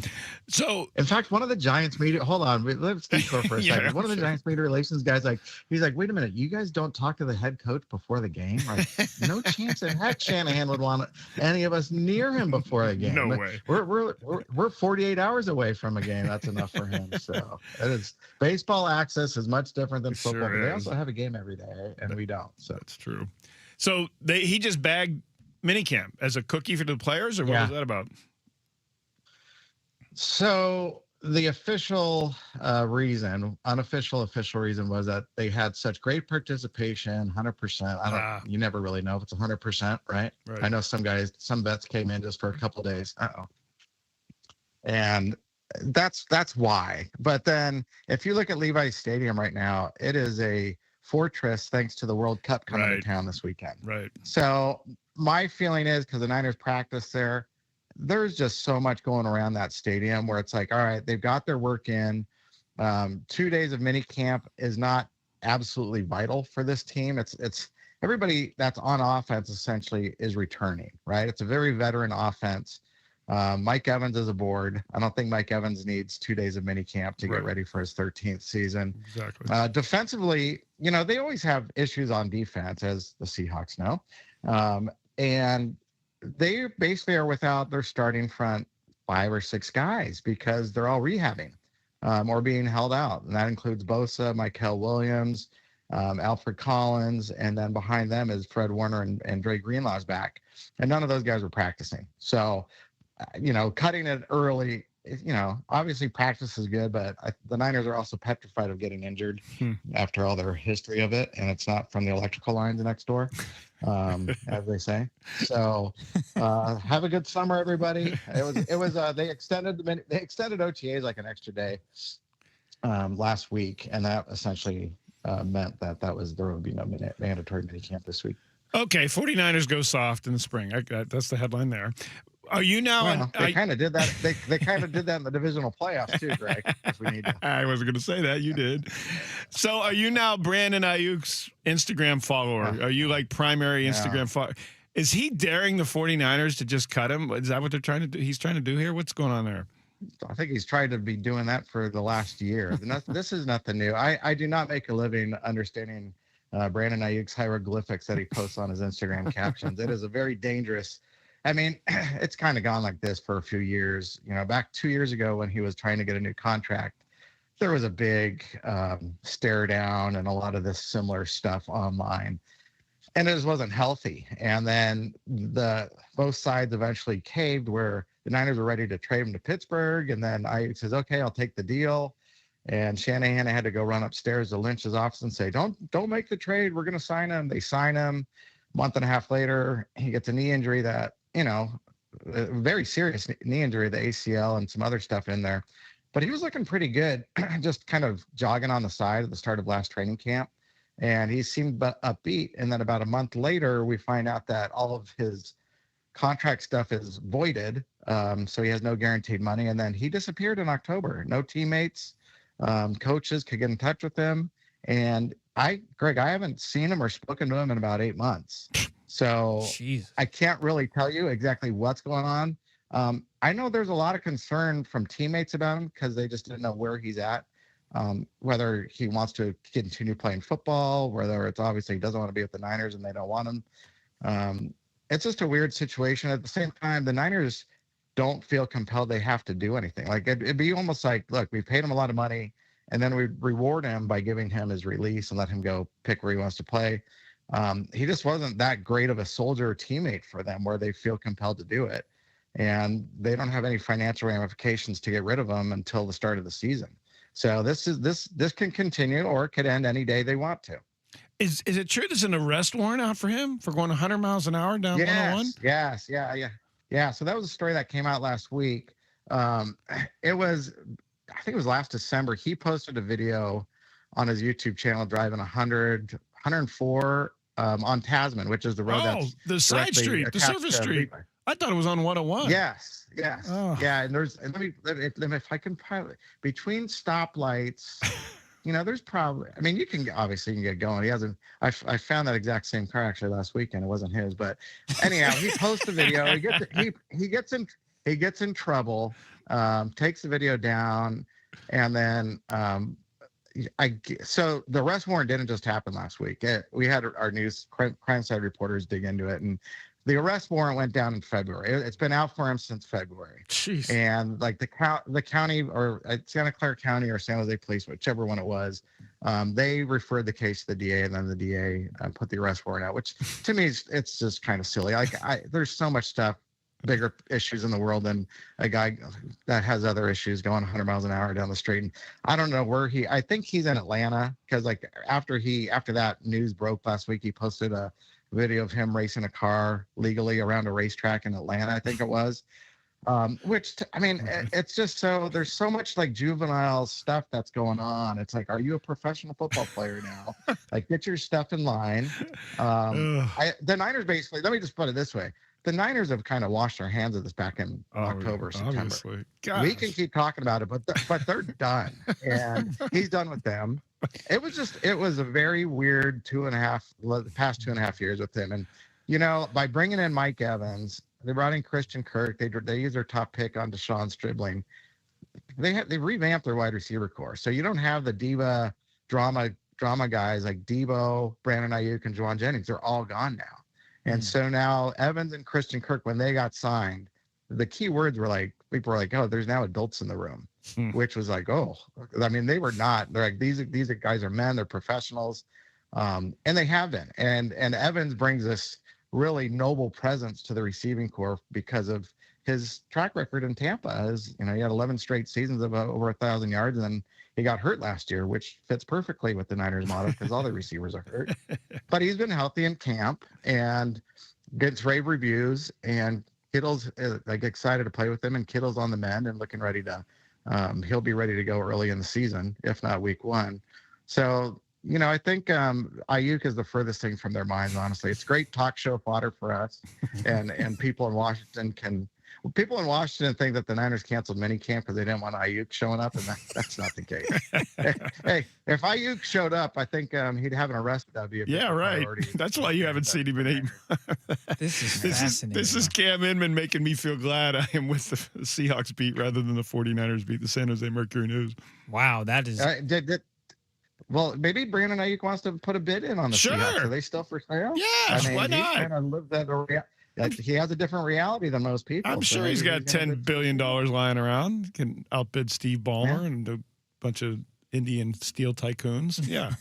So, in fact, one of the Giants media, hold on, let's detour for a Yeah, second. One of the sure. Giants media relations guys, he's like, wait a minute, you guys don't talk to the head coach before the game? Like, no chance in heck Shanahan would want any of us near him before a game. No way. We're 48 hours away from a game. That's enough for him. So it is. Baseball access is much different than football. Sure But they is. also have a game every day, and we don't. So that's true. So he just bagged minicamp as a cookie for the players, or what Yeah. was that about? So the official reason, unofficial official reason, was that they had such great participation, 100%. You never really know if it's 100%, right? Right. I know some vets came in just for a couple of days. And that's why. But then if you look at Levi's Stadium right now, it is a fortress thanks to the World Cup coming to town this weekend. Right. So my feeling is, because the Niners practice there, there's just so much going around that stadium where it's like, all right, they've got their work in. 2 days of mini camp is not absolutely vital for this team. It's everybody that's on offense essentially is returning, right? It's a very veteran offense. Mike Evans is aboard. I don't think Mike Evans needs 2 days of mini camp to get ready for his 13th season. Exactly. Defensively, they always have issues on defense, as the Seahawks know. And they basically are without their starting front 5 or 6 guys because they're all rehabbing or being held out. And that includes Bosa, Mykel Williams, Alfred Collins, and then behind them is Fred Warner and Dre Greenlaw's back. And none of those guys were practicing. So, cutting it early, obviously practice is good, but the Niners are also petrified of getting injured after all their history of it. And it's not from the electrical lines next door, as they say. So have a good summer, everybody. They extended OTAs like an extra day last week. And that essentially meant that there would be no mandatory minicamp this week. Okay, 49ers go soft in the spring. That's the headline there. Are you now? Well, they kind of did that. They kind of did that in the divisional playoffs too, Greg. If we need to. I wasn't going to say that. You did. So, are you now Brandon Ayuk's Instagram follower? Are you like primary Instagram follower? Is he daring the 49ers to just cut him? Is that what they're trying to do? He's trying to do here? What's going on there? I think he's tried to be doing that for the last year. This is nothing new. I do not make a living understanding Brandon Ayuk's hieroglyphics that he posts on his Instagram captions. It is a very dangerous. I mean, it's kind of gone like this for a few years. Back 2 years ago when he was trying to get a new contract, there was a big stare down and a lot of this similar stuff online. And it just wasn't healthy. And then both sides eventually caved where the Niners were ready to trade him to Pittsburgh. And then Ayuk says, okay, I'll take the deal. And Shanahan had to go run upstairs to Lynch's office and say, don't make the trade. We're going to sign him. They sign him. A month and a half later, he gets a knee injury that, a very serious knee injury, the ACL and some other stuff in there. But he was looking pretty good, just kind of jogging on the side at the start of last training camp. And he seemed upbeat. And then about a month later, we find out that all of his contract stuff is voided. So he has no guaranteed money. And then he disappeared in October. No teammates, coaches could get in touch with him. And Greg, I haven't seen him or spoken to him in about 8 months. So I can't really tell you exactly what's going on. I know there's a lot of concern from teammates about him because they just didn't know where he's at, whether he wants to continue playing football, whether it's obviously he doesn't want to be with the Niners and they don't want him. It's just a weird situation. At the same time, the Niners don't feel compelled they have to do anything. Like it'd be almost like, look, we paid him a lot of money and then we reward him by giving him his release and let him go pick where he wants to play. He just wasn't that great of a soldier or teammate for them where they feel compelled to do it. And they don't have any financial ramifications to get rid of him until the start of the season. So this can continue or it could end any day they want to. Is it true there's an arrest warrant out for him for going 100 miles an hour down 101? Yes. Yeah. So that was a story that came out last week. I think it was last December. He posted a video on his YouTube channel driving 104 on Tasman, which is the road that's the side street, the service street. I thought it was on 101. Yes. Oh. Yeah, and if I can pilot between stoplights, there's probably. I mean, you can get going. He hasn't. I found that exact same car actually last weekend. It wasn't his, but anyhow, he posts the video. He gets in trouble. Takes the video down, and then so the arrest warrant didn't just happen last week. We had our news crime side reporters dig into it, and the arrest warrant went down in February. It's been out for him since February. Jeez. And like the county or Santa Clara County or San Jose Police, whichever one it was, they referred the case to the DA, and then the DA put the arrest warrant out. Which to me, it's just kind of silly. Like there's so much stuff. Bigger issues in the world than a guy that has other issues going 100 miles an hour down the street. And I don't know where I think he's in Atlanta because like after that news broke last week, he posted a video of him racing a car legally around a racetrack in Atlanta, I think it was. It's just there's so much like juvenile stuff that's going on. It's like, are you a professional football player now? Like, get your stuff in line. The Niners basically, let me just put it this way. The Niners have kind of washed their hands of this back in October, September. We can keep talking about it, but they're done. And he's done with them. It was a very weird the past 2.5 years with him. And, by bringing in Mike Evans, they brought in Christian Kirk. They used their top pick on Deshaun Stribling. They revamped their wide receiver core. So you don't have the diva drama guys like Debo, Brandon Ayuk, and Juwan Jennings. They're all gone now. And so now Evans and Christian Kirk, when they got signed, the key words were like, people were like, oh, there's now adults in the room, which was like, oh, I mean, they were not. They're like, these guys are men, they're professionals. And they have been. And Evans brings this really noble presence to the receiving corps because of his track record in Tampa. He had 11 straight seasons of over 1,000 yards, and then he got hurt last year, which fits perfectly with the Niners motto because all the receivers are hurt. But he's been healthy in camp and gets rave reviews, and Kittle's excited to play with him, and Kittle's on the mend and looking ready to he'll be ready to go early in the season, if not week 1. So, I think Ayuk is the furthest thing from their minds, honestly. It's great talk show fodder for us, and people in Washington think that the Niners canceled minicamp because they didn't want Ayuk showing up, and that's not the case. hey, if Ayuk showed up, I think he'd have an arrest. That'd be a right. priority. That's why you haven't seen him in 8 This is fascinating. This is Cam Inman making me feel glad I am with the Seahawks beat rather than the 49ers beat, the San Jose Mercury News. Wow, that is. Well, maybe Brandon Ayuk wants to put a bid in on the Seahawks. Are they still for sale? Yes, why not? He kind of lives he has a different reality than most people. I'm sure he's got $10 billion lying around. He can outbid Steve Ballmer and a bunch of Indian steel tycoons. Yeah.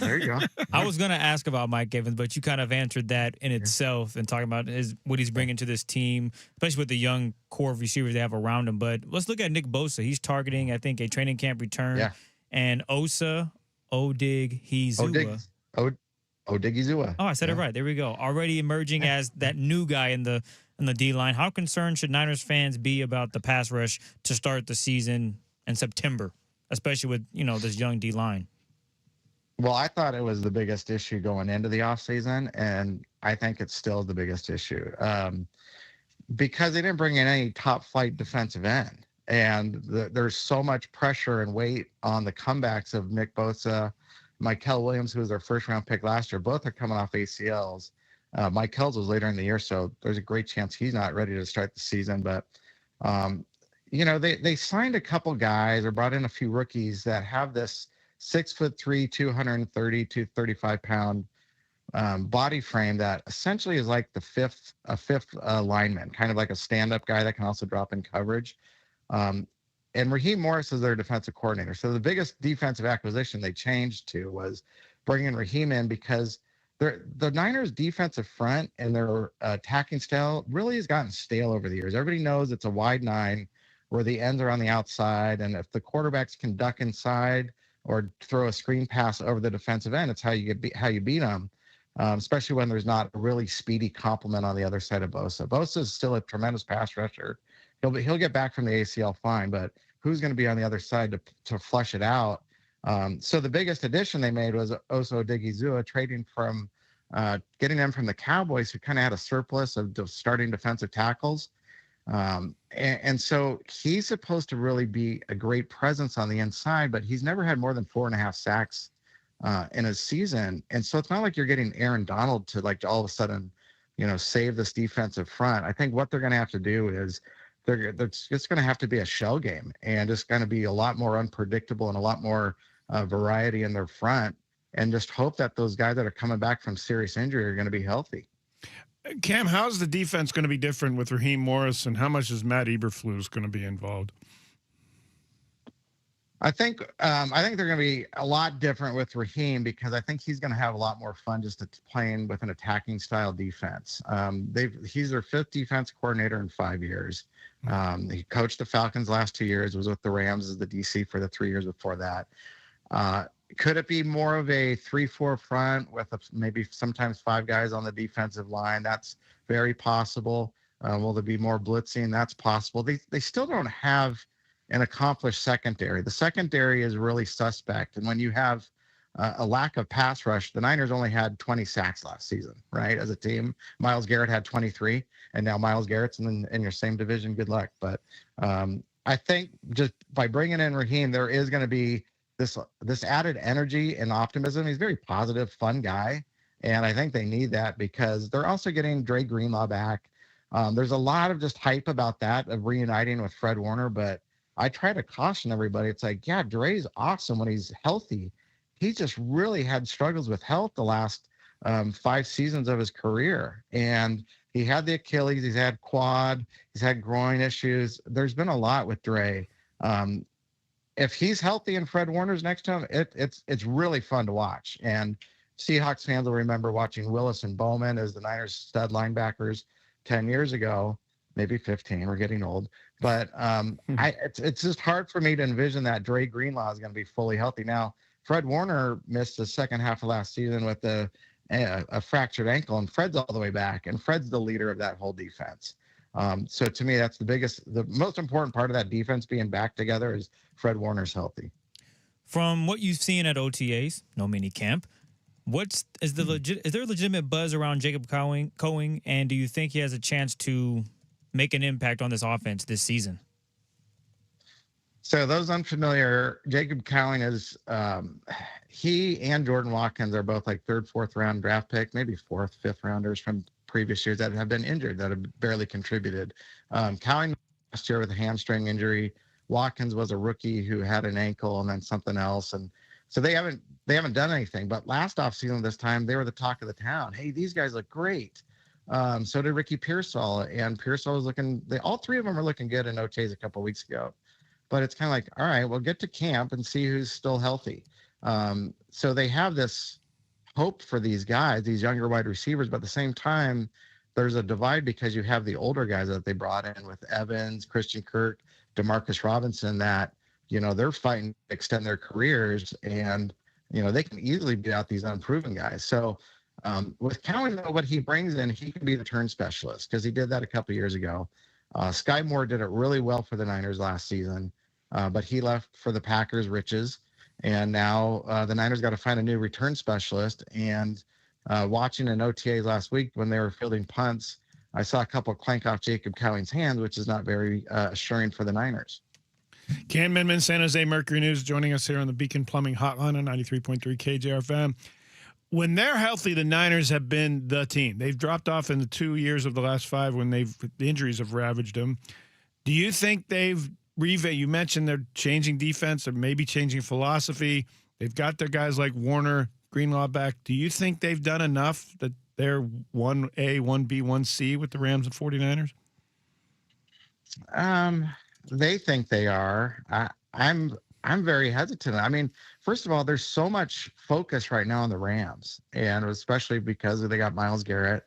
There you go. I was going to ask about Mike Evans, but you kind of answered that in itself and talking about what he's bringing to this team, especially with the young core of receivers they have around him. But let's look at Nick Bosa. He's targeting, I think, a training camp return. Yeah. And Osa Odighizuwa. Odighizuwa. Oh, I said it right. There we go. Already emerging as that new guy in the D line. How concerned should Niners fans be about the pass rush to start the season in September, especially with this young D line? Well, I thought it was the biggest issue going into the offseason, and I think it's still the biggest issue because they didn't bring in any top flight defensive end. And there's so much pressure and weight on the comebacks of Nick Bosa, Mykel Williams, who was their first-round pick last year. Both are coming off ACLs. Mykel's was later in the year, so there's a great chance he's not ready to start the season. But, they signed a couple guys or brought in a few rookies that have this 6'3", 230, 235-pound body frame that essentially is like a fifth lineman, kind of like a stand-up guy that can also drop in coverage. And Raheem Morris is their defensive coordinator. So the biggest defensive acquisition they changed to was bringing Raheem in because the Niners' defensive front and their attacking style really has gotten stale over the years. Everybody knows it's a wide 9 where the ends are on the outside, and if the quarterbacks can duck inside or throw a screen pass over the defensive end, it's how you beat them. Especially when there's not a really speedy complement on the other side of Bosa. Bosa is still a tremendous pass rusher. He'll get back from the ACL fine, but who's going to be on the other side to flush it out? So the biggest addition they made was Osa Odighizuwa, trading from getting them from the Cowboys, who kind of had a surplus of starting defensive tackles. And so he's supposed to really be a great presence on the inside, but he's never had more than 4.5 sacks in a season. And so it's not like you're getting Aaron Donald to all of a sudden, save this defensive front. I think what they're going to have to do is it's going to have to be a shell game, and it's going to be a lot more unpredictable and a lot more variety in their front, and just hope that those guys that are coming back from serious injury are going to be healthy. Cam, how's the defense going to be different with Raheem Morris, and how much is Matt Eberflus going to be involved? I think they're going to be a lot different with Raheem because I think he's going to have a lot more fun just playing with an attacking style defense. He's their 5th defense coordinator in 5 years. He coached the Falcons last 2 years, was with the Rams as the DC for the 3 years before that. Could it be more of a 3-4 front with maybe sometimes 5 guys on the defensive line? That's very possible. Will there be more blitzing? That's possible. They still don't have an accomplished secondary. The secondary is really suspect. And when you have a lack of pass rush, the Niners only had 20 sacks last season, right? As a team, Myles Garrett had 23, and now Myles Garrett's in your same division. Good luck. But I think just by bringing in Raheem, there is going to be this added energy and optimism. He's a very positive, fun guy, and I think they need that because they're also getting Dre Greenlaw back. There's a lot of just hype about that of reuniting with Fred Warner, but I try to caution everybody. It's like, yeah, Dre's awesome when he's healthy. He just really had struggles with health the last 5 seasons of his career, and he had the Achilles, he's had quad, he's had groin issues. There's been a lot with Dre. If he's healthy and Fred Warner's next to him, it's really fun to watch. And Seahawks fans will remember watching Willis and Bowman as the Niners stud linebackers 10 years ago, maybe 15. We're getting old, but it's just hard for me to envision that Dre Greenlaw is going to be fully healthy. Now, Fred Warner missed the second half of last season with a fractured ankle, and Fred's all the way back, and Fred's the leader of that whole defense. So to me, that's the most important part of that defense being back together is Fred Warner's healthy. From what you've seen at OTAs, no mini camp, is there a legitimate buzz around Jacob Cowing, and do you think he has a chance to make an impact on this offense this season? So those unfamiliar, Jacob Cowing is he and Jordan Watkins are both like 3rd, 4th round draft pick, maybe 4th, 5th rounders from previous years that have been injured, that have barely contributed. Cowing last year with a hamstring injury. Watkins was a rookie who had an ankle and then something else, and so they haven't done anything. But last offseason, this time they were the talk of the town. Hey, these guys look great. So did Ricky Pearsall, and Pearsall was looking. All 3 of them are looking good in OTAs a couple weeks ago. But it's kind of like, all right, we'll get to camp and see who's still healthy. So they have this hope for these guys, these younger wide receivers, but at the same time, there's a divide because you have the older guys that they brought in with Evans, Christian Kirk, Demarcus Robinson, that, they're fighting to extend their careers, and, they can easily beat out these unproven guys. So with Cowan, though, what he brings in, he can be the turn specialist because he did that a couple years ago. Sky Moore did it really well for the Niners last season, but he left for the Packers' riches. And now the Niners got to find a new return specialist. And watching an OTA last week when they were fielding punts, I saw a couple clank off Jacob Cowing's hands, which is not very assuring for the Niners. Ken Minman, San Jose Mercury News, joining us here on the Beacon Plumbing Hotline on 93.3 KJR FM. When they're healthy, the Niners have been the team. They've dropped off in the 2 years of the last 5 when the injuries have ravaged them. Do you think they've you mentioned they're changing defense or maybe changing philosophy. They've got their guys like Warner, Greenlaw back. Do you think they've done enough that they're 1A, 1B, 1C with the Rams and 49ers? They think they are. I'm very hesitant. I mean, first of all, there's so much focus right now on the Rams, and especially because they got Myles Garrett.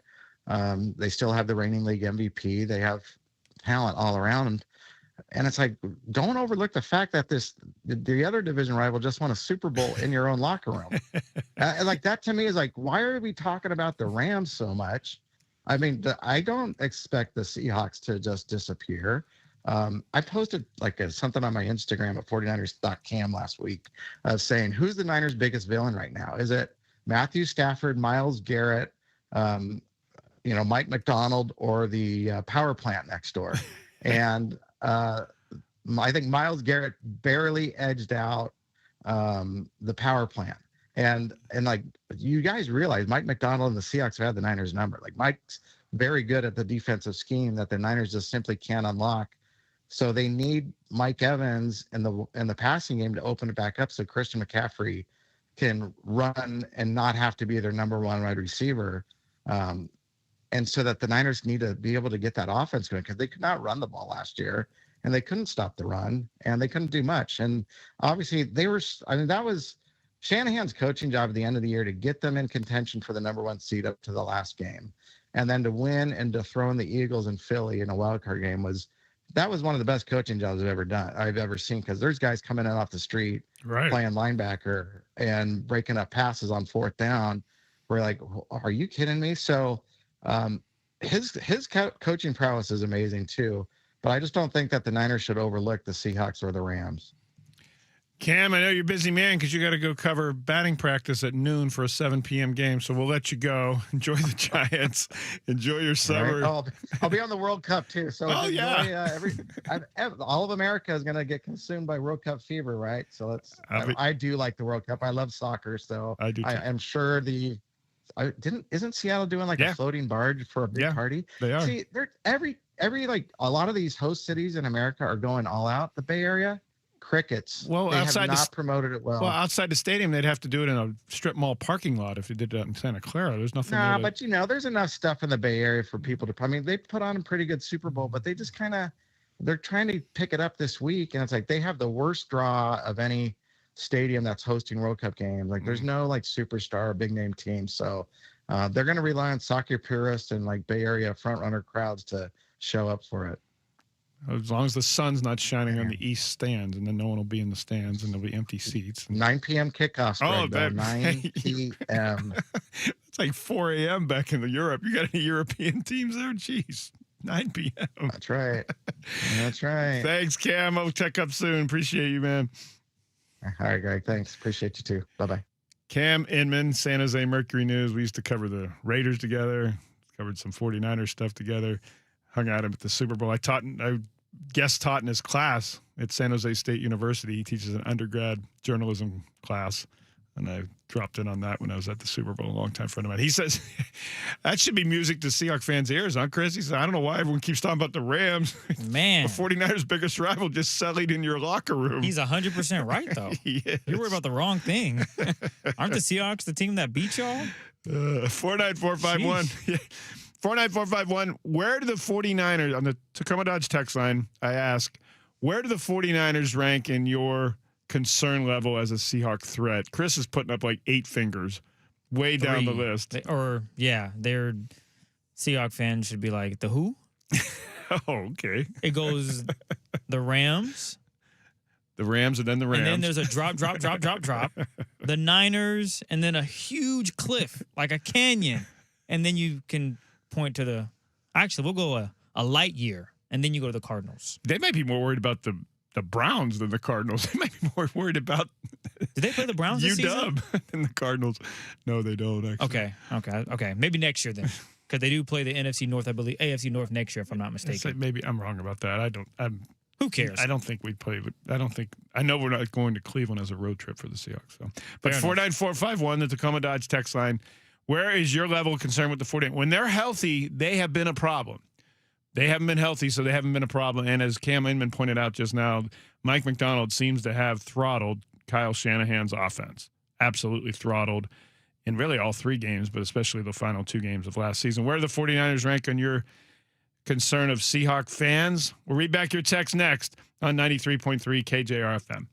They still have the reigning league MVP. They have talent all around. And it's like, don't overlook the fact that the other division rival just won a Super Bowl in your own locker room. Like that to me is like, why are we talking about the Rams so much? I mean, I don't expect the Seahawks to just disappear. I posted something on my Instagram at 49ers.cam last week saying, who's the Niners' biggest villain right now? Is it Matthew Stafford, Myles Garrett, Mike McDonald, or the power plant next door? And I think Myles Garrett barely edged out the power plant. And like, you guys realize Mike McDonald and the Seahawks have had the Niners number. Like, Mike's very good at the defensive scheme that the Niners just simply can't unlock. So they need Mike Evans in the passing game to open it back up so Christian McCaffrey can run and not have to be their number one wide receiver. And so that the Niners need to be able to get that offense going, because they could not run the ball last year and they couldn't stop the run and they couldn't do much. And obviously that was Shanahan's coaching job at the end of the year, to get them in contention for the number one seed up to the last game. And then to win and dethrone the Eagles in Philly in a wild card game was one of the best coaching jobs I've ever seen, because there's guys coming in off the street, playing linebacker and breaking up passes on 4th down. We're like, are you kidding me? So his coaching prowess is amazing too, but I just don't think that the Niners should overlook the Seahawks or the Rams. Cam, I know you're a busy man because you got to go cover batting practice at noon for a 7 p.m. game. So we'll let you go. Enjoy the Giants. Enjoy your summer. Right. I'll be on the World Cup too. So Oh, enjoy, yeah. all of America is going to get consumed by World Cup fever, right? So I do like the World Cup. I love soccer. So I do too. I am sure isn't Seattle doing like a floating barge for a big party? They are. See, they're every like a lot of these host cities in America are going all out. The Bay Area, crickets. Well, they outside have not promoted it well. Well, outside the stadium, they'd have to do it in a strip mall parking lot if they did that in Santa Clara. There's nothing. Nah, but there's enough stuff in the Bay Area for people to. I mean, they put on a pretty good Super Bowl, but they just they're trying to pick it up this week, and it's like they have the worst draw of any stadium that's hosting World Cup games. Like, there's no like superstar, big name team, so they're going to rely on soccer purists and like Bay Area front runner crowds to show up for it. As long as the sun's not shining on the east stands, and then no one will be in the stands, and there'll be empty seats. 9 p.m. kickoff. Oh, Greg, 9 p.m. It's like 4 a.m. back in Europe. You got any European teams there? Jeez, 9 p.m. That's right. That's right. Thanks, Cam. I'll check up soon. Appreciate you, man. All right, Greg. Thanks. Appreciate you too. Bye-bye. Cam Inman, San Jose Mercury News. We used to cover the Raiders together, covered some 49ers stuff together, hung out at the Super Bowl. I guest taught in his class at San Jose State University. He teaches an undergrad journalism class, and I dropped in on that when I was at the Super Bowl, a long-time friend of mine. He says, that should be music to Seahawks fans' ears, huh, Chris? He said, I don't know why everyone keeps talking about the Rams. Man. The 49ers' biggest rival just sullied in your locker room. He's 100% right, though. You're worried about the wrong thing. Aren't the Seahawks the team that beat y'all? 49451. 49451. Where do the 49ers, on the Tacoma Dodge text line, I ask, where do the 49ers rank in your concern level as a Seahawk threat? Chris is putting up like 8 fingers, way down the list. Their Seahawk fans should be like, the who? Oh, okay. It goes the Rams. The Rams, and then the Rams. And then there's a drop. The Niners, and then a huge cliff, like a canyon. And then you can point to we'll go a light year, and then you go to the Cardinals. They might be more worried about the Browns than the Cardinals. They might be more worried about Did they play the Browns this season? UW than the Cardinals. No, they don't, actually. Okay. Maybe next year then. Because they do play the NFC North, I believe, AFC North next year, if I'm not mistaken. Maybe I'm wrong about that. Who cares? I don't think we'd play. I know we're not going to Cleveland as a road trip for the Seahawks. So, but 49451, the Tacoma Dodge text line. Where is your level of concern with the 49ers? When they're healthy, they have been a problem. They haven't been healthy, so they haven't been a problem. And as Cam Inman pointed out just now, Mike McDonald seems to have throttled Kyle Shanahan's offense. Absolutely throttled in really all 3 games, but especially the final 2 games of last season. Where do the 49ers rank on your concern of Seahawk fans? We'll read back your text next on 93.3 KJR FM.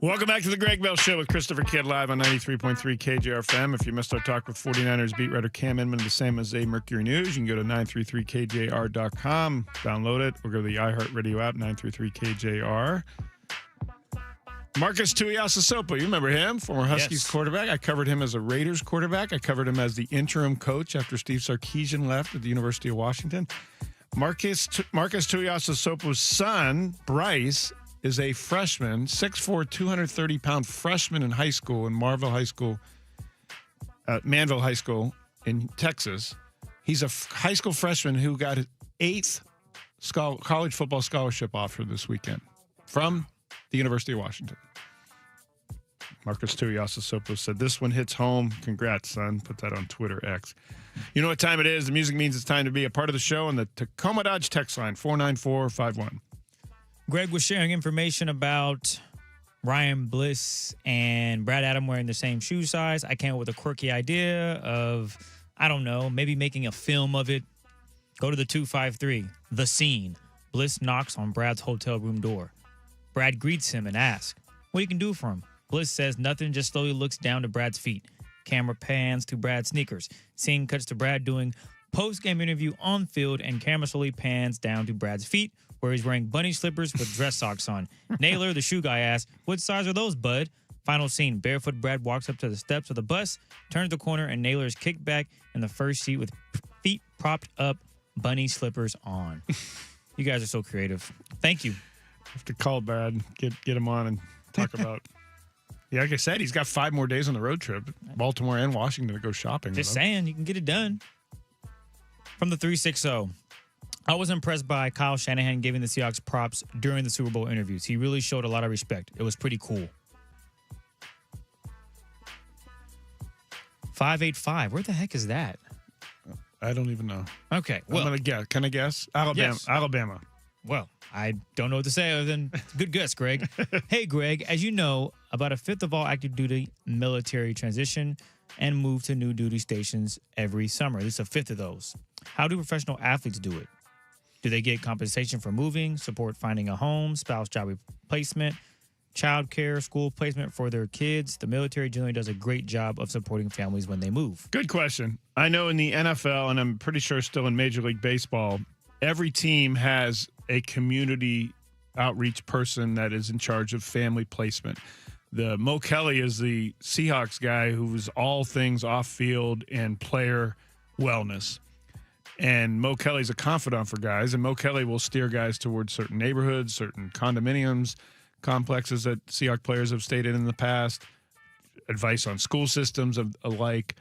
Welcome back to the Greg Bell Show with Christopher Kidd live on 93.3 KJR FM. If you missed our talk with 49ers beat writer Cam Inman, the same as A Mercury News, you can go to 933kjr.com, download it, or go to the iHeartRadio app, 933KJR. Marcus Tuiasosopo, you remember him, former Huskies quarterback. I covered him as a Raiders quarterback. I covered him as the interim coach after Steve Sarkisian left at the University of Washington. Marcus Tuiasosopo's son, Bryce, is a freshman, 6'4", 230-pound freshman in high school in Manville High School in Texas. He's a high school freshman who got his 8th college football scholarship offer this weekend from the University of Washington. Marcus Tuiasosopo said, "This one hits home. Congrats, son." Put that on Twitter X. You know what time it is. The music means it's time to be a part of the show on the Tacoma Dodge text line, 49451. Greg was sharing information about Ryan Bliss and Brad Adam wearing the same shoe size. I came up with a quirky idea of, I don't know, maybe making a film of it. Go to the 253, the scene. Bliss knocks on Brad's hotel room door. Brad greets him and asks what he can do for him. Bliss says nothing, just slowly looks down to Brad's feet. Camera pans to Brad's sneakers. Scene cuts to Brad doing post-game interview on field, and camera slowly pans down to Brad's feet, where he's wearing bunny slippers with dress socks on. Naylor, the shoe guy, asks, "What size are those, bud?" Final scene, barefoot Brad walks up to the steps of the bus, turns the corner, and Naylor is kicked back in the first seat with feet propped up, bunny slippers on. You guys are so creative. Thank you. Have to call Brad, get him on and talk about. Yeah, like I said, he's got 5 more days on the road trip, Baltimore and Washington, to go shopping. Just saying, you can get it done. From the 360. I was impressed by Kyle Shanahan giving the Seahawks props during the Super Bowl interviews. He really showed a lot of respect. It was pretty cool. 585. Where the heck is that? I don't even know. Okay. Well, I'm going to guess. Can I guess? Alabama. Yes. Alabama. Well, I don't know what to say other than good guess, Greg. Hey, Greg, as you know, about a fifth of all active duty military transition and move to new duty stations every summer. At least a fifth of those. How do professional athletes do it? Do they get compensation for moving, support finding a home, spouse job replacement, child care, school placement for their kids? The military generally does a great job of supporting families when they move. Good question. I know in the NFL, and I'm pretty sure still in Major League Baseball, every team has a community outreach person that is in charge of family placement. The Mo Kelly is the Seahawks guy who's all things off-field and player wellness. And Mo Kelly's a confidant for guys, and Mo Kelly will steer guys towards certain neighborhoods, certain condominiums, complexes that Seahawks players have stayed in the past, advice on school systems alike.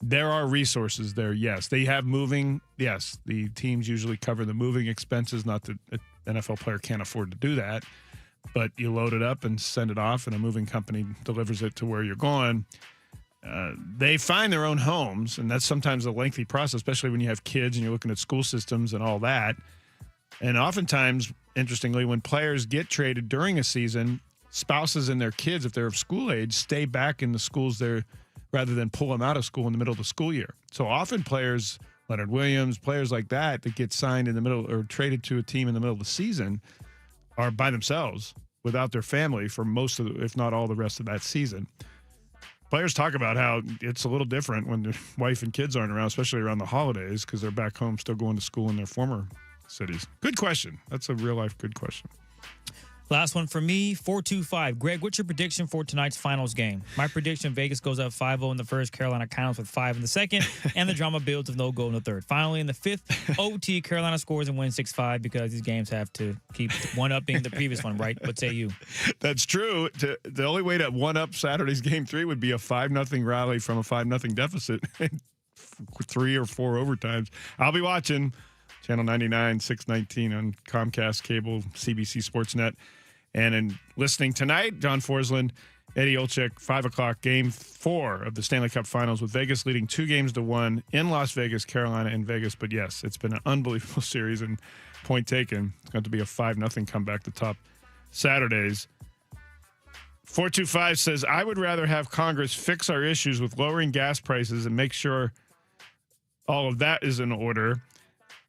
There are resources there, yes. They have moving, yes. The teams usually cover the moving expenses, not that an NFL player can't afford to do that, but you load it up and send it off, and a moving company delivers it to where you're going. They find their own homes, and that's sometimes a lengthy process, especially when you have kids and you're looking at school systems and all that. And oftentimes, interestingly, when players get traded during a season, spouses and their kids, if they're of school age, stay back in the schools there rather than pull them out of school in the middle of the school year. So often players, Leonard Williams, players like that get signed in the middle or traded to a team in the middle of the season are by themselves without their family for most of, if not all, the rest of that season. Players talk about how it's a little different when their wife and kids aren't around, especially around the holidays, because they're back home still going to school in their former cities. Good question. That's a real-life good question. Last one for me, 425. Greg, what's your prediction for tonight's finals game? My prediction, Vegas goes up 5-0 in the first, Carolina counters with 5 in the second, and the drama builds with no goal in the third. Finally, in the fifth, OT, Carolina scores and wins 6-5 because these games have to keep one up being the previous one, right? What say you? That's true. The only way to one up Saturday's game 3 would be a 5-0 rally from a 5-0 deficit, 3 or 4 overtimes. I'll be watching Channel 99, 619 on Comcast Cable, CBC Sportsnet. And in listening tonight, John Forsland, Eddie Olczyk, 5 o'clock, game 4 of the Stanley Cup Finals with Vegas leading 2-1 in Las Vegas, Carolina, and Vegas. But yes, it's been an unbelievable series, and point taken. It's going to be a 5-0 comeback to top Saturdays. 425 says, I would rather have Congress fix our issues with lowering gas prices and make sure all of that is in order.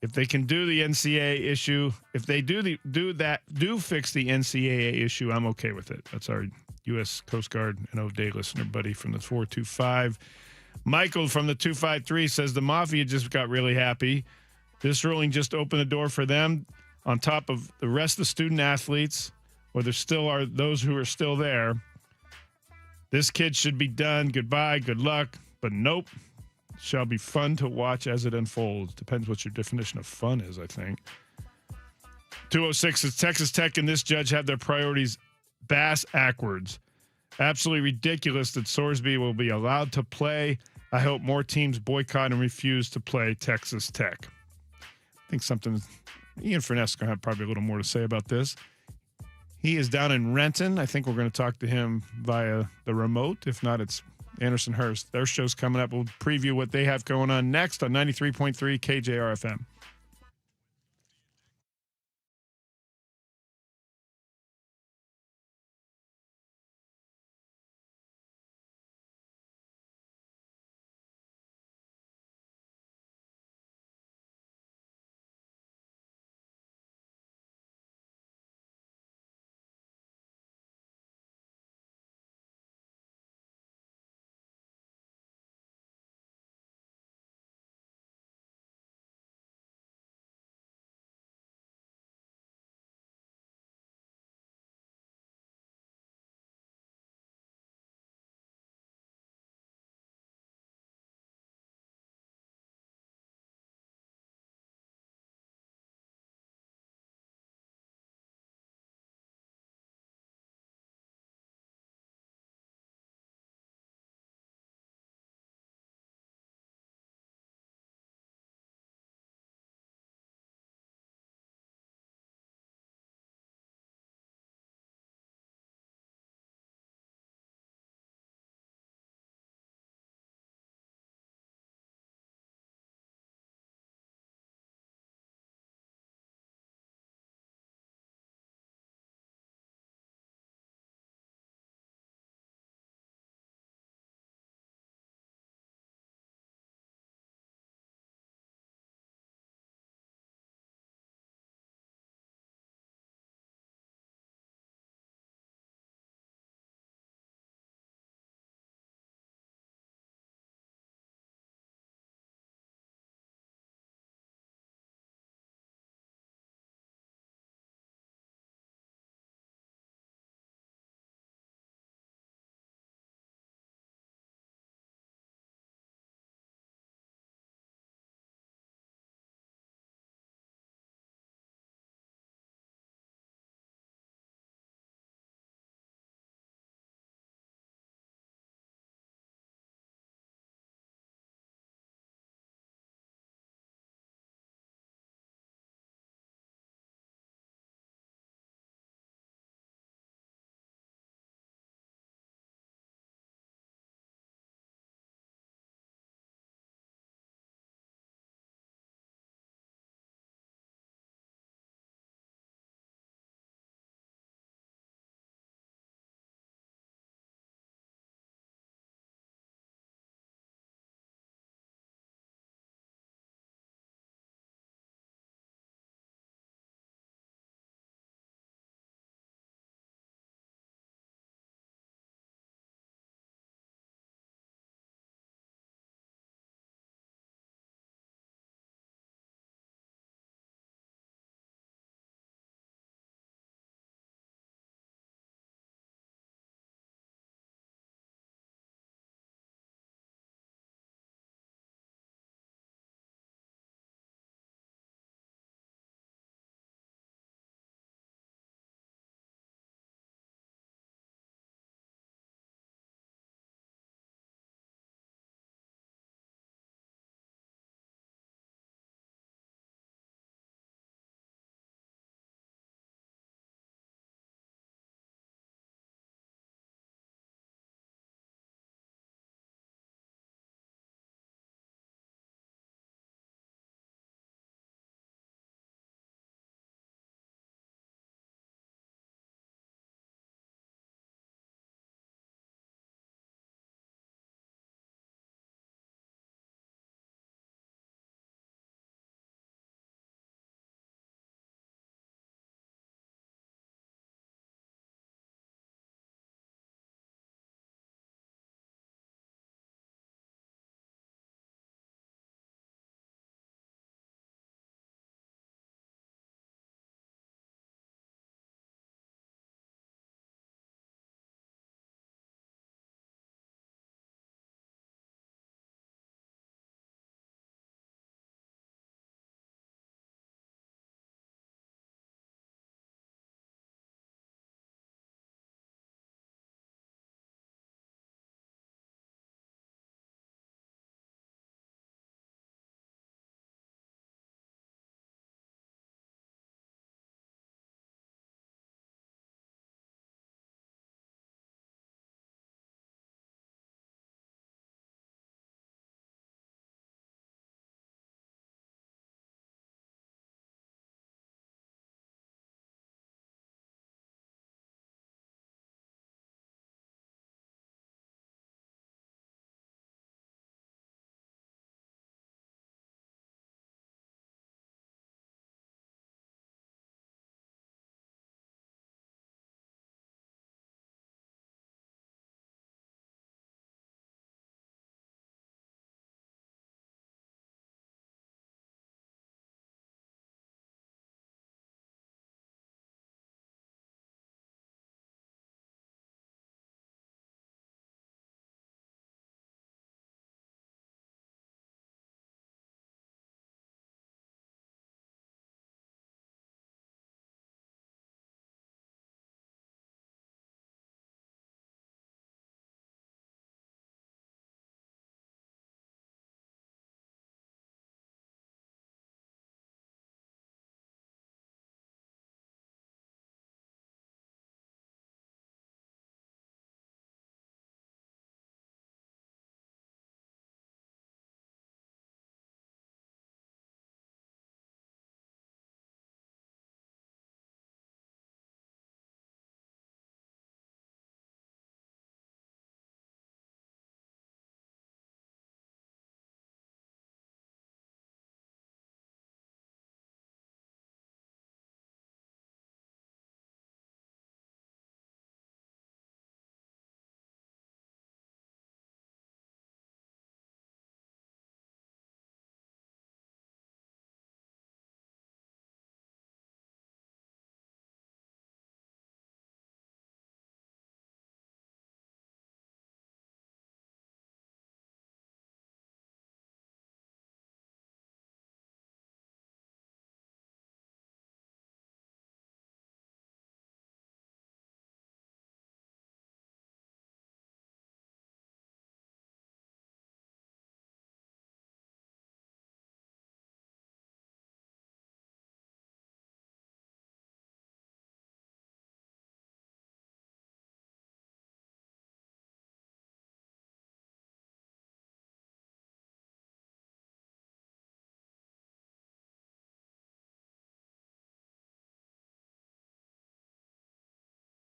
If they can do the NCAA issue, if they do fix the NCAA issue, I'm okay with it. That's our U.S. Coast Guard NO Day listener buddy from the 425. Michael from the 253 says the Mafia just got really happy. This ruling just opened the door for them on top of the rest of the student athletes, or there still are those who are still there. This kid should be done. Goodbye. Good luck. But nope. Shall be fun to watch as it unfolds. Depends what your definition of fun is, I think. 206 is Texas Tech and this judge have their priorities bass-ackwards. Absolutely ridiculous that Sorsby will be allowed to play. I hope more teams boycott and refuse to play Texas Tech. I think Ian Furness is going to have probably a little more to say about this. He is down in Renton. I think we're going to talk to him via the remote. If not, it's Anderson Hurst. Their show's coming up. We'll preview what they have going on next on 93.3 KJR FM.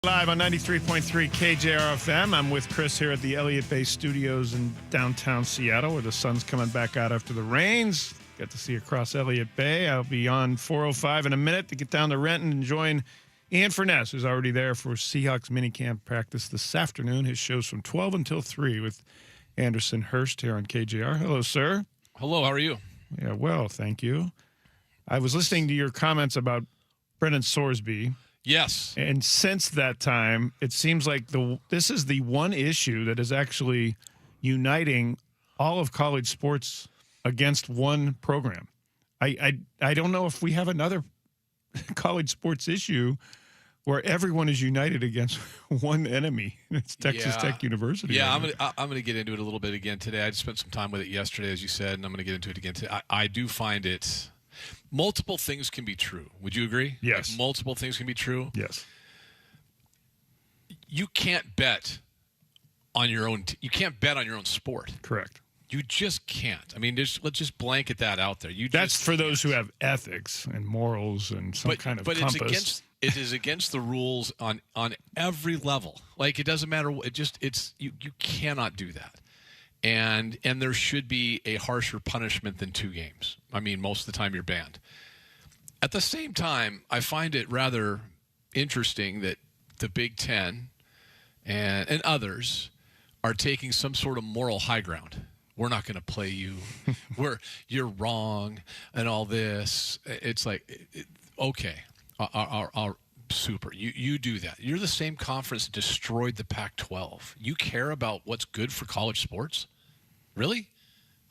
Live on 93.3 KJR FM. I'm with Chris here at the Elliott Bay Studios in downtown Seattle, where the sun's coming back out after the rains. Got to see across Elliott Bay. I'll be on 405 in a minute to get down to Renton and join Ian Furness, who's already there for Seahawks minicamp practice this afternoon. His show's from 12 until 3 with Anderson Hurst here on KJR. Hello, sir. Hello, how are you? Yeah, well, thank you. I was listening to your comments about Brennan Sorsby. Yes. And since that time, it seems like this is the one issue that is actually uniting all of college sports against one program. I don't know if we have another college sports issue where everyone is united against one enemy. It's Texas Tech University. Yeah, I'm gonna get into it a little bit again today. I just spent some time with it yesterday, as you said, and I'm gonna get into it again today. I do find it. Multiple things can be true. Would you agree? Yes. Like multiple things can be true. Yes. You can't bet on your own. You can't bet on your own sport. Correct. You just can't. I mean, let's just blanket that out there. That's for those who have ethics and morals and some kind of compass. It is against the rules on every level. Like, it doesn't matter. You cannot do that. And there should be a harsher punishment than 2 games. I mean, most of the time you're banned. At the same time, I find it rather interesting that the Big Ten and others are taking some sort of moral high ground. We're not going to play you. You're wrong and all this. It's like, okay, our super. You do that. You're the same conference that destroyed the Pac-12. You care about what's good for college sports? Really?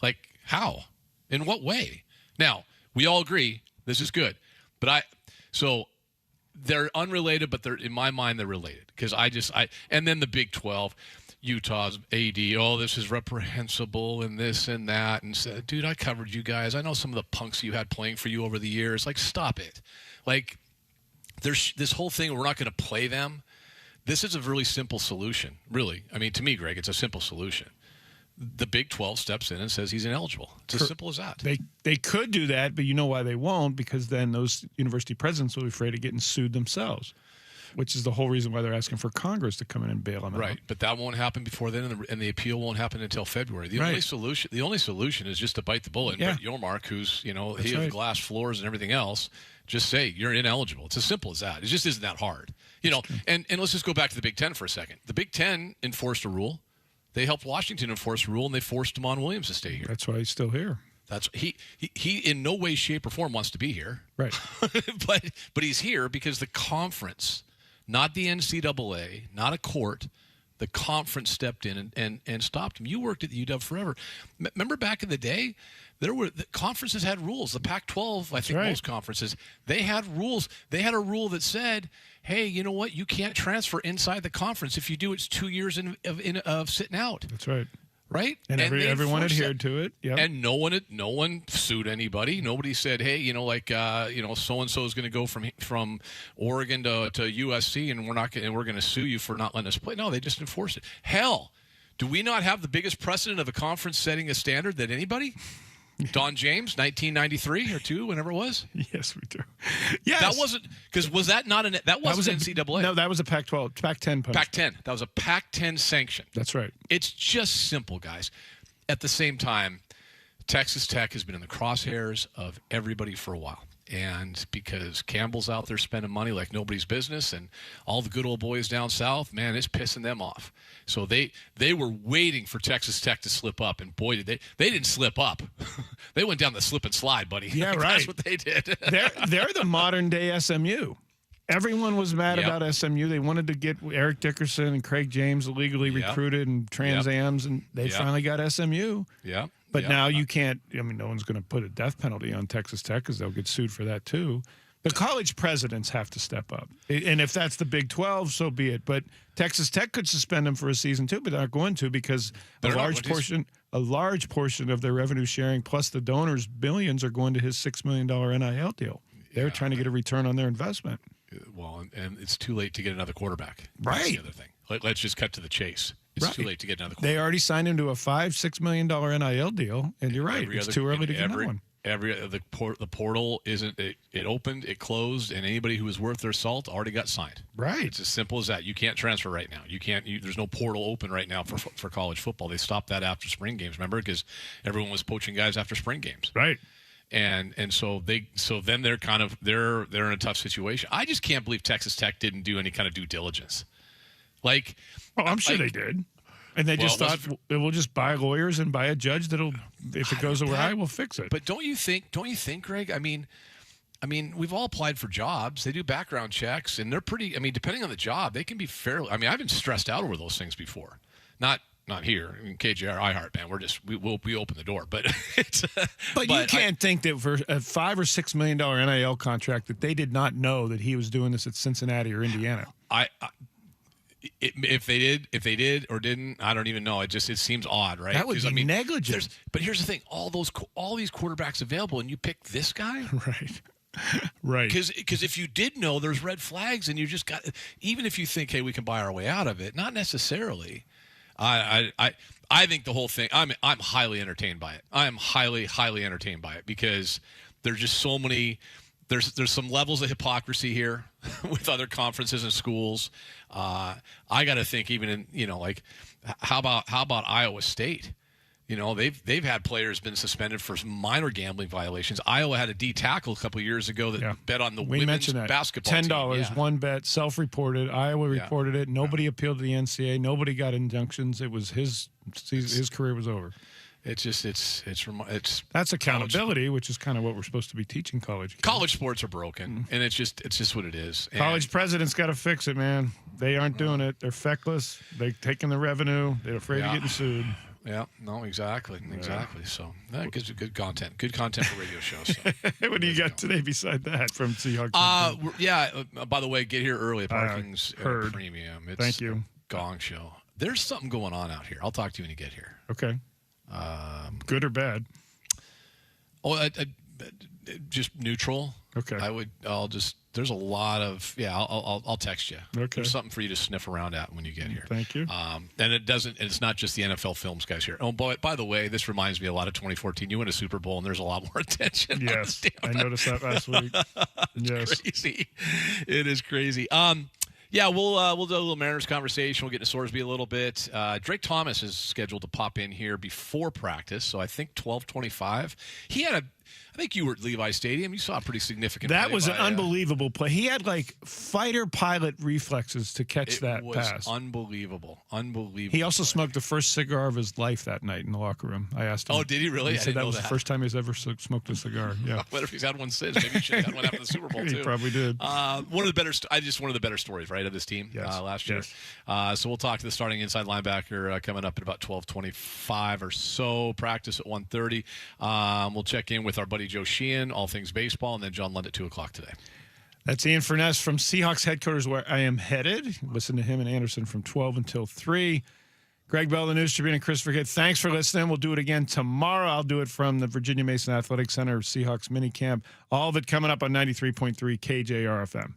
Like, how? In what way? Now, we all agree this is good. So they're unrelated, but in my mind, they're related. Because and then the Big 12, Utah's AD, this is reprehensible and this and that. And said, dude, I covered you guys. I know some of the punks you had playing for you over the years. Like, stop it. Like, there's this whole thing, we're not going to play them. This is a really simple solution, really. I mean, to me, Greg, it's a simple solution. The Big 12 steps in and says he's ineligible. It's as simple as that. They could do that, but you know why they won't? Because then those university presidents will be afraid of getting sued themselves, which is the whole reason why they're asking for Congress to come in and bail them out. Right, but that won't happen before then, and the appeal won't happen until February. The only solution is just to bite the bullet. And Brett Yormark, who's he has glass floors and everything else, just say you're ineligible. It's as simple as that. It just isn't that hard. And let's just go back to the Big Ten for a second. The Big Ten enforced a rule. They helped Washington enforce a rule, and they forced DeMond Williams to stay here. That's why he's still here. That's he in no way, shape, or form wants to be here. Right. but he's here because the conference, not the NCAA, not a court, the conference stepped in and stopped him. You worked at the UW forever. Remember back in the day, the conferences had rules. The Pac-12, I think most conferences, they had rules. They had a rule that said, hey, you know what? You can't transfer inside the conference. If you do, it's 2 years of sitting out. That's right. Right? And everyone adhered to it. Yep. And no one sued anybody. Nobody said, hey, so-and-so is going to go from Oregon to USC and we're going to sue you for not letting us play. No, they just enforced it. Hell, do we not have the biggest precedent of a conference setting a standard than anybody? Don James, 1993 or 2, whenever it was. Yes, we do. Yes, that wasn't because that wasn't NCAA. No, that was a Pac-12, Pac-10 punishment. Pac-10. That was a Pac-10 sanction. That's right. It's just simple, guys. At the same time, Texas Tech has been in the crosshairs of everybody for a while. And because Campbell's out there spending money like nobody's business, and all the good old boys down south, man, it's pissing them off. So they were waiting for Texas Tech to slip up, and boy, did they didn't slip up. They went down the slip and slide, buddy. Yeah, right. That's what they did. They're the modern day SMU. Everyone was mad about SMU. They wanted to get Eric Dickerson and Craig James illegally recruited and Trans Ams, and they finally got SMU. Yeah. But now you can't, no one's going to put a death penalty on Texas Tech because they'll get sued for that too. The college presidents have to step up. And if that's the Big 12, so be it. But Texas Tech could suspend them for a season too, but they're not going to because a large portion of their revenue sharing plus the donors' billions are going to his $6 million NIL deal. They're trying to get a return on their investment. Well, and it's too late to get another quarterback. Right. That's the other thing. Let's just cut to the chase. It's too late to get another quarterback. They already signed him to a $5-6 million NIL deal, and you're right. It's too early to get another one. the portal isn't it opened, it closed, and anybody who was worth their salt already got signed. Right. It's as simple as that. You can't transfer right now. There's no portal open right now for college football. They stopped that after spring games, remember, because everyone was poaching guys after spring games. Right. And so then they're in a tough situation. I just can't believe Texas Tech didn't do any kind of due diligence. Like, I'm sure they did. And they just thought, we'll just buy lawyers and buy a judge that'll, if it goes awry, we'll fix it. But don't you think, Greg? I mean, we've all applied for jobs. They do background checks, and they're pretty. I mean, depending on the job, they can be fairly. I mean, I've been stressed out over those things before. Not here. I mean, KJR, iHeart, man. We open the door, but it's. But you can't think that for a $5 or $6 million NIL contract that they did not know that he was doing this at Cincinnati or Indiana. If they did or didn't, I don't even know. It seems odd, right? That would be negligent. But here's the thing: all these quarterbacks available, and you pick this guy, right? Right. Because if you did know, there's red flags, and you just got. Even if you think, hey, we can buy our way out of it, not necessarily. I think the whole thing. I'm highly entertained by it. I am highly entertained by it because there's just so many. There's some levels of hypocrisy here with other conferences and schools. I got to think even in like how about Iowa State? They've had players been suspended for some minor gambling violations. Iowa had a D tackle a couple of years ago that bet on the women's basketball team. $10, one bet, self-reported. Iowa reported it. Nobody appealed to the NCAA. Nobody got injunctions. It was his career was over. It's that's accountability, which is kind of what we're supposed to be teaching college kids. College sports are broken, and it's just what it is. College presidents got to fix it, man. They aren't doing it. They're feckless. They're taking the revenue. They're afraid of getting sued. Yeah, no, exactly. So that gives you good content for radio shows. So. What do you got today beside that from Seahawks? By the way, get here early at Parking's Premium. It's Thank you. A gong show. There's something going on out here. I'll talk to you when you get here. Okay. Good or bad? Just neutral. Okay. There's a lot of I'll text you. Okay. There's something for you to sniff around at when you get here. Thank you. And it's not just the NFL Films guys here. Oh boy, by the way, this reminds me a lot of 2014. You win a Super Bowl and there's a lot more attention. Yes. I noticed that last week. Yes. Crazy. It is crazy. We'll do a little Mariners conversation. We'll get to Sorsby a little bit. Drake Thomas is scheduled to pop in here before practice, so I think 12:25. I think you were at Levi Stadium. You saw a pretty significant That play was an by, unbelievable play. He had like fighter pilot reflexes to catch that pass. Unbelievable. He also smoked the first cigar of his life that night in the locker room. I asked him. Oh, did he really? He said that was the first time he's ever smoked a cigar. Yeah. What if he's had one since? Maybe he should have had one after the Super Bowl, too. He probably did. One of the better stories, right, of this team last year. Yes. So we'll talk to the starting inside linebacker coming up at about 12:25 or so. Practice at 1:30. We'll check in with our buddy Joe Sheehan, all things baseball, and then John Lund at 2 o'clock today. That's Ian Furness from Seahawks headquarters, where I am headed. Listen to him and Anderson from 12 until 3. Greg Bell, the News Tribune, and Chris Vergate, thanks for listening. We'll do it again tomorrow. I'll do it from the Virginia Mason Athletic Center Seahawks minicamp. All of it coming up on 93.3 KJR FM.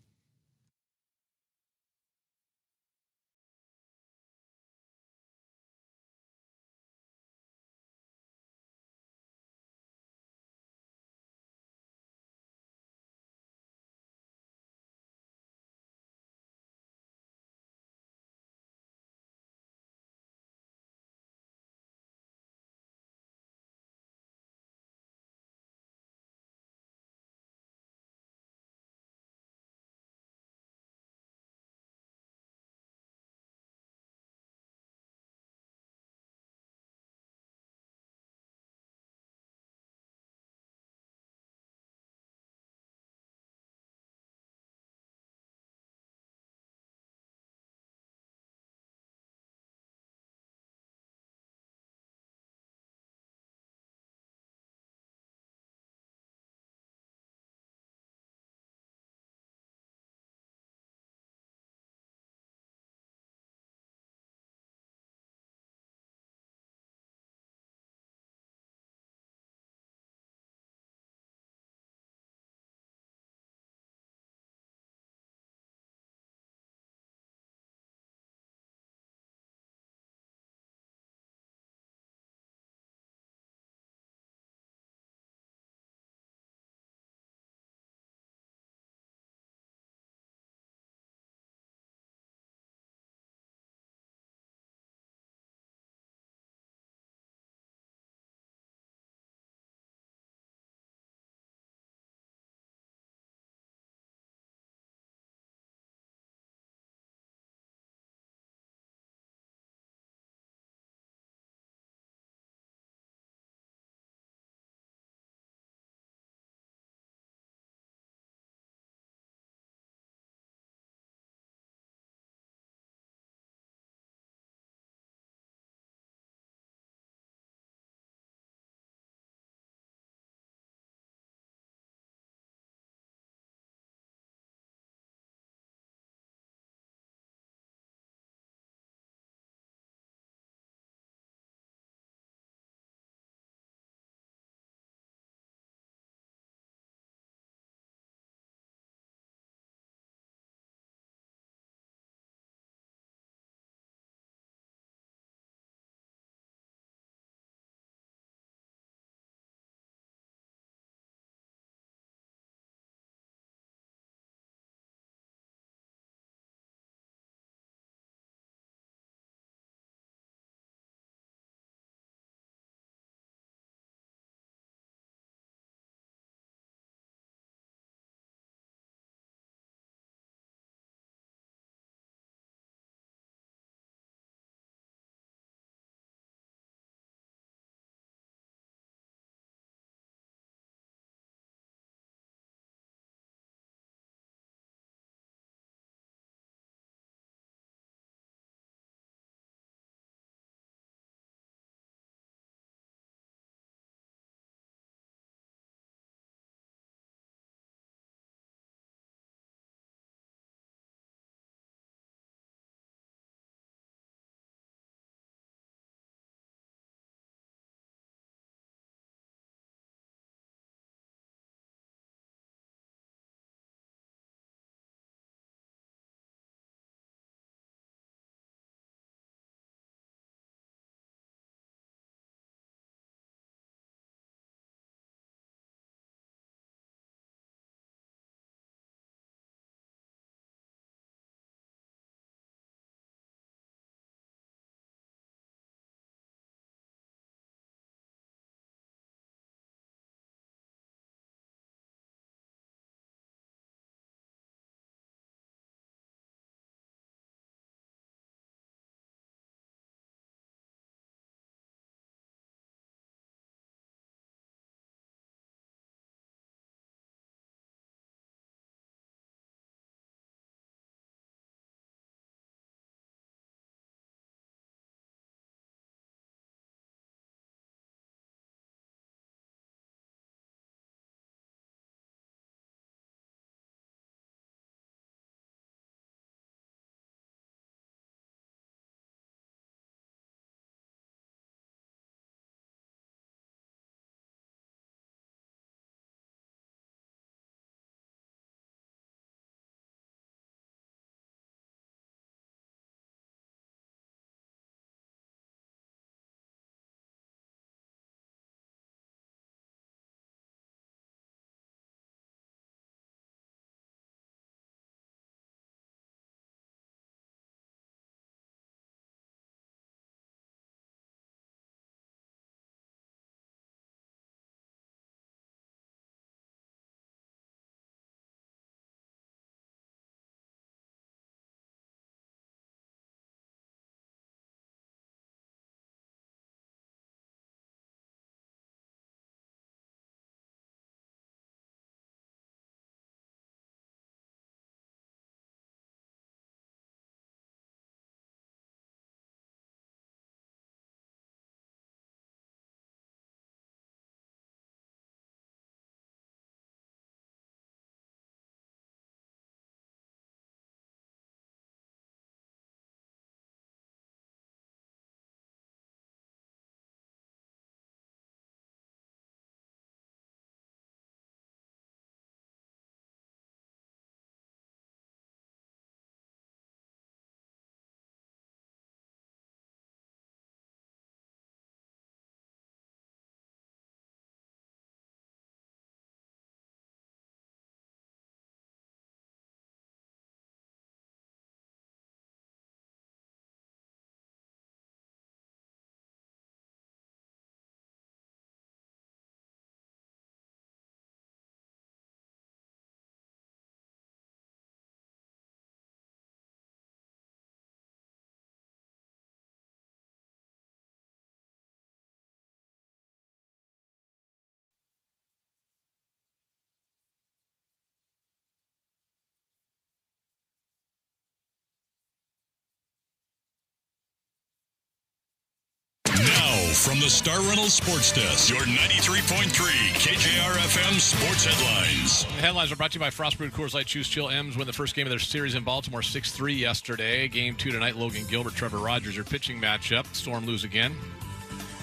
from the Star Reynolds Sports Desk, your 93.3 KJR FM sports headlines. The headlines are brought to you by Frostbrewed Coors Light. Choose Chill. M's win the first game of their series in Baltimore 6-3 yesterday. Game 2 tonight, Logan Gilbert, Trevor Rogers, your pitching matchup. Storm lose again.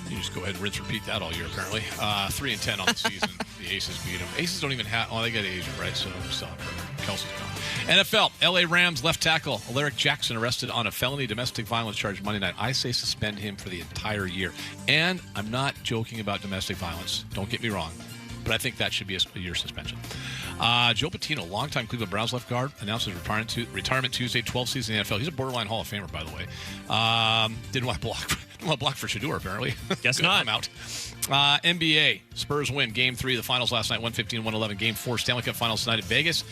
You just go ahead and rinse repeat that all year, apparently. 3-10 on the season. The Aces beat them. Aces don't even have... Oh, they got Asia, right? So Kelsey's gone. NFL, L.A. Rams left tackle Alaric Jackson arrested on a felony domestic violence charge Monday night. I say suspend him for the entire year. And I'm not joking about domestic violence. Don't get me wrong. But I think that should be a year suspension. Joe Patino, longtime Cleveland Browns left guard, announced his retirement Tuesday, 12 seasons in the NFL. He's a borderline Hall of Famer, by the way. Didn't want to block for Shador, apparently. Guess not. I'm out. NBA, Spurs win Game 3 of the finals last night, 115-111. Game 4, Stanley Cup finals tonight at Vegas.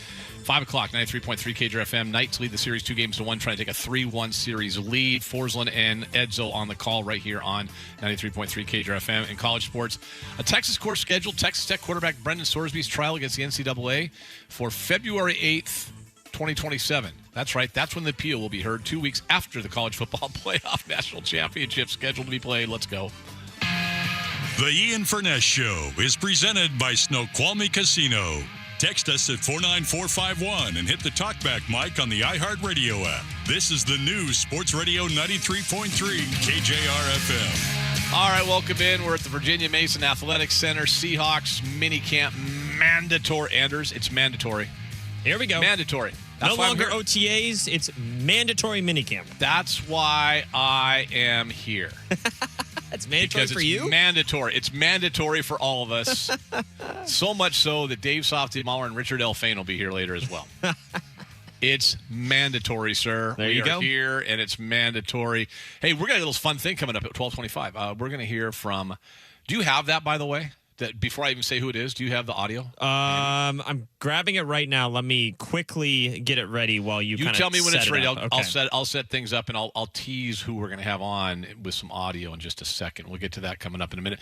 5 o'clock, 93.3 KJR FM. Knights lead the series 2-1, trying to take a 3-1 series lead. Forsland and Edzo on the call right here on 93.3 KJR FM. In college sports, a Texas court scheduled Texas Tech quarterback Brendan Sorsby's trial against the NCAA for February 8th, 2027. That's right. That's when the appeal will be heard 2 weeks after the college football playoff national championship scheduled to be played. Let's go. The Ian Furness Show is presented by Snoqualmie Casino. Text us at 49451 and hit the talkback mic on the iHeartRadio app. This is the new Sports Radio 93.3 KJR FM. All right, welcome in. We're at the Virginia Mason Athletic Center. Seahawks minicamp mandatory. Anders, it's mandatory. Here we go. Mandatory. That's no longer OTAs. It's mandatory minicamp. That's why I am here. It's mandatory because for it's you? Mandatory. It's mandatory for all of us. So much so that Dave Softy Mahler and Richard L. Fain will be here later as well. It's mandatory, sir. There you go. We are here, and it's mandatory. Hey, we're got a little fun thing coming up at 12:25. We're going to hear from. Do you have that, by the way? That before I even say who it is, do you have the audio? I'm grabbing it right now. Let me quickly get it ready while you kind of tell me when it's ready. Okay. I'll set things up, and I'll tease who we're going to have on with some audio in just a second. We'll get to that coming up in a minute.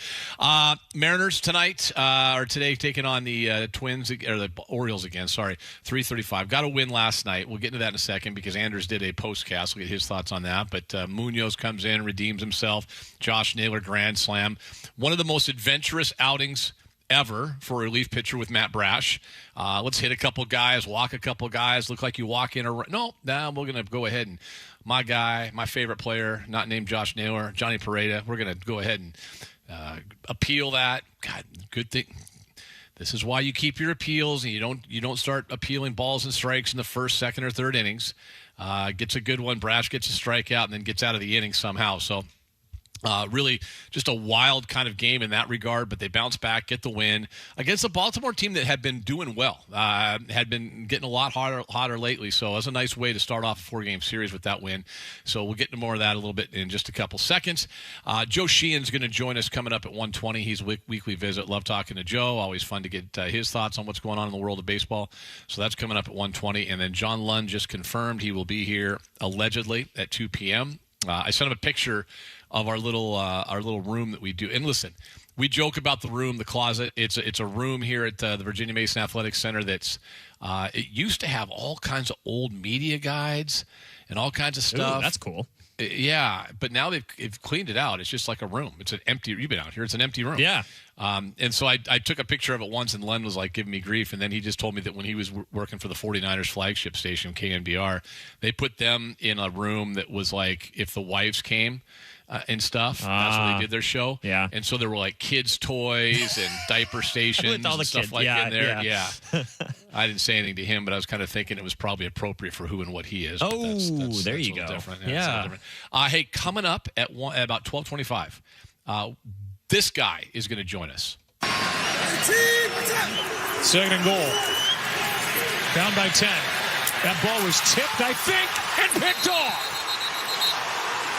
Mariners tonight or today taking on the Twins or the Orioles again. Sorry, 3:35. Got a win last night. We'll get into that in a second because Anders did a postcast. We'll get his thoughts on that. But Munoz comes in, redeems himself. Josh Naylor grand slam. One of the most adventurous outings ever for a relief pitcher with Matt Brash. Let's hit a couple guys, walk a couple guys, look like you walk in. No, we're going to go ahead and my guy, my favorite player, not named Josh Naylor, Johnny Pareda, we're going to go ahead and appeal that. God, good thing. This is why you keep your appeals and you don't start appealing balls and strikes in the first, second, or third innings. Gets a good one. Brash gets a strikeout and then gets out of the inning somehow. So really just a wild kind of game in that regard, but they bounce back, get the win against a Baltimore team that had been doing well, had been getting a lot hotter lately. So it was a nice way to start off a 4-game series with that win. So we'll get into more of that a little bit in just a couple seconds. Joe Sheehan's going to join us coming up at 1:20. He's a weekly visit. Love talking to Joe. Always fun to get his thoughts on what's going on in the world of baseball. So that's coming up at 1:20. And then John Lund just confirmed he will be here allegedly at 2 p.m. I sent him a picture of our little room that we do. And listen, we joke about the room, the closet. It's a room here at the Virginia Mason Athletic Center that's it used to have all kinds of old media guides and all kinds of stuff. Ooh, that's cool. Yeah, but now they've cleaned it out. It's just like a room. It's an empty. You've been out here. It's an empty room. Yeah. And so I took a picture of it once, and Len was like giving me grief. And then he just told me that when he was working for the 49ers flagship station, KNBR, they put them in a room that was like if the wives came and stuff. That's where they did their show. Yeah. And so there were like kids' toys and diaper stations With all the and stuff kids. like Yeah, in there. yeah. I didn't say anything to him, but I was kind of thinking it was probably appropriate for who and what he is. But that's there a you little go. different. Yeah. it's a little different. Hey, coming up at about 12:25, this guy is going to join us. Second and goal. Down by 10. That ball was tipped, I think, and picked off.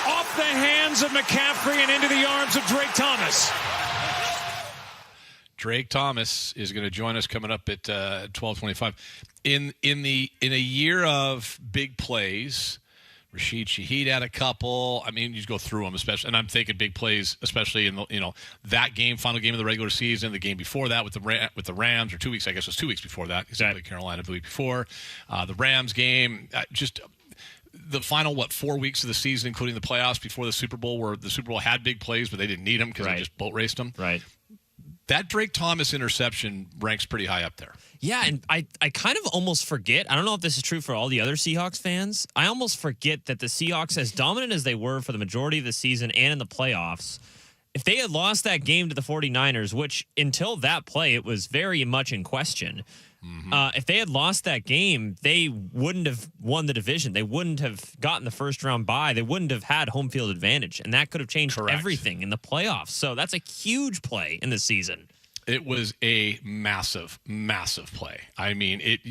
Off the hands of McCaffrey and into the arms of Drake Thomas. Drake Thomas is going to join us coming up at 12:25. In a year of big plays, Rashid Shaheed had a couple. I mean, you just go through them, especially, and I'm thinking big plays, especially in that game, final game of the regular season, the game before that with the Rams, or 2 weeks, I guess it was 2 weeks before that, because they played Carolina the week before. The Rams game, just the final 4 weeks of the season, including the playoffs before the Super Bowl, where the Super Bowl had big plays, but they didn't need them because they just boat raced them. Right. That Drake Thomas interception ranks pretty high up there. Yeah, and I kind of almost forget. I don't know if this is true for all the other Seahawks fans. I almost forget that the Seahawks, as dominant as they were for the majority of the season and in the playoffs, if they had lost that game to the 49ers, which until that play, it was very much in question. If they had lost that game, they wouldn't have won the division. They wouldn't have gotten the first round bye. They wouldn't have had home field advantage. And that could have changed everything in the playoffs. So that's a huge play in the season. It was a massive, massive play. I mean, in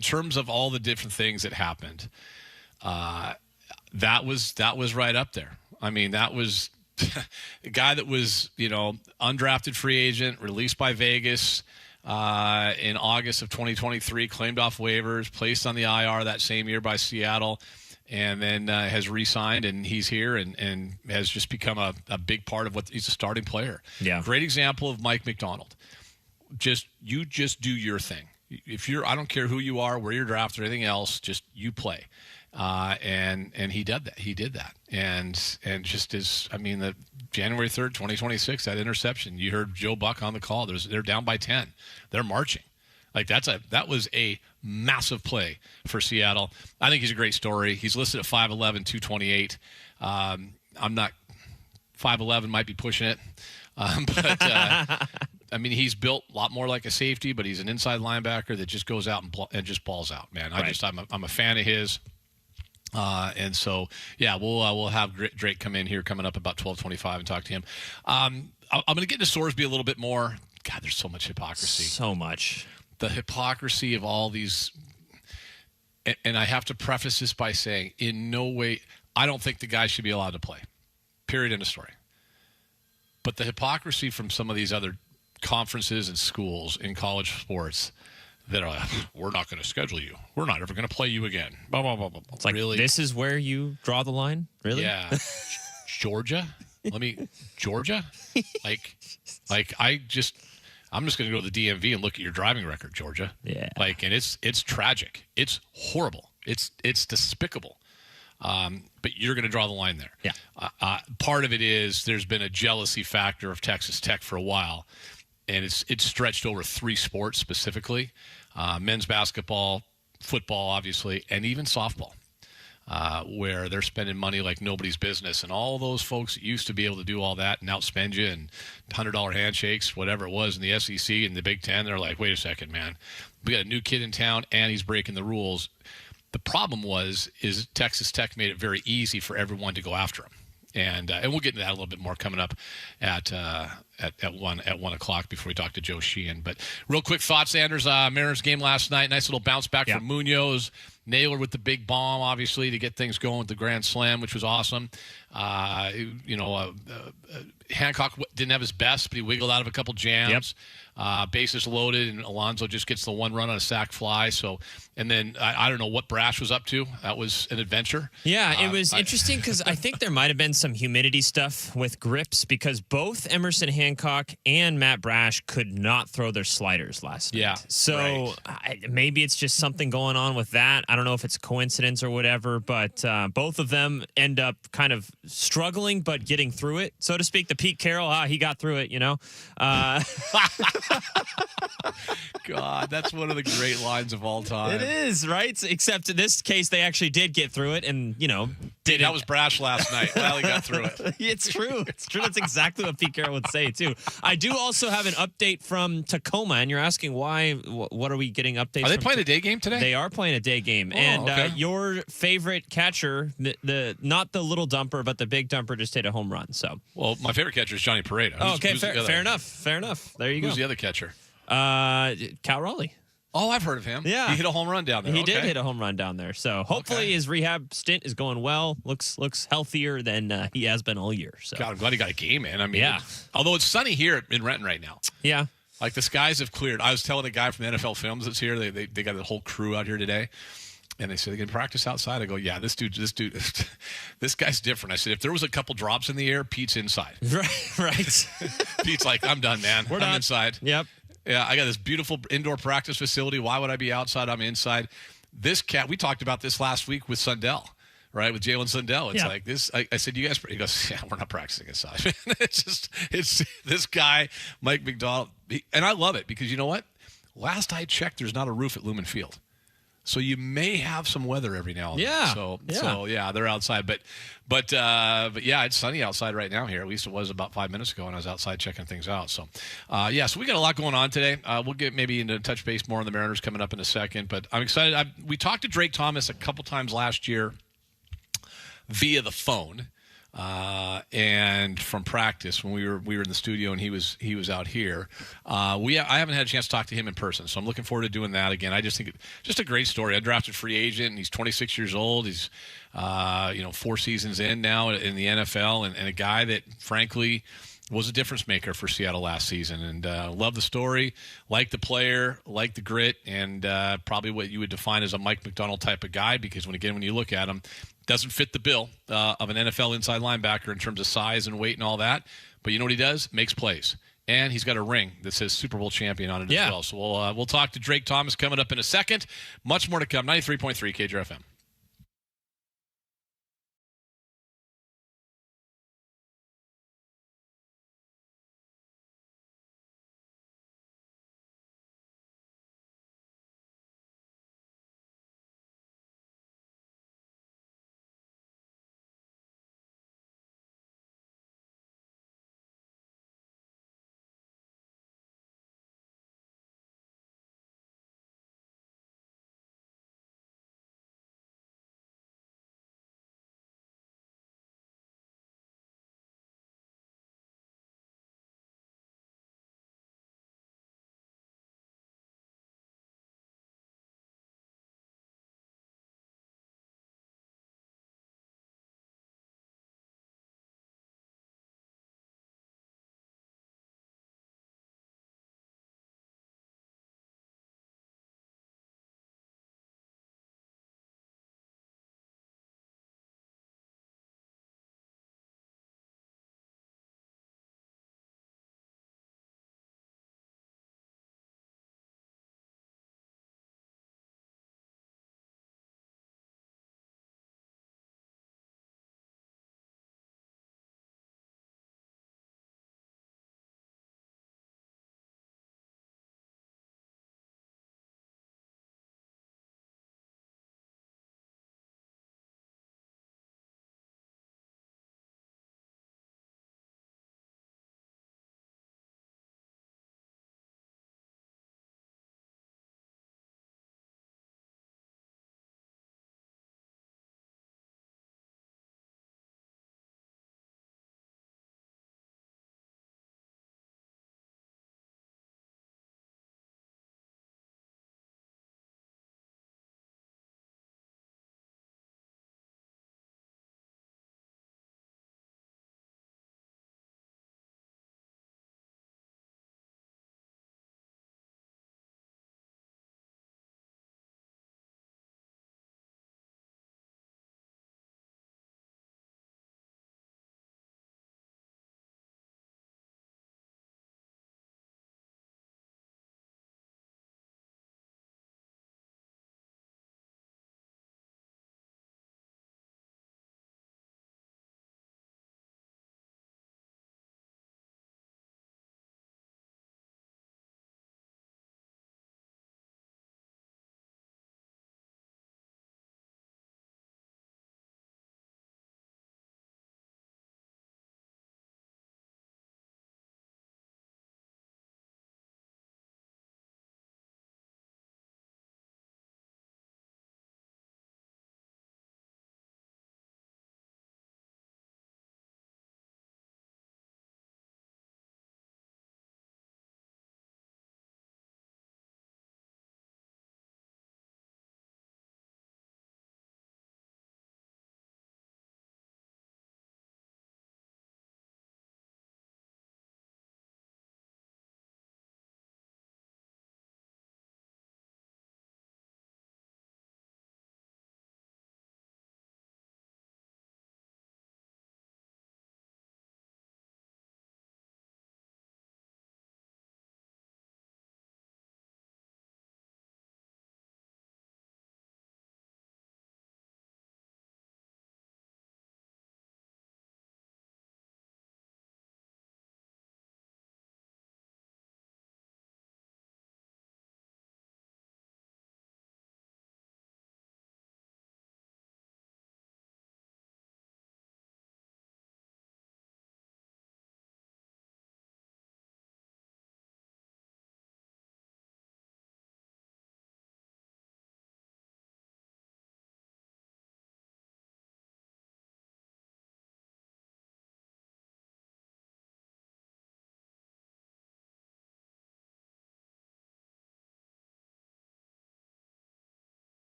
terms of all the different things that happened, that was right up there. I mean, that was a guy that was, undrafted free agent, released by Vegas in August of 2023, claimed off waivers, placed on the IR that same year by Seattle, and then has re-signed, and he's here and has just become a big part of he's a starting player. Yeah. Great example of Mike McDonald. You just do your thing. I don't care who you are, where you're drafted, or anything else, just you play. And he did that. He did that. And just the January 3rd, 2026, that interception, you heard Joe Buck on the call. They're down by 10. They're marching. Like that was a massive play for Seattle. I think he's a great story. He's listed at 5'11", 228. I'm not 5'11", might be pushing it. But he's built a lot more like a safety, but he's an inside linebacker that just goes out and just balls out, man. I'm a fan of his. And so, yeah, we'll have Drake come in here coming up about 12:25 and talk to him. I'm going to get into Sorsby a little bit more. God, there's so much hypocrisy. So much. The hypocrisy of all these. And I have to preface this by saying, in no way, I don't think the guy should be allowed to play. Period. End of story. But the hypocrisy from some of these other conferences and schools in college sports that are like, we're not going to schedule you. We're not ever going to play you again. Blah, blah, blah, blah. It's like, really? This is where you draw the line? Really? Yeah. Georgia? Georgia? I'm just going to go to the DMV and look at your driving record, Georgia. Yeah. And it's tragic. It's horrible. It's despicable. But you're going to draw the line there. Yeah. Part of it is there's been a jealousy factor of Texas Tech for a while, and it's stretched over 3 sports specifically: men's basketball, football, obviously, and even softball, where they're spending money like nobody's business. And all those folks that used to be able to do all that and outspend you and $100 handshakes, whatever it was in the SEC and the Big Ten, they're like, wait a second, man. We got a new kid in town, and he's breaking the rules. The problem is Texas Tech made it very easy for everyone to go after him. And we'll get into that a little bit more coming up at 1 o'clock before we talk to Joe Sheehan. But real quick thoughts, Anders. Mariners game last night. Nice little bounce back from Munoz. Naylor with the big bomb, obviously, to get things going with the grand slam, which was awesome. Hancock didn't have his best, but he wiggled out of a couple jams. Bases loaded, and Alonso just gets the one run on a sac fly. So, and then I don't know what Brash was up to. That was an adventure. Yeah, it was interesting because I think there might have been some humidity stuff with grips because both Emerson Hancock and Matt Brash could not throw their sliders last night. Yeah. So maybe it's just something going on with that. I don't know if it's coincidence or whatever, but both of them end up kind of struggling but getting through it, so to speak. The Pete Carroll, he got through it, God, that's one of the great lines of all time. It is, right? Except in this case, they actually did get through it and, that was Brash last night. Well, he got through it. It's true. It's true. That's exactly what Pete Carroll would say, too. I do also have an update from Tacoma, and you're asking why. What are we getting updates? Are they playing a day game today? They are playing a day game. And your favorite catcher, not the little dumper, but the big dumper, just hit a home run. So, well, my favorite catcher is Johnny Pareda. Oh, okay, fair enough. Fair enough. There you go. Who's the other catcher? Cal Raleigh. Oh, I've heard of him. Yeah. He hit a home run down there. He did hit a home run down there. So hopefully his rehab stint is going well. Looks healthier than he has been all year. So God, I'm glad he got a game in. I mean, although it's sunny here in Renton right now. Yeah. Like the skies have cleared. I was telling a guy from the NFL Films that's here. They got the whole crew out here today. And they said they can practice outside. I go, yeah, this dude, this guy's different. I said, if there was a couple drops in the air, Pete's inside. Right. Pete's like, I'm done, man. I'm inside. Yep. Yeah, I got this beautiful indoor practice facility. Why would I be outside? I'm inside. This cat, we talked about this last week with Sundell, right? With Jalen Sundell. It's like this. I said, you guys, he goes, yeah, we're not practicing inside. it's this guy, Mike McDonald. And I love it because you know what? Last I checked, there's not a roof at Lumen Field. So you may have some weather every now and then. So they're outside. But yeah, it's sunny outside right now here. At least it was about 5 minutes ago, and I was outside checking things out. So, so we got a lot going on today. We'll get maybe into touch base more on the Mariners coming up in a second. But I'm excited. We talked to Drake Thomas a couple times last year via the phone. And from practice when we were in the studio and he was out here. I haven't had a chance to talk to him in person, so I'm looking forward to doing that again. I just think just a great story. Undrafted free agent, and he's 26 years old. He's 4 seasons in now in the NFL, and a guy that frankly was a difference maker for Seattle last season. And love the story, like the player, like the grit, and probably what you would define as a Mike McDonald type of guy, because when you look at him, doesn't fit the bill of an NFL inside linebacker in terms of size and weight and all that. But you know what he does? Makes plays. And he's got a ring that says Super Bowl champion on it as well. So we'll talk to Drake Thomas coming up in a second. Much more to come. 93.3 KJR FM.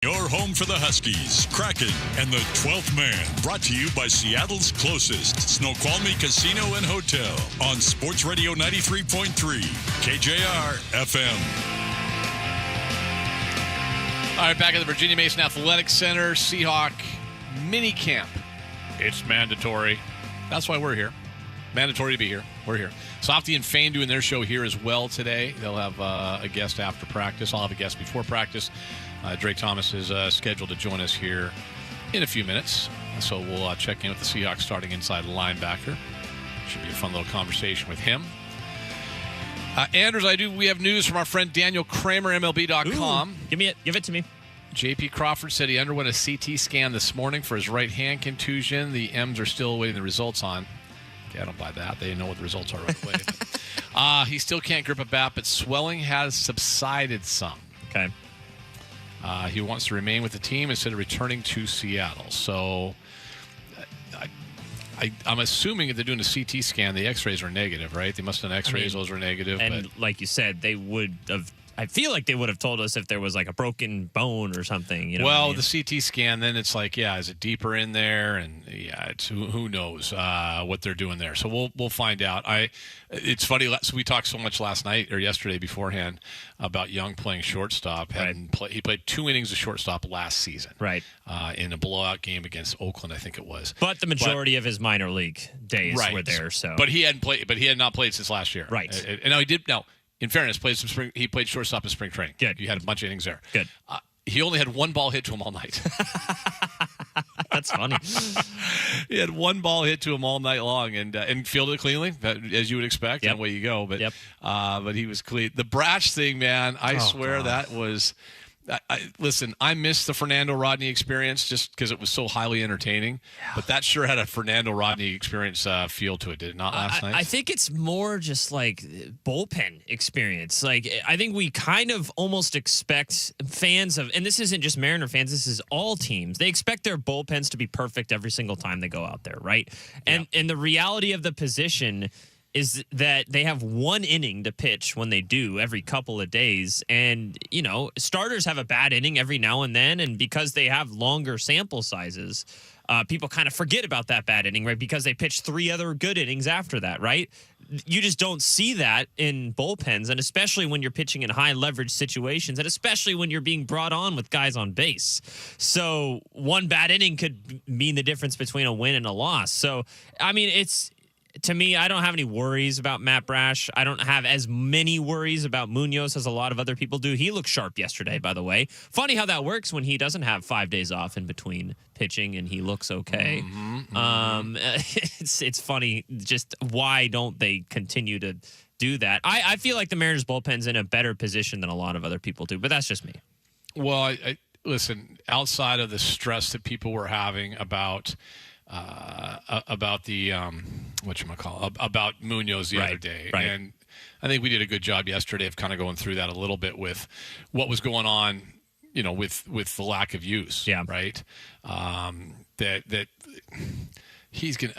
Your home for the Huskies, Kraken, and the 12th man. Brought to you by Seattle's closest Snoqualmie Casino and Hotel on Sports Radio 93.3 KJR FM. All right, back at the Virginia Mason Athletic Center, Seahawk mini camp. It's mandatory. That's why we're here. Mandatory to be here. We're here. Softy and Fane doing their show here as well today. They'll have a guest after practice. I'll have a guest before practice. Drake Thomas is scheduled to join us here in a few minutes. So we'll check in with the Seahawks starting inside linebacker. Should be a fun little conversation with him. Anders, we have news from our friend Daniel Kramer, MLB.com. Give it to me. J.P. Crawford said he underwent a CT scan this morning for his right hand contusion. The M's are still awaiting the results on. Okay, I don't buy that. They know what the results are right away. He still can't grip a bat, but swelling has subsided some. Okay. He wants to remain with the team instead of returning to Seattle. So I'm assuming if they're doing a CT scan, the X-rays are negative, right? They must have done X-rays; those were negative. And like you said, they would have. I feel like they would have told us if there was like a broken bone or something. You know well, the CT scan, then it's like, is it deeper in there? And it's who knows what they're doing there. So we'll find out. It's funny. So we talked so much last night or yesterday beforehand about Young playing shortstop. He played 2 innings of shortstop last season. Right. In a blowout game against Oakland, I think it was. But the majority of his minor league days were there. So, but he hadn't played. But he had not played since last year. Right. And now he did. Now, in fairness, he played shortstop in spring training. Good. He had a bunch of innings there. Good. He only had 1 ball hit to him all night. That's funny. He had 1 ball hit to him all night long and fielded it cleanly, as you would expect. Yep. And away you go. But he was clean. The Brash thing, man, I swear that was. Listen, I missed the Fernando Rodney experience just because it was so highly entertaining. Yeah. But that sure had a Fernando Rodney experience feel to it, did it not last night? I think it's more just like bullpen experience. Like, I think we kind of almost expect fans of, and this isn't just Mariner fans, this is all teams. They expect their bullpens to be perfect every single time they go out there, right? And the reality of the position is that they have 1 inning to pitch when they do every couple of days. And, starters have a bad inning every now and then. And because they have longer sample sizes, people kind of forget about that bad inning, right? Because they pitch 3 other good innings after that, right? You just don't see that in bullpens, and especially when you're pitching in high leverage situations, and especially when you're being brought on with guys on base. So 1 bad inning could mean the difference between a win and a loss. So, to me, I don't have any worries about Matt Brash. I don't have as many worries about Munoz as a lot of other people do. He looked sharp yesterday, by the way. Funny how that works when he doesn't have 5 days off in between pitching and he looks okay. It's funny just why don't they continue to do that? I feel like the Mariners bullpen's in a better position than a lot of other people do, but that's just me. Well, I listen, outside of the stress that people were having about the about Munoz the other day, and I think we did a good job yesterday of kind of going through that a little bit with what was going on, with the lack of use. Yeah, right. That he's gonna.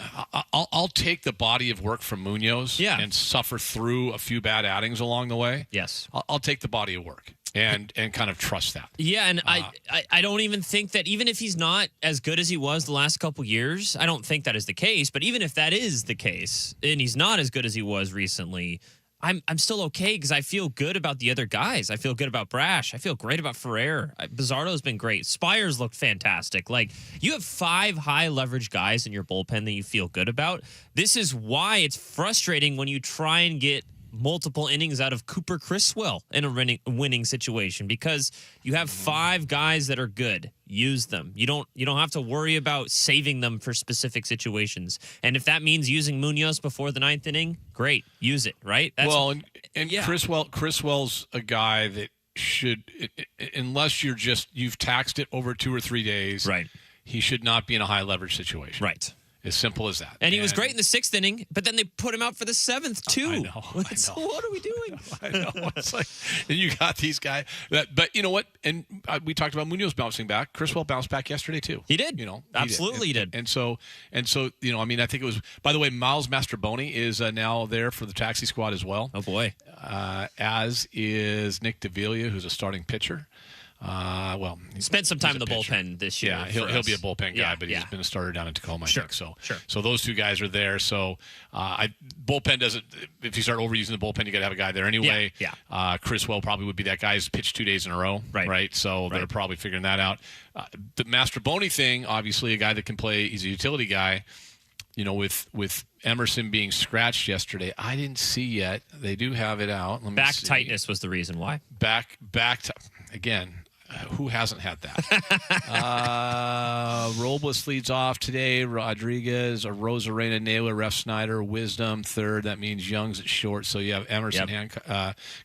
I'll take the body of work from Munoz. Yeah. And suffer through a few bad outings along the way. Yes, I'll take the body of work. And kind of trust that. Yeah, and I don't even think that even if he's not as good as he was the last couple years, I don't think that is the case. But even if that is the case, and he's not as good as he was recently, I'm still okay because I feel good about the other guys. I feel good about Brash. I feel great about Ferrer. Bizardo's been great. Spires looked fantastic. Like, you have 5 high leverage guys in your bullpen that you feel good about. This is why it's frustrating when you try and get multiple innings out of Cooper Criswell in a winning situation, because you have 5 guys that are good. Use them. You don't have to worry about saving them for specific situations. And if that means using Munoz before the 9th inning, great. Use it, right? Criswell's a guy that should, unless you've taxed it over 2 or 3 days, right? He should not be in a high leverage situation. Right. As simple as that. And he was great in the 6th inning, but then they put him out for the 7th, too. I know. So what are we doing? I know. It's like, and you got these guys. But you know what? And we talked about Munoz bouncing back. Criswell bounced back yesterday, too. He did. Absolutely he did. And so, I think it was, by the way, Miles Mastroboni is now there for the taxi squad as well. Oh, boy. As is Nick Davila, who's a starting pitcher. Well, spent some time he's in the a pitcher. bullpen this year. Yeah, he'll be a bullpen guy, Yeah, but yeah. he's been a starter down in Tacoma, I think. So, sure. So those two guys are there. So, bullpen doesn't. If you start overusing the bullpen, you got to have a guy there anyway. Yeah. Chris Well probably would be that guy who's pitched 2 days in a row. Right. So they're probably figuring that out. The Mastroboni thing, obviously, a guy that can play. He's a utility guy. You know, with Emerson being scratched yesterday, I didn't see yet. They do have it out. Let me Back see. tightness was the reason why. Again. Who hasn't had that? Robles leads off today. Rodriguez, Rosarena, Naylor, Ref Snyder, Wisdom third. That means Young's at short. So you have Emerson.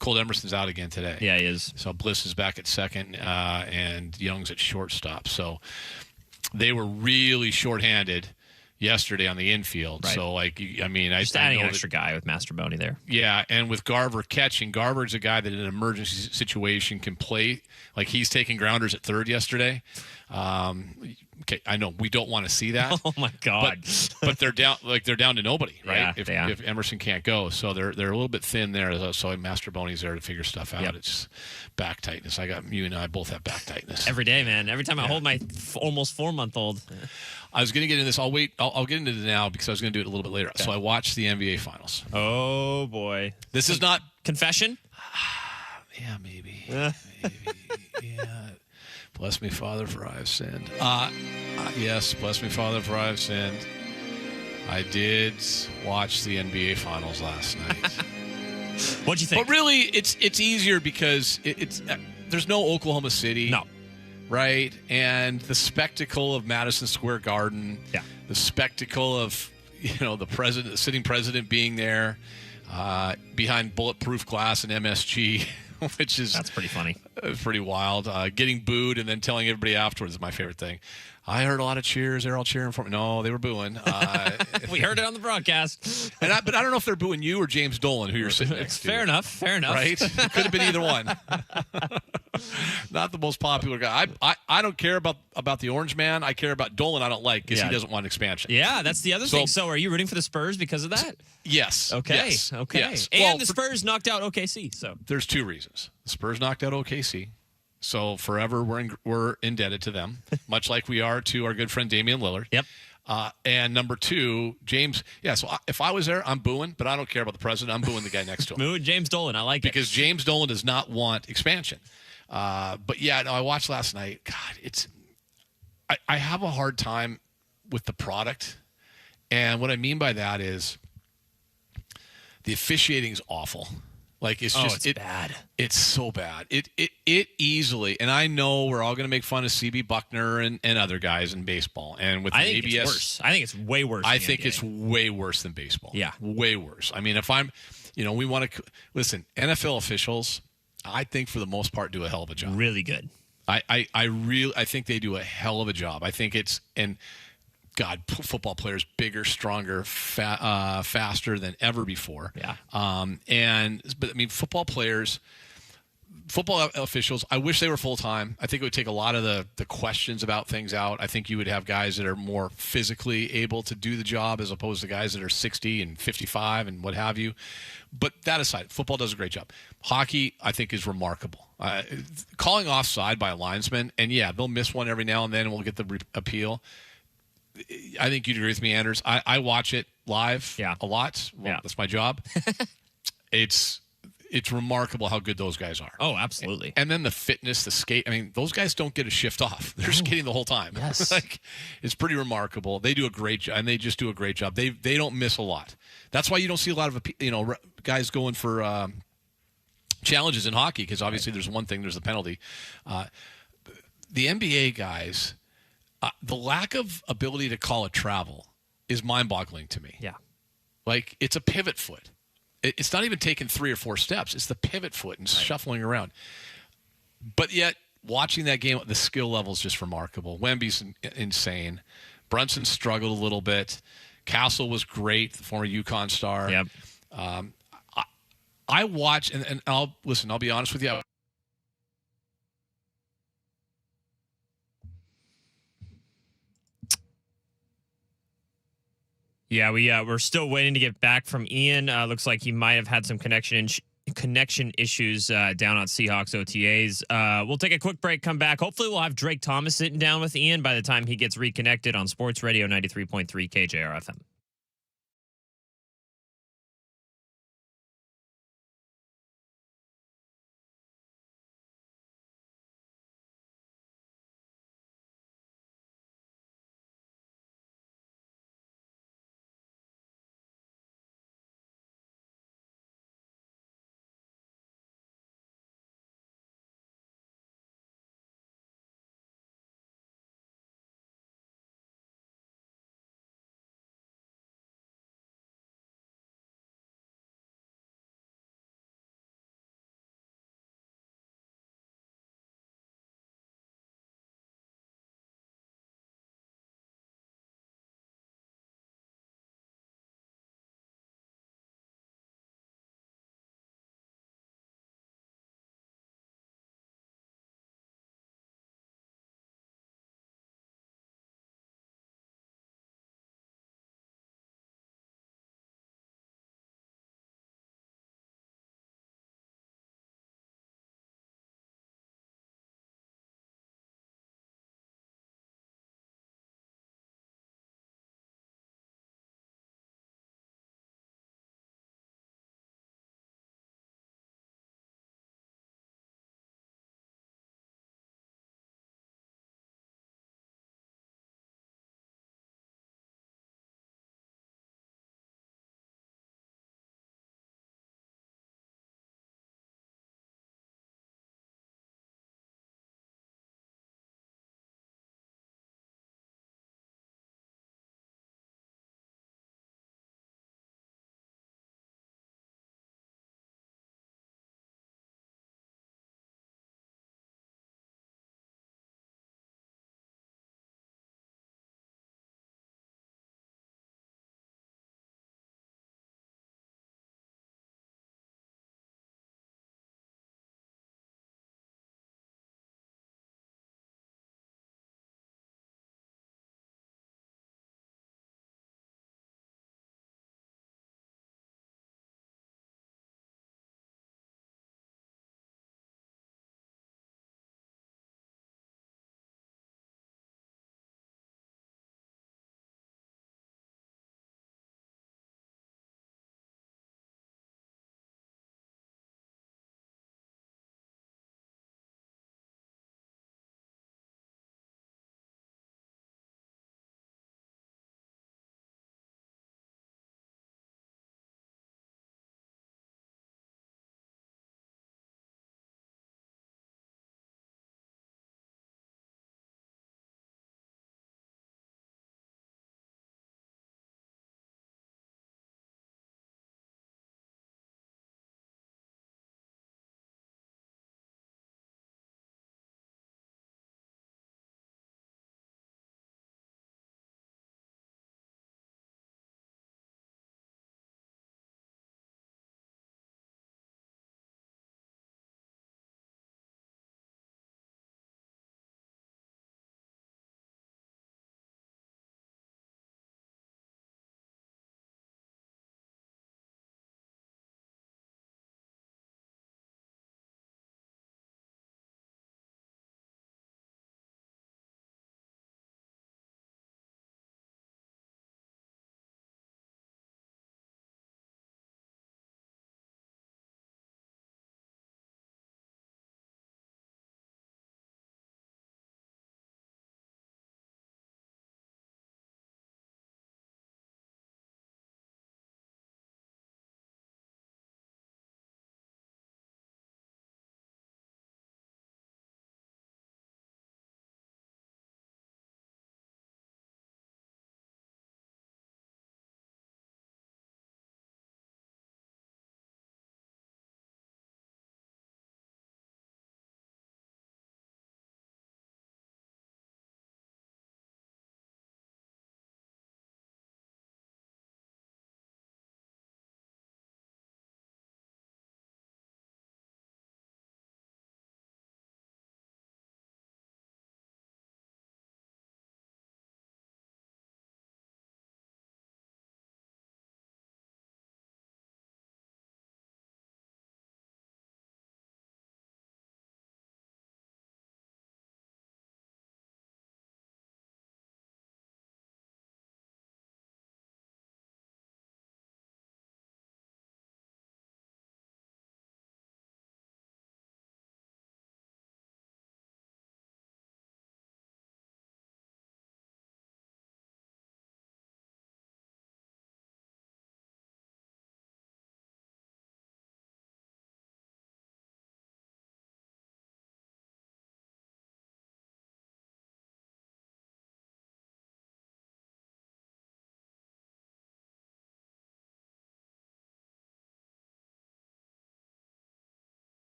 Cole Emerson's out again today. Yeah, he is. So Bliss is back at second, and Young's at shortstop. So they were really shorthanded yesterday on the infield. Right. So, Just adding an extra guy with Mastroboni there. Yeah, and with Garver catching, Garver's a guy that in an emergency situation can play. Like, he's taking grounders at third yesterday. Okay, I know we don't want to see that. Oh my God! But they're down. They're down to nobody, right? Yeah, if Emerson can't go, so they're a little bit thin there. So Mastroboni's there to figure stuff out. Yep. It's back tightness. You and I both have back tightness Every day, man. Every time I hold my almost 4-month-old. I was going to get into this. I'll wait. I'll get into it now because I was going to do it a little bit later. Okay. So I watched the NBA Finals. Oh boy! This is not confession. Yeah, maybe. Maybe. Yeah. Bless me, Father, for I have sinned. Yes, bless me, Father, for I have sinned. I did watch the NBA Finals last night. What'd you think? But really, it's easier because it's there's no Oklahoma City. No. Right? And the spectacle of Madison Square Garden. Yeah. The spectacle of, the sitting president being there behind bulletproof glass and MSG. That's pretty funny. Pretty wild. Getting booed and then telling everybody afterwards is my favorite thing. I heard a lot of cheers. They're all cheering for me. No, they were booing. We heard it on the broadcast. But I don't know if they're booing you or James Dolan, who you're sitting next to. Fair enough. Right? It could have been either one. Not the most popular guy. I don't care about the Orange Man. I care about Dolan. I don't like because he doesn't want expansion. Yeah, that's the other thing. So are you rooting for the Spurs because of that? Yes. Okay. Yes. Okay. Yes. And the Spurs knocked out OKC. So there's two reasons. The Spurs knocked out OKC. So forever we're indebted to them, much like we are to our good friend Damian Lillard. Yep. And number two, James. Yeah. So if I was there, I'm booing, but I don't care about the president. I'm booing the guy next to him. Booing James Dolan. I like because James Dolan does not want expansion. But yeah, no, I watched last night. God, I have a hard time with the product, and what I mean by that is the officiating is awful. Like it's bad. It's so bad. It easily, and I know we're all going to make fun of CB Buckner and other guys in baseball, and with the think ABS, it's worse. I think it's way worse. I think it's way worse than baseball. Yeah, way worse. I mean, if I'm, we want to listen. NFL officials, I think for the most part do a hell of a job. Really good. I think they do a hell of a job. I think God, football players bigger, stronger, faster than ever before. Yeah. But I mean, football officials, I wish they were full-time. I think it would take a lot of the questions about things out. I think you would have guys that are more physically able to do the job as opposed to guys that are 60 and 55 and what have you. But that aside, football does a great job. Hockey, I think, is remarkable. Calling offside by a linesman, and yeah, they'll miss one every now and then and we'll get the appeal. I think you'd agree with me, Anders. I watch it live a lot. Well, that's my job. It's remarkable how good those guys are. Oh, absolutely. And then the fitness, the skate. I mean, those guys don't get a shift off. They're skating the whole time. Yes. It's pretty remarkable. They do a great job, and they just do a great job. They don't miss a lot. That's why you don't see a lot of guys going for challenges in hockey because obviously there's one thing, there's the penalty. The NBA guys. The lack of ability to call a travel is mind-boggling to me. Yeah. Like, it's a pivot foot. It's not even taking 3 or 4 steps. It's the pivot foot and shuffling around. But yet, watching that game, the skill level is just remarkable. Wemby's insane. Brunson struggled a little bit. Castle was great, the former UConn star. Yep. I watch, and I'll be honest with you. Yeah, we're still waiting to get back from Ian. Looks like he might have had some connection connection issues down on Seahawks OTAs. We'll take a quick break, come back. Hopefully we'll have Drake Thomas sitting down with Ian by the time he gets reconnected on Sports Radio 93.3 KJR FM.